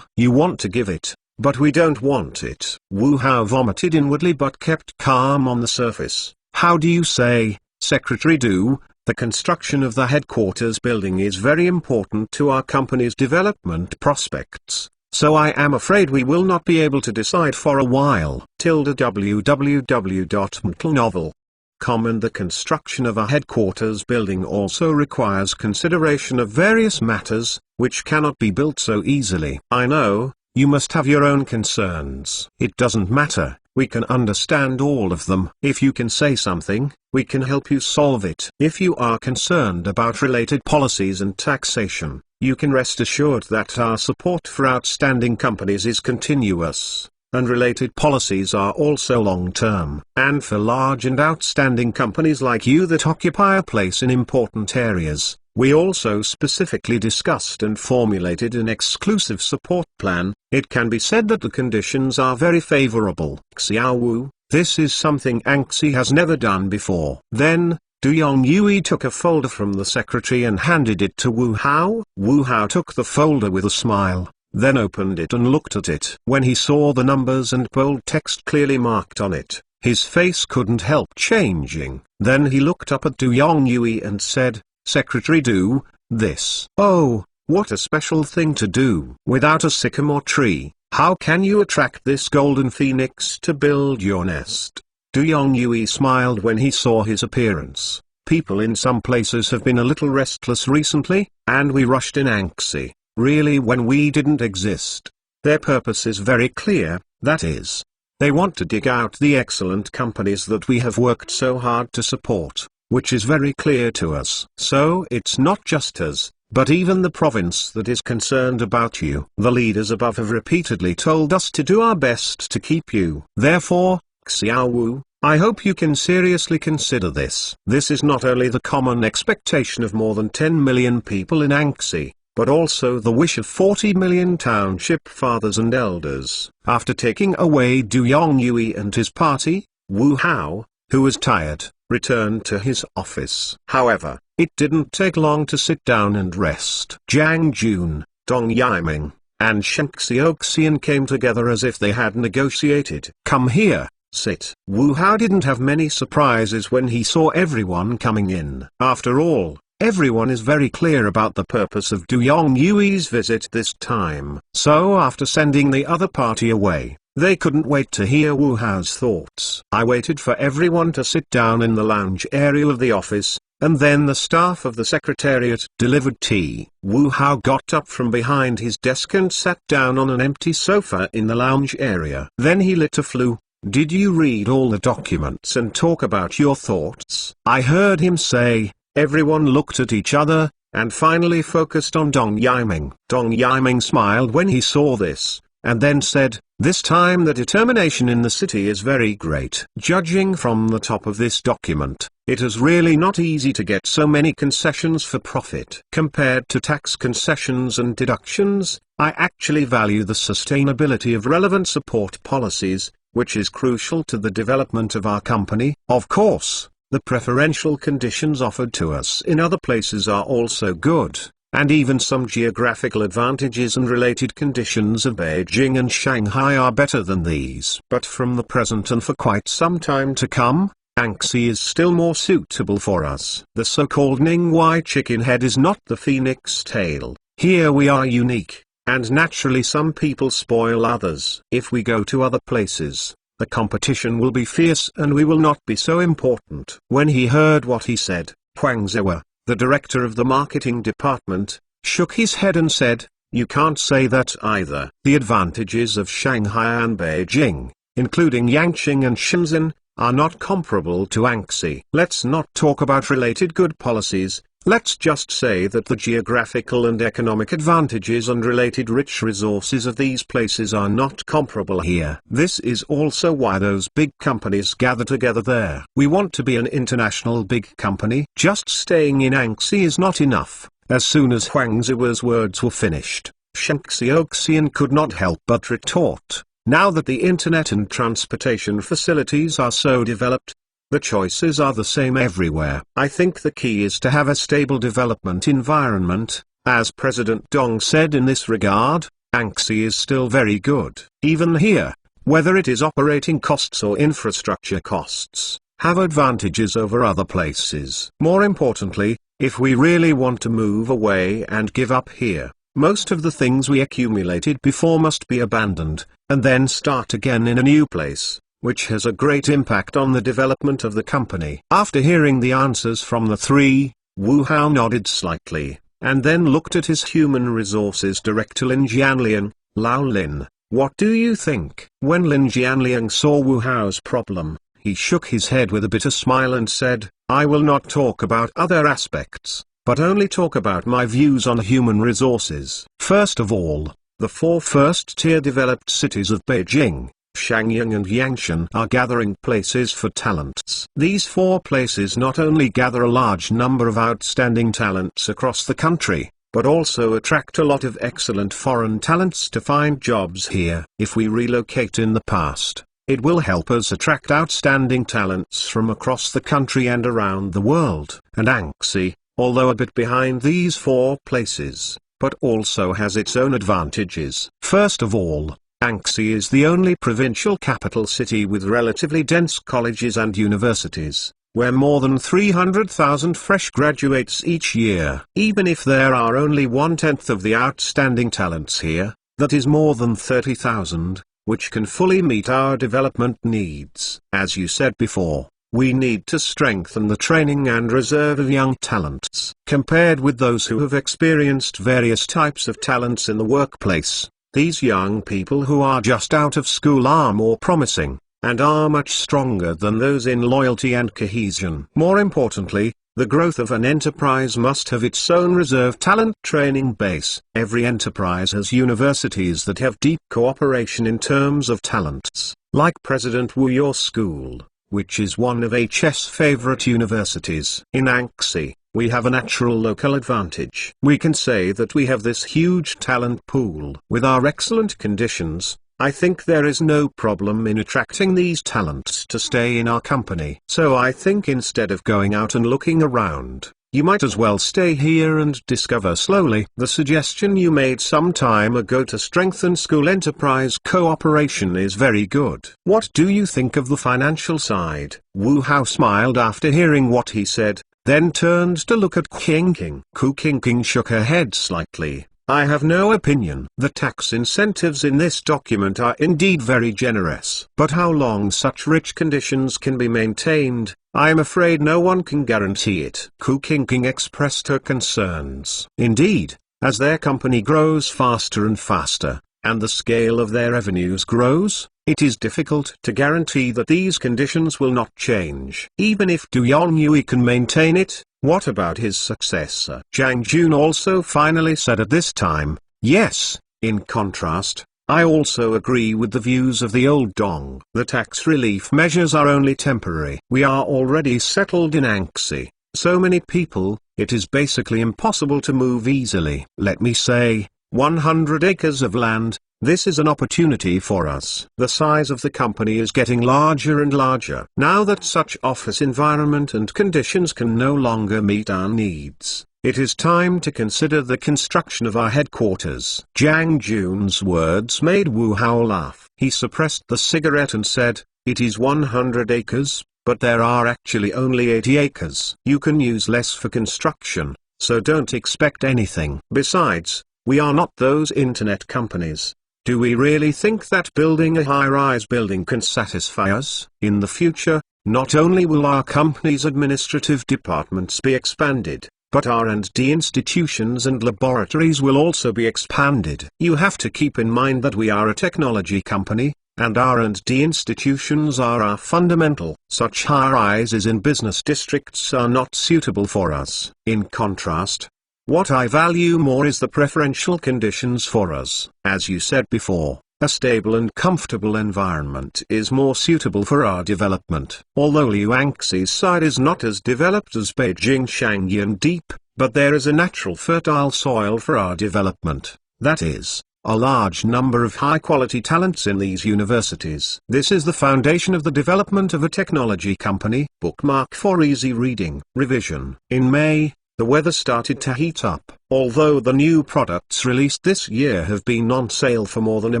You want to give it, but we don't want it. Wu Hao vomited inwardly but kept calm on the surface. How do you say, Secretary Du? The construction of the headquarters building is very important to our company's development prospects. So I am afraid we will not be able to decide for a while. www.mtlnovel.com. And the construction of a headquarters building also requires consideration of various matters, which cannot be built so easily. I know, you must have your own concerns. It doesn't matter, we can understand all of them. If you can say something, we can help you solve it. If you are concerned about related policies and taxation, you can rest assured that our support for outstanding companies is continuous, and related policies are also long-term. And for large and outstanding companies like you that occupy a place in important areas, we also specifically discussed and formulated an exclusive support plan. It can be said that the conditions are very favorable. Xiao Wu, this is something Anxi has never done before. Then, Du Yongyue took a folder from the secretary and handed it to Wu Hao. Wu Hao took the folder with a smile, then opened it and looked at it. When he saw the numbers and bold text clearly marked on it, his face couldn't help changing. Then he looked up at Du Yongyue and said, Secretary Du, this. Oh, what a special thing to do. Without a sycamore tree, how can you attract this golden phoenix to build your nest? Du Yongyue smiled when he saw his appearance. People in some places have been a little restless recently, and we rushed in Anxi, really when we didn't exist. Their purpose is very clear, that is, they want to dig out the excellent companies that we have worked so hard to support, which is very clear to us. So it's not just us, but even the province that is concerned about you. The leaders above have repeatedly told us to do our best to keep you. Therefore, Xiao Wu, I hope you can seriously consider this. This is not only the common expectation of more than 10 million people in Anxi, but also the wish of 40 million township fathers and elders. After taking away Du Yongyue and his party, Wu Hao, who was tired, returned to his office. However, it didn't take long to sit down and rest. Jiang Jun, Dong Yiming, and Shen Xiaoxian came together as if they had negotiated. Come here. Sit. Wu Hao didn't have many surprises when he saw everyone coming in. After all, Everyone is very clear about the purpose of Du Yongyui's visit this time. So after sending the other party away, they couldn't wait to hear Wu Hao's thoughts. I waited for everyone to sit down in the lounge area of the office, and then the staff of the secretariat delivered tea. Wu Hao got up from behind his desk and sat down on an empty sofa in the lounge area. Then he lit a flue. "Did you read all the documents and talk about your thoughts?" I heard him say. Everyone looked at each other, and finally focused on Dong Yiming. Dong Yiming smiled when he saw this, and then said, "This time the determination in the city is very great. Judging from the top of this document, it is really not easy to get so many concessions for profit. Compared to tax concessions and deductions, I actually value the sustainability of relevant support policies, which is crucial to the development of our company. Of course, the preferential conditions offered to us in other places are also good, and even some geographical advantages and related conditions of Beijing and Shanghai are better than these. But from the present and for quite some time to come, Anxi is still more suitable for us. The so-called Ningwai chicken head is not the phoenix tail. Here we are unique, and naturally some people spoil others. If we go to other places, the competition will be fierce and we will not be so important." When he heard what he said, Huang Ziwa, the director of the marketing department, shook his head and said, "You can't say that either. The advantages of Shanghai and Beijing, including Yangqing and Shenzhen, are not comparable to Anxi. Let's not talk about related good policies. Let's just say that the geographical and economic advantages and related rich resources of these places are not comparable here. This is also why those big companies gather together there. We want to be an international big company. Just staying in Anxi is not enough." As soon as Huang Ziwa's words were finished, Sheng Xiaoxian could not help but retort, "Now that the internet and transportation facilities are so developed, the choices are the same everywhere. I think the key is to have a stable development environment." As President Dong said in this regard, Anxi is still very good. Even here, whether it is operating costs or infrastructure costs, have advantages over other places. More importantly, if we really want to move away and give up here, most of the things we accumulated before must be abandoned, and then start again in a new place, which has a great impact on the development of the company. After hearing the answers from the three, Wu Hao nodded slightly, and then looked at his human resources director Lin Jianliang. "Lao Lin, what do you think?" When Lin Jianliang saw Wu Hao's problem, he shook his head with a bitter smile and said, "I will not talk about other aspects, but only talk about my views on human resources. First of all, the 4 first-tier developed cities of Beijing, Shangyang and Yangshan are gathering places for talents. These 4 places not only gather a large number of outstanding talents across the country, but also attract a lot of excellent foreign talents to find jobs here. If we relocate in the past, it will help us attract outstanding talents from across the country and around the world. And Anxi, although a bit behind these 4 places, but also has its own advantages. First of all, Anxi is the only provincial capital city with relatively dense colleges and universities, where more than 300,000 fresh graduates each year. Even if there are only 1/10 of the outstanding talents here, that is more than 30,000, which can fully meet our development needs. As you said before, we need to strengthen the training and reserve of young talents. Compared with those who have experienced various types of talents in the workplace, these young people who are just out of school are more promising, and are much stronger than those in loyalty and cohesion. More importantly, the growth of an enterprise must have its own reserve talent training base. Every enterprise has universities that have deep cooperation in terms of talents, like President Wu Your School, which is one of HS favorite universities. In Anxi, we have a natural local advantage. We can say that we have this huge talent pool. With our excellent conditions, I think there is no problem in attracting these talents to stay in our company. So I think instead of going out and looking around, you might as well stay here and discover slowly. The suggestion you made some time ago to strengthen school enterprise cooperation is very good. What do you think of the financial side? Wu Hao smiled after hearing what he said. then turned to look at King King. King King shook her head slightly. I have no opinion. The tax incentives in this document are indeed very generous. But how long such rich conditions can be maintained, I am afraid no one can guarantee it. King King expressed her concerns. Indeed, as their company grows faster and faster, and the scale of their revenues grows, it is difficult to guarantee that these conditions will not change. Even if Du Yongyue can maintain it, what about his successor? Zhang Jun also finally said at this time, yes, in contrast, I also agree with the views of the old Dong. The tax relief measures are only temporary. We are already settled in Anxi. So many people, it is basically impossible to move easily. Let me say, 100 acres of land, this is an opportunity for us. The size of the company is getting larger and larger. Now that such office environment and conditions can no longer meet our needs, it is time to consider the construction of our headquarters. Zhang Jun's words made Wu Hao laugh. He suppressed the cigarette and said, it is 100 acres, but there are actually only 80 acres. You can use less for construction, so don't expect anything. Besides, we are not those internet companies. Do we really think that building a high-rise building can satisfy us? In the future, not only will our company's administrative departments be expanded, but R&D institutions and laboratories will also be expanded. You have to keep in mind that we are a technology company, and R&D institutions are our fundamental. Such high-rises in business districts are not suitable for us. In contrast, what I value more is the preferential conditions for us. As you said before, a stable and comfortable environment is more suitable for our development. Although Liuanxi's side is not as developed as Beijing Shangyan Deep, but there is a natural fertile soil for our development. That is, a large number of high-quality talents in these universities. This is the foundation of the development of a technology company. Bookmark for easy reading. Revision. In May, the weather started to heat up. Although the new products released this year have been on sale for more than a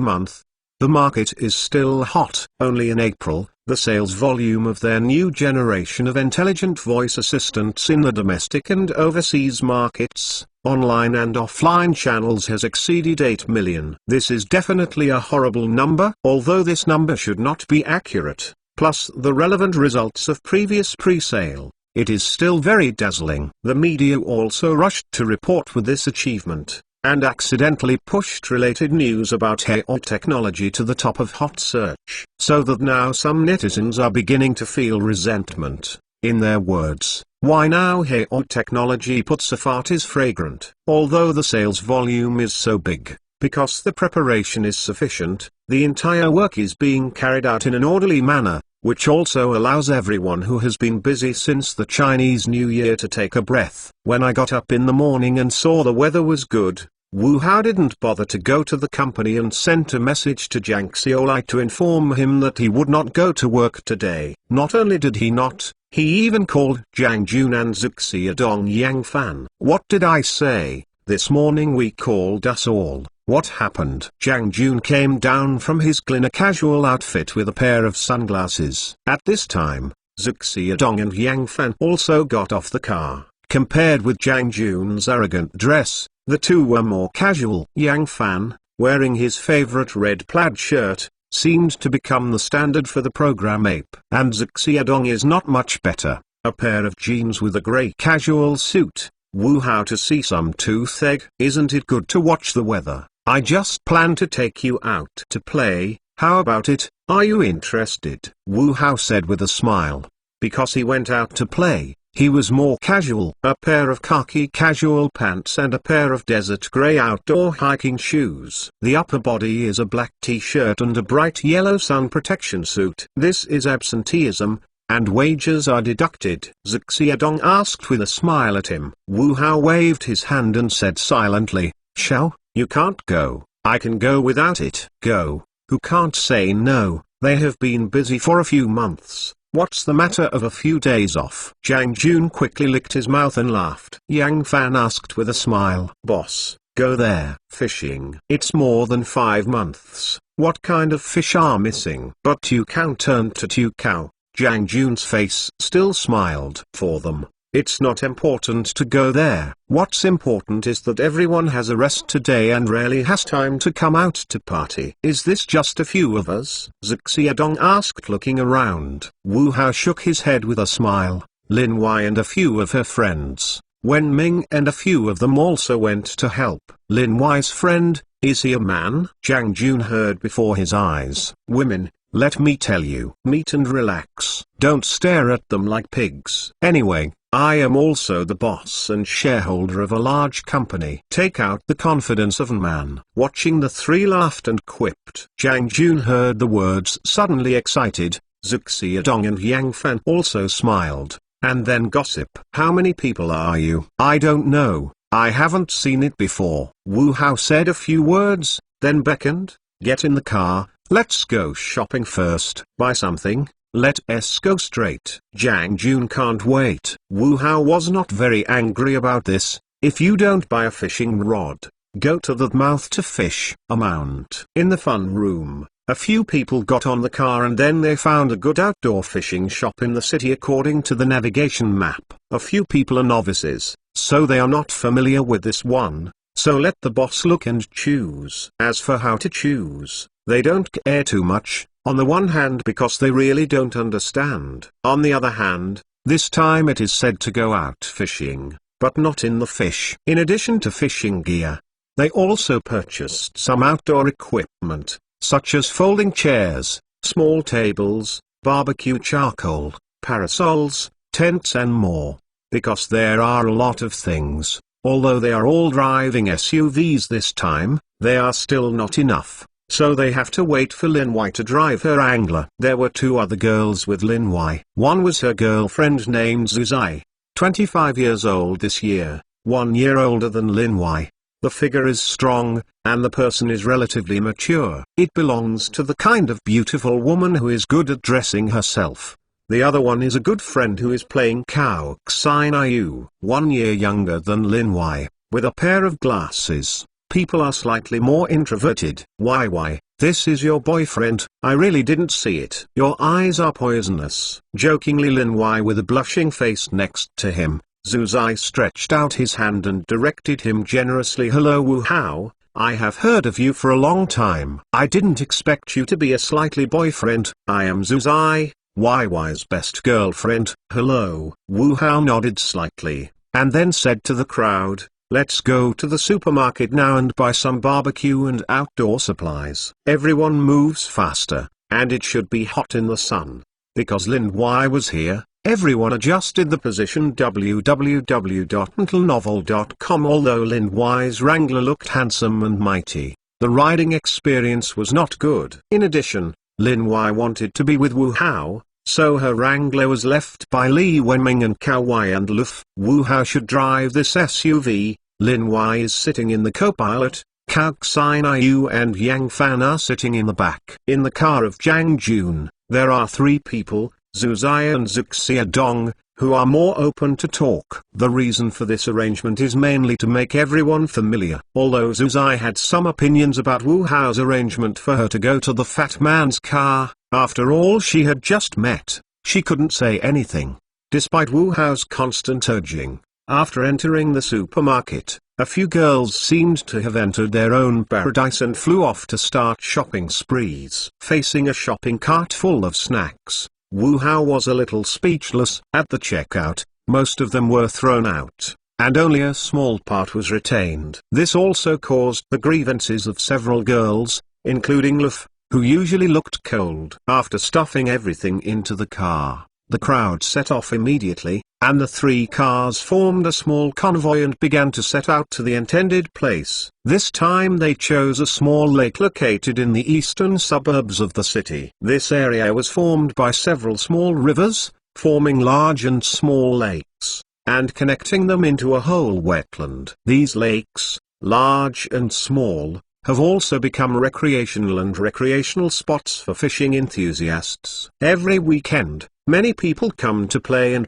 month, the market is still hot. Only in April, the sales volume of their new generation of intelligent voice assistants in the domestic and overseas markets, online and offline channels has exceeded 8 million. This is definitely a horrible number. Although this number should not be accurate, plus the relevant results of previous pre-sale, it is still very dazzling. The media also rushed to report with this achievement, and accidentally pushed related news about Heot technology to the top of hot search. So that now some netizens are beginning to feel resentment. In their words, why now Heot technology puts a fart is fragrant. Although the sales volume is so big, because the preparation is sufficient, the entire work is being carried out in an orderly manner, which also allows everyone who has been busy since the Chinese New Year to take a breath. When I got up in the morning and saw the weather was good, Wu Hao didn't bother to go to the company and sent a message to Jiang Xiaolai to inform him that he would not go to work today. Not only did he not, he even called Zhang Jun and Zuxia Dong Yang Fan. What did I say? This morning we called us all. What happened? Zhang Jun came down from his cleaner casual outfit with a pair of sunglasses. At this time, Zuxia Dong and Yang Fan also got off the car. Compared with Zhang Jun's arrogant dress, the two were more casual. Yang Fan, wearing his favorite red plaid shirt, seemed to become the standard for the program ape. And Zuxia Dong is not much better, a pair of jeans with a grey casual suit. Wu Hao to see some tooth egg. Isn't it good to watch the weather? I just plan to take you out to play. How about it? Are you interested? Wu Hao said with a smile. Because he went out to play, he was more casual. A pair of khaki casual pants and a pair of desert grey outdoor hiking shoes. The upper body is a black t-shirt and a bright yellow sun protection suit. This is absenteeism, and wages are deducted. Zuxia Dong asked with a smile at him. Wu Hao waved his hand and said silently, Shao, you can't go. I can go without it. Go. Who can't say no? They have been busy for a few months. What's the matter of a few days off? Zhang Jun quickly licked his mouth and laughed. Yang Fan asked with a smile. Boss, go there. Fishing. It's more than 5 months. What kind of fish are missing? But Tu Cao turned to Tu Cao. Zhang Jun's face still smiled. For them, It's not important to go there. What's important is that everyone has a rest today and rarely has time to come out to party. Is this just a few of us? Xiaodong asked, looking around. Wu Hao shook his head with a smile. Lin Wai and a few of her friends, Wen Ming and a few of them also went to help. Lin Wai's friend, is he a man? Zhang Jun heard before his eyes. Women, let me tell you. Meet and relax. Don't stare at them like pigs. Anyway, I am also the boss and shareholder of a large company. Take out the confidence of a man. Watching the three laughed and quipped. Zhang Jun heard the words suddenly excited. Xiaodong and Yang Fan also smiled. And then gossip. How many people are you? I don't know, I haven't seen it before. Wu Hao said a few words, then beckoned, get in the car, let's go shopping first. Buy something, let's go straight. Zhang Jun can't wait. Wu Hao was not very angry about this. If you don't buy a fishing rod, go to the mouth to fish. Amount. In the fun room, a few people got on the car and then they found a good outdoor fishing shop in the city according to the navigation map. A few people are novices, so they are not familiar with this one, so let the boss look and choose. As for how to choose, they don't care too much, on the one hand because they really don't understand. On the other hand, this time it is said to go out fishing, but not in the fish. In addition to fishing gear, they also purchased some outdoor equipment, such as folding chairs, small tables, barbecue charcoal, parasols, tents and more. Because there are a lot of things, although they are all driving SUVs this time, they are still not enough, so they have to wait for Lin Wai to drive her angler. There were two other girls with Lin Wai. One was her girlfriend named Zuzai, 25 years old this year, 1 year older than Lin Wai. The figure is strong, and the person is relatively mature. It belongs to the kind of beautiful woman who is good at dressing herself. The other one is a good friend who is playing Cao Xinayu, 1 year younger than Lin Wai, with a pair of glasses. People are slightly more introverted. Why, this is your boyfriend? I really didn't see it. Your eyes are poisonous. Jokingly Lin Wai with a blushing face next to him. Zuzai stretched out his hand and directed him generously. Hello Wu Hao, I have heard of you for a long time. I didn't expect you to be a slightly boyfriend. I am Zuzai, Wai's best girlfriend. Hello. Wu Hao nodded slightly, and then said to the crowd, let's go to the supermarket now and buy some barbecue and outdoor supplies. Everyone moves faster, and it should be hot in the sun. Because Lin Wai was here, everyone adjusted the position. www.mentalnovel.com. Although Lin Wai's wrangler looked handsome and mighty, the riding experience was not good. In addition, Lin Wai wanted to be with Wu Hao, so her wrangler was left by Li Wenming and Cao Wai and Luf. Wu Hao should drive this SUV, Lin Wai is sitting in the co-pilot, Cao Xinayu and Yang Fan are sitting in the back. In the car of Zhang Jun, there are 3 people, Zuzai and Xiaodong, who are more open to talk. The reason for this arrangement is mainly to make everyone familiar. Although Zuzai had some opinions about Wu Hao's arrangement for her to go to the fat man's car, after all she had just met, she couldn't say anything. Despite Wu Hao's constant urging, after entering the supermarket, a few girls seemed to have entered their own paradise and flew off to start shopping sprees. Facing a shopping cart full of snacks, Wu Hao was a little speechless. At the checkout, most of them were thrown out, and only a small part was retained. This also caused the grievances of several girls, including Luf, who usually looked cold. After stuffing everything into the car, the crowd set off immediately, and the 3 cars formed a small convoy and began to set out to the intended place. This time they chose a small lake located in the eastern suburbs of the city. This area was formed by several small rivers, forming large and small lakes, and connecting them into a whole wetland. These lakes, large and small, have also become recreational spots for fishing enthusiasts. Every weekend, many people come to play.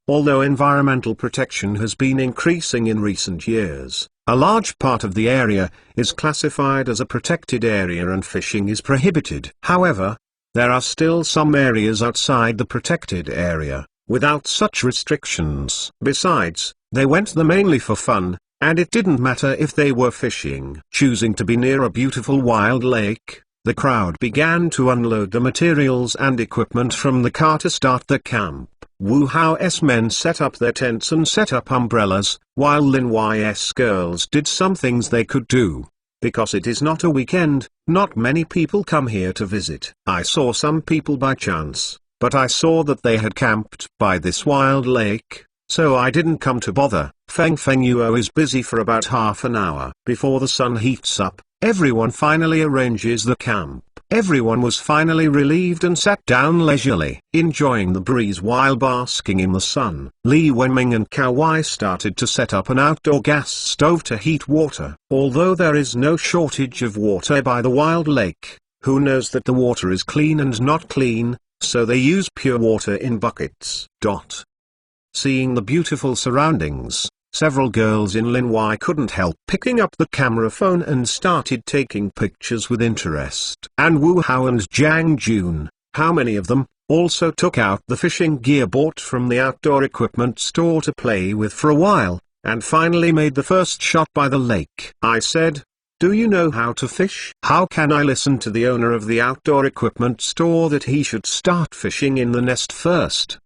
Although environmental protection has been increasing in recent years, a large part of the area is classified as a protected area and fishing is prohibited. However, there are still some areas outside the protected area, without such restrictions. Besides, they went there mainly for fun, and it didn't matter if they were fishing. Choosing to be near a beautiful wild lake, the crowd began to unload the materials and equipment from the car to start the camp. Wu Hao's men set up their tents and set up umbrellas, while Lin Y's girls did some things they could do. Because it is not a weekend, not many people come here to visit. I saw some people by chance, but I saw that they had camped by this wild lake, so I didn't come to bother. Feng Yuo is busy for about half an hour. Before the sun heats up, everyone finally arranges the camp. Everyone was finally relieved and sat down leisurely, enjoying the breeze while basking in the sun. Li Wenming and Cao Wei started to set up an outdoor gas stove to heat water. Although there is no shortage of water by the wild lake, who knows that the water is clean and not clean, so they use pure water in buckets. Seeing the beautiful surroundings, several girls in Linwai couldn't help picking up the camera phone and started taking pictures with interest. And Wu Hao and Jiang Jun, how many of them, also took out the fishing gear bought from the outdoor equipment store to play with for a while, and finally made the first shot by the lake. I said, "Do you know how to fish?" "How can I listen to the owner of the outdoor equipment store that he should start fishing in the nest first?"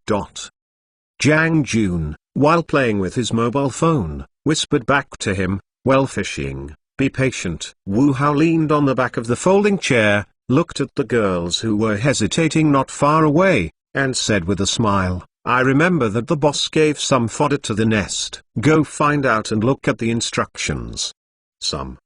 Jiang Jun, while playing with his mobile phone, whispered back to him, "Well, fishing, be patient." Wu Hao leaned on the back of the folding chair, looked at the girls who were hesitating not far away, and said with a smile, "I remember that the boss gave some fodder to the nest. Go find out and look at the instructions.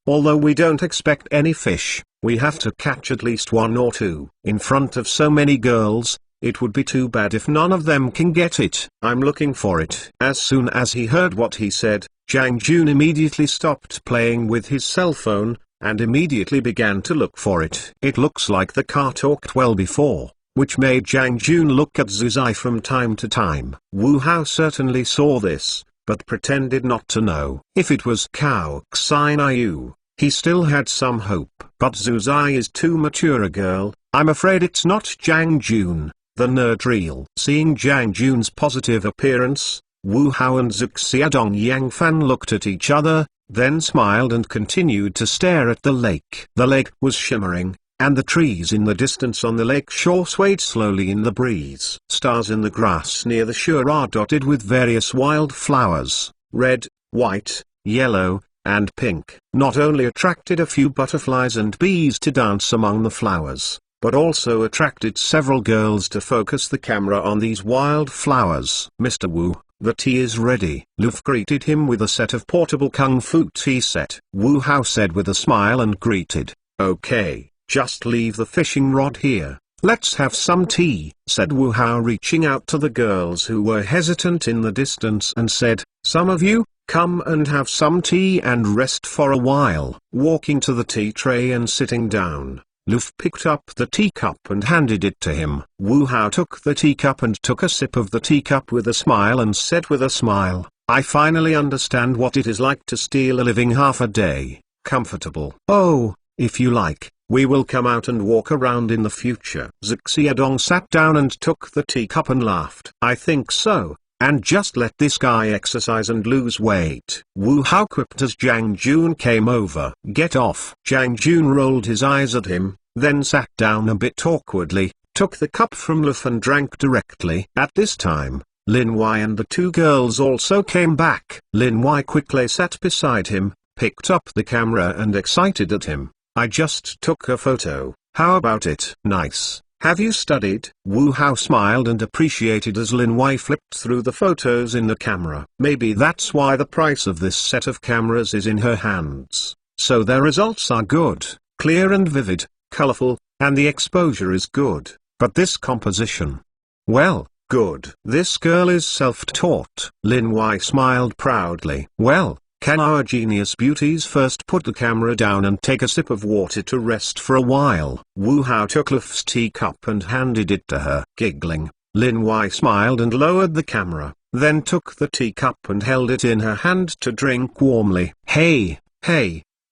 Although we don't expect any fish, we have to catch at least one or two." In front of so many girls, it would be too bad if none of them can get it. "I'm looking for it." As soon as he heard what he said, Jiang Jun immediately stopped playing with his cell phone, and immediately began to look for it. It looks like the car talked well before, which made Jiang Jun look at Zuzai from time to time. Wu Hao certainly saw this, but pretended not to know. If it was Cao Xianyu, he still had some hope. But Zuzai is too mature a girl. I'm afraid it's not Jiang Jun, the nerd real. Seeing Jiang Jun's positive appearance, Wu Hao and Xiaodong Yangfan looked at each other, then smiled and continued to stare at the lake. The lake was shimmering, and the trees in the distance on the lake shore swayed slowly in the breeze. Stars in the grass near the shore are dotted with various wild flowers, red, white, yellow, and pink. Not only attracted a few butterflies and bees to dance among the flowers, but also attracted several girls to focus the camera on these wild flowers. "Mr. Wu, the tea is ready." Luf greeted him with a set of portable kung fu tea set. Wu Hao said with a smile and greeted, "Okay, just leave the fishing rod here. Let's have some tea," said Wu Hao, reaching out to the girls who were hesitant in the distance and said, "Some of you, come and have some tea and rest for a while." Walking to the tea tray and sitting down, Luf picked up the teacup and handed it to him. Wu Hao took the teacup and took a sip of the teacup with a smile and said with a smile, "I finally understand what it is like to steal a living half a day. Comfortable. Oh, if you like, we will come out and walk around in the future." Xiaodong sat down and took the teacup and laughed. "I think so. And just let this guy exercise and lose weight." Wu Hao quipped as Jiang Jun came over. "Get off." Jiang Jun rolled his eyes at him, then sat down a bit awkwardly, took the cup from Luf and drank directly. At this time, Lin Wei and the two girls also came back. Lin Wei quickly sat beside him, picked up the camera and excited at him, "I just took a photo. How about it?" "Nice. Have you studied?" Wu Hao smiled and appreciated as Lin Wei flipped through the photos in the camera. Maybe that's why the price of this set of cameras is in her hands. So their results are good, clear and vivid, colorful, and the exposure is good. But this composition? Well, good. This girl is self-taught. Lin Wei smiled proudly. "Well, can our genius beauties first put the camera down and take a sip of water to rest for a while?" Wu Hao took Luf's teacup and handed it to her. Giggling, Lin Wei smiled and lowered the camera, then took the teacup and held it in her hand to drink warmly. Hey,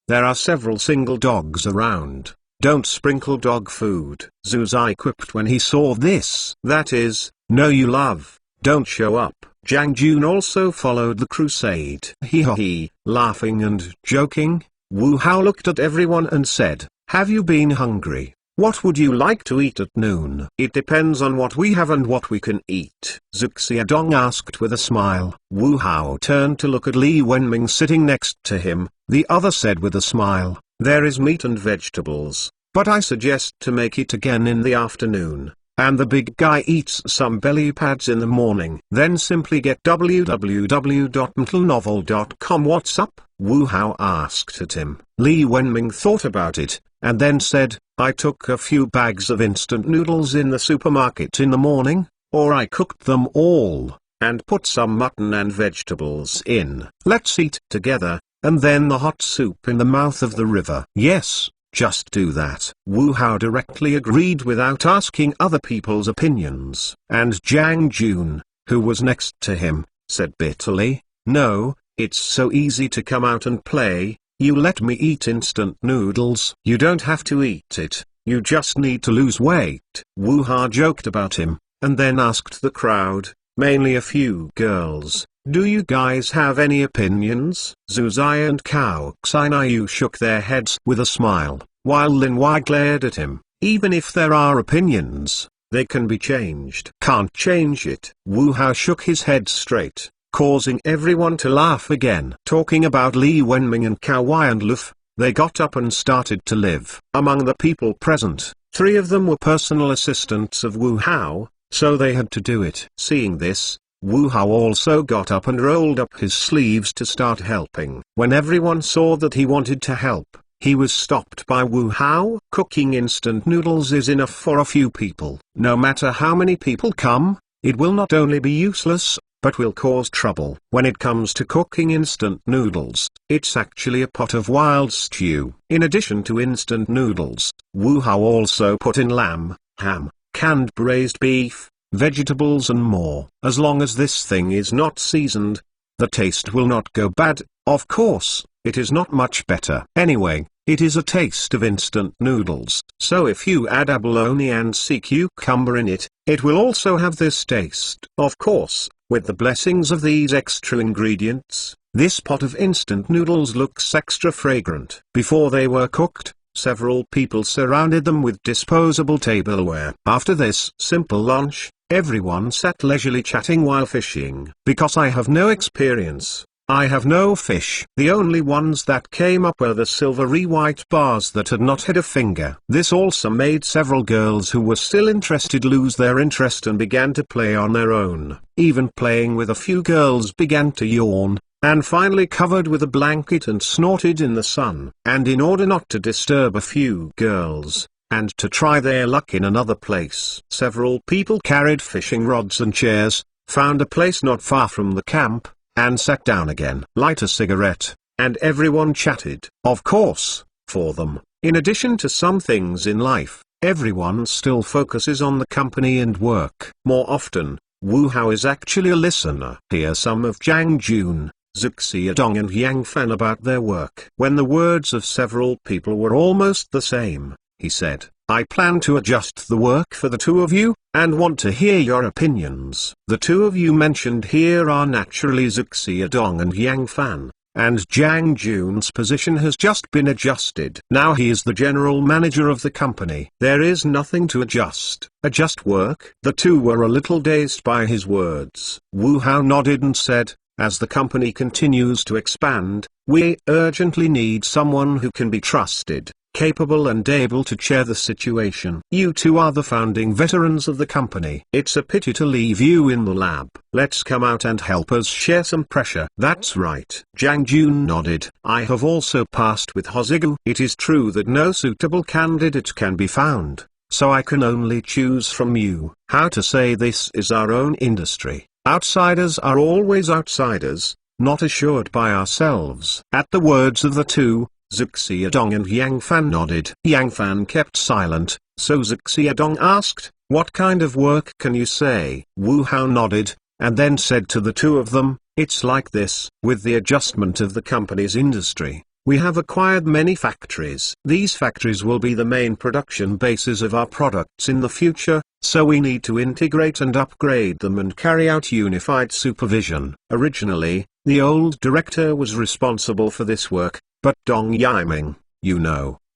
there are several single dogs around. Don't sprinkle dog food." Zuzai quipped when he saw this. "That is, no you love, don't show up. Jiang Jun also followed the crusade. He, laughing and joking. Wu Hao looked at everyone and said, "Have you been hungry? What would you like to eat at noon?" "It depends on what we have and what we can eat," Zhuge Xiadong asked with a smile. Wu Hao turned to look at Li Wenming sitting next to him. The other said with a smile, "There is meat and vegetables, but I suggest to make it again in the afternoon, and the big guy eats some belly pads in the morning. Then simply get www.mentalnovel.com." "What's up?" Wu Hao asked at him. Li Wenming thought about it, and then said, "I took a few bags of instant noodles in the supermarket in the morning, or I cooked them all, and put some mutton and vegetables in. Let's eat together, and then the hot soup in the mouth of the river." "Yes, just do that." Wu Hao directly agreed without asking other people's opinions. And Jiang Jun, who was next to him, said bitterly, "No, it's so easy to come out and play. You let me eat instant noodles." "You don't have to eat it, you just need to lose weight." Wu Hao joked about him, and then asked the crowd, mainly a few girls, "Do you guys have any opinions?" Zhu Zai and Cao Xinayu shook their heads with a smile, while Lin Wei glared at him. "Even if there are opinions, they can be changed." "Can't change it." Wu Hao shook his head straight, causing everyone to laugh again. Talking about Li Wenming and Cao Wai and Luf, they got up and started to live. Among the people present, 3 of them were personal assistants of Wu Hao, so they had to do it. Seeing this, Wu Hao also got up and rolled up his sleeves to start helping. When everyone saw that he wanted to help, he was stopped by Wu Hao. "Cooking instant noodles is enough for a few people. No matter how many people come, it will not only be useless, but will cause trouble. When it comes to cooking instant noodles, it's actually a pot of wild stew." In addition to instant noodles, Wu Hao also put in lamb, ham, canned braised beef, vegetables and more. As long as this thing is not seasoned, the taste will not go bad. Of course, it is not much better. Anyway, it is a taste of instant noodles. So if you add abalone and sea cucumber in it, it will also have this taste. Of course, with the blessings of these extra ingredients, this pot of instant noodles looks extra fragrant. Before they were cooked, several people surrounded them with disposable tableware. After this simple lunch, everyone sat leisurely chatting while fishing. "Because I have no experience, I have no fish." The only ones that came up were the silvery white bars that had not had a finger. This also made several girls who were still interested lose their interest and began to play on their own. Even playing with a few girls began to yawn, and finally covered with a blanket and snorted in the sun. And in order not to disturb a few girls, and to try their luck in another place, several people carried fishing rods and chairs, found a place not far from the camp, and sat down again. Light a cigarette, and everyone chatted. Of course, for them, in addition to some things in life, everyone still focuses on the company and work. More often, Wu Hao is actually a listener. Hear some of Jiang Jun, Zhuge Xiadong and Yang Fan about their work. When the words of several people were almost the same, he said, "I plan to adjust the work for the 2 of you, and want to hear your opinions." The 2 of you mentioned here are naturally Zhuge Xiadong and Yang Fan, and Jiang Jun's position has just been adjusted. Now he is the general manager of the company. There is nothing to adjust. Adjust work? The 2 were a little dazed by his words. Wu Hao nodded and said, "As the company continues to expand, we urgently need someone who can be trusted, capable and able to chair the situation. You 2 are the founding veterans of the company. It's a pity to leave you in the lab. Let's come out and help us share some pressure." "That's right." Jiang Jun nodded. "I have also passed with Hozigu. It is true that no suitable candidate can be found, so I can only choose from you." How to say, this is our own industry. Outsiders are always outsiders, not assured by ourselves. At the words of the 2, Zhuge Xiadong and Yang Fan nodded. Yang Fan kept silent, so Zhuge Xiadong asked, "What kind of work can you say?" Wu Hao nodded, and then said to the 2 of them, "It's like this. With the adjustment of the company's industry, we have acquired many factories. These factories will be the main production bases of our products in the future, so we need to integrate and upgrade them and carry out unified supervision. Originally, the old director was responsible for this work, but Dong Yiming,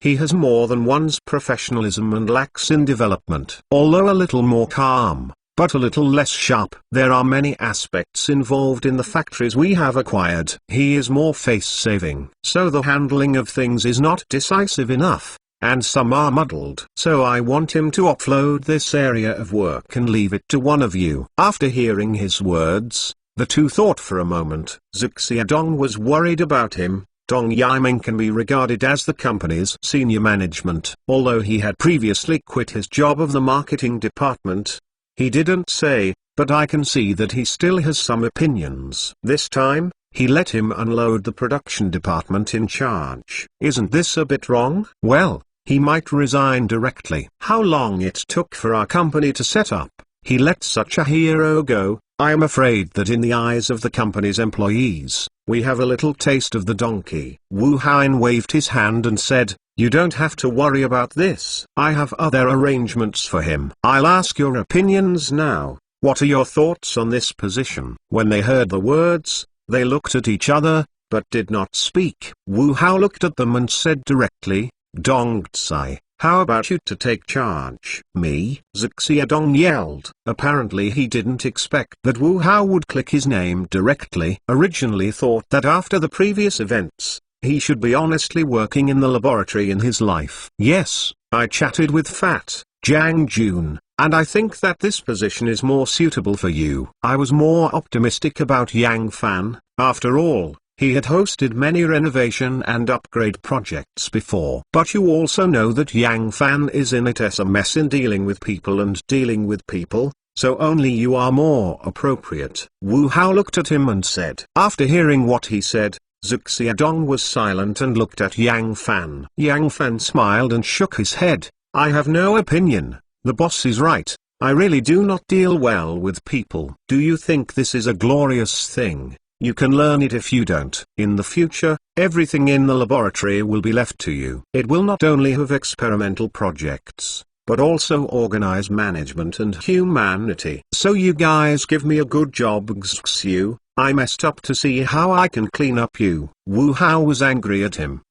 he has more than one's professionalism and lacks in development. Although a little more calm, but a little less sharp. There are many aspects involved in the factories we have acquired. He is more face-saving, so the handling of things is not decisive enough, and some are muddled. So I want him to offload this area of work and leave it to one of you. After hearing his words, the two thought for a moment. Xiaodong was worried about him. Dong Yiming can be regarded as the company's senior management. Although he had previously quit his job of the marketing department, he didn't say, but I can see that he still has some opinions. This time, he let him unload the production department in charge. Isn't this a bit wrong? Well, he might resign directly. How long it took for our company to set up, he let such a hero go. I am afraid that in the eyes of the company's employees, we have a little taste of the donkey. Wu Haoan waved his hand and said, "You don't have to worry about this. I have other arrangements for him." I'll ask your opinions now. What are your thoughts on this position? When they heard the words, they looked at each other, but did not speak. Wu Hao looked at them and said directly, "Dong Tsai, how about you to take charge?" "Me?" Xiaodong yelled. Apparently he didn't expect that Wu Hao would click his name directly. Originally thought that after the previous events, he should be honestly working in the laboratory in his life. "Yes, I chatted with Fat Jiang Jun, and I think that this position is more suitable for you." I was more optimistic about Yang Fan. After all, he had hosted many renovation and upgrade projects before. But you also know that Yang Fan is in it as a mess in dealing with people and dealing with people, so only you are more appropriate. Wu Hao looked at him and said. After hearing what he said, Xiaodong was silent and looked at Yang Fan. Yang Fan smiled and shook his head. "I have no opinion. The boss is right. I really do not deal well with people." "Do you think this is a glorious thing? You can learn it if you don't. In the future, everything in the laboratory will be left to you. It will not only have experimental projects, but also organize management and humanity. So you guys give me a good job. Xiu, I messed up to see how I can clean up you." Wu Hao was angry at him.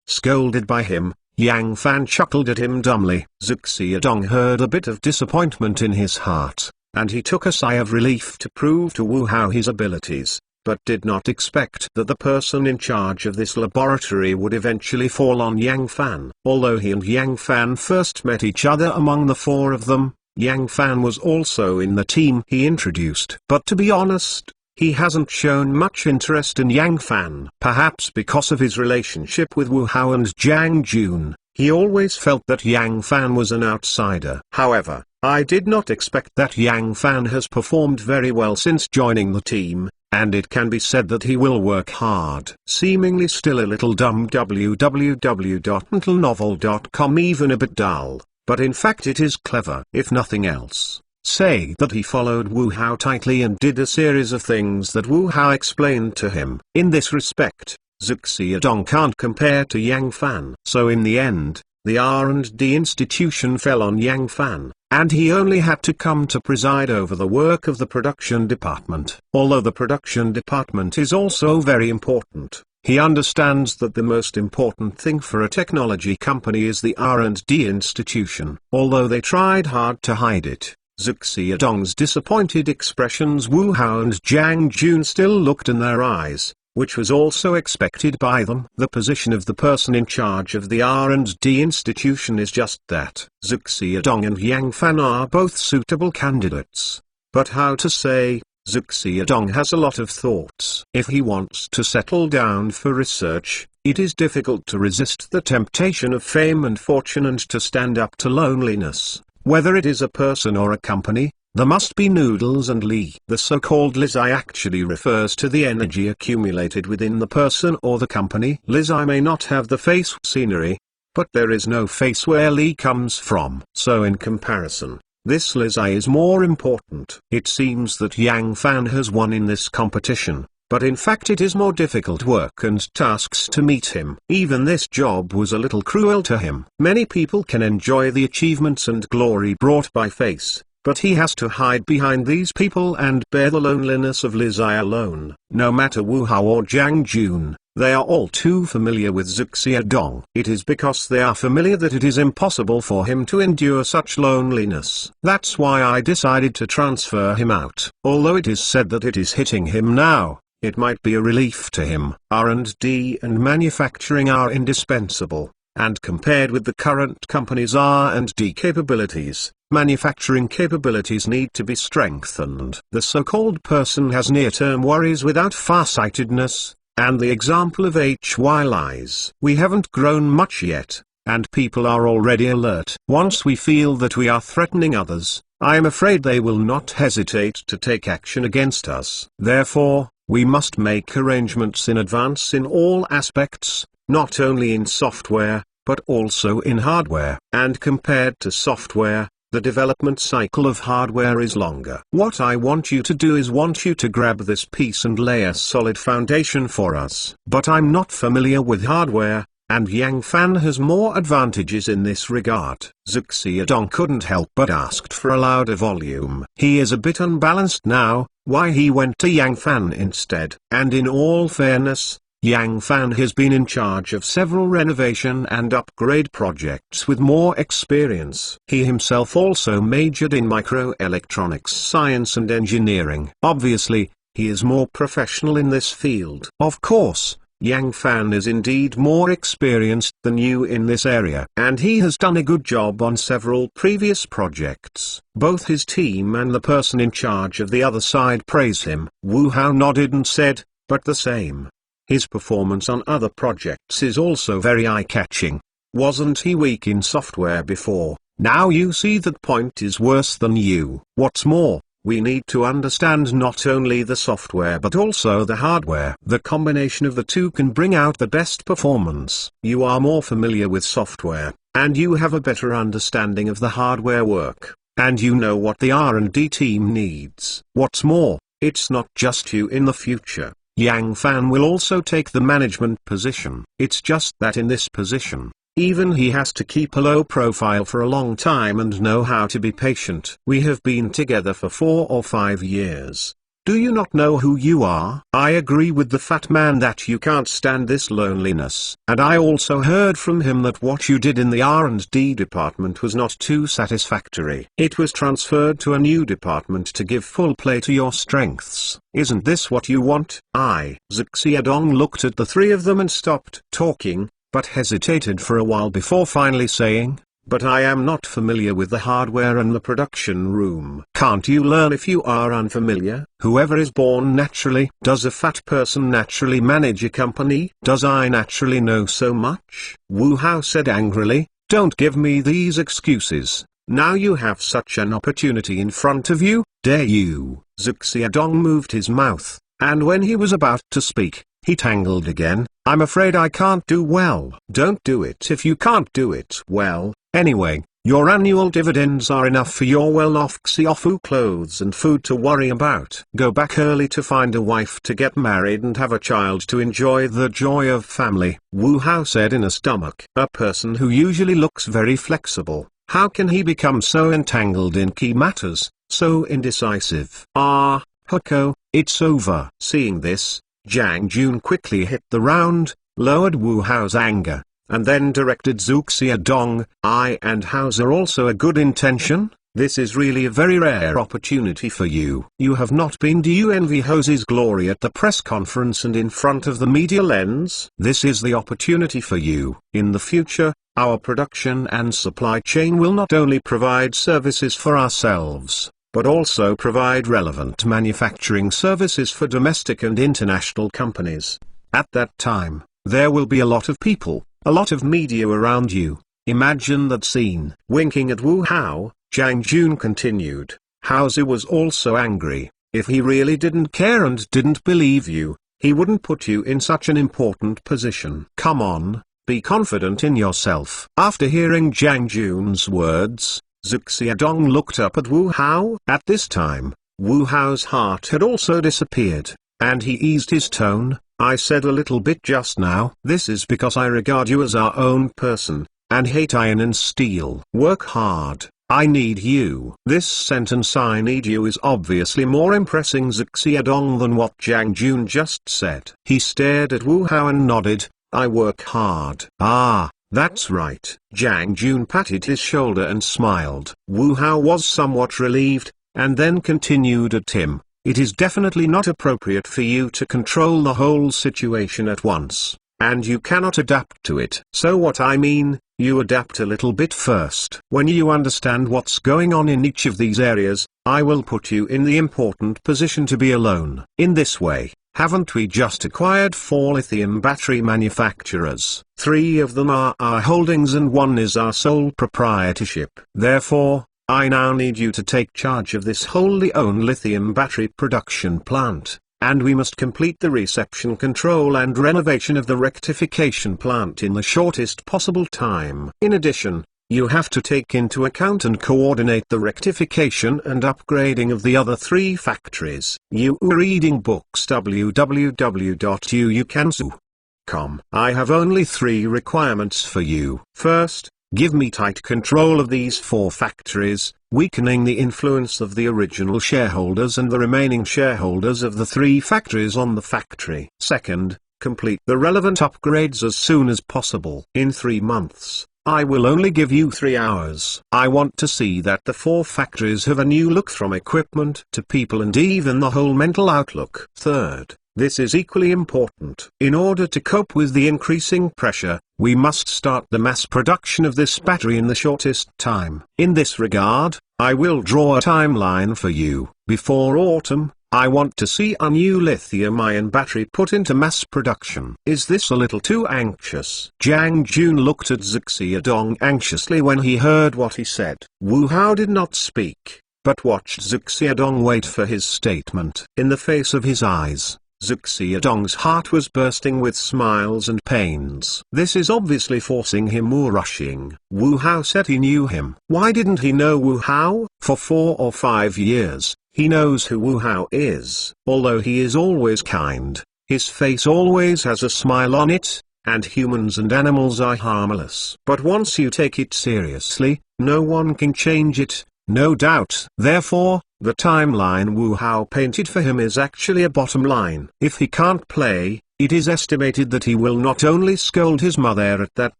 Scolded by him, Yang Fan chuckled at him dumbly. Xiaodong heard a bit of disappointment in his heart, and he took a sigh of relief to prove to Wu Hao his abilities, but did not expect that the person in charge of this laboratory would eventually fall on Yang Fan. Although he and Yang Fan first met each other among the four of them, Yang Fan was also in the team he introduced. But to be honest, he hasn't shown much interest in Yang Fan. Perhaps because of his relationship with Wu Hao and Jiang Jun, he always felt that Yang Fan was an outsider. However, I did not expect that Yang Fan has performed very well since joining the team, and it can be said that he will work hard. Seemingly still a little dumb www.mentalnovel.com, even a bit dull, but in fact it is clever. If nothing else, say that he followed Wu Hao tightly and did a series of things that Wu Hao explained to him. In this respect, Xiaodong can't compare to Yang Fan. So in the end, the R&D institution fell on Yang Fan, and he only had to come to preside over the work of the production department. Although the production department is also very important, he understands that the most important thing for a technology company is the R&D institution. Although they tried hard to hide it, Xiaodong's disappointed expressions Wu Hao and Jiang Jun still looked in their eyes, which was also expected by them. The position of the person in charge of the R&D institution is just that. Xiaodong and Yang Fan are both suitable candidates. But how to say, Xiaodong has a lot of thoughts. If he wants to settle down for research, it is difficult to resist the temptation of fame and fortune and to stand up to loneliness. Whether it is a person or a company, there must be noodles and li. The so-called Lizai actually refers to the energy accumulated within the person or the company. Lizai may not have the face scenery, but there is no face where li comes from. So in comparison, this Lizai is more important. It seems that Yang Fan has won in this competition, but in fact it is more difficult work and tasks to meet him. Even this job was a little cruel to him. Many people can enjoy the achievements and glory brought by Face, but he has to hide behind these people and bear the loneliness of Lizai alone. No matter Wu Hao or Jiang Jun, they are all too familiar with Zhuge Xiadong. It is because they are familiar that it is impossible for him to endure such loneliness. That's why I decided to transfer him out. Although it is said that it is hitting him now, it might be a relief to him. R&D and manufacturing are indispensable, and compared with the current company's R&D capabilities, manufacturing capabilities need to be strengthened. The so-called person has near-term worries without farsightedness, and the example of HY lies. We haven't grown much yet, and people are already alert. Once we feel that we are threatening others, I am afraid they will not hesitate to take action against us. Therefore, we must make arrangements in advance in all aspects, not only in software, but also in hardware. And compared to software, the development cycle of hardware is longer. What I want you to do is want you to grab this piece and lay a solid foundation for us. But I'm not familiar with hardware, and Yang Fan has more advantages in this regard. Zhuge Xiadong couldn't help but asked for a louder volume. He is a bit unbalanced now, why he went to Yang Fan instead. And in all fairness, Yang Fan has been in charge of several renovation and upgrade projects with more experience. He himself also majored in microelectronics science and engineering. Obviously, he is more professional in this field. Of course, Yang Fan is indeed more experienced than you in this area, and he has done a good job on several previous projects. Both his team and the person in charge of the other side praise him. Wu Hao nodded and said, but the same. His performance on other projects is also very eye-catching. Wasn't he weak in software before? Now you see that point is worse than you. What's more, we need to understand not only the software but also the hardware. The combination of the two can bring out the best performance. You are more familiar with software, and you have a better understanding of the hardware work, and you know what the R&D team needs. What's more, it's not just you in the future. Yang Fan will also take the management position. It's just that in this position, even he has to keep a low profile for a long time and know how to be patient. We have been together for 4 or 5 years. Do you not know who you are? I agree with the fat man that you can't stand this loneliness. And I also heard from him that what you did in the R&D department was not too satisfactory. It was transferred to a new department to give full play to your strengths. Isn't this what you want? Zhuge Xiadong looked at the three of them and stopped talking, but hesitated for a while before finally saying, but I am not familiar with the hardware and the production room. Can't you learn if you are unfamiliar? Whoever is born naturally. Does a fat person naturally manage a company? Does I naturally know so much? Wu Hao said angrily, don't give me these excuses. Now you have such an opportunity in front of you, dare you? Zhuge Xiadong moved his mouth, and when he was about to speak, he tangled again. I'm afraid I can't do well. Don't do it if you can't do it well. Anyway, your annual dividends are enough for your well-off Xiaofu clothes and food to worry about. Go back early to find a wife to get married and have a child to enjoy the joy of family. Wu Hao said in a stomach. A person who usually looks very flexible, how can he become so entangled in key matters, so indecisive? Ah, Huko, it's over. Seeing this, Jiang Jun quickly hit the round, lowered Wu Hao's anger, and then directed Zhuge Xiadong. I and Hao's are also a good intention. This is really a very rare opportunity for you. You have not been. Do you envy Hou's glory at the press conference and in front of the media lens? This is the opportunity for you. In the future, our production and supply chain will not only provide services for ourselves, but also provide relevant manufacturing services for domestic and international companies. At that time, there will be a lot of people, a lot of media around you. Imagine that scene. Winking at Wu Hao, Jiang Jun continued. Hauser was also angry. If he really didn't care and didn't believe you, he wouldn't put you in such an important position. Come on, be confident in yourself. After hearing Jiang Jun's words, Zhuge Xiadong looked up at Wu Hao. At this time, Wu Hao's heart had also disappeared. and he eased his tone. I said a little bit just now. This is because I regard you as our own person, and hate iron and steel. Work hard. I need you. This sentence "I need you" is obviously more impressing Xiaodong than what Jiang Jun just said. He stared at Wu Hao and nodded. I work hard. Ah, that's right. Jiang Jun patted his shoulder and smiled. Wu Hao was somewhat relieved, and then continued at him. It is definitely not appropriate for you to control the whole situation at once, and you cannot adapt to it. So what I mean, you adapt a little bit first. When you understand what's going on in each of these areas, I will put you in the important position to be alone. In this way, haven't we just acquired 4 lithium battery manufacturers? 3 of them are our holdings and 1 is our sole proprietorship. Therefore, I now need you to take charge of this wholly owned lithium battery production plant, and we must complete the reception control and renovation of the rectification plant in the shortest possible time. In addition, you have to take into account and coordinate the rectification and upgrading of the other 3 factories. You are reading books www.uukansu.com. I have only 3 requirements for you. First, give me tight control of these 4 factories, weakening the influence of the original shareholders and the remaining shareholders of the 3 factories on the factory. Second, complete the relevant upgrades as soon as possible. In 3 months, I will only give you 3 hours. I want to see that the 4 factories have a new look from equipment to people and even the whole mental outlook. Third, this is equally important. In order to cope with the increasing pressure, we must start the mass production of this battery in the shortest time. In this regard, I will draw a timeline for you. Before autumn, I want to see a new lithium-ion battery put into mass production. Is this a little too anxious? Jiang Jun looked at Xiaodong anxiously when he heard what he said. Wu Hao did not speak, but watched Xiaodong wait for his statement. In the face of his eyes, Xiaodong's heart was bursting with smiles and pains. This is obviously forcing him or rushing. Wu Hao said he knew him. Why didn't he know Wu Hao? For 4 or 5 years, he knows who Wu Hao is. Although he is always kind, his face always has a smile on it, and humans and animals are harmless. But once you take it seriously, no one can change it, no doubt. Therefore, the timeline Wu Hao painted for him is actually a bottom line. If he can't play, it is estimated that he will not only scold his mother at that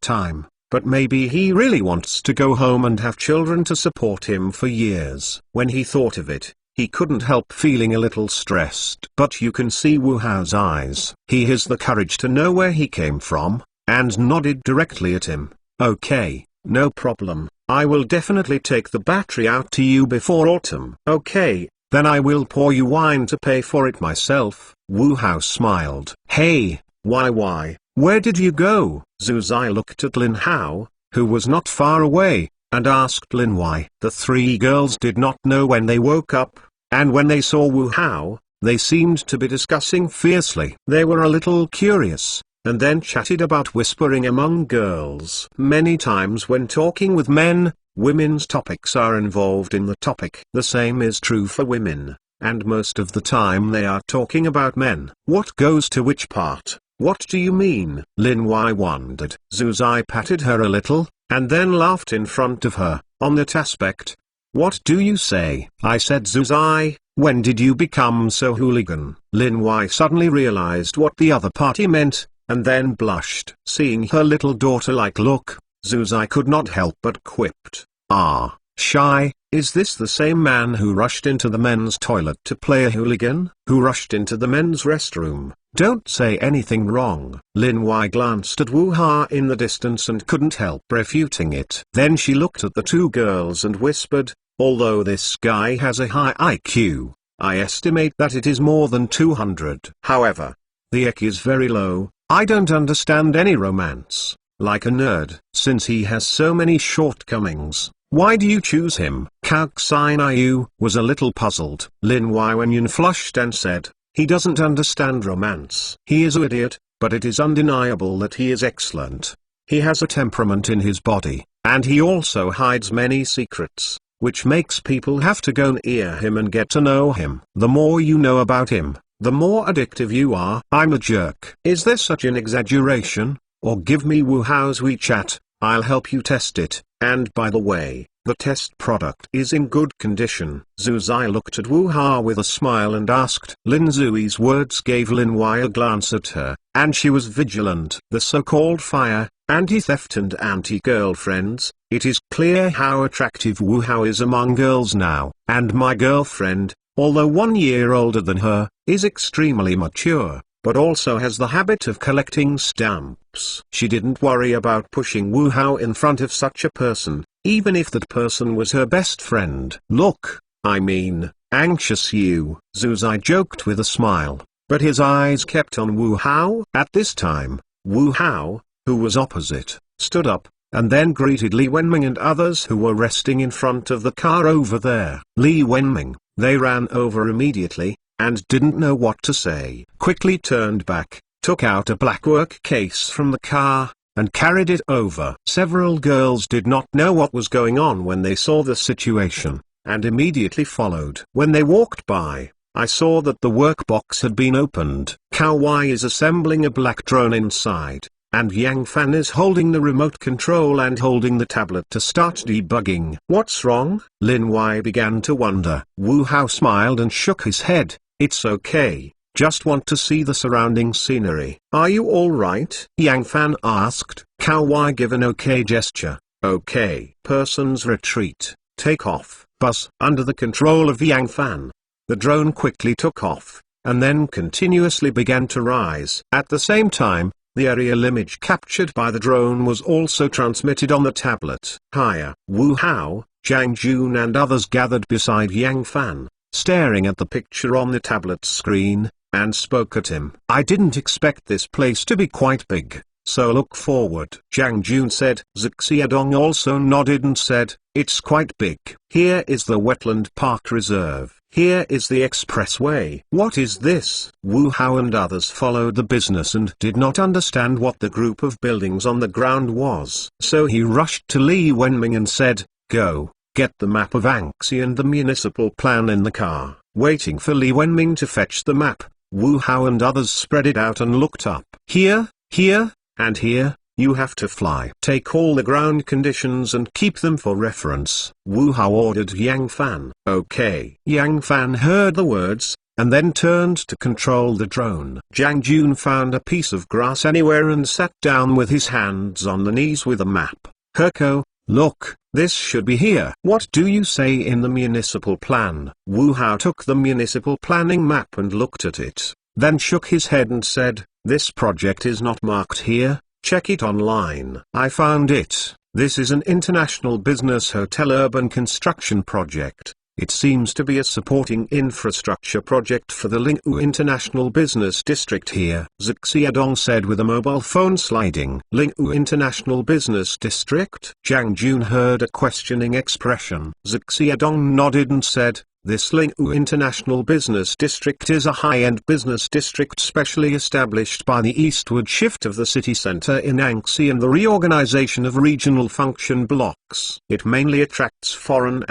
time, but maybe he really wants to go home and have children to support him for years. When he thought of it, he couldn't help feeling a little stressed. But you can see Wu Hao's eyes. He has the courage to know where he came from, and nodded directly at him. Okay, no problem. I will definitely take the battery out to you before autumn. Okay, then I will pour you wine to pay for it myself. Wu Hao smiled. Hey, why? Where did you go? Zhu Zai looked at Lin Hao, who was not far away, and asked Lin why. The 3 girls did not know when they woke up, and when they saw Wu Hao, they seemed to be discussing fiercely. They were a little curious, and then chatted about whispering among girls. Many times when talking with men, women's topics are involved in the topic. The same is true for women, and most of the time they are talking about men. What goes to which part? What do you mean? Lin Wai wondered. Zhu Zai patted her a little, and then laughed in front of her. On that aspect, what do you say? I said, Zhu Zai, when did you become so hooligan? Lin Wai suddenly realized what the other party meant, and then blushed. Seeing her little daughter-like look, Zhu Zai could not help but quipped. Ah, shy, is this the same man who rushed into the men's toilet to play a hooligan? Who rushed into the men's restroom? Don't say anything wrong. Lin Wai glanced at Wu Hao in the distance and couldn't help refuting it. Then she looked at the 2 girls and whispered, although this guy has a high IQ, I estimate that it is more than 200. However, the IQ is very low. I don't understand any romance. Like a nerd. Since he has so many shortcomings, why do you choose him? Cao Xianyu was a little puzzled. Lin Wai Wenyan flushed and said, he doesn't understand romance. He is an idiot, but it is undeniable that he is excellent. He has a temperament in his body, and he also hides many secrets, which makes people have to go near him and get to know him. The more you know about him, the more addictive you are. I'm a jerk. Is there such an exaggeration? Or give me Wu Hao's WeChat, I'll help you test it. And by the way, the test product is in good condition. Zhu Zai looked at Wu Hao with a smile and asked. Lin Zui's words gave Lin Wai a glance at her, and she was vigilant. The so-called fire, anti-theft and anti-girlfriends, it is clear how attractive Wu Hao is among girls now. And my girlfriend, although 1 year older than her, is extremely mature, but also has the habit of collecting stamps. She didn't worry about pushing Wu Hao in front of such a person, even if that person was her best friend. Look, I mean, anxious you, Zhu Zai joked with a smile, but his eyes kept on Wu Hao. At this time, Wu Hao, who was opposite, stood up, and then greeted Li Wenming and others who were resting in front of the car over there. Li Wenming, they ran over immediately, and didn't know what to say. Quickly turned back, took out a black work case from the car, and carried it over. Several girls did not know what was going on when they saw the situation, and immediately followed. When they walked by, I saw that the workbox had been opened. Cao Wai is assembling a black drone inside, and Yang Fan is holding the remote control and holding the tablet to start debugging. What's wrong? Lin Wai began to wonder. Wu Hao smiled and shook his head. It's okay, just want to see the surrounding scenery. Are you alright? Yang Fan asked. Cao Wai gave an okay gesture. Okay. Persons retreat, take off. Buzz. Under the control of Yang Fan, the drone quickly took off, and then continuously began to rise. At the same time, the aerial image captured by the drone was also transmitted on the tablet. Higher. Wu Hao, Zhang Jun and others gathered beside Yang Fan, staring at the picture on the tablet screen, and spoke at him. I didn't expect this place to be quite big, so look forward. Zhang Jun said. Zhou Xiaodong also nodded and said, it's quite big. Here is the wetland park reserve. Here is the expressway. What is this? Wu Hao and others followed the business and did not understand what the group of buildings on the ground was. So he rushed to Li Wenming and said, go, get the map of Anxi and the municipal plan in the car. Waiting for Li Wenming to fetch the map, Wu Hao and others spread it out and looked up. Here, here, and here. You have to fly. Take all the ground conditions and keep them for reference. Wu Hao ordered Yang Fan. Okay. Yang Fan heard the words, and then turned to control the drone. Zhang Jun found a piece of grass anywhere and sat down with his hands on the knees with a map. Herko, look, this should be here. What do you say in the municipal plan? Wu Hao took the municipal planning map and looked at it, then shook his head and said, this project is not marked here. Check it online. I found it. This is an international business hotel urban construction project. It seems to be a supporting infrastructure project for the Lingwu International Business District here. Zhou Xiaodong said with a mobile phone sliding. Lingwu International Business District? Zhang Jun heard a questioning expression. Zhou Xiaodong nodded and said, this Lingwu International Business District is a high-end business district specially established by the eastward shift of the city center in Anxi and the reorganization of regional function blocks. It mainly attracts foreign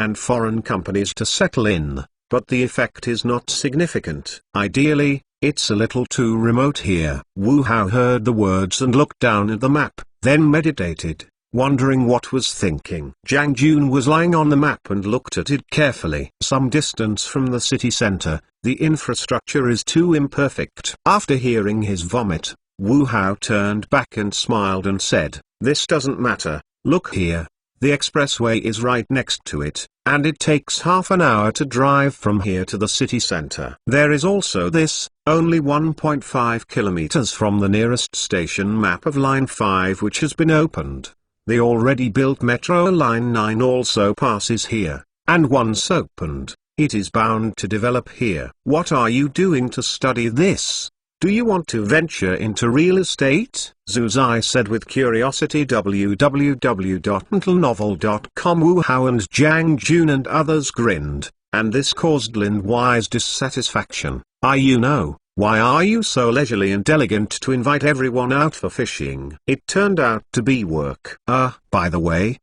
companies to settle in, but the effect is not significant. Ideally, it's a little too remote here. Wu Hao heard the words and looked down at the map, then meditated, wondering what was thinking. Zhang Jun was lying on the map and looked at it carefully. Some distance from the city center, the infrastructure is too imperfect. After hearing his vomit, Wu Hao turned back and smiled and said, this doesn't matter, look here. The expressway is right next to it, and it takes half an hour to drive from here to the city center. There is also this, only 1.5 kilometers from the nearest station map of Line 5 which has been opened. The already built Metro Line 9 also passes here, and once opened, it is bound to develop here. What are you doing to study this? Do you want to venture into real estate? Zhu Zai said with curiosity. www.mentalnovel.com. Wu Hao and Zhang Jun and others grinned, and this caused Lin Wai's dissatisfaction. Why are you so leisurely and elegant to invite everyone out for fishing? It turned out to be work. By the way,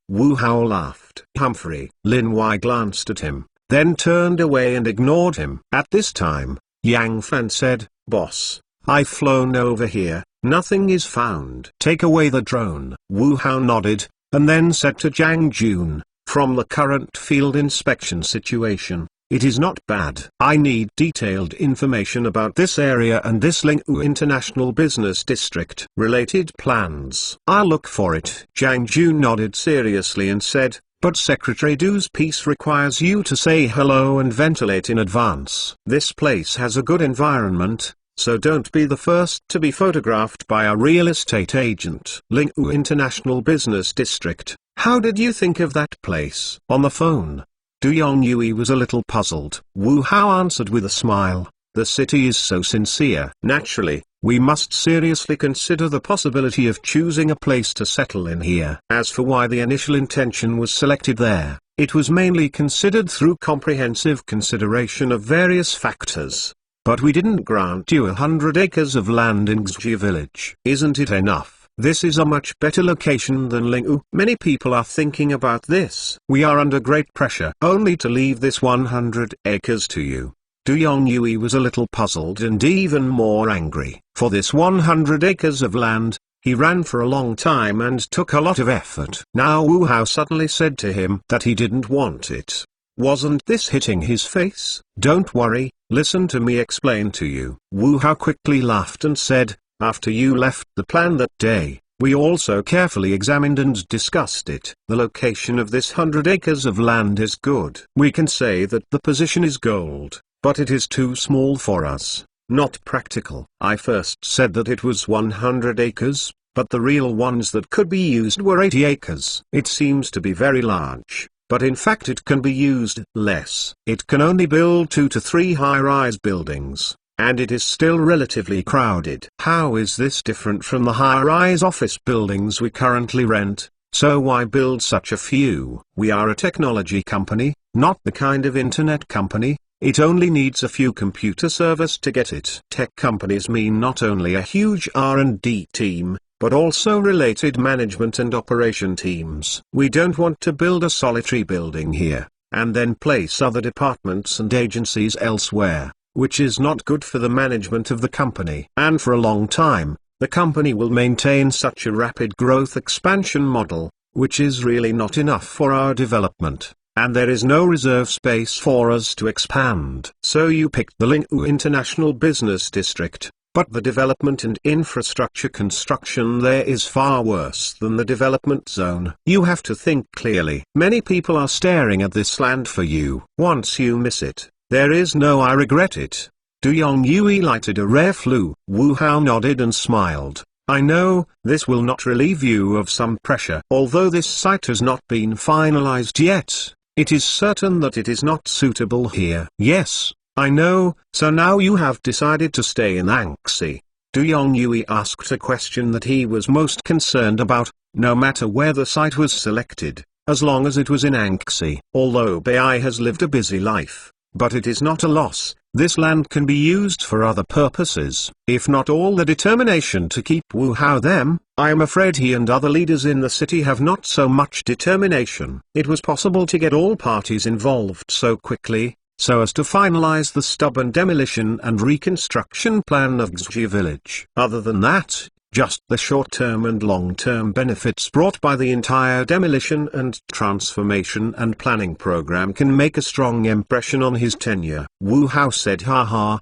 Wu Hao laughed. Humphrey. Lin Wai glanced at him, then turned away and ignored him. At this time, Yang Fan said, "Boss, I've flown over here, nothing is found. Take away the drone." Wu Hao nodded, and then said to Zhang Jun, "From the current field inspection situation, it is not bad. I need detailed information about this area and this Lingwu International Business District. Related plans. I'll look for it." Zhang Jun nodded seriously and said, "But Secretary Du's piece requires you to say hello and ventilate in advance. This place has a good environment, so don't be the first to be photographed by a real estate agent." Lingwu International Business District. How did you think of that place? On the phone, Du Yongyue was a little puzzled. Wu Hao answered with a smile, "The city is so sincere. Naturally, we must seriously consider the possibility of choosing a place to settle in here. As for why the initial intention was selected there, it was mainly considered through comprehensive consideration of various factors. But we didn't grant you 100 acres of land in Xie village. Isn't it enough? This is a much better location than Lingwu. Many people are thinking about this. We are under great pressure only to leave this 100 acres to you." Du Yongyue was a little puzzled and even more angry. For this 100 acres of land, he ran for a long time and took a lot of effort. Now Wu Hao suddenly said to him that he didn't want it. Wasn't this hitting his face? "Don't worry, listen to me explain to you." Wu Hao quickly laughed and said, "After you left the plan that day, we also carefully examined and discussed it. The location of this 100 acres of land is good. We can say that the position is gold, but it is too small for us, not practical. I first said that it was 100 acres, but the real ones that could be used were 80 acres. It seems to be very large, but in fact it can be used less. It can only build 2 to 3 high-rise buildings, and it is still relatively crowded. How is this different from the high-rise office buildings we currently rent? So why build such a few? We are a technology company, not the kind of internet company. It only needs a few computer servers to get it. Tech companies mean not only a huge R&D team, but also related management and operation teams. We don't want to build a solitary building here, and then place other departments and agencies elsewhere, which is not good for the management of the company. And for a long time, the company will maintain such a rapid growth expansion model, which is really not enough for our development, and there is no reserve space for us to expand. So you picked the Lingwu International Business District, but the development and infrastructure construction there is far worse than the development zone. You have to think clearly. Many people are staring at this land for you. Once you miss it, there is no "I regret it." Du Yongyue lighted a rare flue. Wu Hao nodded and smiled. "I know, this will not relieve you of some pressure. Although this site has not been finalized yet, it is certain that it is not suitable here." "Yes, I know, so now you have decided to stay in Anxi?" Du Yongyue asked a question that he was most concerned about. No matter where the site was selected, as long as it was in Anxi. Although Bai has lived a busy life, but it is not a loss. This land can be used for other purposes. If not all the determination to keep Wu Hao them, I am afraid he and other leaders in the city have not so much determination. It was possible to get all parties involved so quickly, so as to finalize the stubborn demolition and reconstruction plan of Xie village. Other than that, just the short-term and long-term benefits brought by the entire demolition and transformation and planning program can make a strong impression on his tenure. Wu Hao said, haha,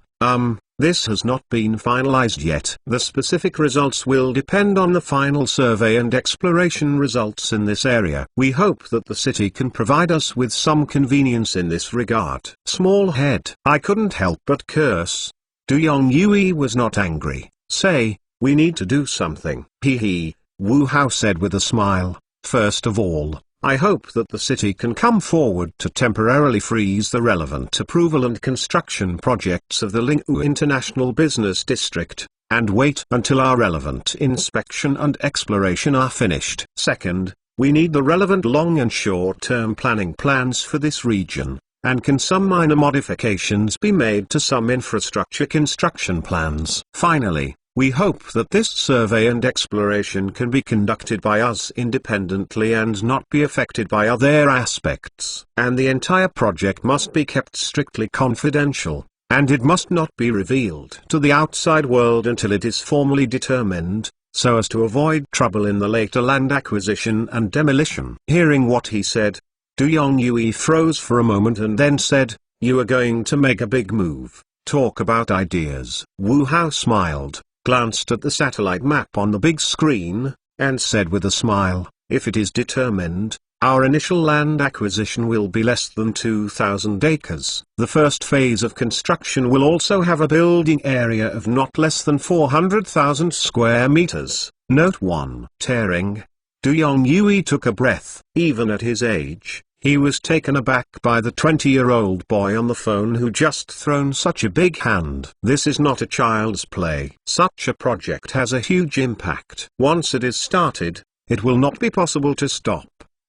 this has not been finalized yet. The specific results will depend on the final survey and exploration results in this area. We hope that the city can provide us with some convenience in this regard." Small head. I couldn't help but curse. Du Yongyue was not angry. "Say, we need to do something." Hee, Wu Hao said with a smile. "First of all, I hope that the city can come forward to temporarily freeze the relevant approval and construction projects of the Lingwu International Business District, and wait until our relevant inspection and exploration are finished. Second, we need the relevant long and short-term planning plans for this region, and can some minor modifications be made to some infrastructure construction plans. Finally, we hope that this survey and exploration can be conducted by us independently and not be affected by other aspects. And the entire project must be kept strictly confidential. and it must not be revealed to the outside world until it is formally determined, so as to avoid trouble in the later land acquisition and demolition. Hearing what he said, Du Yongyue froze for a moment and then said, "You are going to make a big move. Talk about ideas." Wu Hao smiled, glanced at the satellite map on the big screen, and said with a smile, "If it is determined, our initial land acquisition will be less than 2,000 acres. The first phase of construction will also have a building area of not less than 400,000 square meters. Note 1. Tearing. Du Yongyue took a breath. Even at his age, he was taken aback by the 20-year-old boy on the phone who just thrown such a big hand. This is not a child's play. Such a project has a huge impact. Once it is started, it will not be possible to stop.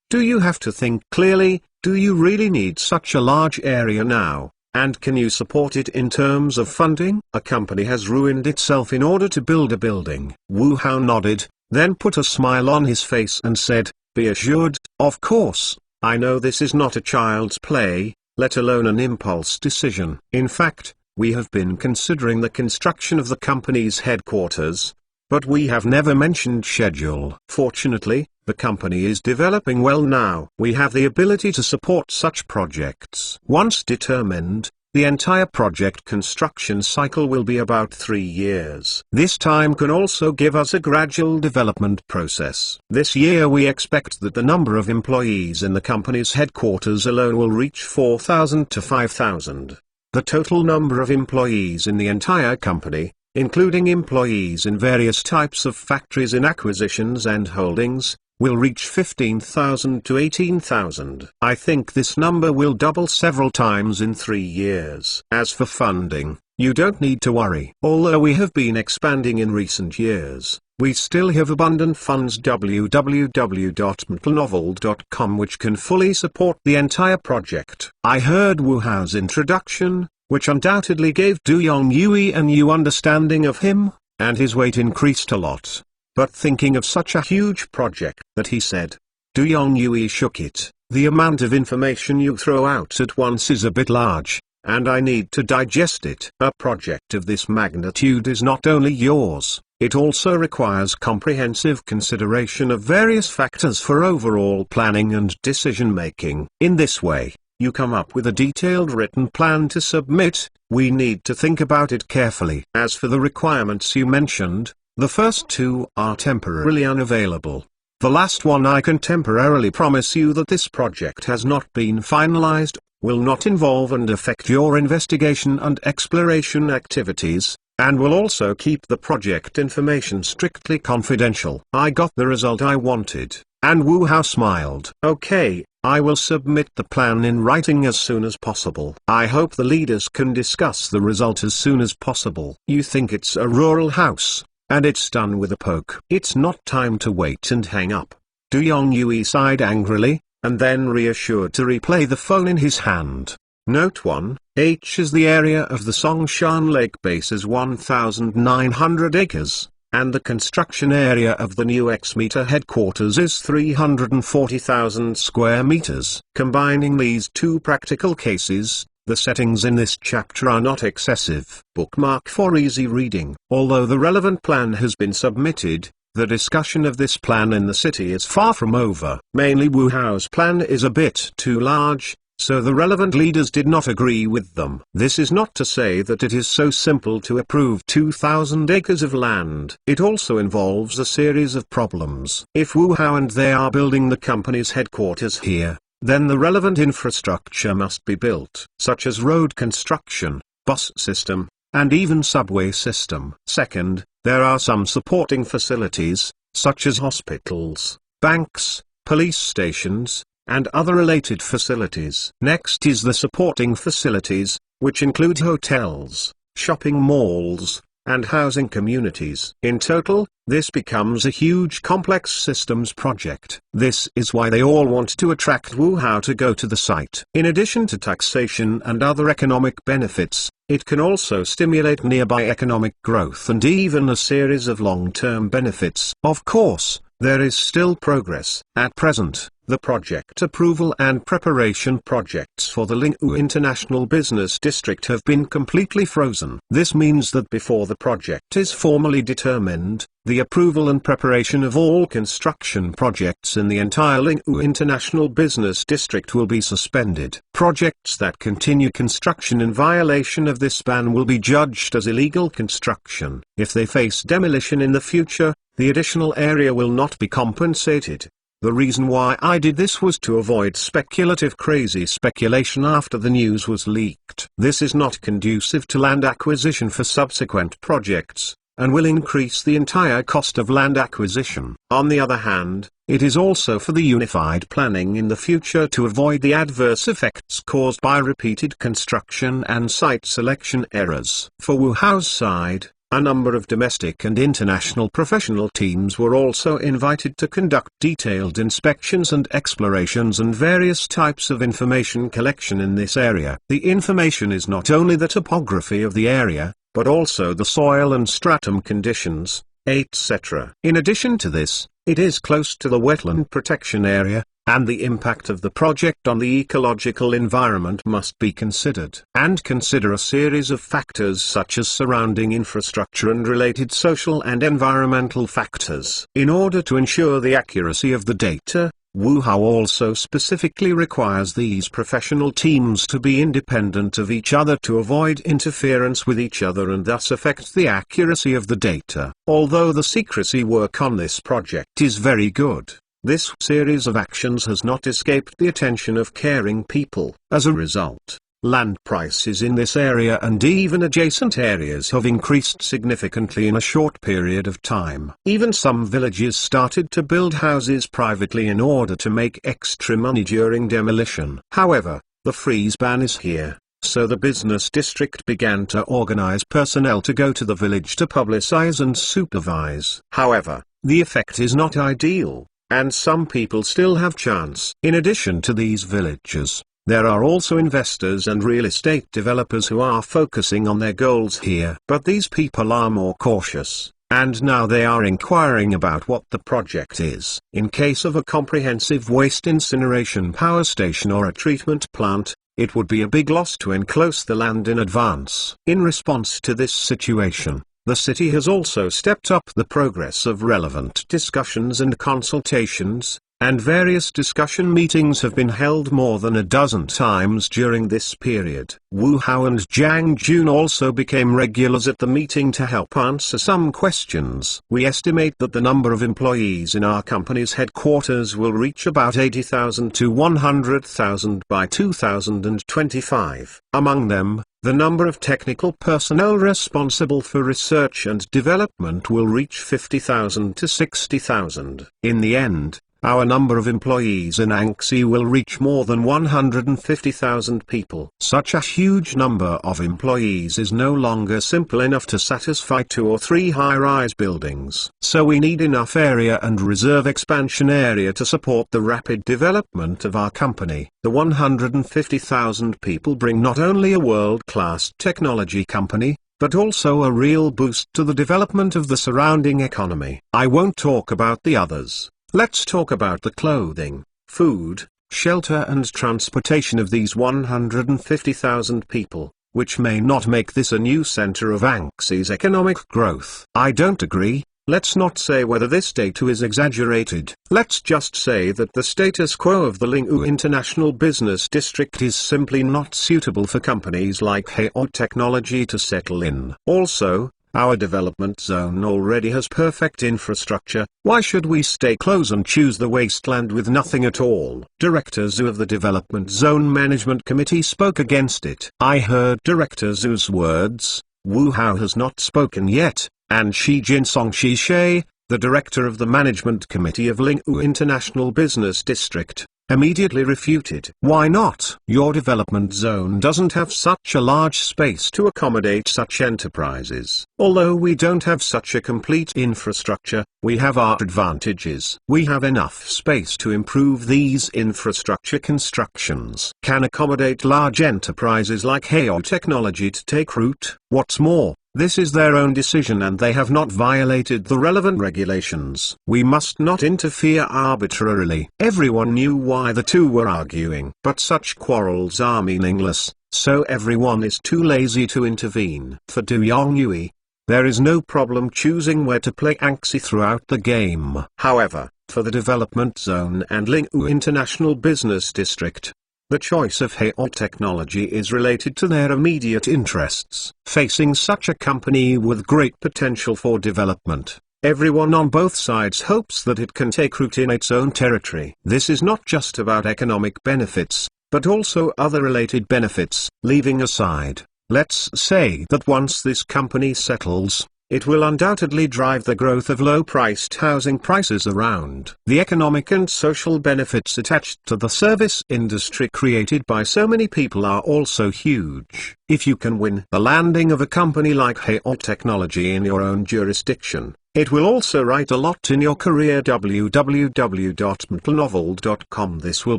Do you have to think clearly? Do you really need such a large area now? And can you support it in terms of funding? A company has ruined itself in order to build a building. Wu Hao nodded, then put a smile on his face and said, "Be assured, of course, I know this is not a child's play, let alone an impulse decision. In fact, we have been considering the construction of the company's headquarters, but we have never mentioned schedule. Fortunately, the company is developing well now. We have the ability to support such projects. Once determined, the entire project construction cycle will be about 3 years. This time can also give us a gradual development process. This year we expect that the number of employees in the company's headquarters alone will reach 4,000 to 5,000. The total number of employees in the entire company, including employees in various types of factories in acquisitions and holdings, will reach 15,000 to 18,000. I think this number will double several times in 3 years. As for funding, you don't need to worry. Although we have been expanding in recent years, we still have abundant funds www.mtlnovel.com which can fully support the entire project. I heard Wu Hao's introduction, which undoubtedly gave Du Yongyue a new understanding of him, and his weight increased a lot. But thinking of such a huge project that he said, Du Yongyue shook it. The amount of information you throw out at once is a bit large, and I need to digest it. A project of this magnitude is not only yours, it also requires comprehensive consideration of various factors for overall planning and decision-making. In this way, you come up with a detailed written plan to submit. We need to think about it carefully. As for the requirements you mentioned, the first 2 are temporarily unavailable. The last one I can temporarily promise you that this project has not been finalized, will not involve and affect your investigation and exploration activities, and will also keep the project information strictly confidential. I got the result I wanted, and Wu Hao smiled. Okay, I will submit the plan in writing as soon as possible. I hope the leaders can discuss the result as soon as possible. You think it's a rural house, and it's done with a poke. It's not time to wait and hang up. Du Yongyue sighed angrily, and then reassured to replay the phone in his hand. Note 1, H is the area of the Songshan Lake base is 1,900 acres, and the construction area of the new X-Meter headquarters is 340,000 square meters. Combining these 2 practical cases, the settings in this chapter are not excessive. Bookmark for easy reading. Although the relevant plan has been submitted, the discussion of this plan in the city is far from over. Mainly Wu Hao's plan is a bit too large, so the relevant leaders did not agree with them. This is not to say that it is so simple to approve 2,000 acres of land. It also involves a series of problems. If Wu Hao and they are building the company's headquarters here, then the relevant infrastructure must be built, such as road construction, bus system, and even subway system. Second, there are some supporting facilities, such as hospitals, banks, police stations, and other related facilities. Next is the supporting facilities, which include hotels, shopping malls, and housing communities. In total, this becomes a huge complex systems project. This is why they all want to attract Wu Hao to go to the site. In addition to taxation and other economic benefits, it can also stimulate nearby economic growth and even a series of long-term benefits. Of course, there is still progress. At present, The project approval and preparation projects for the Linghu International Business District have been completely frozen. This means that before the project is formally determined, the approval and preparation of all construction projects in the entire Linghu International Business District will be suspended. Projects that continue construction in violation of this ban will be judged as illegal construction. If they face demolition in the future, the additional area will not be compensated. The reason why I did this was to avoid speculative crazy speculation after the news was leaked. This is not conducive to land acquisition for subsequent projects, and will increase the entire cost of land acquisition. On the other hand, it is also for the unified planning in the future to avoid the adverse effects caused by repeated construction and site selection errors. For Wuhao's side, a number of domestic and international professional teams were also invited to conduct detailed inspections and explorations and various types of information collection in this area. The information is not only the topography of the area, but also the soil and stratum conditions, etc. In addition to this, it is close to the wetland protection area, and the impact of the project on the ecological environment must be considered. And consider a series of factors such as surrounding infrastructure and related social and environmental factors. In order to ensure the accuracy of the data, Wuhao also specifically requires these professional teams to be independent of each other to avoid interference with each other and thus affect the accuracy of the data. Although the secrecy work on this project is very good, this series of actions has not escaped the attention of caring people. As a result, land prices in this area and even adjacent areas have increased significantly in a short period of time. Even some villages started to build houses privately in order to make extra money during demolition. However, the freeze ban is here, so the business district began to organize personnel to go to the village to publicize and supervise. However, the effect is not ideal, and some people still have chance. In addition to these villagers, there are also investors and real estate developers who are focusing on their goals here. But these people are more cautious, and now they are inquiring about what the project is. In case of a comprehensive waste incineration power station or a treatment plant, it would be a big loss to enclose the land in advance. In response to this situation, the city has also stepped up the progress of relevant discussions and consultations, and various discussion meetings have been held more than a dozen times during this period. Wu Hao and Zhang Jun also became regulars at the meeting to help answer some questions. We estimate that the number of employees in our company's headquarters will reach about 80,000 to 100,000 by 2025. Among them, the number of technical personnel responsible for research and development will reach 50,000 to 60,000. In the end, our number of employees in Anxi will reach more than 150,000 people. Such a huge number of employees is no longer simple enough to satisfy 2 or 3 high-rise buildings. So we need enough area and reserve expansion area to support the rapid development of our company. The 150,000 people bring not only a world-class technology company, but also a real boost to the development of the surrounding economy. I won't talk about the others. Let's talk about the clothing, food, shelter and transportation of these 150,000 people, which may not make this a new center of Anxi's economic growth. I don't agree. Let's not say whether this data is exaggerated. Let's just say that the status quo of the Linghu International Business District is simply not suitable for companies like Hayo Technology to settle in. Also, our development zone already has perfect infrastructure. Why should we stay close and choose the wasteland with nothing at all? Director Zhu of the Development Zone Management Committee spoke against it. I heard Director Zhu's words. Wu Hao has not spoken yet, and Shi Jinsong Shishe, the director of the Management Committee of Linghu International Business District, immediately refuted. Why not? Your development zone doesn't have such a large space to accommodate such enterprises. Although we don't have such a complete infrastructure, we have our advantages. We have enough space to improve these infrastructure constructions. Can accommodate large enterprises like Hayo Technology to take root. What's more, This is their own decision and they have not violated the relevant regulations. We must not interfere arbitrarily. Everyone knew why the two were arguing. But such quarrels are meaningless, so everyone is too lazy to intervene. For Du Yongyue, there is no problem choosing where to play Anxi throughout the game. However, for the development zone and Lingwu International Business District, the choice of Heo Technology is related to their immediate interests. Facing such a company with great potential for development, everyone on both sides hopes that it can take root in its own territory. This is not just about economic benefits, but also other related benefits. Leaving aside, let's say that once this company settles, it will undoubtedly drive the growth of low-priced housing prices around. The economic and social benefits attached to the service industry created by so many people are also huge. If you can win the landing of a company like Heo Technology in your own jurisdiction, it will also write a lot in your career. www.mtlnovel.com. This will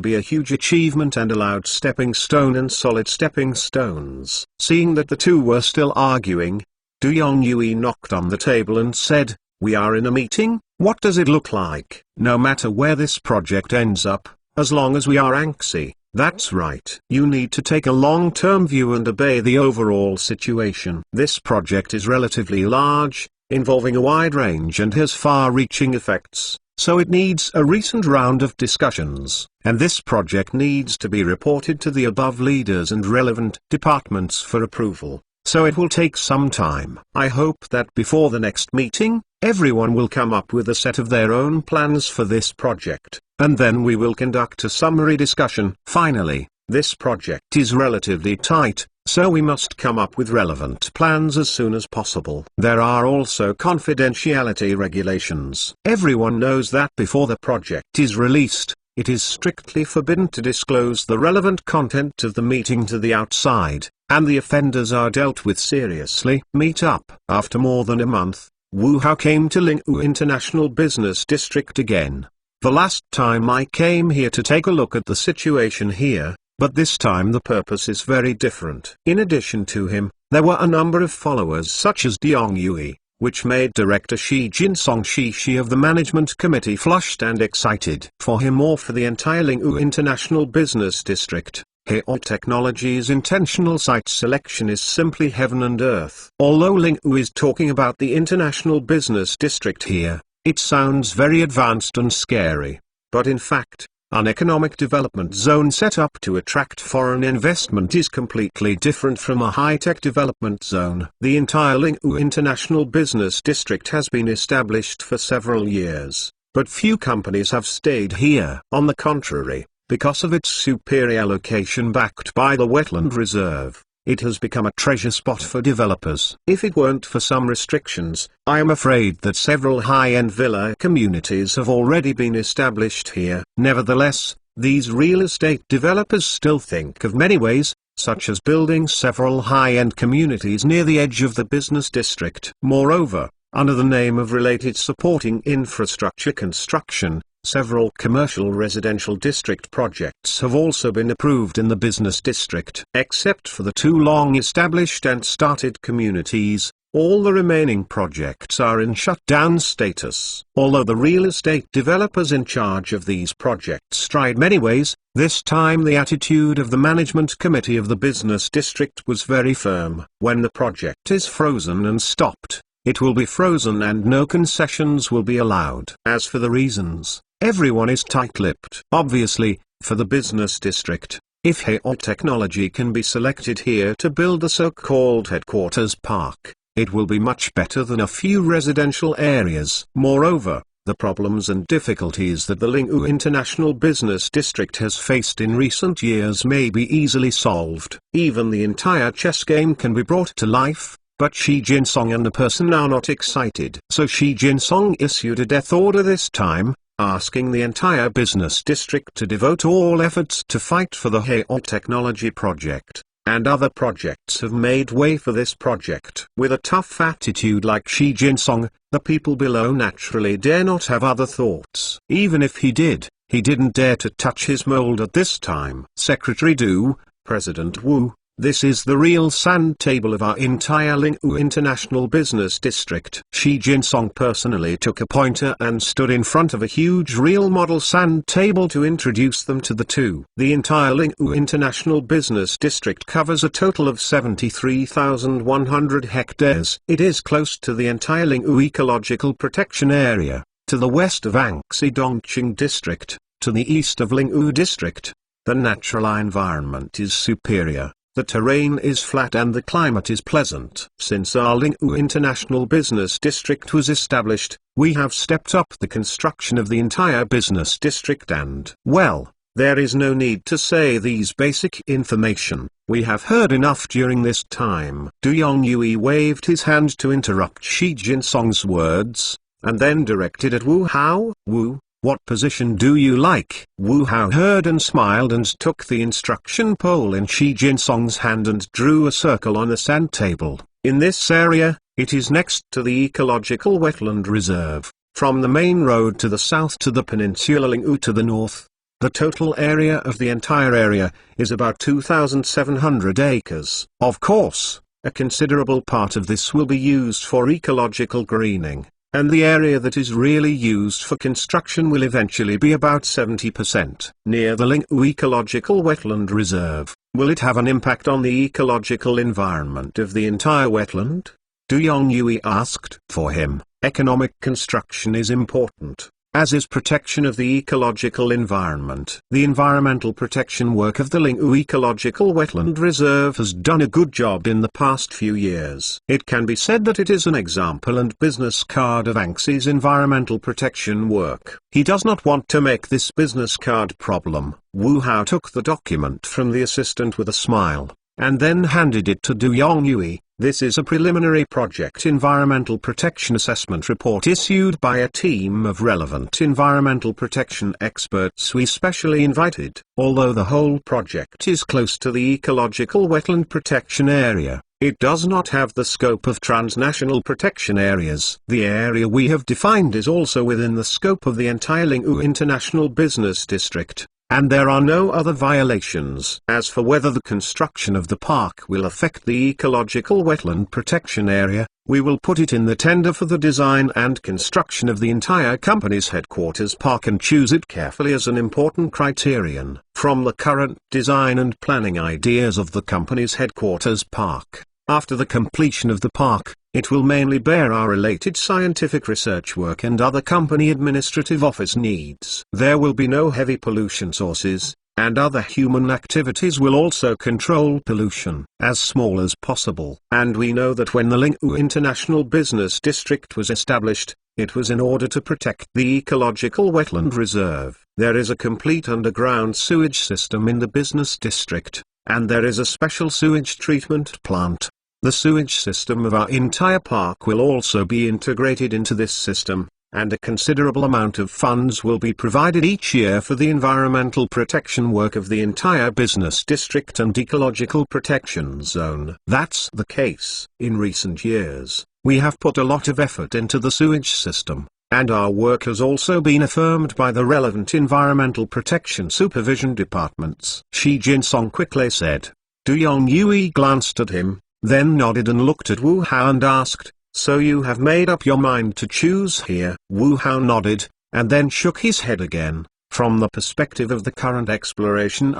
be a huge achievement and allowed stepping stone and solid stepping stones. Seeing that the two were still arguing, Du Yongyue knocked on the table and said, "We are in a meeting, what does it look like? No matter where this project ends up, as long as we are Anxi, that's right. You need to take a long-term view and obey the overall situation. This project is relatively large, involving a wide range and has far-reaching effects, so it needs a recent round of discussions, and this project needs to be reported to the above leaders and relevant departments for approval. So it will take some time. I hope that before the next meeting, everyone will come up with a set of their own plans for this project, and then we will conduct a summary discussion. Finally, this project is relatively tight, so we must come up with relevant plans as soon as possible. There are also confidentiality regulations. Everyone knows that before the project is released, it is strictly forbidden to disclose the relevant content of the meeting to the outside, and the offenders are dealt with seriously. Meet up. After more than a month, Wu Hao came to Lingwu International Business District again. The last time I came here to take a look at the situation here, but this time the purpose is very different. In addition to him, there were a number of followers such as Du Yongyue, which made Director Shi Jinsong Shishi of the Management Committee flushed and excited. For him or for the entire Lingwu International Business District, Heo Technology's intentional site selection is simply heaven and earth. Although Lingwu is talking about the International Business District here, it sounds very advanced and scary. But in fact, an economic development zone set up to attract foreign investment is completely different from a high-tech development zone. The entire Lingwu International Business District has been established for several years, but few companies have stayed here. On the contrary, because of its superior location backed by the wetland reserve, it has become a treasure spot for developers. If it weren't for some restrictions, I am afraid that several high-end villa communities have already been established here. Nevertheless, these real estate developers still think of many ways, such as building several high-end communities near the edge of the business district. Moreover, under the name of related supporting infrastructure construction, several commercial residential district projects have also been approved in the business district. Except for the two long-established and started communities, all the remaining projects are in shutdown status. Although the real estate developers in charge of these projects tried many ways, this time the attitude of the management committee of the business district was very firm. When the project is frozen and stopped, it will be frozen and no concessions will be allowed. As for the reasons, everyone is tight-lipped. Obviously, for the business district, if Heo Technology can be selected here to build the so-called headquarters park, it will be much better than a few residential areas. Moreover, the problems and difficulties that the Lingwu International Business District has faced in recent years may be easily solved. Even the entire chess game can be brought to life. But Shi Jinsong and the person are not excited. So Shi Jinsong issued a death order this time, asking the entire business district to devote all efforts to fight for the Heo Technology project, and other projects have made way for this project. With a tough attitude like Shi Jinsong, the people below naturally dare not have other thoughts. Even if he did, he didn't dare to touch his mold at this time. Secretary Du, President Wu, This is the real sand table of our entire Linghu International Business District. Shi Jinsong personally took a pointer and stood in front of a huge real model sand table to introduce them to the two. The entire Linghu International Business District covers a total of 73,100 hectares. It is close to the entire Linghu Ecological Protection Area, to the west of Anxi Dongqing District, to the east of Linghu District. The natural environment is superior. The terrain is flat and the climate is pleasant. Since our Linghu International Business District was established, we have stepped up the construction of the entire business district and, well, there is no need to say these basic information. We have heard enough during this time. Du Yongyue waved his hand to interrupt Shi Jinsong's words, and then directed at Wu Hao. Wu, what position do you like? Wu Hao heard and smiled and took the instruction pole in Shi Jinsong's hand and drew a circle on a sand table. In this area, it is next to the Ecological Wetland Reserve, from the main road to the south to the Peninsula Linghu to the north. The total area of the entire area is about 2,700 acres. Of course, a considerable part of this will be used for ecological greening, and the area that is really used for construction will eventually be about 70%. Near the Linghu Ecological Wetland Reserve, will it have an impact on the ecological environment of the entire wetland? Du Yongyue asked. For him, economic construction is important, as is protection of the ecological environment. The environmental protection work of the Linghu Ecological Wetland Reserve has done a good job in the past few years. It can be said that it is an example and business card of Anxi's environmental protection work. He does not want to make this business card problem. Wu Hao took the document from the assistant with a smile, and then handed it to Du Yongyue. This is a preliminary project environmental protection assessment report issued by a team of relevant environmental protection experts we specially invited. Although the whole project is close to the ecological wetland protection area, it does not have the scope of transnational protection areas. The area we have defined is also within the scope of the entire Linghu International Business District, and there are no other violations. As for whether the construction of the park will affect the ecological wetland protection area, we will put it in the tender for the design and construction of the entire company's headquarters park and choose it carefully as an important criterion. From the current design and planning ideas of the company's headquarters park, after the completion of the park, it will mainly bear our related scientific research work and other company administrative office needs. There will be no heavy pollution sources, and other human activities will also control pollution as small as possible. And we know that when the Linghu International Business District was established, it was in order to protect the Ecological Wetland Reserve. There is a complete underground sewage system in the business district, and there is a special sewage treatment plant. The sewage system of our entire park will also be integrated into this system, and a considerable amount of funds will be provided each year for the environmental protection work of the entire business district and ecological protection zone. That's the case. In recent years, we have put a lot of effort into the sewage system, and our work has also been affirmed by the relevant environmental protection supervision departments. Shi Jinsong quickly said. Du Yongyue glanced at him, then nodded and looked at Wu Hao and asked, "So you have made up your mind to choose here?" Wu Hao nodded, and then shook his head again. From the perspective of the current exploration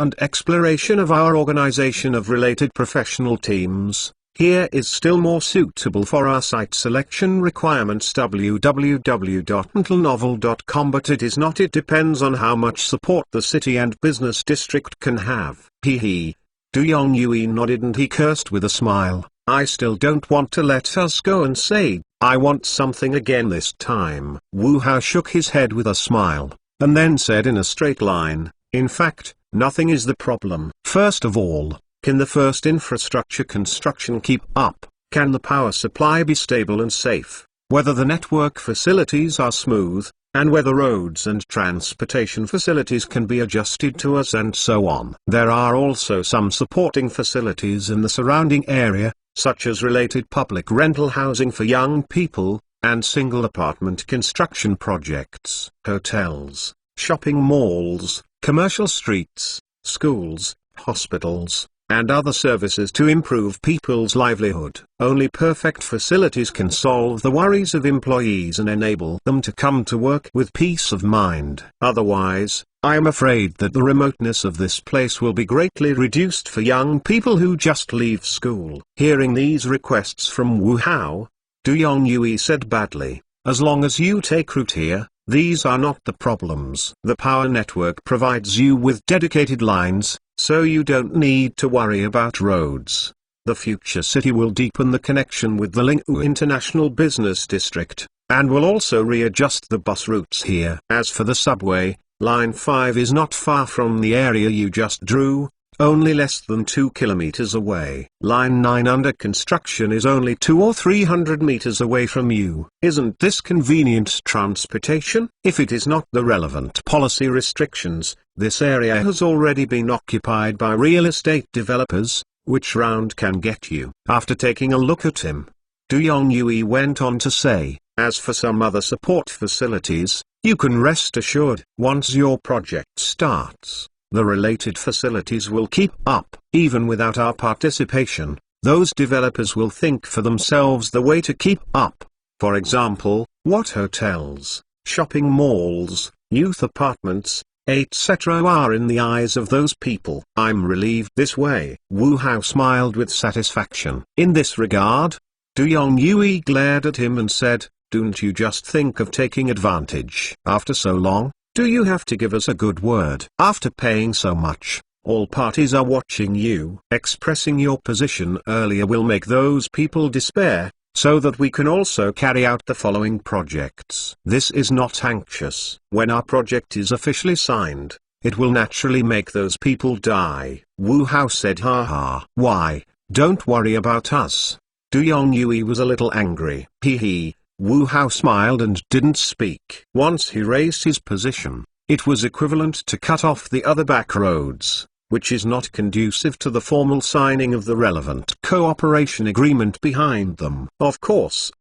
of our organization of related professional teams, here is still more suitable for our site selection requirements. www.mentalnovel.com. But it is not. It depends on how much support the city and business district can have. Hee. Du Yongyue nodded and he cursed with a smile. I still don't want to let us go and say, I want something again this time. Wu Hao shook his head with a smile, and then said in a straight line, in fact, nothing is the problem. First of all, can the first infrastructure construction keep up? Can the power supply be stable and safe? Whether the network facilities are smooth, and whether roads and transportation facilities can be adjusted to us and so on. There are also some supporting facilities in the surrounding area, such as related public rental housing for young people, and single apartment construction projects, hotels, shopping malls, commercial streets, schools, hospitals, and other services to improve people's livelihood. Only perfect facilities can solve the worries of employees and enable them to come to work with peace of mind. Otherwise, I am afraid that the remoteness of this place will be greatly reduced for young people who just leave school. Hearing these requests from Wu Hao, Du Yongyue said badly, as long as you take root here, these are not the problems. The power network provides you with dedicated lines, so you don't need to worry about roads. The future city will deepen the connection with the Linghu International Business District, and will also readjust the bus routes here. As for the subway, Line 5 is not far from the area you just drew, only less than 2 kilometers away. Line 9 under construction is only 200 or 300 meters away from you. Isn't this convenient transportation? If it is not the relevant policy restrictions, this area has already been occupied by real estate developers. Which round can get you? After taking a look at him, Du Yongyue went on to say, as for some other support facilities, you can rest assured, once your project starts, the related facilities will keep up. Even without our participation, those developers will think for themselves the way to keep up. For example, what hotels, shopping malls, youth apartments, etc. are in the eyes of those people. I'm relieved this way. Wu Hao smiled with satisfaction. In this regard, Du Yongyue glared at him and said, don't you just think of taking advantage? After so long, do you have to give us a good word? After paying so much, all parties are watching you. Expressing your position earlier will make those people despair, so that we can also carry out the following projects. This is not anxious. When our project is officially signed, it will naturally make those people die. Wu Hao said, haha. Why, don't worry about us. Du Yongyue was a little angry. Hee. Wu Hao smiled and didn't speak. Once he raised his position, it was equivalent to cut off the other back roads, which is not conducive to the formal signing of the relevant cooperation agreement behind them. Of course,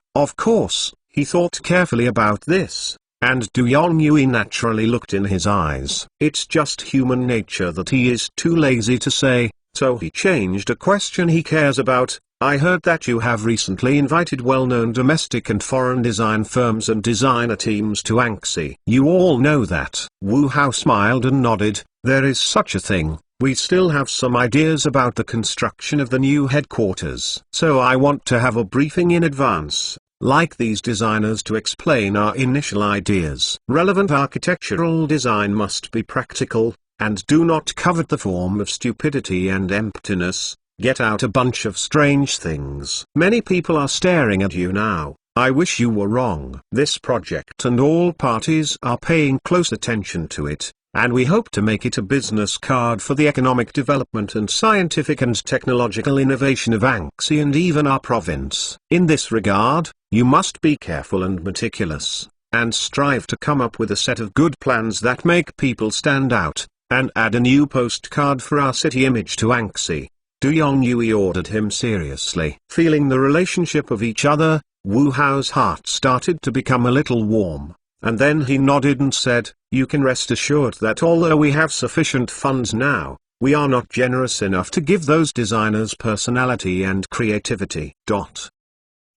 he thought carefully about this, and Du Yongyue naturally looked in his eyes. It's just human nature that he is too lazy to say, so he changed a question he cares about. I heard that you have recently invited well-known domestic and foreign design firms and designer teams to Anxi. You all know that. Wu Hao smiled and nodded. There is such a thing. We still have some ideas about the construction of the new headquarters. So I want to have a briefing in advance, like these designers, to explain our initial ideas. Relevant architectural design must be practical, and do not covet the form of stupidity and emptiness. Get out a bunch of strange things. Many people are staring at you now. I wish you were wrong. This project and all parties are paying close attention to it, and we hope to make it a business card for the economic development and scientific and technological innovation of Anxi and even our province. In this regard, you must be careful and meticulous, and strive to come up with a set of good plans that make people stand out, and add a new postcard for our city image to Anxi. Du Yongyue ordered him seriously. Feeling the relationship of each other, Wu Hao's heart started to become a little warm, and then he nodded and said, you can rest assured that although we have sufficient funds now, we are not generous enough to give those designers personality and creativity.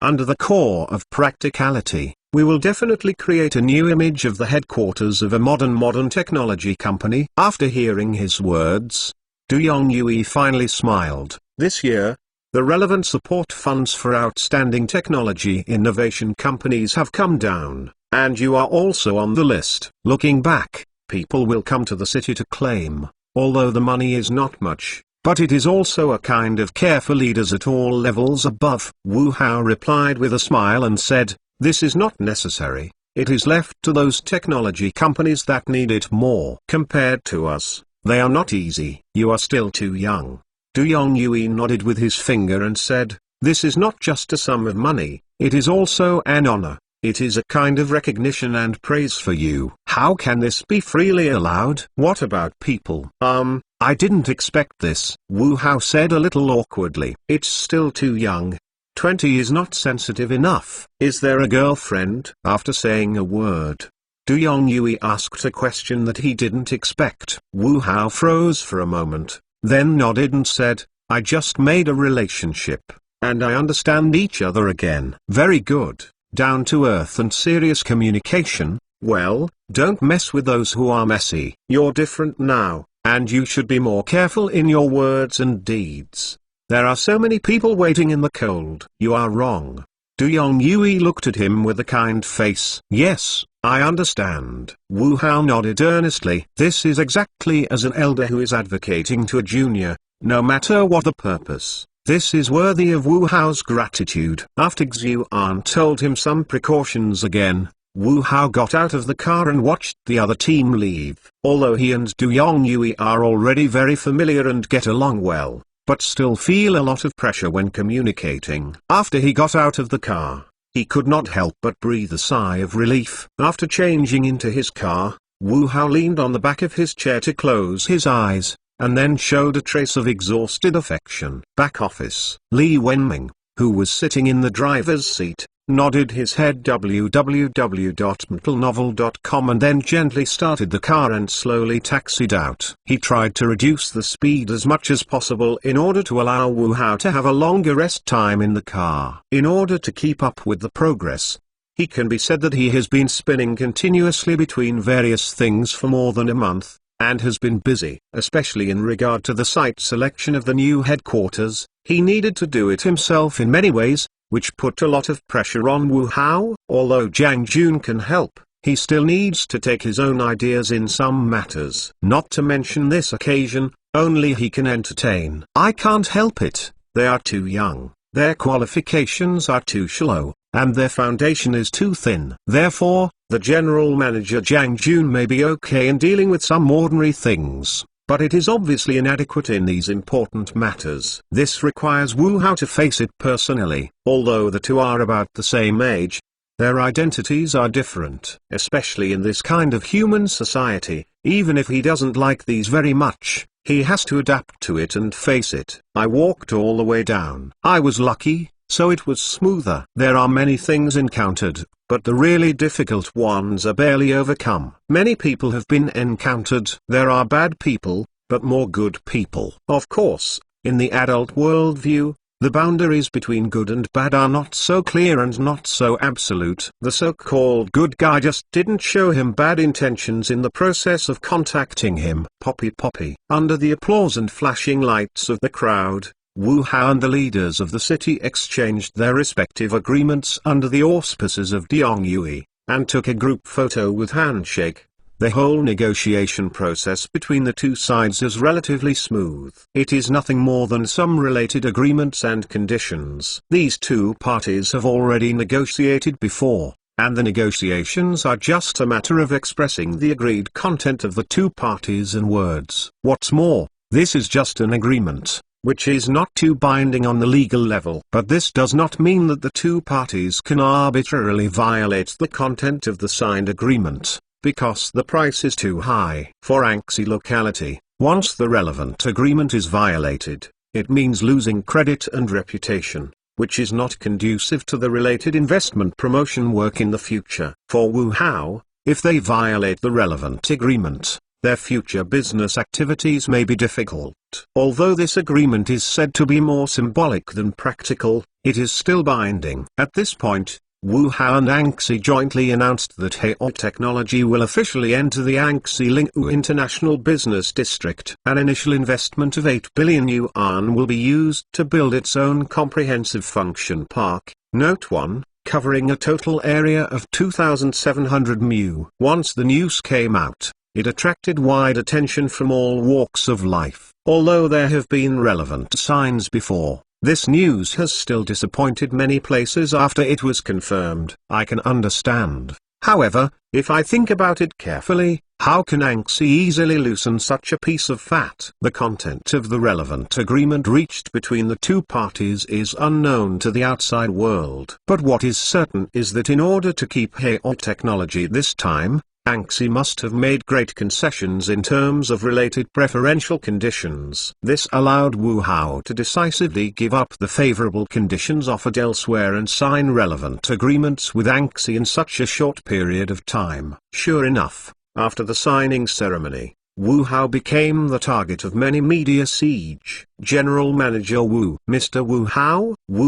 Under the core of practicality, we will definitely create a new image of the headquarters of a modern technology company. After hearing his words, Du Yongyue finally smiled. This year, the relevant support funds for outstanding technology innovation companies have come down, and you are also on the list. Looking back, people will come to the city to claim, although the money is not much, but it is also a kind of care for leaders at all levels above. Wu Hao replied with a smile and said, this is not necessary. It is left to those technology companies that need it more. Compared to us, they are not easy. You are still too young. Du Yongyue nodded with his finger and said, this is not just a sum of money, it is also an honor. It is a kind of recognition and praise for you. How can this be freely allowed? What about people? I didn't expect this, Wu Hao said a little awkwardly. It's still too young. 20 is not sensitive enough. Is there a girlfriend? After saying a word, Du Yongyue asked a question that he didn't expect. Wu Hao froze for a moment, then nodded and said, I just made a relationship, and I understand each other again. Very good, down to earth and serious communication. Well, don't mess with those who are messy. You're different now, and you should be more careful in your words and deeds. There are so many people waiting in the cold. You are wrong. Du Yongyue looked at him with a kind face. Yes, I understand. Wu Hao nodded earnestly. This is exactly as an elder who is advocating to a junior, no matter what the purpose. This is worthy of Wu Hao's gratitude. After Xuan told him some precautions again, Wu Hao got out of the car and watched the other team leave. Although he and Du Yongyue are already very familiar and get along well, but still feel a lot of pressure when communicating. After he got out of the car, he could not help but breathe a sigh of relief. After changing into his car, Wu Hao leaned on the back of his chair to close his eyes, and then showed a trace of exhausted affection. Back office. Li Wenming, who was sitting in the driver's seat, nodded his head www.mtlnovel.com and then gently started the car and slowly taxied out. He tried to reduce the speed as much as possible in order to allow Wu Hao to have a longer rest time in the car. In order to keep up with the progress, he can be said that he has been spinning continuously between various things for more than a month, and has been busy. Especially in regard to the site selection of the new headquarters, he needed to do it himself in many ways, which put a lot of pressure on Wu Hao. Although Zhang Jun can help, he still needs to take his own ideas in some matters. Not to mention this occasion, only he can entertain. I can't help it, they are too young, their qualifications are too shallow, and their foundation is too thin. Therefore, the general manager Zhang Jun may be okay in dealing with some ordinary things, but it is obviously inadequate in these important matters. This requires Wu Hao to face it personally. Although the two are about the same age, their identities are different. Especially in this kind of human society, even if he doesn't like these very much, he has to adapt to it and face it. I walked all the way down. I was lucky, so it was smoother. There are many things encountered, but the really difficult ones are barely overcome. Many people have been encountered. There are bad people, but more good people. Of course, in the adult worldview, the boundaries between good and bad are not so clear and not so absolute. The so-called good guy just didn't show him bad intentions in the process of contacting him. Poppy Poppy. Under the applause and flashing lights of the crowd, Wu Hao and the leaders of the city exchanged their respective agreements under the auspices of Du Yongyue, and took a group photo with handshake. The whole negotiation process between the two sides is relatively smooth. It is nothing more than some related agreements and conditions. These two parties have already negotiated before, and the negotiations are just a matter of expressing the agreed content of the two parties in words. What's more, this is just an agreement, which is not too binding on the legal level. But this does not mean that the two parties can arbitrarily violate the content of the signed agreement, because the price is too high. For Anxi locality, once the relevant agreement is violated, it means losing credit and reputation, which is not conducive to the related investment promotion work in the future. For Wu Hao, if they violate the relevant agreement, their future business activities may be difficult. Although this agreement is said to be more symbolic than practical, it is still binding. At this point, Wu Hao and Anxi jointly announced that Hao Technology will officially enter the Anxi Lingwu International Business District. An initial investment of 8 billion yuan will be used to build its own comprehensive function park. Note 1. Covering a total area of 2,700 mu. Once the news came out, it attracted wide attention from all walks of life. Although there have been relevant signs before, this news has still disappointed many places after it was confirmed. I can understand. However, if I think about it carefully, how can Anxi easily loosen such a piece of fat? The content of the relevant agreement reached between the two parties is unknown to the outside world. But what is certain is that in order to keep Hao Technology this time, Anxi must have made great concessions in terms of related preferential conditions. This allowed Wu Hao to decisively give up the favorable conditions offered elsewhere and sign relevant agreements with Anxi in such a short period of time. Sure enough, after the signing ceremony, Wu Hao became the target of many media siege. General Manager Wu. Mr. Wu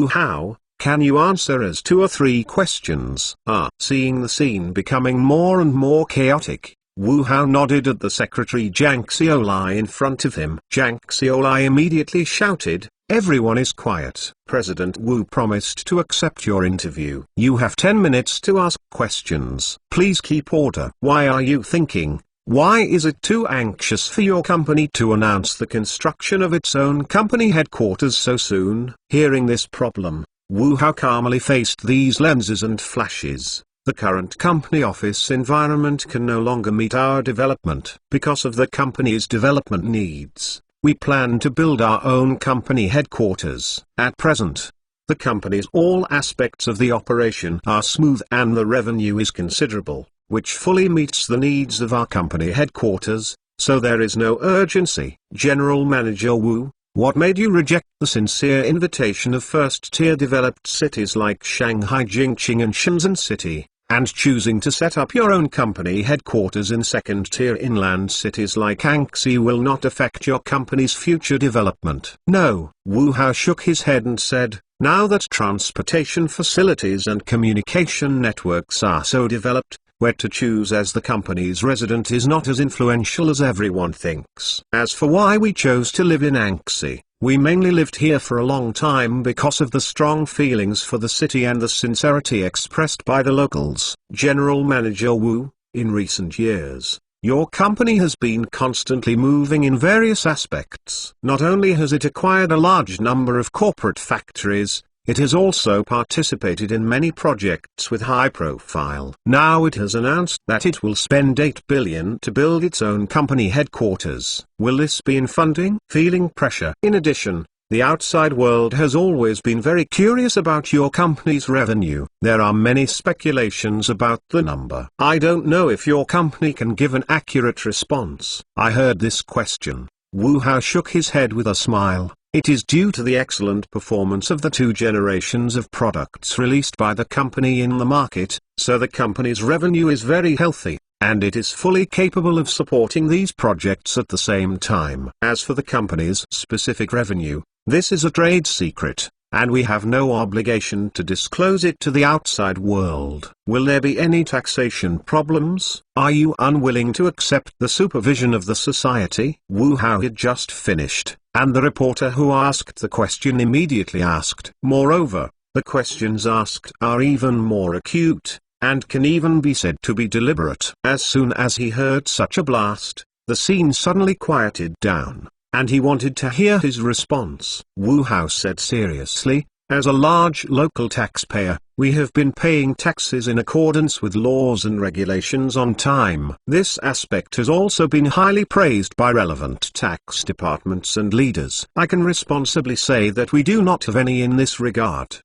Hao, can you answer us 2 or 3 questions? Seeing the scene becoming more and more chaotic, Wu Hao nodded at the secretary Zhang Xiaolai in front of him. Zhang Xiaolai immediately shouted, "Everyone is quiet." President Wu promised to accept your interview. You have 10 minutes to ask questions. Please keep order. Why are you thinking? Why is it too anxious for your company to announce the construction of its own company headquarters so soon? Hearing this problem, Wu Hao calmly faced these lenses and flashes. The current company office environment can no longer meet our development. Because of the company's development needs, we plan to build our own company headquarters. At present, the company's all aspects of the operation are smooth and the revenue is considerable, which fully meets the needs of our company headquarters, so there is no urgency. General Manager Wu, what made you reject the sincere invitation of first-tier developed cities like Shanghai, Jingqing and Shenzhen City, and choosing to set up your own company headquarters in second-tier inland cities like Anxi will not affect your company's future development? No. Wu Hao shook his head and said, now that transportation facilities and communication networks are so developed, where to choose as the company's resident is not as influential as everyone thinks. As for why we chose to live in Anxi, we mainly lived here for a long time because of the strong feelings for the city and the sincerity expressed by the locals. General Manager Wu, in recent years, your company has been constantly moving in various aspects. Not only has it acquired a large number of corporate factories, it has also participated in many projects with high profile. Now it has announced that it will spend 8 billion to build its own company headquarters. Will this be in funding? Feeling pressure. In addition, the outside world has always been very curious about your company's revenue. There are many speculations about the number. I don't know if your company can give an accurate response. I heard this question. Wu Hao shook his head with a smile. It is due to the excellent performance of the 2 generations of products released by the company in the market, so the company's revenue is very healthy, and it is fully capable of supporting these projects at the same time. As for the company's specific revenue, this is a trade secret, and we have no obligation to disclose it to the outside world. Will there be any taxation problems? Are you unwilling to accept the supervision of the society? Wu Hao had just finished, and the reporter who asked the question immediately asked. Moreover, the questions asked are even more acute, and can even be said to be deliberate. As soon as he heard such a blast, the scene suddenly quieted down, and he wanted to hear his response. Wu Hao said seriously, as a large local taxpayer, we have been paying taxes in accordance with laws and regulations on time. This aspect has also been highly praised by relevant tax departments and leaders. I can responsibly say that we do not have any in this regard.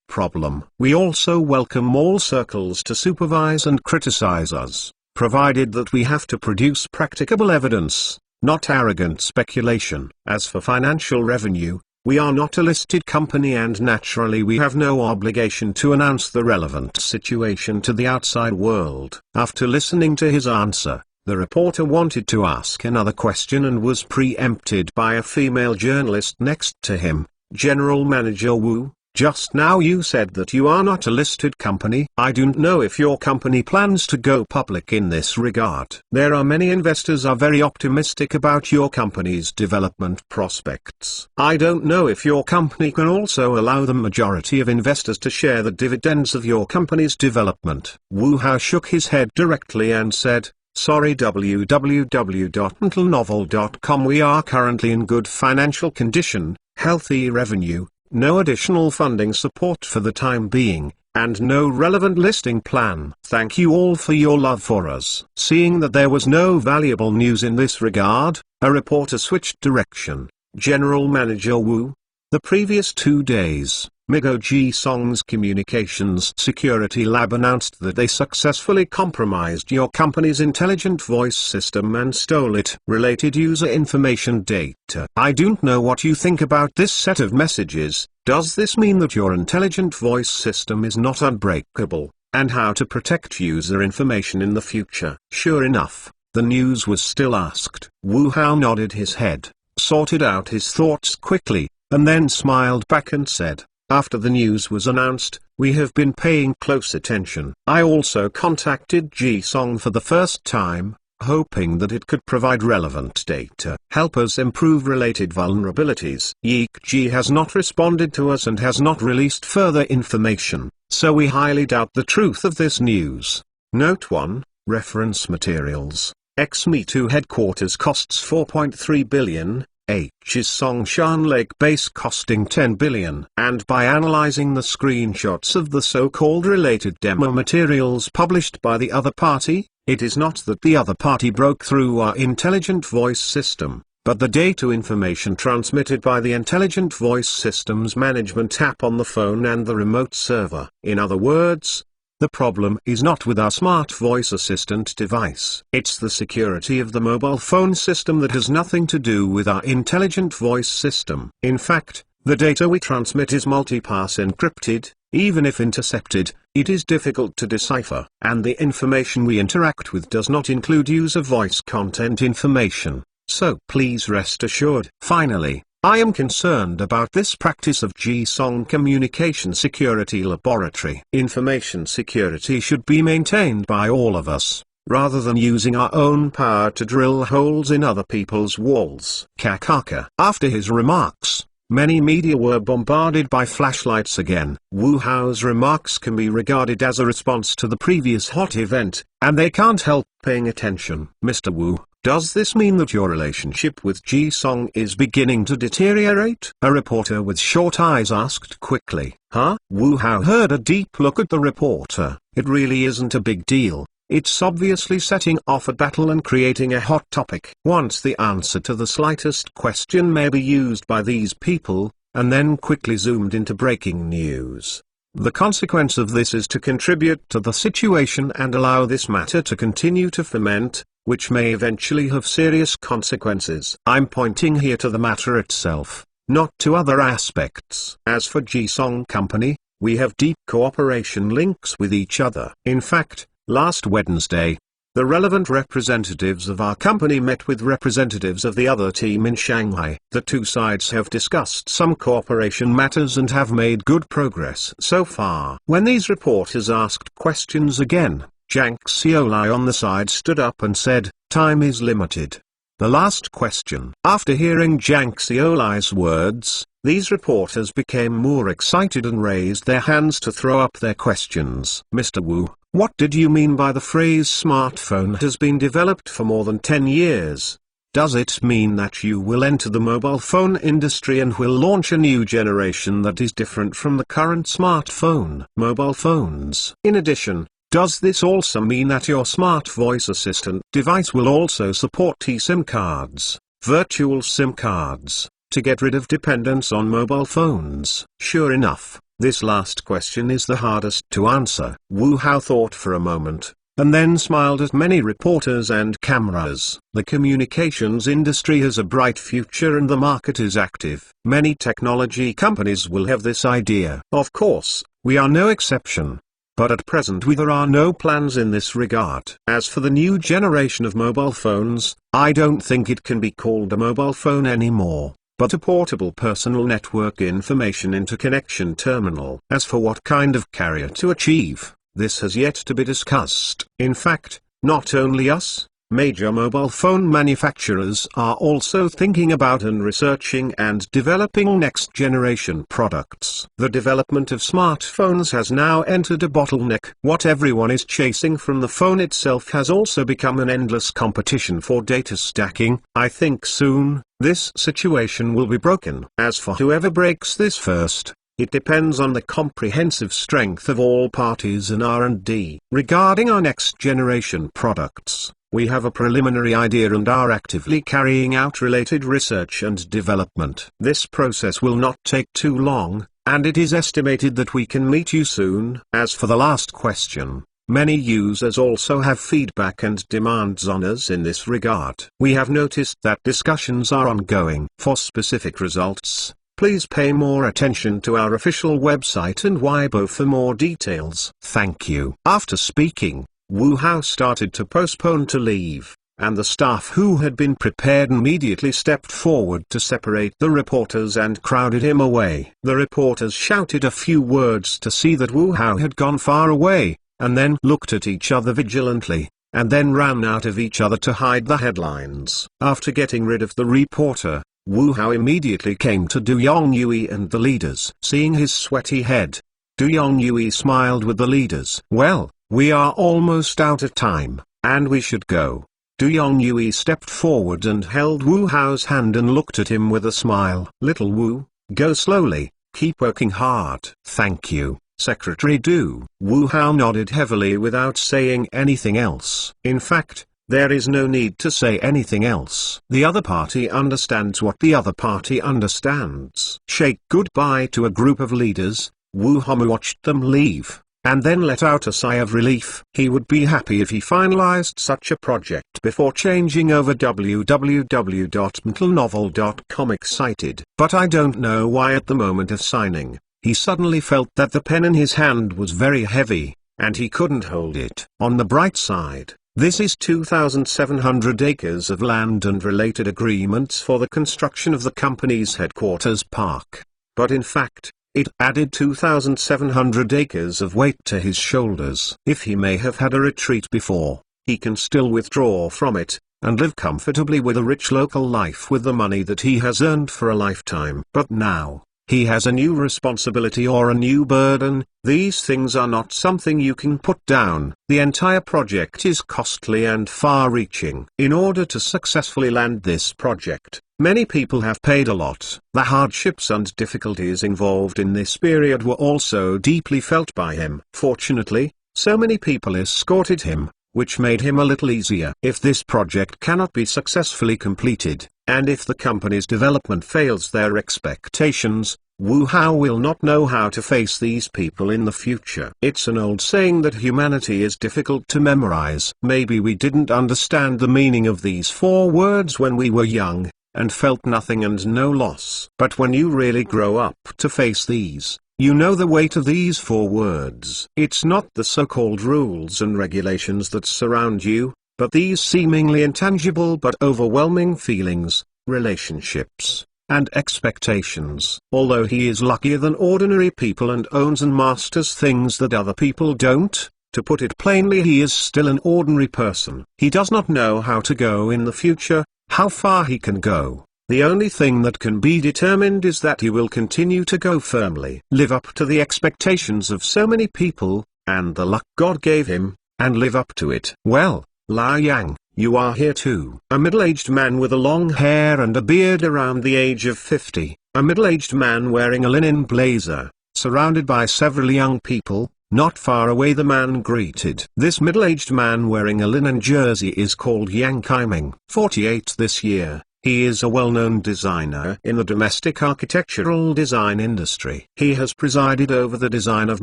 Problem. We also welcome all circles to supervise and criticize us, provided that we have to produce practicable evidence, not arrogant speculation. As for financial revenue, we are not a listed company and naturally we have no obligation to announce the relevant situation to the outside world. After listening to his answer, the reporter wanted to ask another question and was preempted by a female journalist next to him. General Manager Wu, just now you said that you are not a listed company. I don't know if your company plans to go public in this regard. There are many investors are very optimistic about your company's development prospects. I don't know if your company can also allow the majority of investors to share the dividends of your company's development. Wu Hao shook his head directly and said, sorry www.mentalnovel.com. We are currently in good financial condition, healthy revenue, no additional funding support for the time being, and no relevant listing plan. Thank you all for your love for us. Seeing that there was no valuable news in this regard, a reporter switched direction. General Manager Wu. The previous 2 days, Migo Song's Communications Security Lab announced that they successfully compromised your company's intelligent voice system and stole it related user information data. I don't know what you think about this set of messages. Does this mean that your intelligent voice system is not unbreakable, and how to protect user information in the future? Sure enough, The news was still asked. Wu Hao nodded his head, sorted out his thoughts quickly, and then smiled back and said, after the news was announced, we have been paying close attention. I also contacted Ji-Song for the first time, hoping that it could provide relevant data, help us improve related vulnerabilities. Yeek-Ji has not responded to us and has not released further information, so we highly doubt the truth of this news. Note 1, Reference Materials. XME2 headquarters costs 4.3 billion, H's Songshan Lake base costing 10 billion. And by analyzing the screenshots of the so-called related demo materials published by the other party, it is not that the other party broke through our intelligent voice system, but the data information transmitted by the intelligent voice system's management app on the phone and the remote server. In other words, the problem is not with our smart voice assistant device. It's the security of the mobile phone system that has nothing to do with our intelligent voice system. In fact, the data we transmit is multi-pass encrypted. Even if intercepted, it is difficult to decipher, and the information we interact with does not include user voice content information, so please rest assured. Finally, I am concerned about this practice of Ji-Song Communication Security Laboratory. Information security should be maintained by all of us, rather than using our own power to drill holes in other people's walls. Kakaka. After his remarks, many media were bombarded by flashlights again. Wu Hao's remarks can be regarded as a response to the previous hot event, and they can't help paying attention. Mr. Wu, does this mean that your relationship with Ji-Song is beginning to deteriorate? A reporter with short eyes asked quickly. Huh? Wu Hao heard a deep look at the reporter. It really isn't a big deal. It's obviously setting off a battle and creating a hot topic. Once the answer to the slightest question may be used by these people, and then quickly zoomed into breaking news. The consequence of this is to contribute to the situation and allow this matter to continue to ferment, which may eventually have serious consequences. I'm pointing here to the matter itself, not to other aspects. As for Ji-Song Company, we have deep cooperation links with each other. In fact, last Wednesday, the relevant representatives of our company met with representatives of the other team in Shanghai. The two sides have discussed some cooperation matters and have made good progress so far. When these reporters asked questions again, Jiang Xiaolai on the side stood up and said, time is limited. The last question. After hearing Jiang Xiaolai's words, these reporters became more excited and raised their hands to throw up their questions. Mr. Wu, what did you mean by the phrase smartphone has been developed for more than 10 years? Does it mean that you will enter the mobile phone industry and will launch a new generation that is different from the current smartphone? Mobile phones. In addition, does this also mean that your smart voice assistant device will also support eSIM cards, virtual SIM cards, to get rid of dependence on mobile phones? Sure enough, this last question is the hardest to answer. Wu Hao thought for a moment, and then smiled at many reporters and cameras. The communications industry has a bright future and the market is active. Many technology companies will have this idea. Of course, we are no exception. But at present there are no plans in this regard. As for the new generation of mobile phones, I don't think it can be called a mobile phone anymore, but a portable personal network information interconnection terminal. As for what kind of carrier to achieve, this has yet to be discussed. In fact, not only us, major mobile phone manufacturers are also thinking about and researching and developing next-generation products. The development of smartphones has now entered a bottleneck. What everyone is chasing from the phone itself has also become an endless competition for data stacking. I think soon, this situation will be broken. As for whoever breaks this first, it depends on the comprehensive strength of all parties in R&D. Regarding our next-generation products, we have a preliminary idea and are actively carrying out related research and development. This process will not take too long, and it is estimated that we can meet you soon. As for the last question, many users also have feedback and demands on us in this regard. We have noticed that discussions are ongoing. For specific results, please pay more attention to our official website and Weibo for more details. Thank you. After speaking, Wu Hao started to postpone to leave, and the staff who had been prepared immediately stepped forward to separate the reporters and crowded him away. The reporters shouted a few words to see that Wu Hao had gone far away, and then looked at each other vigilantly, and then ran out of each other to hide the headlines. After getting rid of the reporter, Wu Hao immediately came to Du Yongyue and the leaders. Seeing his sweaty head, Du Yongyue smiled with the leaders. "Well, we are almost out of time, and we should go." Du Yongyue stepped forward and held Wu Hao's hand and looked at him with a smile. "Little Wu, go slowly, keep working hard." "Thank you, Secretary Du." Wu Hao nodded heavily without saying anything else. In fact, there is no need to say anything else. The other party understands what the other party understands. Shake goodbye to a group of leaders, Wu Hao watched them leave, and then let out a sigh of relief. He would be happy if he finalized such a project before changing over. www.mentalnovel.com excited. But I don't know why at the moment of signing, he suddenly felt that the pen in his hand was very heavy, and he couldn't hold it. On the bright side, this is 2,700 acres of land and related agreements for the construction of the company's headquarters park. But in fact, it added 2,700 acres of weight to his shoulders. If he may have had a retreat before, he can still withdraw from it, and live comfortably with a rich local life with the money that he has earned for a lifetime. But now, he has a new responsibility or a new burden. These things are not something you can put down. The entire project is costly and far-reaching. In order to successfully land this project, many people have paid a lot. The hardships and difficulties involved in this period were also deeply felt by him. Fortunately, so many people escorted him, which made him a little easier. If this project cannot be successfully completed, and if the company's development fails their expectations, Wu Hao will not know how to face these people in the future. It's an old saying that humanity is difficult to memorize. Maybe we didn't understand the meaning of these 4 words when we were young, and felt nothing and no loss. But when you really grow up to face these, you know the weight of these 4 words. It's not the so-called rules and regulations that surround you, but these seemingly intangible but overwhelming feelings, relationships, and expectations. Although he is luckier than ordinary people and owns and masters things that other people don't, to put it plainly, he is still an ordinary person. He does not know how to go in the future, how far he can go. The only thing that can be determined is that he will continue to go firmly, live up to the expectations of so many people, and the luck God gave him, and live up to it. "Well, Lao Yang, you are here too." A middle-aged man with a long hair and a beard around the age of 50, a middle-aged man wearing a linen blazer, surrounded by several young people, not far away the man greeted. This middle-aged man wearing a linen jersey is called Yang Kaiming. 48 this year. He is a well-known designer in the domestic architectural design industry. He has presided over the design of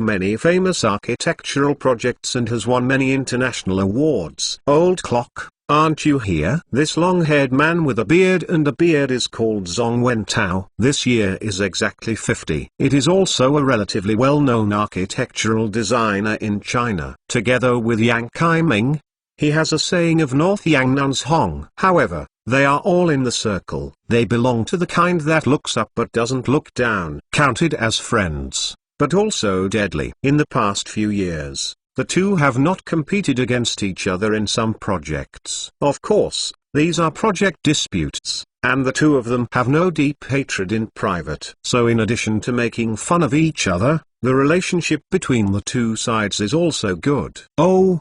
many famous architectural projects and has won many international awards. Old clock, aren't you here? This long-haired man with a beard is called Zhong Wentao. This year is exactly 50. It is also a relatively well-known architectural designer in China. Together with Yang Kaiming, he has a saying of North Yangnan's Hong. However, they are all in the circle. They belong to the kind that looks up but doesn't look down. Counted as friends, but also deadly. In the past few years, the two have not competed against each other in some projects. Of course, these are project disputes, and the two of them have no deep hatred in private. So in addition to making fun of each other, the relationship between the two sides is also good. Oh,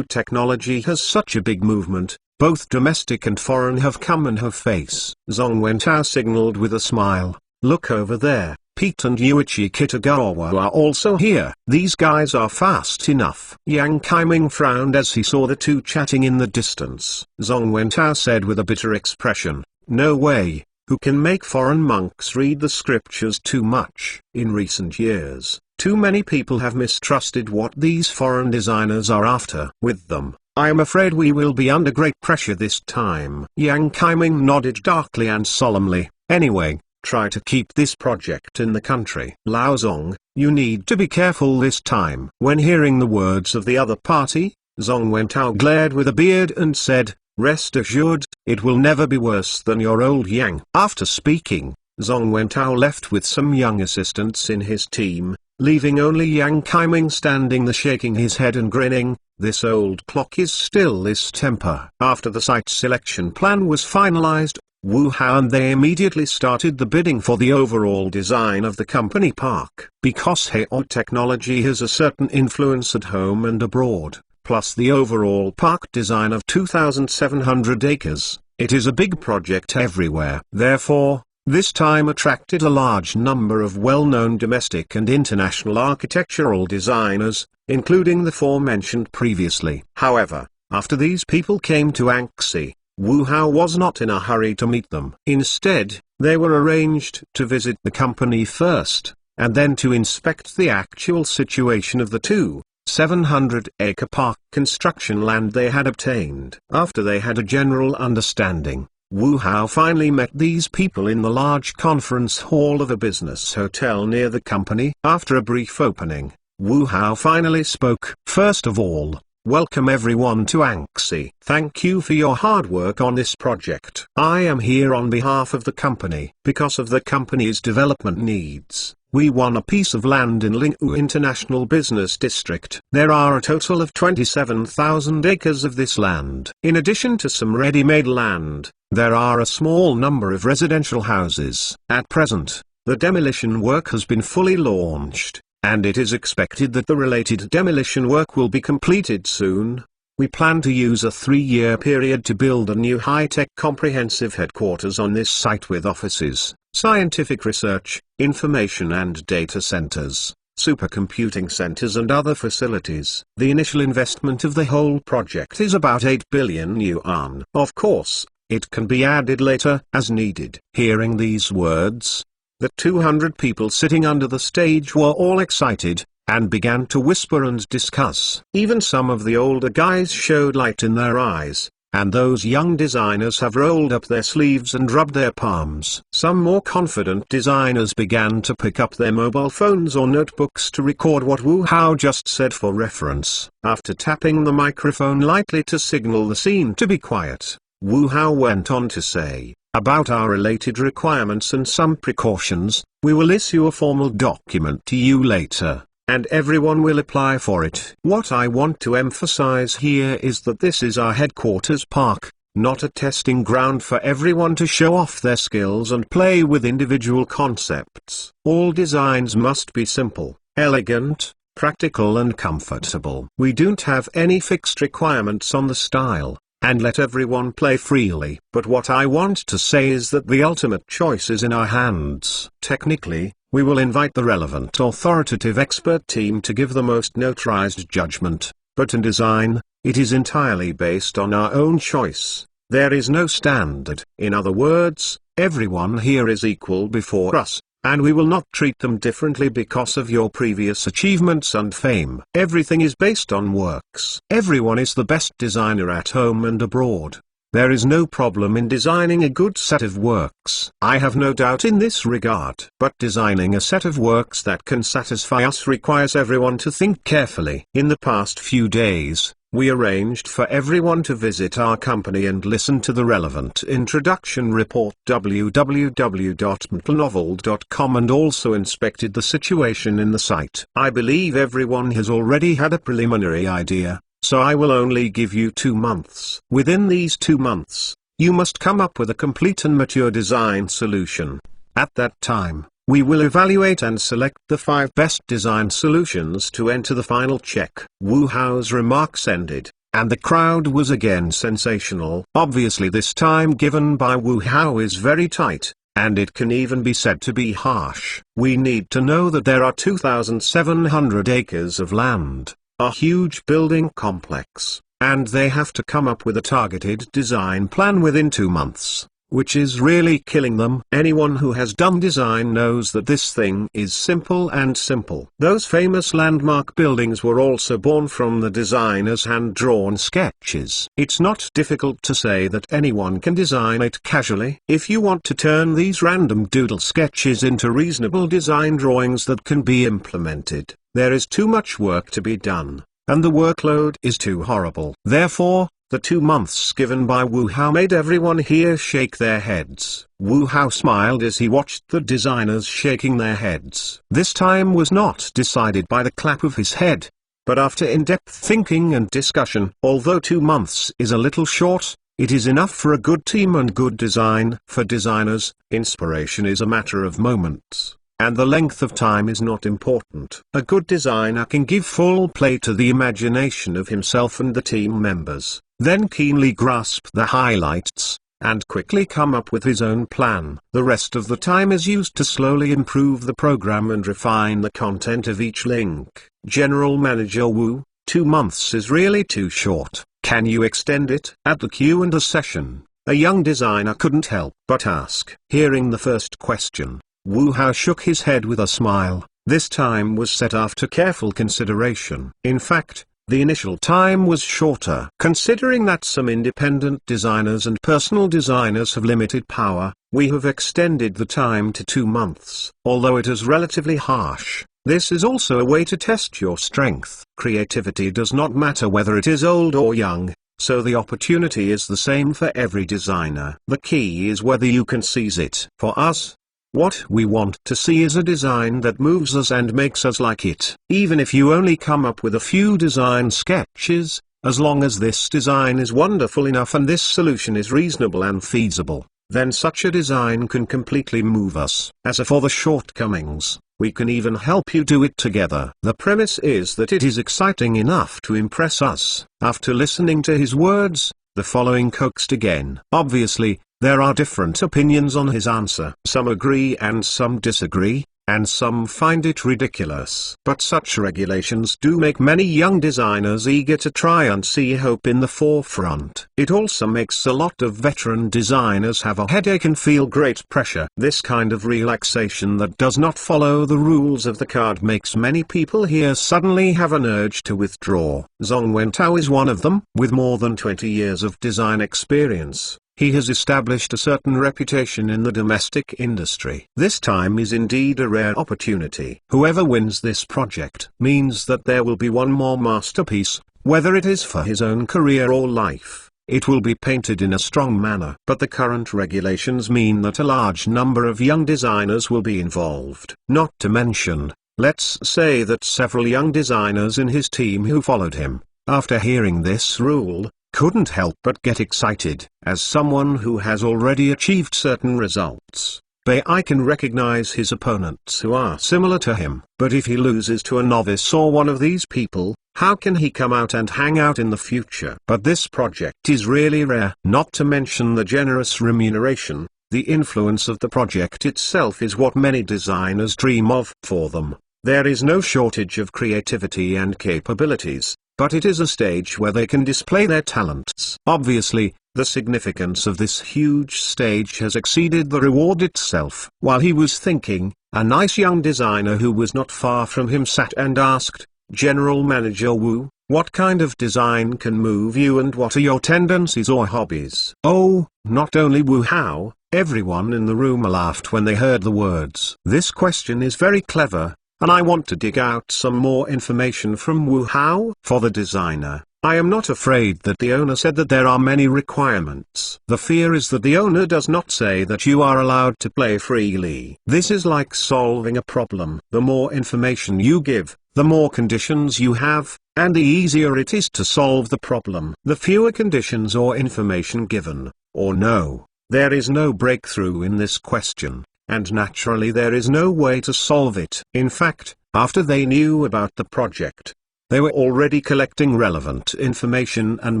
technology has such a big movement. Both domestic and foreign have come and have face. Zhong Wentao signaled with a smile. Look over there, Pete and Yuichi Kitagawa are also here. These guys are fast enough. Yang Kaiming frowned as he saw the two chatting in the distance. Zhong Wentao said with a bitter expression, no way, who can make foreign monks read the scriptures too much? In recent years, too many people have mistrusted what these foreign designers are after. With them, I am afraid we will be under great pressure this time. Yang Kaiming nodded darkly and solemnly. Anyway, try to keep this project in the country. Lao Zong, you need to be careful this time. When hearing the words of the other party, Zhong Wentao glared with a beard and said, Rest assured, it will never be worse than your old Yang. After speaking, Zhong Wentao left with some young assistants in his team, leaving only Yang Kaiming standing there shaking his head and grinning. This old clock is still this temper. After the site selection plan was finalized, Wu Hao and they immediately started the bidding for the overall design of the company park. Because Hao technology has a certain influence at home and abroad, plus the overall park design of 2,700 acres, it is a big project everywhere. Therefore, this time attracted a large number of well-known domestic and international architectural designers, including the four mentioned previously. However, after these people came to Anxi, Wu Hao was not in a hurry to meet them. Instead, they were arranged to visit the company first, and then to inspect the actual situation of the 700-acre park construction land they had obtained. After they had a general understanding, Wu Hao finally met these people in the large conference hall of a business hotel near the company. After a brief opening, Wu Hao finally spoke. First of all, welcome everyone to Anxi. Thank you for your hard work on this project. I am here on behalf of the company. Because of the company's development needs, we won a piece of land in Linghu International Business District. There are a total of 27,000 acres of this land. In addition to some ready-made land, there are a small number of residential houses. At present, the demolition work has been fully launched, and it is expected that the related demolition work will be completed soon. We plan to use a 3-year period to build a new high-tech comprehensive headquarters on this site with offices, scientific research, information and data centers, supercomputing centers and other facilities. The initial investment of the whole project is about 8 billion yuan. Of course, it can be added later as needed. Hearing these words, the 200 people sitting under the stage were all excited, and began to whisper and discuss. Even some of the older guys showed light in their eyes, and those young designers have rolled up their sleeves and rubbed their palms. Some more confident designers began to pick up their mobile phones or notebooks to record what Wu Hao just said for reference. After tapping the microphone lightly to signal the scene to be quiet, Wu Hao went on to say, about our related requirements and some precautions, we will issue a formal document to you later, and everyone will apply for it. What I want to emphasize here is that this is our headquarters park, not a testing ground for everyone to show off their skills and play with individual concepts. All designs must be simple, elegant, practical and comfortable. We don't have any fixed requirements on the style, and let everyone play freely. But what I want to say is that the ultimate choice is in our hands. Technically, we will invite the relevant authoritative expert team to give the most notarized judgment, but in design, it is entirely based on our own choice. There is no standard. In other words, everyone here is equal before us, and we will not treat them differently because of your previous achievements and fame. Everything is based on works. Everyone is the best designer at home and abroad. There is no problem in designing a good set of works. I have no doubt in this regard. But designing a set of works that can satisfy us requires everyone to think carefully. In the past few days, we arranged for everyone to visit our company and listen to the relevant introduction report www.mtlnovel.com and also inspected the situation in the site. I believe everyone has already had a preliminary idea, so I will only give you 2 months. Within these 2 months, you must come up with a complete and mature design solution. At that time, we will evaluate and select the 5 best design solutions to enter the final check. Wu Hao's remarks ended, and the crowd was again sensational. Obviously this time given by Wu Hao is very tight, and it can even be said to be harsh. We need to know that there are 2,700 acres of land, a huge building complex, and they have to come up with a targeted design plan within 2 months. Which is really killing them. Anyone who has done design knows that this thing is simple and simple. Those famous landmark buildings were also born from the designer's hand-drawn sketches. It's not difficult to say that anyone can design it casually. If you want to turn these random doodle sketches into reasonable design drawings that can be implemented, there is too much work to be done, and the workload is too horrible. Therefore, The 2 months given by Wu Hao made everyone here shake their heads. Wu Hao smiled as he watched the designers shaking their heads. This time was not decided by the clap of his head, but after in-depth thinking and discussion. Although 2 months is a little short, it is enough for a good team and good design. For designers, inspiration is a matter of moments, and the length of time is not important. A good designer can give full play to the imagination of himself and the team members, then keenly grasp the highlights, and quickly come up with his own plan. The rest of the time is used to slowly improve the program and refine the content of each link. General Manager Wu, 2 months is really too short. Can you extend it? At the Q&A session, a young designer couldn't help but ask. Hearing the first question, Wu Hao shook his head with a smile. This time was set after careful consideration. In fact, the initial time was shorter. Considering that some independent designers and personal designers have limited power, we have extended the time to 2 months. Although it is relatively harsh, this is also a way to test your strength. Creativity does not matter whether it is old or young, so the opportunity is the same for every designer. The key is whether you can seize it. For us, what we want to see is a design that moves us and makes us like it. Even if you only come up with a few design sketches, as long as this design is wonderful enough and this solution is reasonable and feasible, then such a design can completely move us. As for the shortcomings, we can even help you do it together. The premise is that it is exciting enough to impress us. After listening to his words, the following coaxed again. Obviously, there are different opinions on his answer. Some agree and some disagree, and some find it ridiculous. But such regulations do make many young designers eager to try and see hope in the forefront. It also makes a lot of veteran designers have a headache and feel great pressure. This kind of relaxation that does not follow the rules of the card makes many people here suddenly have an urge to withdraw. Zhong Wentao is one of them. With more than 20 years of design experience, he has established a certain reputation in the domestic industry. This time is indeed a rare opportunity. Whoever wins this project means that there will be one more masterpiece, whether it is for his own career or life. It will be painted in a strong manner. But the current regulations mean that a large number of young designers will be involved. Not to mention, let's say that several young designers in his team who followed him, after hearing this rule, couldn't help but get excited. As someone who has already achieved certain results, I can recognize his opponents who are similar to him. But if he loses to a novice or one of these people, how can he come out and hang out in the future? But this project is really rare. Not to mention the generous remuneration, the influence of the project itself is what many designers dream of. For them, there is no shortage of creativity and capabilities, but it is a stage where they can display their talents. Obviously, the significance of this huge stage has exceeded the reward itself. While he was thinking, a nice young designer who was not far from him sat and asked, "General Manager Wu, what kind of design can move you and what are your tendencies or hobbies?" Oh, not only Wu Hao, everyone in the room laughed when they heard the words. This question is very clever, and I want to dig out some more information from Wu Hao. For the designer, I am not afraid that the owner said that there are many requirements. The fear is that the owner does not say that you are allowed to play freely. This is like solving a problem. The more information you give, the more conditions you have, and the easier it is to solve the problem. The fewer conditions or information given, or no, there is no breakthrough in this question. And naturally there is no way to solve it. In fact, after they knew about the project, they were already collecting relevant information and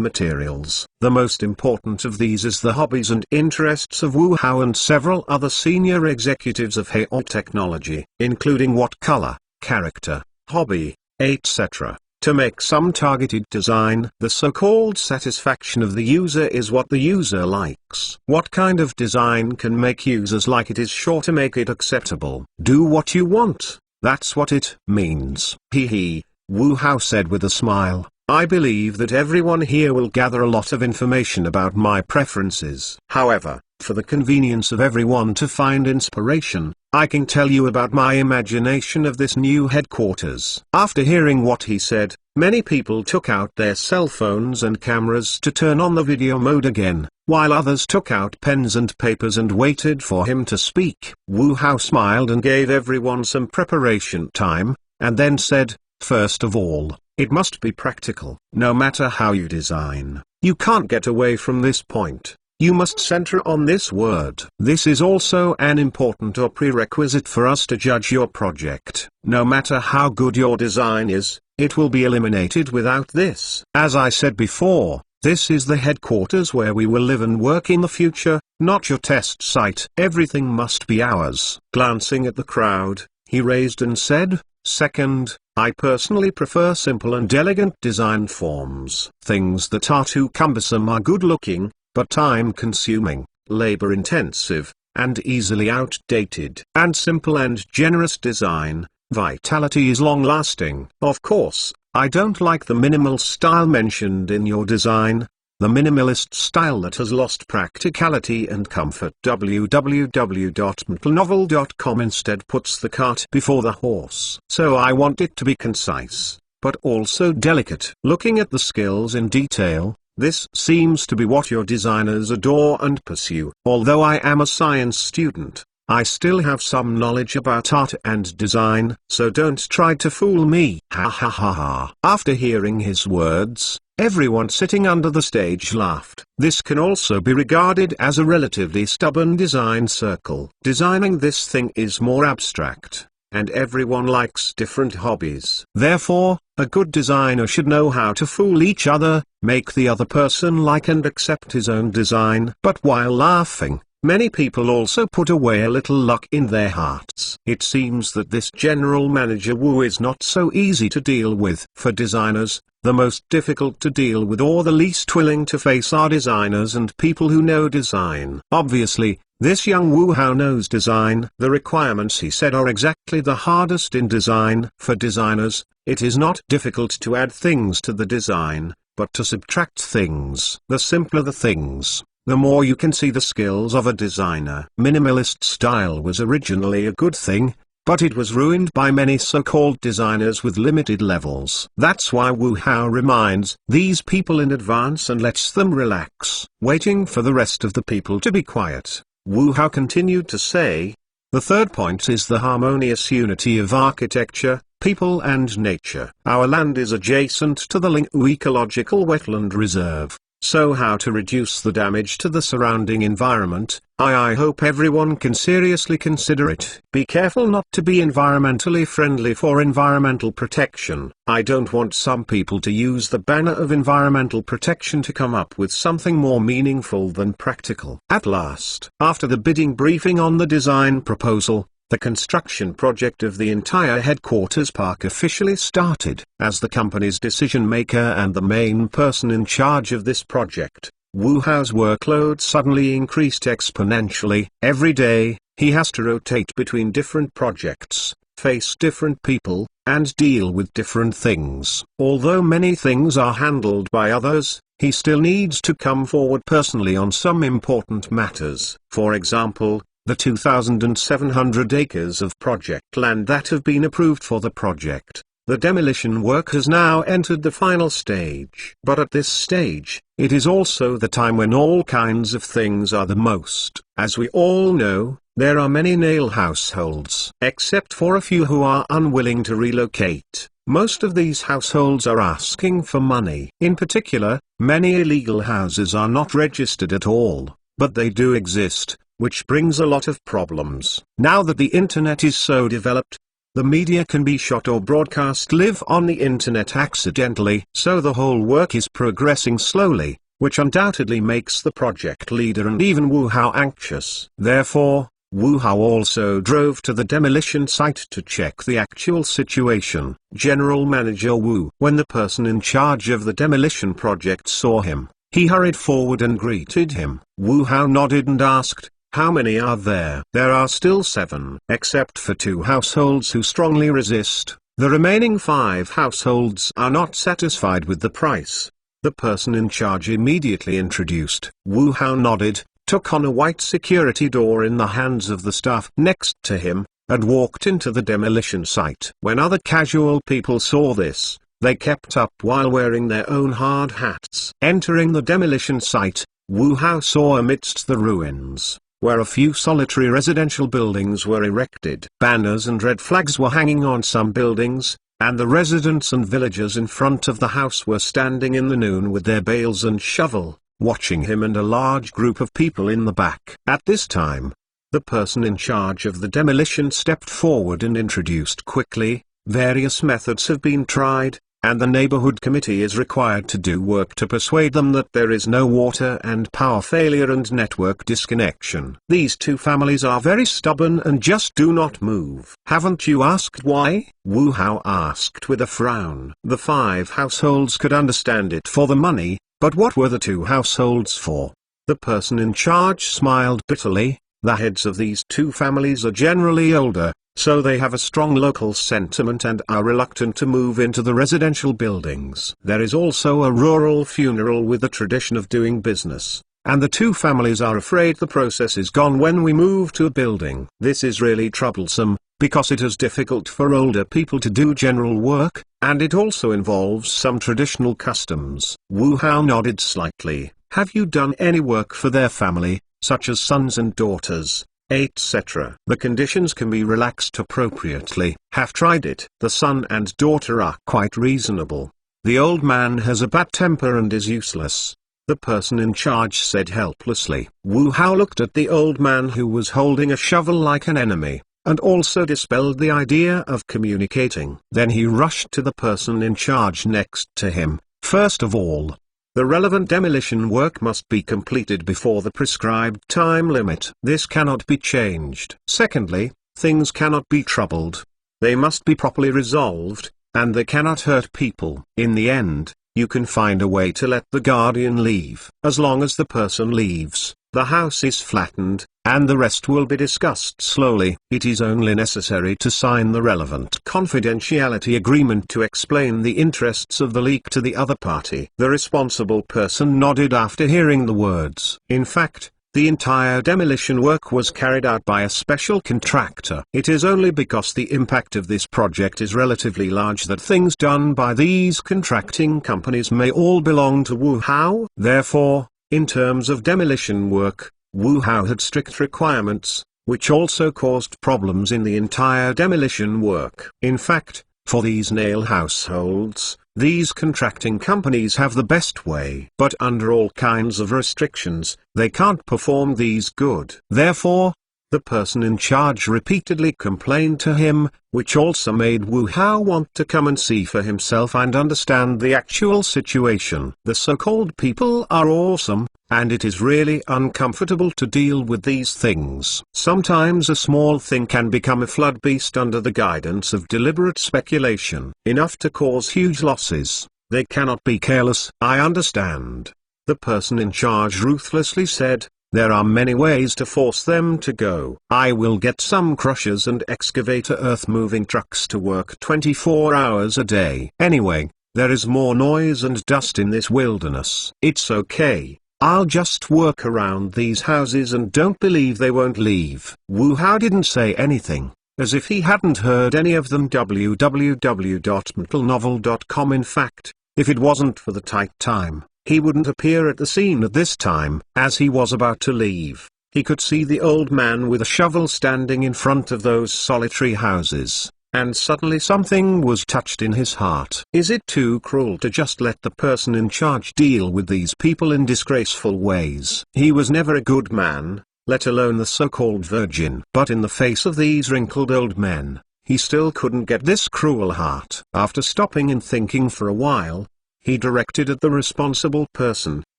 materials. The most important of these is the hobbies and interests of Wu Hao and several other senior executives of Hao Technology, including what color, character, hobby, etc. To make some targeted design. The so-called satisfaction of the user is what the user likes. What kind of design can make users like it is sure to make it acceptable. Do what you want, that's what it means. Hee, Wu Hao said with a smile. I believe that everyone here will gather a lot of information about my preferences. However, for the convenience of everyone to find inspiration, I can tell you about my imagination of this new headquarters. After hearing what he said, many people took out their cell phones and cameras to turn on the video mode again, while others took out pens and papers and waited for him to speak. Wu Hao smiled and gave everyone some preparation time, and then said, "First of all, it must be practical. No matter how you design, you can't get away from this point. You must center on this word. This is also an important prerequisite for us to judge your project. No matter how good your design is, it will be eliminated without this. As I said before, this is the headquarters where we will live and work in the future, not your test site. Everything must be ours." Glancing at the crowd, he raised and said, "Second, I personally prefer simple and elegant design forms. Things that are too cumbersome are good-looking, but time-consuming, labor-intensive, and easily outdated. And simple and generous design, vitality is long-lasting. Of course, I don't like the minimal style mentioned in your design, the minimalist style that has lost practicality and comfort. www.mtlnovel.com instead puts the cart before the horse. So I want it to be concise, but also delicate. Looking at the skills in detail, this seems to be what your designers adore and pursue. Although I am a science student, I still have some knowledge about art and design, so don't try to fool me. Ha ha ha ha. After hearing his words, everyone sitting under the stage laughed. This can also be regarded as a relatively stubborn design circle. Designing this thing is more abstract, and everyone likes different hobbies. Therefore, a good designer should know how to fool each other, make the other person like and accept his own design. But while laughing, many people also put away a little luck in their hearts. It seems that this general manager Wu is not so easy to deal with. For designers, the most difficult to deal with or the least willing to face are designers and people who know design. Obviously, this young Wu Hao knows design. The requirements he said are exactly the hardest in design. For designers, it is not difficult to add things to the design, but to subtract things. The simpler the things, the more you can see the skills of a designer. Minimalist style was originally a good thing, but it was ruined by many so-called designers with limited levels. That's why Wu Hao reminds these people in advance and lets them relax. Waiting for the rest of the people to be quiet, Wu Hao continued to say, "The third point is the harmonious unity of architecture, people and nature. Our land is adjacent to the Lingwu Ecological Wetland Reserve. So how to reduce the damage to the surrounding environment, I hope everyone can seriously consider it. Be careful not to be environmentally friendly for environmental protection. I don't want some people to use the banner of environmental protection to come up with something more meaningful than practical." At last, after the bidding briefing on the design proposal, the construction project of the entire headquarters park officially started. As the company's decision maker and the main person in charge of this project, Wu Hao's workload suddenly increased exponentially. Every day, he has to rotate between different projects, face different people, and deal with different things. Although many things are handled by others, he still needs to come forward personally on some important matters. For example, the 2,700 acres of project land that have been approved for the project. The demolition work has now entered the final stage. But at this stage, it is also the time when all kinds of things are the most. As we all know, there are many nail households. Except for a few who are unwilling to relocate, most of these households are asking for money. In particular, many illegal houses are not registered at all, but they do exist, which brings a lot of problems. Now that the internet is so developed, the media can be shot or broadcast live on the internet accidentally. So the whole work is progressing slowly, which undoubtedly makes the project leader and even Wu Hao anxious. Therefore, Wu Hao also drove to the demolition site to check the actual situation. General Manager Wu. When the person in charge of the demolition project saw him, he hurried forward and greeted him. Wu Hao nodded and asked, "How many are there?" "There are still 7. Except for 2 households who strongly resist, the remaining 5 households are not satisfied with the price." The person in charge immediately introduced. Wu Hao nodded, took on a white security door in the hands of the staff next to him, and walked into the demolition site. When other casual people saw this, they kept up while wearing their own hard hats. Entering the demolition site, Wu Hao saw amidst the ruins, where a few solitary residential buildings were erected. Banners and red flags were hanging on some buildings, and the residents and villagers in front of the house were standing in the noon with their bales and shovel, watching him and a large group of people in the back. At this time, the person in charge of the demolition stepped forward and introduced quickly, various methods have been tried, and the neighborhood committee is required to do work to persuade them that there is no water and power failure and network disconnection. These two families are very stubborn and just do not move. Haven't you asked why? Wu Hao asked with a frown. The 5 households could understand it for the money, but what were the 2 households for? The person in charge smiled bitterly. The heads of these 2 families are generally older, so they have a strong local sentiment and are reluctant to move into the residential buildings. There is also a rural funeral with a tradition of doing business, and the 2 families are afraid the process is gone when we move to a building. This is really troublesome, because it is difficult for older people to do general work, and it also involves some traditional customs. Wu Hao nodded slightly. Have you done any work for their family, such as sons and daughters, etc.? The conditions can be relaxed appropriately. Have tried it. The son and daughter are quite reasonable. The old man has a bad temper and is useless, the person in charge said helplessly. Wu Hao looked at the old man who was holding a shovel like an enemy, and also dispelled the idea of communicating. Then he rushed to the person in charge next to him. First of all, the relevant demolition work must be completed before the prescribed time limit. This cannot be changed. Secondly, things cannot be troubled. They must be properly resolved, and they cannot hurt people. In the end, you can find a way to let the guardian leave. As long as the person leaves, the house is flattened, and the rest will be discussed slowly. It is only necessary to sign the relevant confidentiality agreement to explain the interests of the leak to the other party. The responsible person nodded after hearing the words. In fact, the entire demolition work was carried out by a special contractor. It is only because the impact of this project is relatively large that things done by these contracting companies may all belong to Wu Hao. Therefore, in terms of demolition work, Wu Hao had strict requirements, which also caused problems in the entire demolition work. In fact, for these nail households, these contracting companies have the best way. But under all kinds of restrictions, they can't perform these good. Therefore, the person in charge repeatedly complained to him, which also made Wu Hao want to come and see for himself and understand the actual situation. The so-called people are awesome, and it is really uncomfortable to deal with these things. Sometimes a small thing can become a flood beast under the guidance of deliberate speculation, enough to cause huge losses. They cannot be careless. I understand, the person in charge ruthlessly said. There are many ways to force them to go. I will get some crushers and excavator earth-moving trucks to work 24 hours a day. Anyway, there is more noise and dust in this wilderness. It's okay. I'll just work around these houses and don't believe they won't leave. Wu Hao didn't say anything, as if he hadn't heard any of them. www.mentalnovel.com. In fact, if it wasn't for the tight time, he wouldn't appear at the scene at this time. As he was about to leave, he could see the old man with a shovel standing in front of those solitary houses, and suddenly something was touched in his heart. Is it too cruel to just let the person in charge deal with these people in disgraceful ways? He was never a good man, let alone the so-called virgin. But in the face of these wrinkled old men, he still couldn't get this cruel heart. After stopping and thinking for a while, he directed at the responsible person,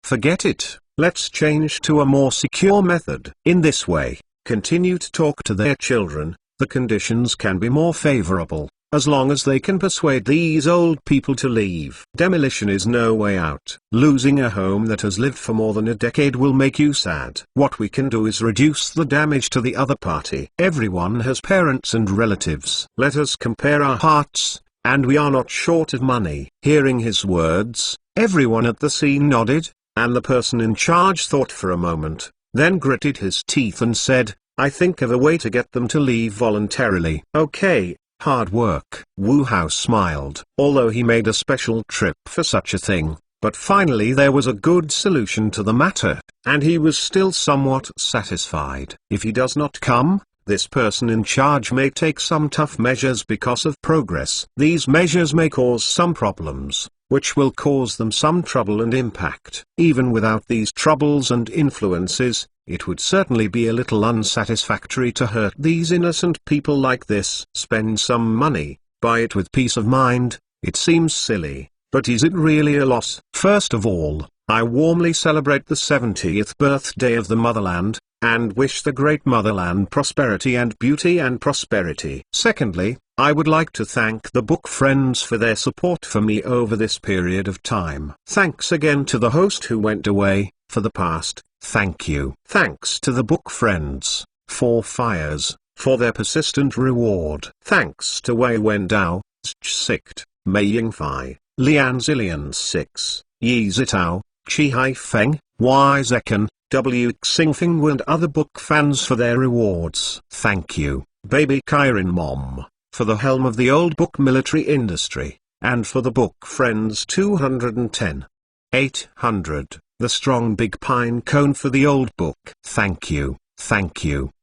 forget it, let's change to a more secure method. In this way, continue to talk to their children, the conditions can be more favorable, as long as they can persuade these old people to leave. Demolition is no way out. Losing a home that has lived for more than a decade will make you sad. What we can do is reduce the damage to the other party. Everyone has parents and relatives. Let us compare our hearts, and we are not short of money. Hearing his words, everyone at the scene nodded, and the person in charge thought for a moment. then gritted his teeth and said, "I think of a way to get them to leave voluntarily." "Okay, hard work." Wu Hao smiled. Although he made a special trip for such a thing, but finally there was a good solution to the matter, and he was still somewhat satisfied. If he does not come, this person in charge may take some tough measures because of progress. These measures may cause some problems, which will cause them some trouble and impact. Even without these troubles and influences, it would certainly be a little unsatisfactory to hurt these innocent people like this. Spend some money, buy it with peace of mind. It seems silly, but is it really a loss? First of all, I warmly celebrate the 70th birthday of the motherland, and wish the great motherland prosperity and beauty and prosperity. Secondly, I would like to thank the book friends for their support for me over this period of time. Thanks again to the host who went away, for the past. Thank you. Thanks to the book friends, 4Fires, for their persistent reward. Thanks to Wei Wendao, Sikt, Mei Yingfei, Lian Zillion 6, Yi Zitao, Chi Haifeng, Y Zekan, W Xingfing and other book fans for their rewards. Thank you, Baby Kairin Mom, for the helm of the old book military industry, and for the book friends 210. 800, the strong big pine cone for the old book. Thank you,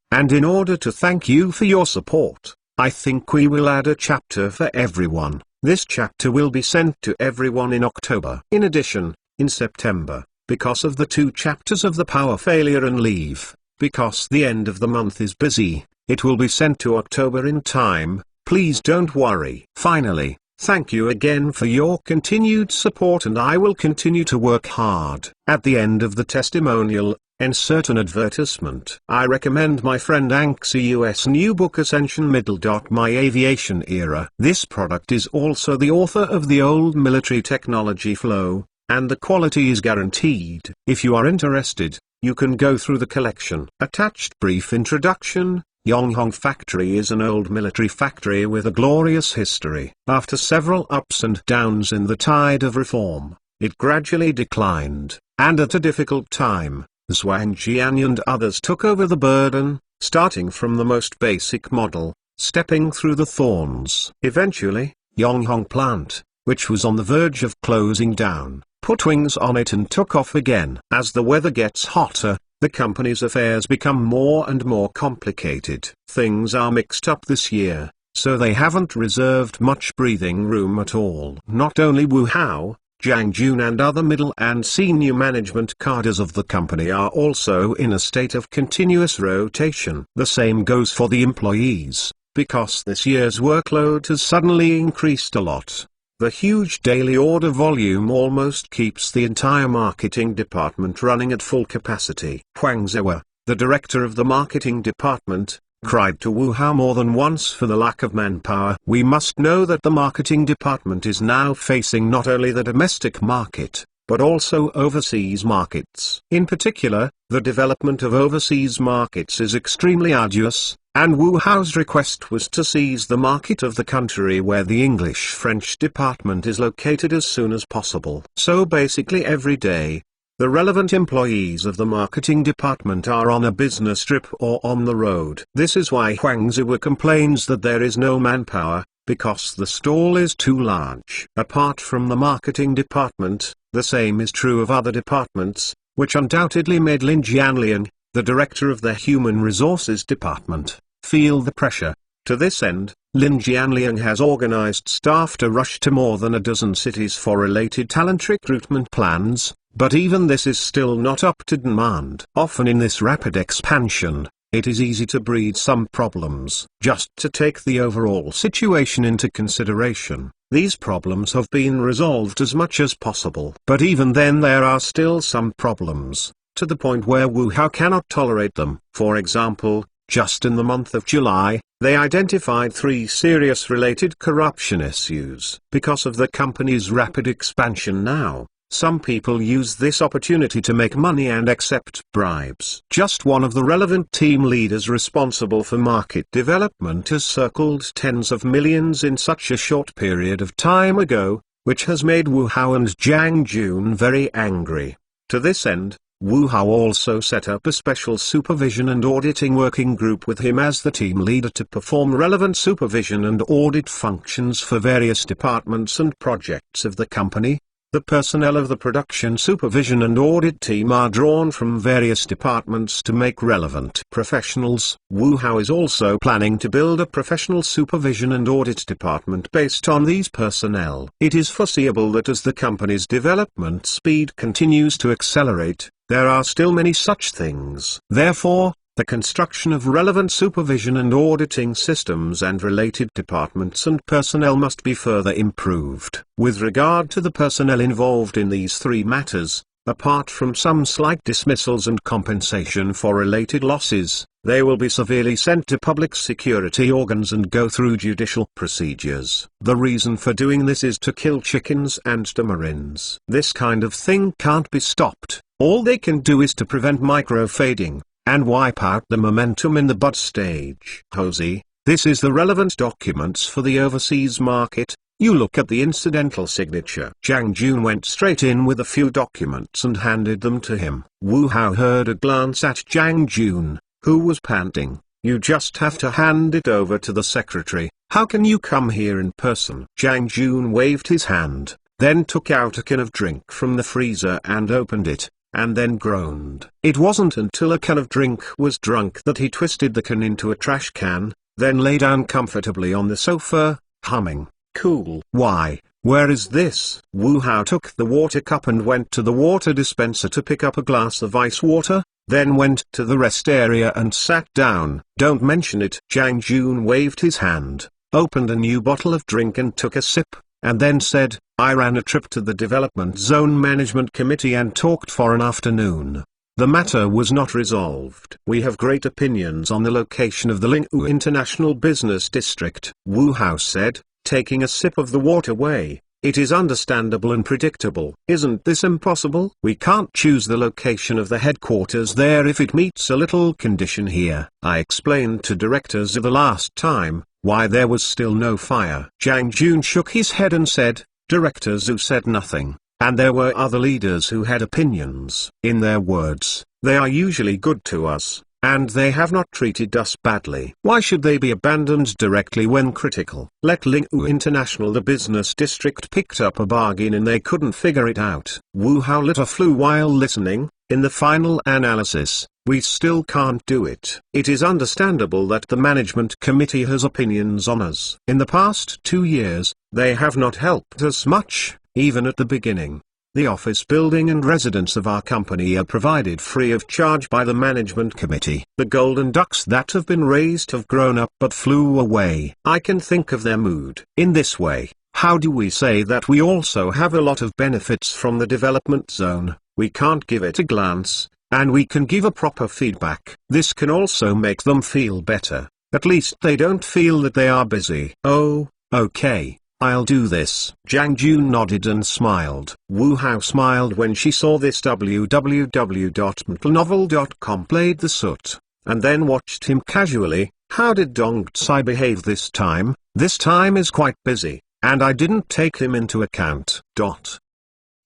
and in order to thank you for your support, I think we will add a chapter for everyone. This chapter will be sent to everyone in October. In addition, in September, because of the 2 chapters of the power failure and leave, because the end of the month is busy, it will be sent to October in time. Please don't worry. Finally, thank you again for your continued support, and I will continue to work hard. At the end of the testimonial, insert an advertisement. I recommend my friend Anxi US new book Ascension Middle. My Aviation Era. This product is also the author of the old military technology flow, and the quality is guaranteed. If you are interested, you can go through the collection. Attached brief introduction. Yonghong Factory is an old military factory with a glorious history. After several ups and downs in the tide of reform, it gradually declined, and at a difficult time, Zhuang Jian and others took over the burden, starting from the most basic model, stepping through the thorns. Eventually, Yonghong plant, which was on the verge of closing down, put wings on it and took off again. As the weather gets hotter, the company's affairs become more and more complicated. Things are mixed up this year, so they haven't reserved much breathing room at all. Not only Wu Hao, Zhang Jun and other middle and senior management cadres of the company are also in a state of continuous rotation. The same goes for the employees, because this year's workload has suddenly increased a lot. The huge daily order volume almost keeps the entire marketing department running at full capacity. Huang Zewa, the director of the marketing department, cried to Wu Hao more than once for the lack of manpower. We must know that the marketing department is now facing not only the domestic market, but also overseas markets. In particular, the development of overseas markets is extremely arduous, and Wu Hao's request was to seize the market of the country where the English-French department is located as soon as possible. So basically every day, the relevant employees of the marketing department are on a business trip or on the road. This is why Huang Ziwa complains that there is no manpower, because the stall is too large. Apart from the marketing department, the same is true of other departments, which undoubtedly made Lin Jianliang, the director of the Human Resources Department, feel the pressure. To this end, Lin Jianliang has organized staff to rush to more than a dozen cities for related talent recruitment plans, but even this is still not up to demand. Often in this rapid expansion, it is easy to breed some problems. Just to take the overall situation into consideration, these problems have been resolved as much as possible. But even then there are still some problems, to the point where Wu Hao cannot tolerate them. For example, just in the month of July, they identified 3 serious related corruption issues. Because of the company's rapid expansion now, some people use this opportunity to make money and accept bribes. Just one of the relevant team leaders responsible for market development has circled tens of millions in such a short period of time ago, which has made Wu Hao and Zhang Jun very angry. To this end, Wu Hao also set up a special supervision and auditing working group with him as the team leader to perform relevant supervision and audit functions for various departments and projects of the company. The personnel of the production supervision and audit team are drawn from various departments to make relevant professionals. Wu Hao is also planning to build a professional supervision and audit department based on these personnel. It is foreseeable that as the company's development speed continues to accelerate, there are still many such things. Therefore, the construction of relevant supervision and auditing systems and related departments and personnel must be further improved. With regard to the personnel involved in these three matters, apart from some slight dismissals and compensation for related losses, they will be severely sent to public security organs and go through judicial procedures. The reason for doing this is to kill chickens and tamarins. This kind of thing can't be stopped. All they can do is to prevent microfading and wipe out the momentum in the bud stage. Hosey, this is the relevant documents for the overseas market. You look at the incidental signature. Zhang Jun went straight in with a few documents and handed them to him. Wu Hao heard a glance at Zhang Jun, who was panting. You just have to hand it over to the secretary. How can you come here in person? Zhang Jun waved his hand, then took out a can of drink from the freezer and opened it, and then groaned. It wasn't until a can of drink was drunk that he twisted the can into a trash can, then lay down comfortably on the sofa, humming, "Cool." "Why, where is this?" Wu Hao took the water cup and went to the water dispenser to pick up a glass of ice water, then went to the rest area and sat down. "Don't mention it." Zhang Jun waved his hand, opened a new bottle of drink and took a sip, and then said, "I ran a trip to the Development Zone Management Committee and talked for an afternoon. The matter was not resolved. We have great opinions on the location of the Lingwu International Business District," Wu Hao said, taking a sip of the waterway. "It is understandable and predictable. Isn't this impossible? We can't choose the location of the headquarters there if it meets a little condition here. I explained to Director Zhu the last time why there was still no fire." Zhang Jun shook his head and said, "Director Zhu said nothing, and there were other leaders who had opinions. In their words, they are usually good to us, and they have not treated us badly. Why should they be abandoned directly when critical?" Let Lingwu International, the business district, picked up a bargain and they couldn't figure it out. Wu Hao lit a flue while listening. In the final analysis, we still can't do it. It is understandable that the management committee has opinions on us. In the past 2 years, they have not helped us much, even at the beginning. The office building and residence of our company are provided free of charge by the management committee. The golden ducks that have been raised have grown up but flew away. I can think of their mood. In this way, how do we say that we also have a lot of benefits from the development zone? We can't give it a glance, and we can give a proper feedback. This can also make them feel better. At least they don't feel that they are busy. Oh, okay. I'll do this. Zhang Jun nodded and smiled. Wu Hao smiled when she saw this. www.mtlnovel.com played the soot, and then watched him casually. How did Dong Tsai behave this time? This time is quite busy, and I didn't take him into account.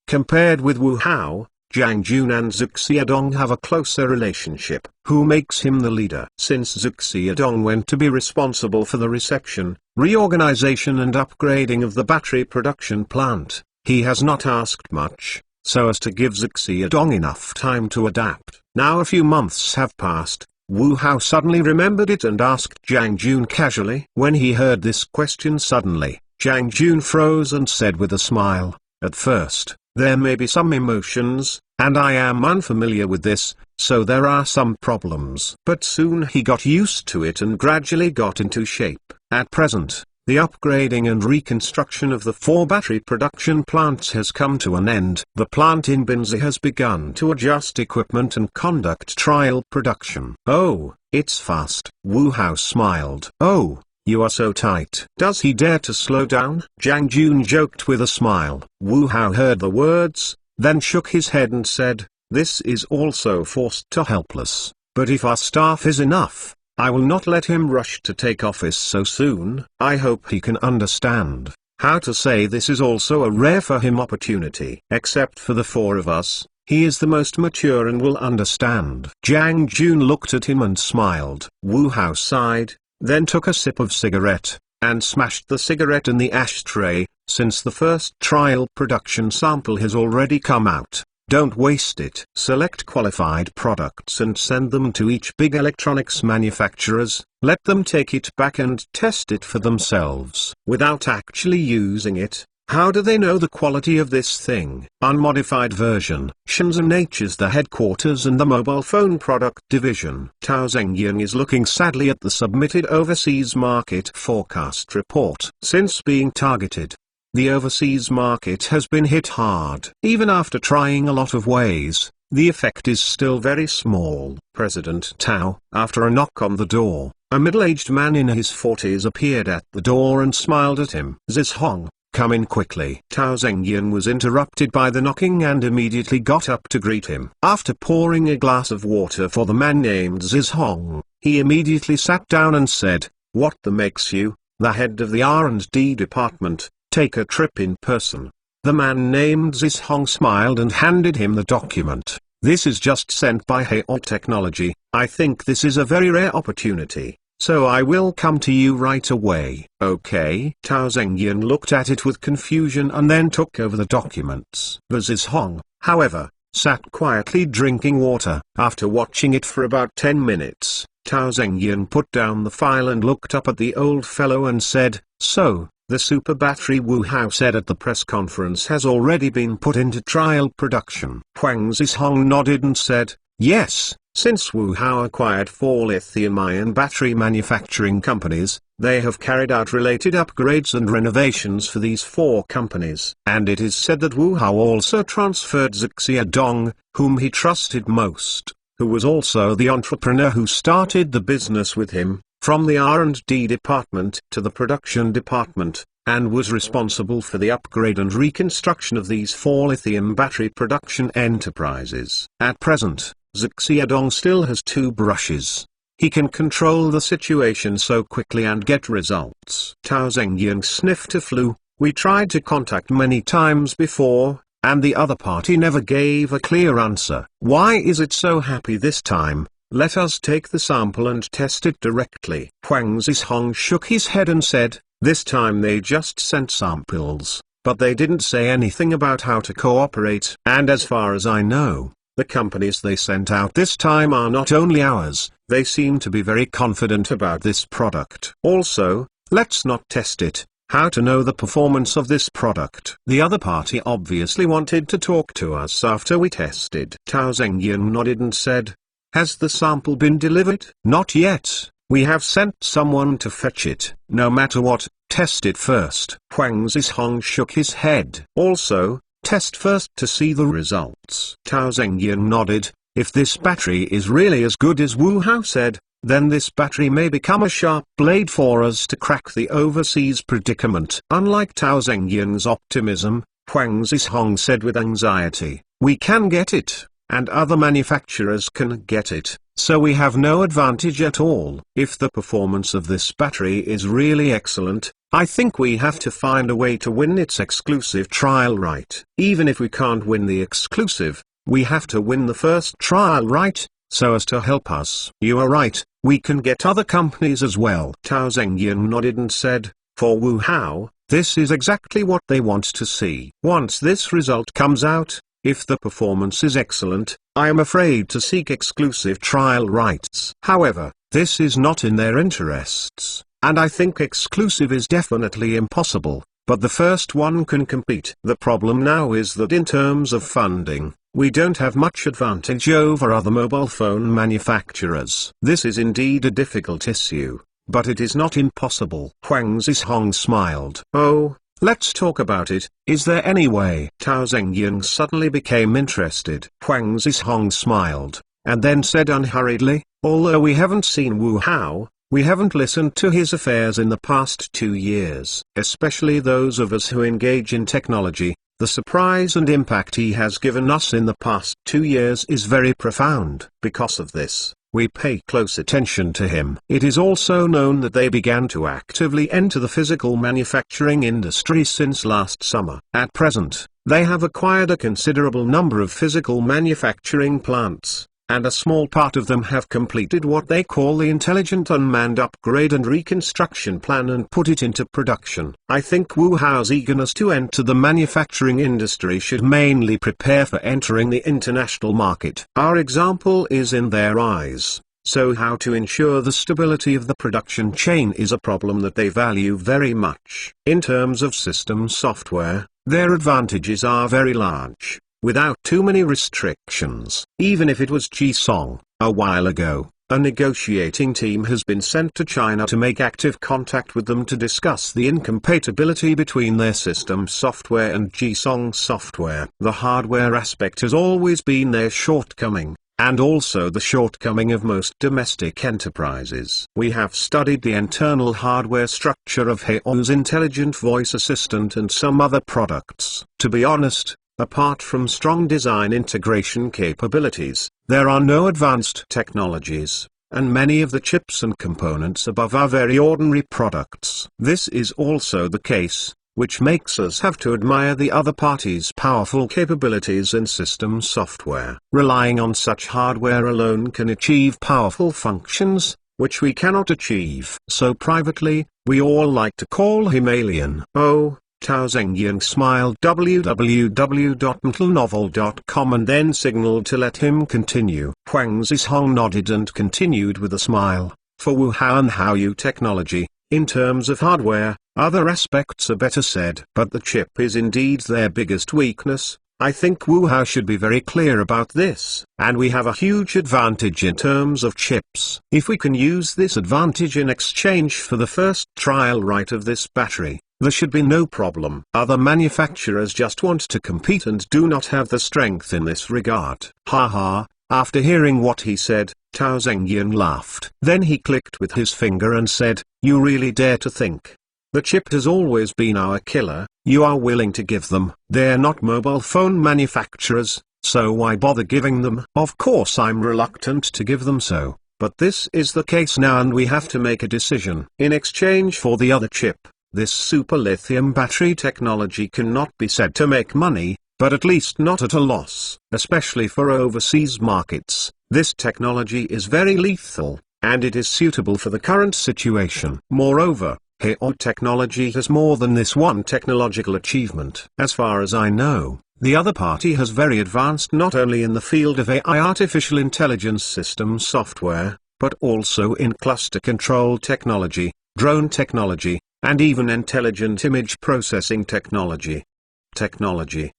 Compared with Wu Hao, Zhang Jun and Zhu Xiadong have a closer relationship. Who makes him the leader? Since Zhu Xiadong went to be responsible for the reception, reorganization and upgrading of the battery production plant, he has not asked much, so as to give Zhu Xiadong enough time to adapt. Now a few months have passed. Wu Hao suddenly remembered it and asked Zhang Jun casually. When he heard this question suddenly, Zhang Jun froze and said with a smile, "At first, there may be some emotions, and I am unfamiliar with this, so there are some problems." But soon he got used to it and gradually got into shape. At present, the upgrading and reconstruction of the 4 battery production plants has come to an end. The plant in Binzi has begun to adjust equipment and conduct trial production. "Oh, it's fast." Wu Hao smiled. "Oh, you are so tight. Does he dare to slow down?" Zhang Jun joked with a smile. Wu Hao heard the words, then shook his head and said, "This is also forced to helpless, but if our staff is enough, I will not let him rush to take office so soon. I hope he can understand how to say this is also a rare for him opportunity. Except for the 4 of us, He is the most mature and will understand. Jiang Jun looked at him and smiled. Wu Hao sighed, then took a sip of cigarette, and smashed the cigarette in the ashtray. Since the first trial production sample has already come out, don't waste it. Select qualified products and send them to each big electronics manufacturers. Let them take it back and test it for themselves. Without actually using it, how do they know the quality of this thing? Unmodified version. Shenzhen H is the headquarters and the mobile phone product division. Tao Zhengying is looking sadly at the submitted overseas market forecast report. Since being targeted, the overseas market has been hit hard. Even after trying a lot of ways, the effect is still very small. President Tao. After a knock on the door, a middle-aged man in his 40s appeared at the door and smiled at him. Zis Hong, come in quickly. Tao Zhengying was interrupted by the knocking and immediately got up to greet him. After pouring a glass of water for the man named Zis Hong, he immediately sat down and said, "What the makes you, the head of the R&D department, take a trip in person?" The man named Zis Hong smiled and handed him the document. "This is just sent by Heol Technology. I think this is a very rare opportunity, so I will come to you right away." "Okay." Tao Zhengying looked at it with confusion and then took over the documents. The Zis Hong, however, sat quietly drinking water. After watching it for about 10 minutes, Tao Zhengying put down the file and looked up at the old fellow and said, "So, the super battery Wu Hao said at the press conference has already been put into trial production." Huang Zishong nodded and said, "Yes, since Wu Hao acquired 4 lithium-ion battery manufacturing companies, they have carried out related upgrades and renovations for these 4 companies. And it is said that Wu Hao also transferred Zixia Dong, whom he trusted most, who was also the entrepreneur who started the business with him, from the R&D department to the production department, and was responsible for the upgrade and reconstruction of these 4 lithium battery production enterprises. At present, Zixia Dong still has 2 brushes. He can control the situation so quickly and get results." Tao Zhengying sniffed a flu. "We tried to contact many times before, and the other party never gave a clear answer. Why is it so happy this time? Let us take the sample and test it directly." Huang Zishong shook his head and said, "This time they just sent samples, but they didn't say anything about how to cooperate. And as far as I know, the companies they sent out this time are not only ours, they seem to be very confident about this product. Also, let's not test it. How to know the performance of this product? The other party obviously wanted to talk to us after we tested." Tao Zhengying nodded and said, "Has the sample been delivered?" "Not yet. We have sent someone to fetch it. No matter what, test it first." Huang Zishong shook his head. "Also, test first to see the results." Tao Zhengying nodded. "If this battery is really as good as Wu Hao said, then this battery may become a sharp blade for us to crack the overseas predicament." Unlike Tao Zhengying's optimism, Huang Zishong said with anxiety, "We can get it, and other manufacturers can get it, so we have no advantage at all. If the performance of this battery is really excellent, I think we have to find a way to win its exclusive trial right. Even if we can't win the exclusive, we have to win the first trial right, so as to help us." "You are right, we can get other companies as well." Tao Zhengying nodded and said, "For Wu Hao, this is exactly what they want to see. Once this result comes out, if the performance is excellent, I am afraid to seek exclusive trial rights. However, this is not in their interests, and I think exclusive is definitely impossible, but the first one can compete. The problem now is that in terms of funding, we don't have much advantage over other mobile phone manufacturers. This is indeed a difficult issue, but it is not impossible." Huang Zishong smiled. "Oh, let's talk about it. Is there any way?" Tao Zhengying suddenly became interested. Huang Zishong smiled, and then said unhurriedly, "Although we haven't seen Wu Hao, we haven't listened to his affairs in the past 2 years. Especially those of us who engage in technology, the surprise and impact he has given us in the past 2 years is very profound. Because of this, we pay close attention to him. It is also known that they began to actively enter the physical manufacturing industry since last summer. At present, they have acquired a considerable number of physical manufacturing plants, and a small part of them have completed what they call the Intelligent Unmanned Upgrade and Reconstruction Plan and put it into production. I think Wu Hao's eagerness to enter the manufacturing industry should mainly prepare for entering the international market. Our example is in their eyes, so how to ensure the stability of the production chain is a problem that they value very much. In terms of system software, their advantages are very large, without too many restrictions. Even if it was Jisong, a while ago, a negotiating team has been sent to China to make active contact with them to discuss the incompatibility between their system software and Jisong software. The hardware aspect has always been their shortcoming, and also the shortcoming of most domestic enterprises. We have studied the internal hardware structure of Heo's intelligent voice assistant and some other products. To be honest, apart from strong design integration capabilities, there are no advanced technologies, and many of the chips and components above are very ordinary products. This is also the case, which makes us have to admire the other party's powerful capabilities in system software. Relying on such hardware alone can achieve powerful functions, which we cannot achieve. So privately, we all like to call him alien. Oh, Tao Zhengyang smiled www.mentalnovel.com and then signaled to let him continue. Huang Zishong nodded and continued with a smile. For Wu Hao and Haoyu technology, in terms of hardware, other aspects are better said. But the chip is indeed their biggest weakness. I think Wu Hao should be very clear about this. And we have a huge advantage in terms of chips. If we can use this advantage in exchange for the first trial right of this battery, there should be no problem. Other manufacturers just want to compete and do not have the strength in this regard. Haha. After hearing what he said, Tao Zhengyang laughed. Then he clicked with his finger and said, "You really dare to think? The chip has always been our killer. You are willing to give them. They're not mobile phone manufacturers, so why bother giving them?" Of course I'm reluctant to give them so, but this is the case now and we have to make a decision. In exchange for the other chip, this super lithium battery technology cannot be said to make money, but at least not at a loss. Especially for overseas markets, this technology is very lethal, and it is suitable for the current situation. Moreover, Heo technology has more than this one technological achievement. As far as I know, the other party has very advanced not only in the field of AI artificial intelligence system software, but also in cluster control technology, drone technology, and even intelligent image processing technology.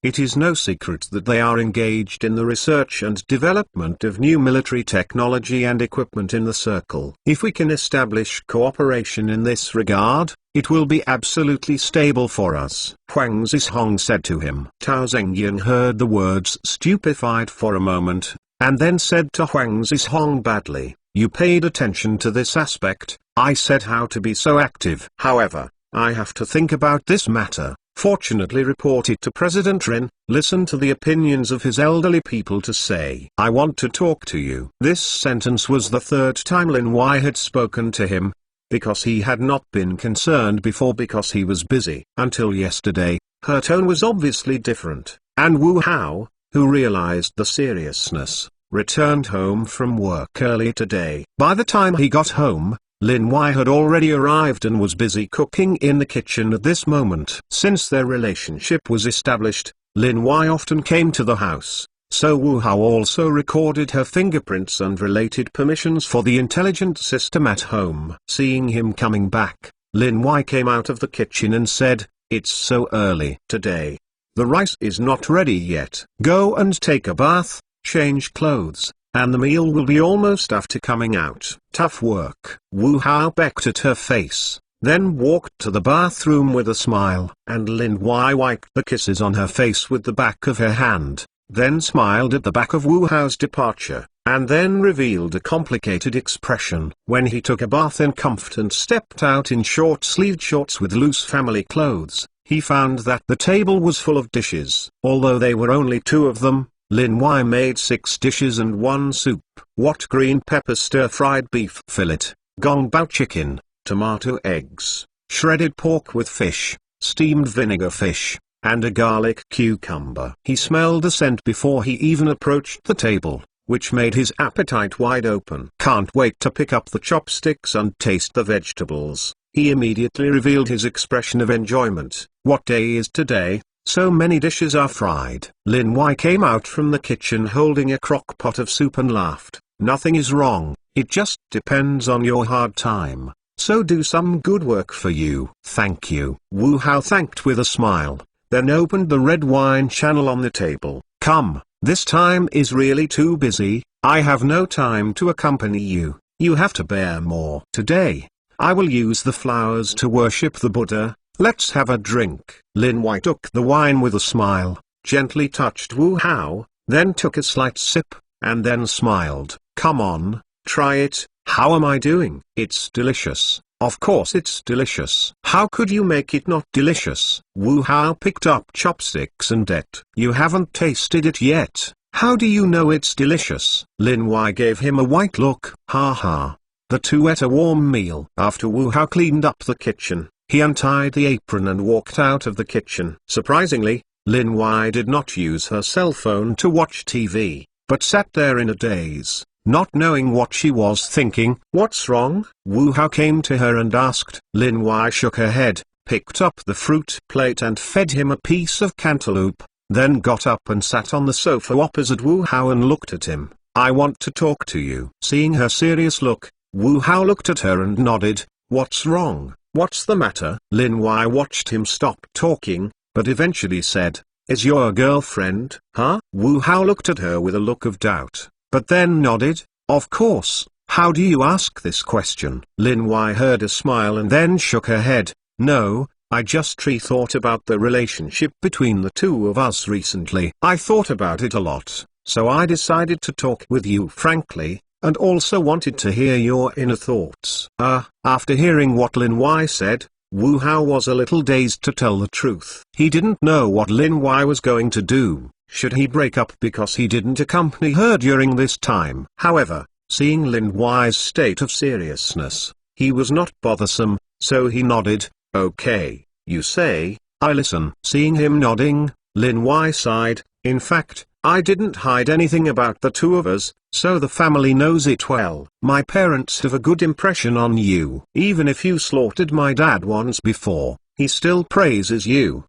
It is no secret that they are engaged in the research and development of new military technology and equipment in the circle. If we can establish cooperation in this regard, it will be absolutely stable for us. Huang Zishong said to him. Tao Zhengyang heard the words stupefied for a moment, and then said to Huang Zishong badly, "You paid attention to this aspect. I said how to be so active. However, I have to think about this matter. Fortunately report it to President Ren, listen to the opinions of his elderly people to say, I want to talk to you." This sentence was the third time Lin Wai had spoken to him, because he had not been concerned before because he was busy. Until yesterday, her tone was obviously different, and Wu Hao, who realized the seriousness, returned home from work early today. By the time he got home, Lin Wai had already arrived and was busy cooking in the kitchen at this moment. Since their relationship was established, Lin Wai often came to the house, so Wu Hao also recorded her fingerprints and related permissions for the intelligent system at home. Seeing him coming back, Lin Wai came out of the kitchen and said, "It's so early today. The rice is not ready yet. Go and take a bath, change clothes, and the meal will be almost after coming out." Tough work. Wu Hao becked at her face, then walked to the bathroom with a smile. And Lin Wai wiped the kisses on her face with the back of her hand, then smiled at the back of Wu Hao's departure, and then revealed a complicated expression. When he took a bath in comfort and stepped out in short-sleeved shorts with loose family clothes, he found that the table was full of dishes. Although they were only two of them, Lin Wai made 6 dishes and 1 soup. What green pepper stir-fried beef fillet, gong bao chicken, tomato eggs, shredded pork with fish, steamed vinegar fish, and a garlic cucumber. He smelled the scent before he even approached the table, which made his appetite wide open. Can't wait to pick up the chopsticks and taste the vegetables. He immediately revealed his expression of enjoyment. What day is today? So many dishes are fried. Lin Wai came out from the kitchen holding a crock pot of soup and laughed. Nothing is wrong, it just depends on your hard time. So do some good work for you. Thank you. Wu Hao thanked with a smile, then opened the red wine channel on the table. Come, this time is really too busy, I have no time to accompany you. You have to bear more. Today, I will use the flowers to worship the Buddha. Let's have a drink. Lin Wai took the wine with a smile, gently touched Wu Hao, then took a slight sip, and then smiled. Come on, try it. How am I doing? It's delicious. Of course it's delicious. How could you make it not delicious? Wu Hao picked up chopsticks and ate. You haven't tasted it yet. How do you know it's delicious? Lin Wai gave him a white look. Ha ha. The two ate a warm meal. After Wu Hao cleaned up the kitchen, he untied the apron and walked out of the kitchen. Surprisingly, Lin Wai did not use her cell phone to watch TV, but sat there in a daze, not knowing what she was thinking. What's wrong? Wu Hao came to her and asked. Lin Wai shook her head, picked up the fruit plate and fed him a piece of cantaloupe, then got up and sat on the sofa opposite Wu Hao and looked at him. I want to talk to you. Seeing her serious look, Wu Hao looked at her and nodded. What's wrong? What's the matter? Lin Wai watched him stop talking, but eventually said, Is your girlfriend? Huh? Wu Hao looked at her with a look of doubt, but then nodded. Of course. How do you ask this question? Lin Wai heard a smile and then shook her head. No, I just thought about the relationship between the two of us recently. I thought about it a lot, so I decided to talk with you frankly, and also wanted to hear your inner thoughts. After hearing what Lin Wai said, Wu Hao was a little dazed to tell the truth. He didn't know what Lin Wai was going to do. Should he break up because he didn't accompany her during this time? However, seeing Lin Wai's state of seriousness, he was not bothersome, so he nodded. Okay, you say, I listen. Seeing him nodding, Lin Wai sighed. In fact, I didn't hide anything about the two of us, so the family knows it well. My parents have a good impression on you. Even if you slaughtered my dad once before, he still praises you.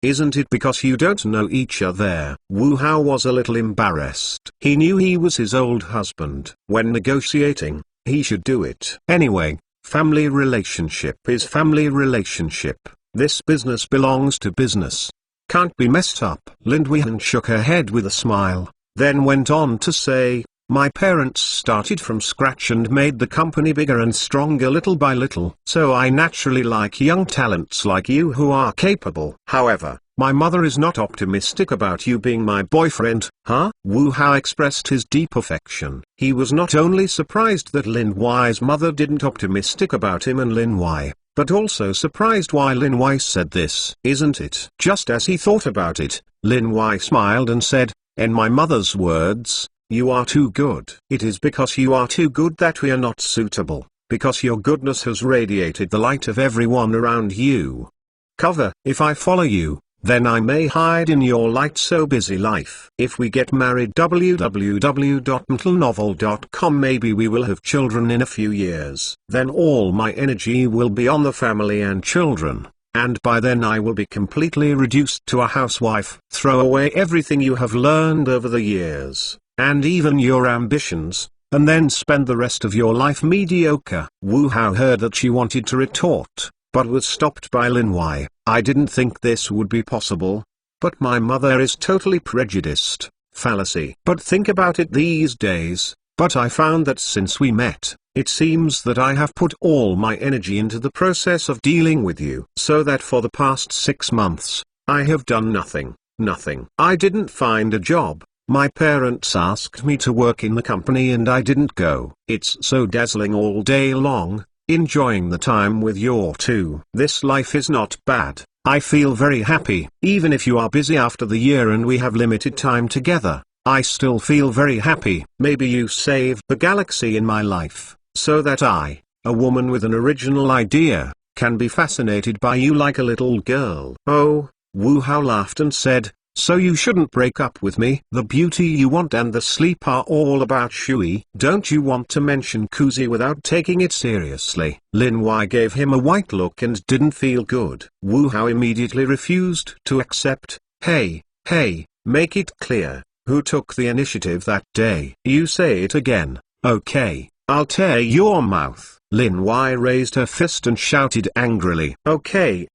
Isn't it because you don't know each other? Wu Hao was a little embarrassed. He knew he was his old husband. When negotiating, he should do it. Anyway, family relationship is family relationship. This business belongs to business. Can't be messed up. Lin Wai shook her head with a smile, then went on to say, my parents started from scratch and made the company bigger and stronger little by little. So I naturally like young talents like you who are capable. However, my mother is not optimistic about you being my boyfriend. Huh? Wu Hao expressed his deep affection. He was not only surprised that Lin Wai's mother didn't optimistic about him and Lin Wai, but also surprised why Lin Wai said this. Isn't it? Just as he thought about it, Lin Wai smiled and said, in my mother's words, you are too good. It is because you are too good that we are not suitable, because your goodness has radiated the light of everyone around you. Cover. If I follow you, then I may hide in your light so busy life. If we get married www.mentalnovel.com maybe we will have children in a few years. Then all my energy will be on the family and children, and by then I will be completely reduced to a housewife. Throw away everything you have learned over the years, and even your ambitions, and then spend the rest of your life mediocre. Wu Hao heard that she wanted to retort, but was stopped by Lin Wai. I didn't think this would be possible, but my mother is totally prejudiced. Fallacy. But think about it these days. But I found that since we met, it seems that I have put all my energy into the process of dealing with you. So that for the past 6 months, I have done nothing. I didn't find a job. My parents asked me to work in the company and I didn't go. It's so dazzling all day long, enjoying the time with your two. This life is not bad. I feel very happy. Even if you are busy after the year and we have limited time together, I still feel very happy. Maybe you saved the galaxy in my life, so that I, a woman with an original idea, can be fascinated by you like a little girl." Oh, Wu Hao laughed and said, "So you shouldn't break up with me. The beauty you want and the sleep are all about Shui. Don't you want to mention Kuzi without taking it seriously?" Lin Wei gave him a white look and didn't feel good. Wu Hao immediately refused to accept. Hey, make it clear, who took the initiative that day? You say it again. Okay, I'll tear your mouth. Lin Wei raised her fist and shouted angrily. Okay,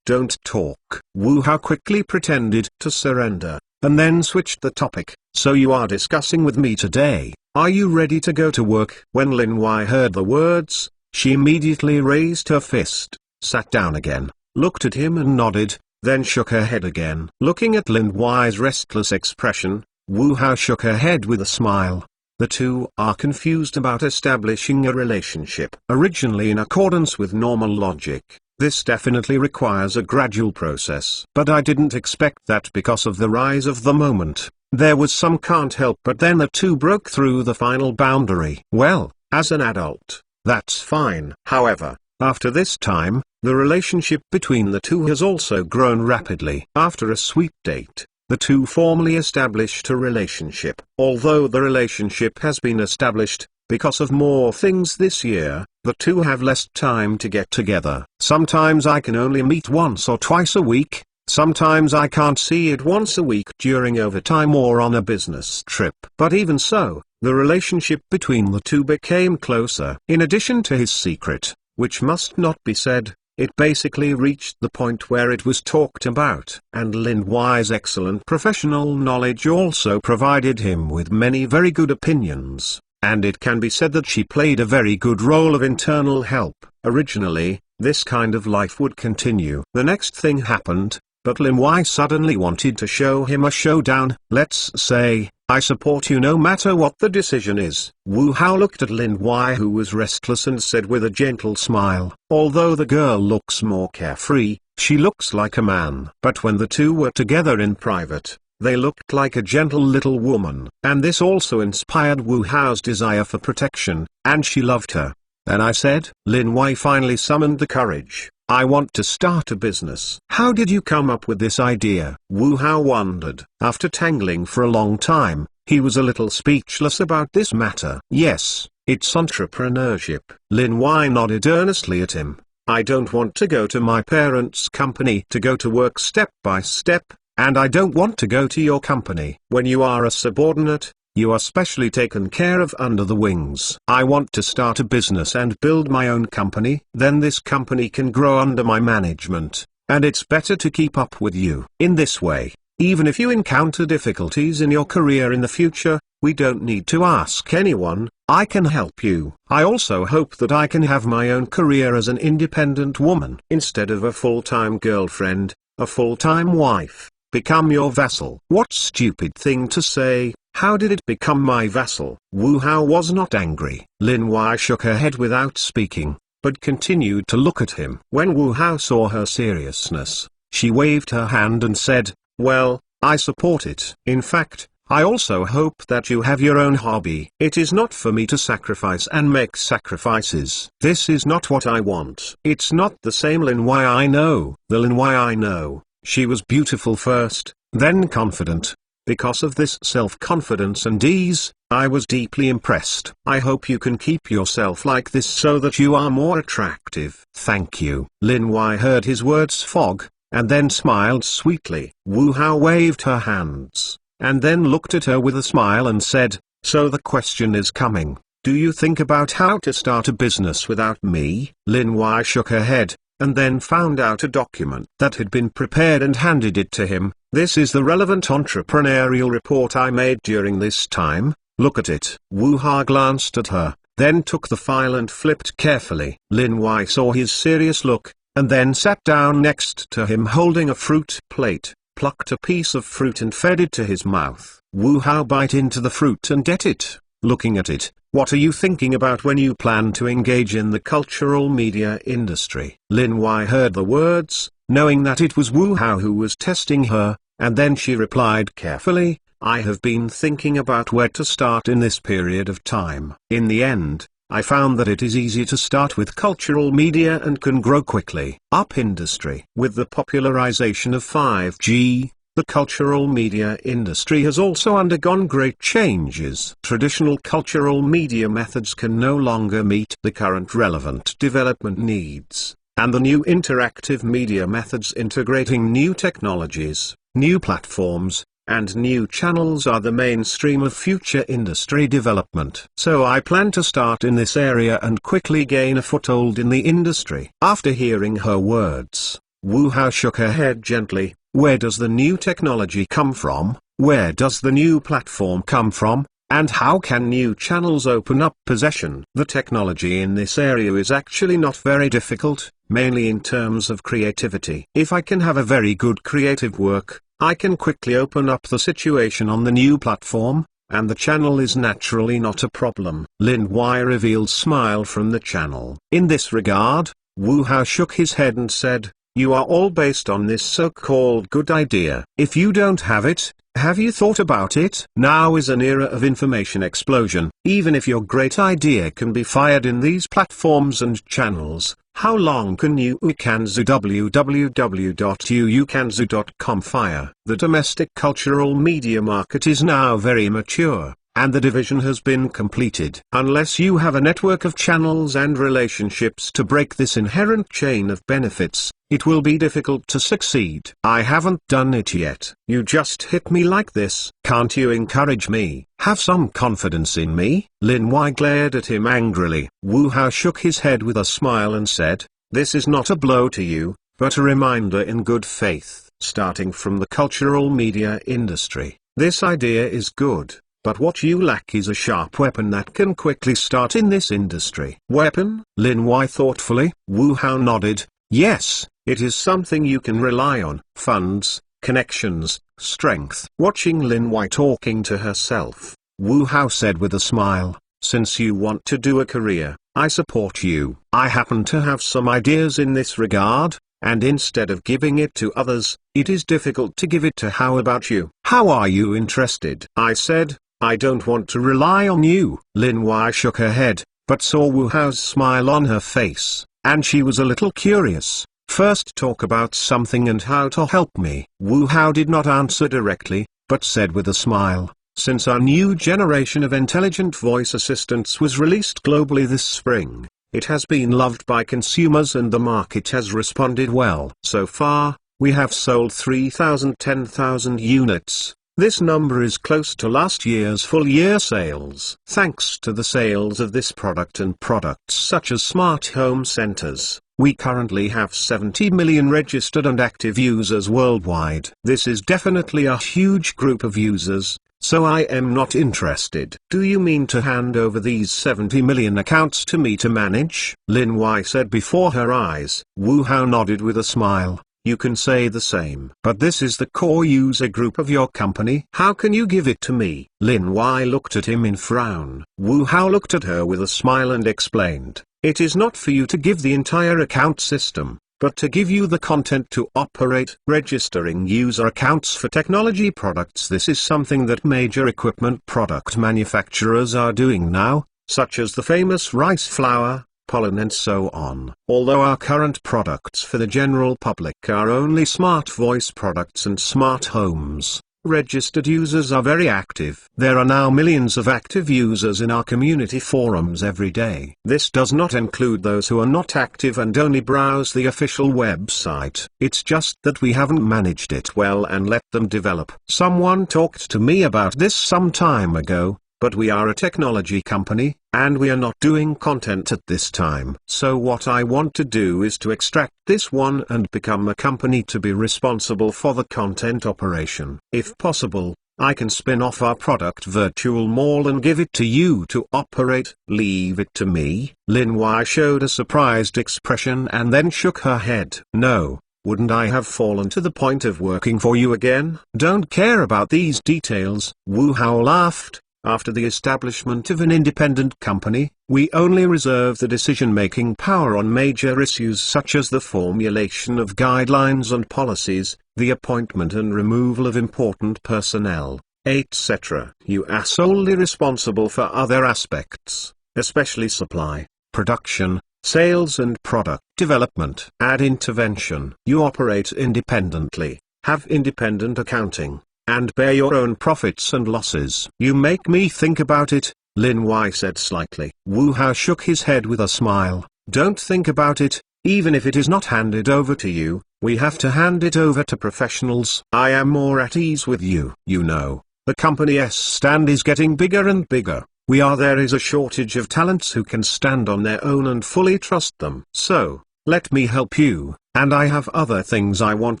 don't talk. Wu Hao quickly pretended to surrender, and then switched the topic. So you are discussing with me today. Are you ready to go to work? When Lin Wei heard the words, she immediately raised her fist, sat down again, looked at him and nodded, then shook her head again. Looking at Lin Wei's restless expression, Wu Hao shook her head with a smile. The two are confused about establishing a relationship. Originally in accordance with normal logic, this definitely requires a gradual process. But I didn't expect that because of the rise of the moment. There was some can't help but then the two broke through the final boundary. Well, as an adult, that's fine. However, after this time, the relationship between the two has also grown rapidly. After a sweet date, the two formally established a relationship. Although the relationship has been established, because of more things this year, the two have less time to get together. Sometimes I can only meet once or twice a week, sometimes I can't see it once a week during overtime or on a business trip. But even so, the relationship between the two became closer. In addition to his secret, which must not be said, it basically reached the point where it was talked about. And Lin Wei's excellent professional knowledge also provided him with many very good opinions. And it can be said that she played a very good role of internal help. Originally, this kind of life would continue. The next thing happened, but Lin Wei suddenly wanted to show him a showdown. Let's say, I support you no matter what the decision is. Wu Hao looked at Lin Wei, who was restless, and said with a gentle smile, although the girl looks more carefree, she looks like a man. But when the two were together in private, they looked like a gentle little woman. And this also inspired Wu Hao's desire for protection, and she loved her. Then I said, Lin Wei finally summoned the courage. I want to start a business. How did you come up with this idea? Wu Hao wondered. After tangling for a long time, he was a little speechless about this matter. Yes, it's entrepreneurship. Lin Wei nodded earnestly at him. I don't want to go to my parents' company to go to work step by step. And I don't want to go to your company. When you are a subordinate, you are specially taken care of under the wings. I want to start a business and build my own company. Then this company can grow under my management, and it's better to keep up with you. In this way, even if you encounter difficulties in your career in the future, we don't need to ask anyone. I can help you. I also hope that I can have my own career as an independent woman. Instead of a full-time girlfriend, a full-time wife. Become your vassal. What stupid thing to say. How did it become my vassal? Wu Hao was not angry. Lin Wei shook her head without speaking, but continued to look at him. When Wu Hao saw her seriousness, she waved her hand and said, well, I support it. In fact, I also hope that you have your own hobby. It is not for me to sacrifice and make sacrifices. This is not what I want. It's not the same Lin Wei I know. The Lin Wei I know. She was beautiful first, then confident. Because of this self-confidence and ease, I was deeply impressed. I hope you can keep yourself like this so that you are more attractive. Thank you. Lin Wei heard his words fog, and then smiled sweetly. Wu Hao waved her hands, and then looked at her with a smile and said, so the question is coming. Do you think about how to start a business without me? Lin Wei shook her head, and then found out a document that had been prepared and handed it to him. This is the relevant entrepreneurial report I made during this time. Look at it. Wu Hao glanced at her, then took the file and flipped carefully. Lin Wei saw his serious look, and then sat down next to him holding a fruit plate, plucked a piece of fruit and fed it to his mouth. Wu Hao bite into the fruit and ate it. Looking at it, what are you thinking about when you plan to engage in the cultural media industry? Lin Wei heard the words, knowing that it was Wu Hao who was testing her, and then she replied carefully, I have been thinking about where to start in this period of time. In the end, I found that it is easy to start with cultural media and can grow quickly. Up industry. With the popularization of 5G, the cultural media industry has also undergone great changes. Traditional cultural media methods can no longer meet the current relevant development needs, and the new interactive media methods integrating new technologies, new platforms, and new channels are the mainstream of future industry development. So I plan to start in this area and quickly gain a foothold in the industry. After hearing her words, Wu Hao shook her head gently. Where does the new technology come from? Where does the new platform come from? And how can new channels open up possession? The technology in this area is actually not very difficult, mainly in terms of creativity. If I can have a very good creative work, I can quickly open up the situation on the new platform, and the channel is naturally not a problem. Lin Wai revealed smile from the channel. In this regard, Wu Hao shook his head and said, you are all based on this so-called good idea. If you don't have it, have you thought about it? Now is an era of information explosion. Even if your great idea can be fired in these platforms and channels, how long can Youkanzu www.youkanzu.com fire? The domestic cultural media market is now very mature, and the division has been completed. Unless you have a network of channels and relationships to break this inherent chain of benefits, it will be difficult to succeed. I haven't done it yet. You just hit me like this. Can't you encourage me? Have some confidence in me? Lin Wai glared at him angrily. Wu Hao shook his head with a smile and said, this is not a blow to you, but a reminder in good faith. Starting from the cultural media industry, this idea is good. But what you lack is a sharp weapon that can quickly start in this industry. Weapon? Lin Wai thoughtfully. Wu Hao nodded. Yes, it is something you can rely on. Funds, connections, strength. Watching Lin Wai talking to herself, Wu Hao said with a smile, since you want to do a career, I support you. I happen to have some ideas in this regard, and instead of giving it to others, it is difficult to give it to. How about you? How are you interested? I said, I don't want to rely on you. Lin Wai shook her head, but saw Wu Hao's smile on her face, and she was a little curious. First talk about something and how to help me. Wu Hao did not answer directly, but said with a smile, since our new generation of intelligent voice assistants was released globally this spring, it has been loved by consumers and the market has responded well. So far, we have sold 10,000 units. This number is close to last year's full-year sales. Thanks to the sales of this product and products such as smart home centers, we currently have 70 million registered and active users worldwide. This is definitely a huge group of users, so I am not interested. Do you mean to hand over these 70 million accounts to me to manage? Lin Wai said before her eyes. Wu Hao nodded with a smile. You can say the same. But this is the core user group of your company. How can you give it to me? Lin Wai looked at him in frown. Wu Hao looked at her with a smile and explained, it is not for you to give the entire account system, but to give you the content to operate. Registering user accounts for technology products. This is something that major equipment product manufacturers are doing now, such as the famous rice flour, pollen and so on. Although our current products for the general public are only smart voice products and smart homes, registered users are very active. There are now millions of active users in our community forums every day. This does not include those who are not active and only browse the official website. It's just that we haven't managed it well and let them develop. Someone talked to me about this some time ago, but we are a technology company, and we are not doing content at this time. So what I want to do is to extract this one and become a company to be responsible for the content operation. If possible, I can spin off our product virtual mall and give it to you to operate. Leave it to me? Lin Wai showed a surprised expression and then shook her head. No. Wouldn't I have fallen to the point of working for you again? Don't care about these details. Wu Hao laughed. After the establishment of an independent company, we only reserve the decision-making power on major issues such as the formulation of guidelines and policies, the appointment and removal of important personnel, etc. You are solely responsible for other aspects, especially supply, production, sales and product development and intervention. You operate independently, have independent accounting, and bear your own profits and losses. You make me think about it, Lin Wei said slightly. Wu Hao shook his head with a smile. Don't think about it, even if it is not handed over to you, we have to hand it over to professionals. I am more at ease with you. You know, the company's stand is getting bigger and bigger. There is a shortage of talents who can stand on their own and fully trust them. So, let me help you, and I have other things I want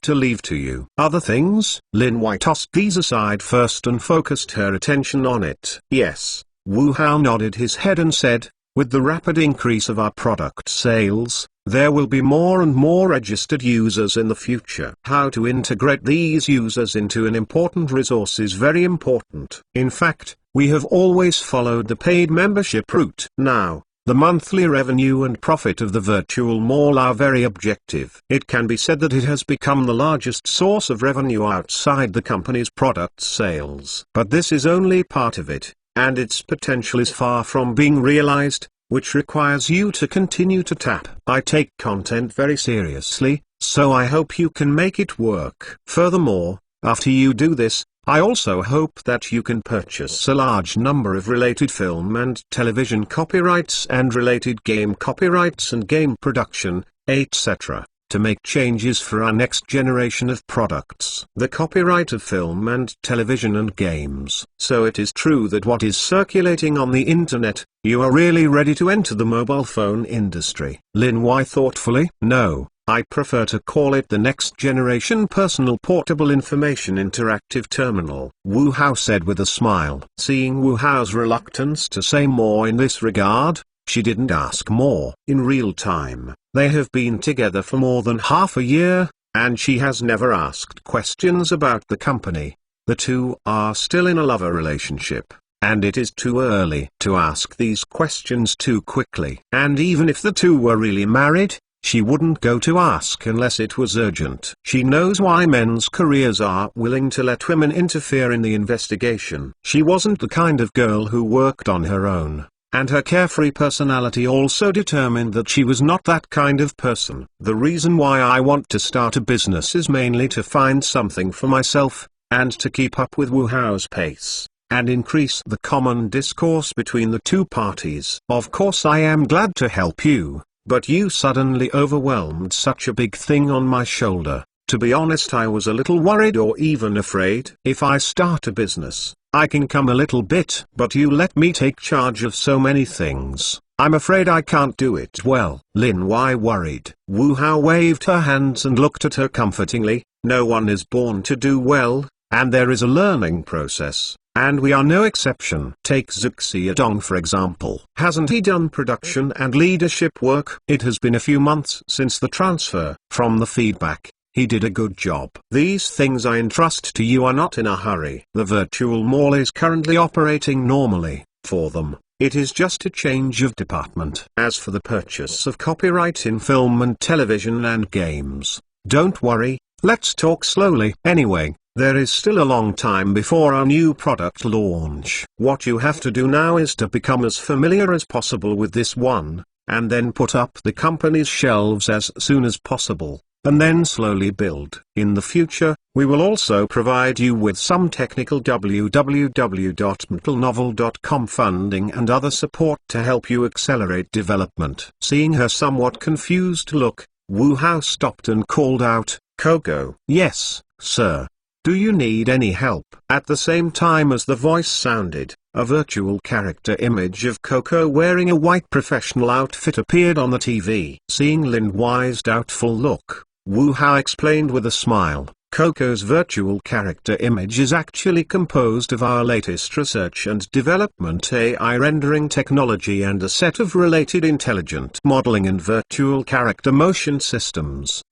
to leave to you. Other things? Lin Wei tossed these aside first and focused her attention on it. Yes. Wu Hao nodded his head and said, with the rapid increase of our product sales, there will be more and more registered users in the future. How to integrate these users into an important resource is very important. In fact, we have always followed the paid membership route. Now, the monthly revenue and profit of the virtual mall are very objective. It can be said that it has become the largest source of revenue outside the company's product sales. But this is only part of it, and its potential is far from being realized, which requires you to continue to tap. I take content very seriously, so I hope you can make it work. Furthermore, after you do this, I also hope that you can purchase a large number of related film and television copyrights and related game copyrights and game production, etc., to make changes for our next generation of products. The copyright of film and television and games. So it is true that what is circulating on the internet, you are really ready to enter the mobile phone industry. Lin Wei thoughtfully. No, I prefer to call it the next generation personal portable information interactive terminal. Wu Hao said with a smile. Seeing Wu Hao's reluctance to say more in this regard, she didn't ask more. In real time, they have been together for more than half a year, and she has never asked questions about the company. The two are still in a lover relationship, and it is too early to ask these questions too quickly. And even if the two were really married, she wouldn't go to ask unless it was urgent. She knows why men's careers are willing to let women interfere in the investigation. She wasn't the kind of girl who worked on her own, and her carefree personality also determined that she was not that kind of person. The reason why I want to start a business is mainly to find something for myself, and to keep up with Wu Hao's pace, and increase the common discourse between the two parties. Of course I am glad to help you, but you suddenly overwhelmed such a big thing on my shoulder. To be honest, I was a little worried or even afraid. If I start a business, I can come a little bit, but you let me take charge of so many things. I'm afraid I can't do it well. Lin Wei worried. Wu Hao waved her hands and looked at her comfortingly. No one is born to do well, and there is a learning process, and we are no exception. Take Zuxia Dong for example. Hasn't he done production and leadership work? It has been a few months since the transfer. From the feedback, he did a good job. These things I entrust to you are not in a hurry. The virtual mall is currently operating normally. For them, it is just a change of department. As for the purchase of copyright in film and television and games, don't worry, let's talk slowly. Anyway, there is still a long time before our new product launch. What you have to do now is to become as familiar as possible with this one, and then put up the company's shelves as soon as possible, and then slowly build. In the future, we will also provide you with some technical www.mtlnovel.com funding and other support to help you accelerate development. Seeing her somewhat confused look, Wu Hao stopped and called out, Coco. Yes, sir. Do you need any help? At the same time as the voice sounded, a virtual character image of Coco wearing a white professional outfit appeared on the TV. Seeing Lin Wei's doubtful look, Wu Hao explained with a smile, Coco's virtual character image is actually composed of our latest research and development AI rendering technology and a set of related intelligent modeling and virtual character motion systems.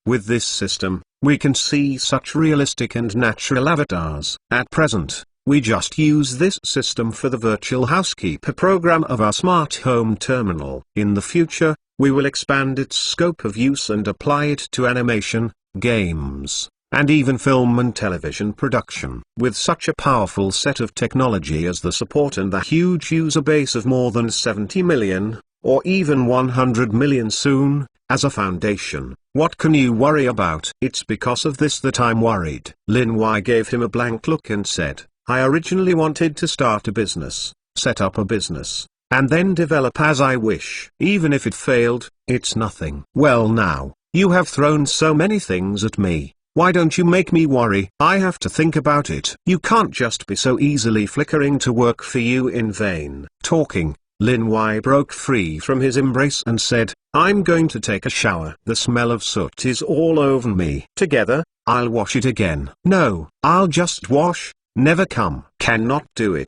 With this system, we can see such realistic and natural avatars. At present, We just use this system for the virtual housekeeper program of our smart home terminal. In the future, we will expand its scope of use and apply it to animation, games, and even film and television production. With such a powerful set of technology as the support and the huge user base of more than 70 million, or even 100 million soon, as a foundation, what can you worry about? It's because of this that I'm worried. Lin Y gave him a blank look and said, I originally wanted to start a business, set up a business, and then develop as I wish. Even if it failed, it's nothing. Well now, you have thrown so many things at me. Why don't you make me worry? I have to think about it. You can't just be so easily flickering to work for you in vain. Talking, Lin Y broke free from his embrace and said, I'm going to take a shower. The smell of soot is all over me. Together, I'll wash it again. No, I'll just wash. Never come. Cannot do it.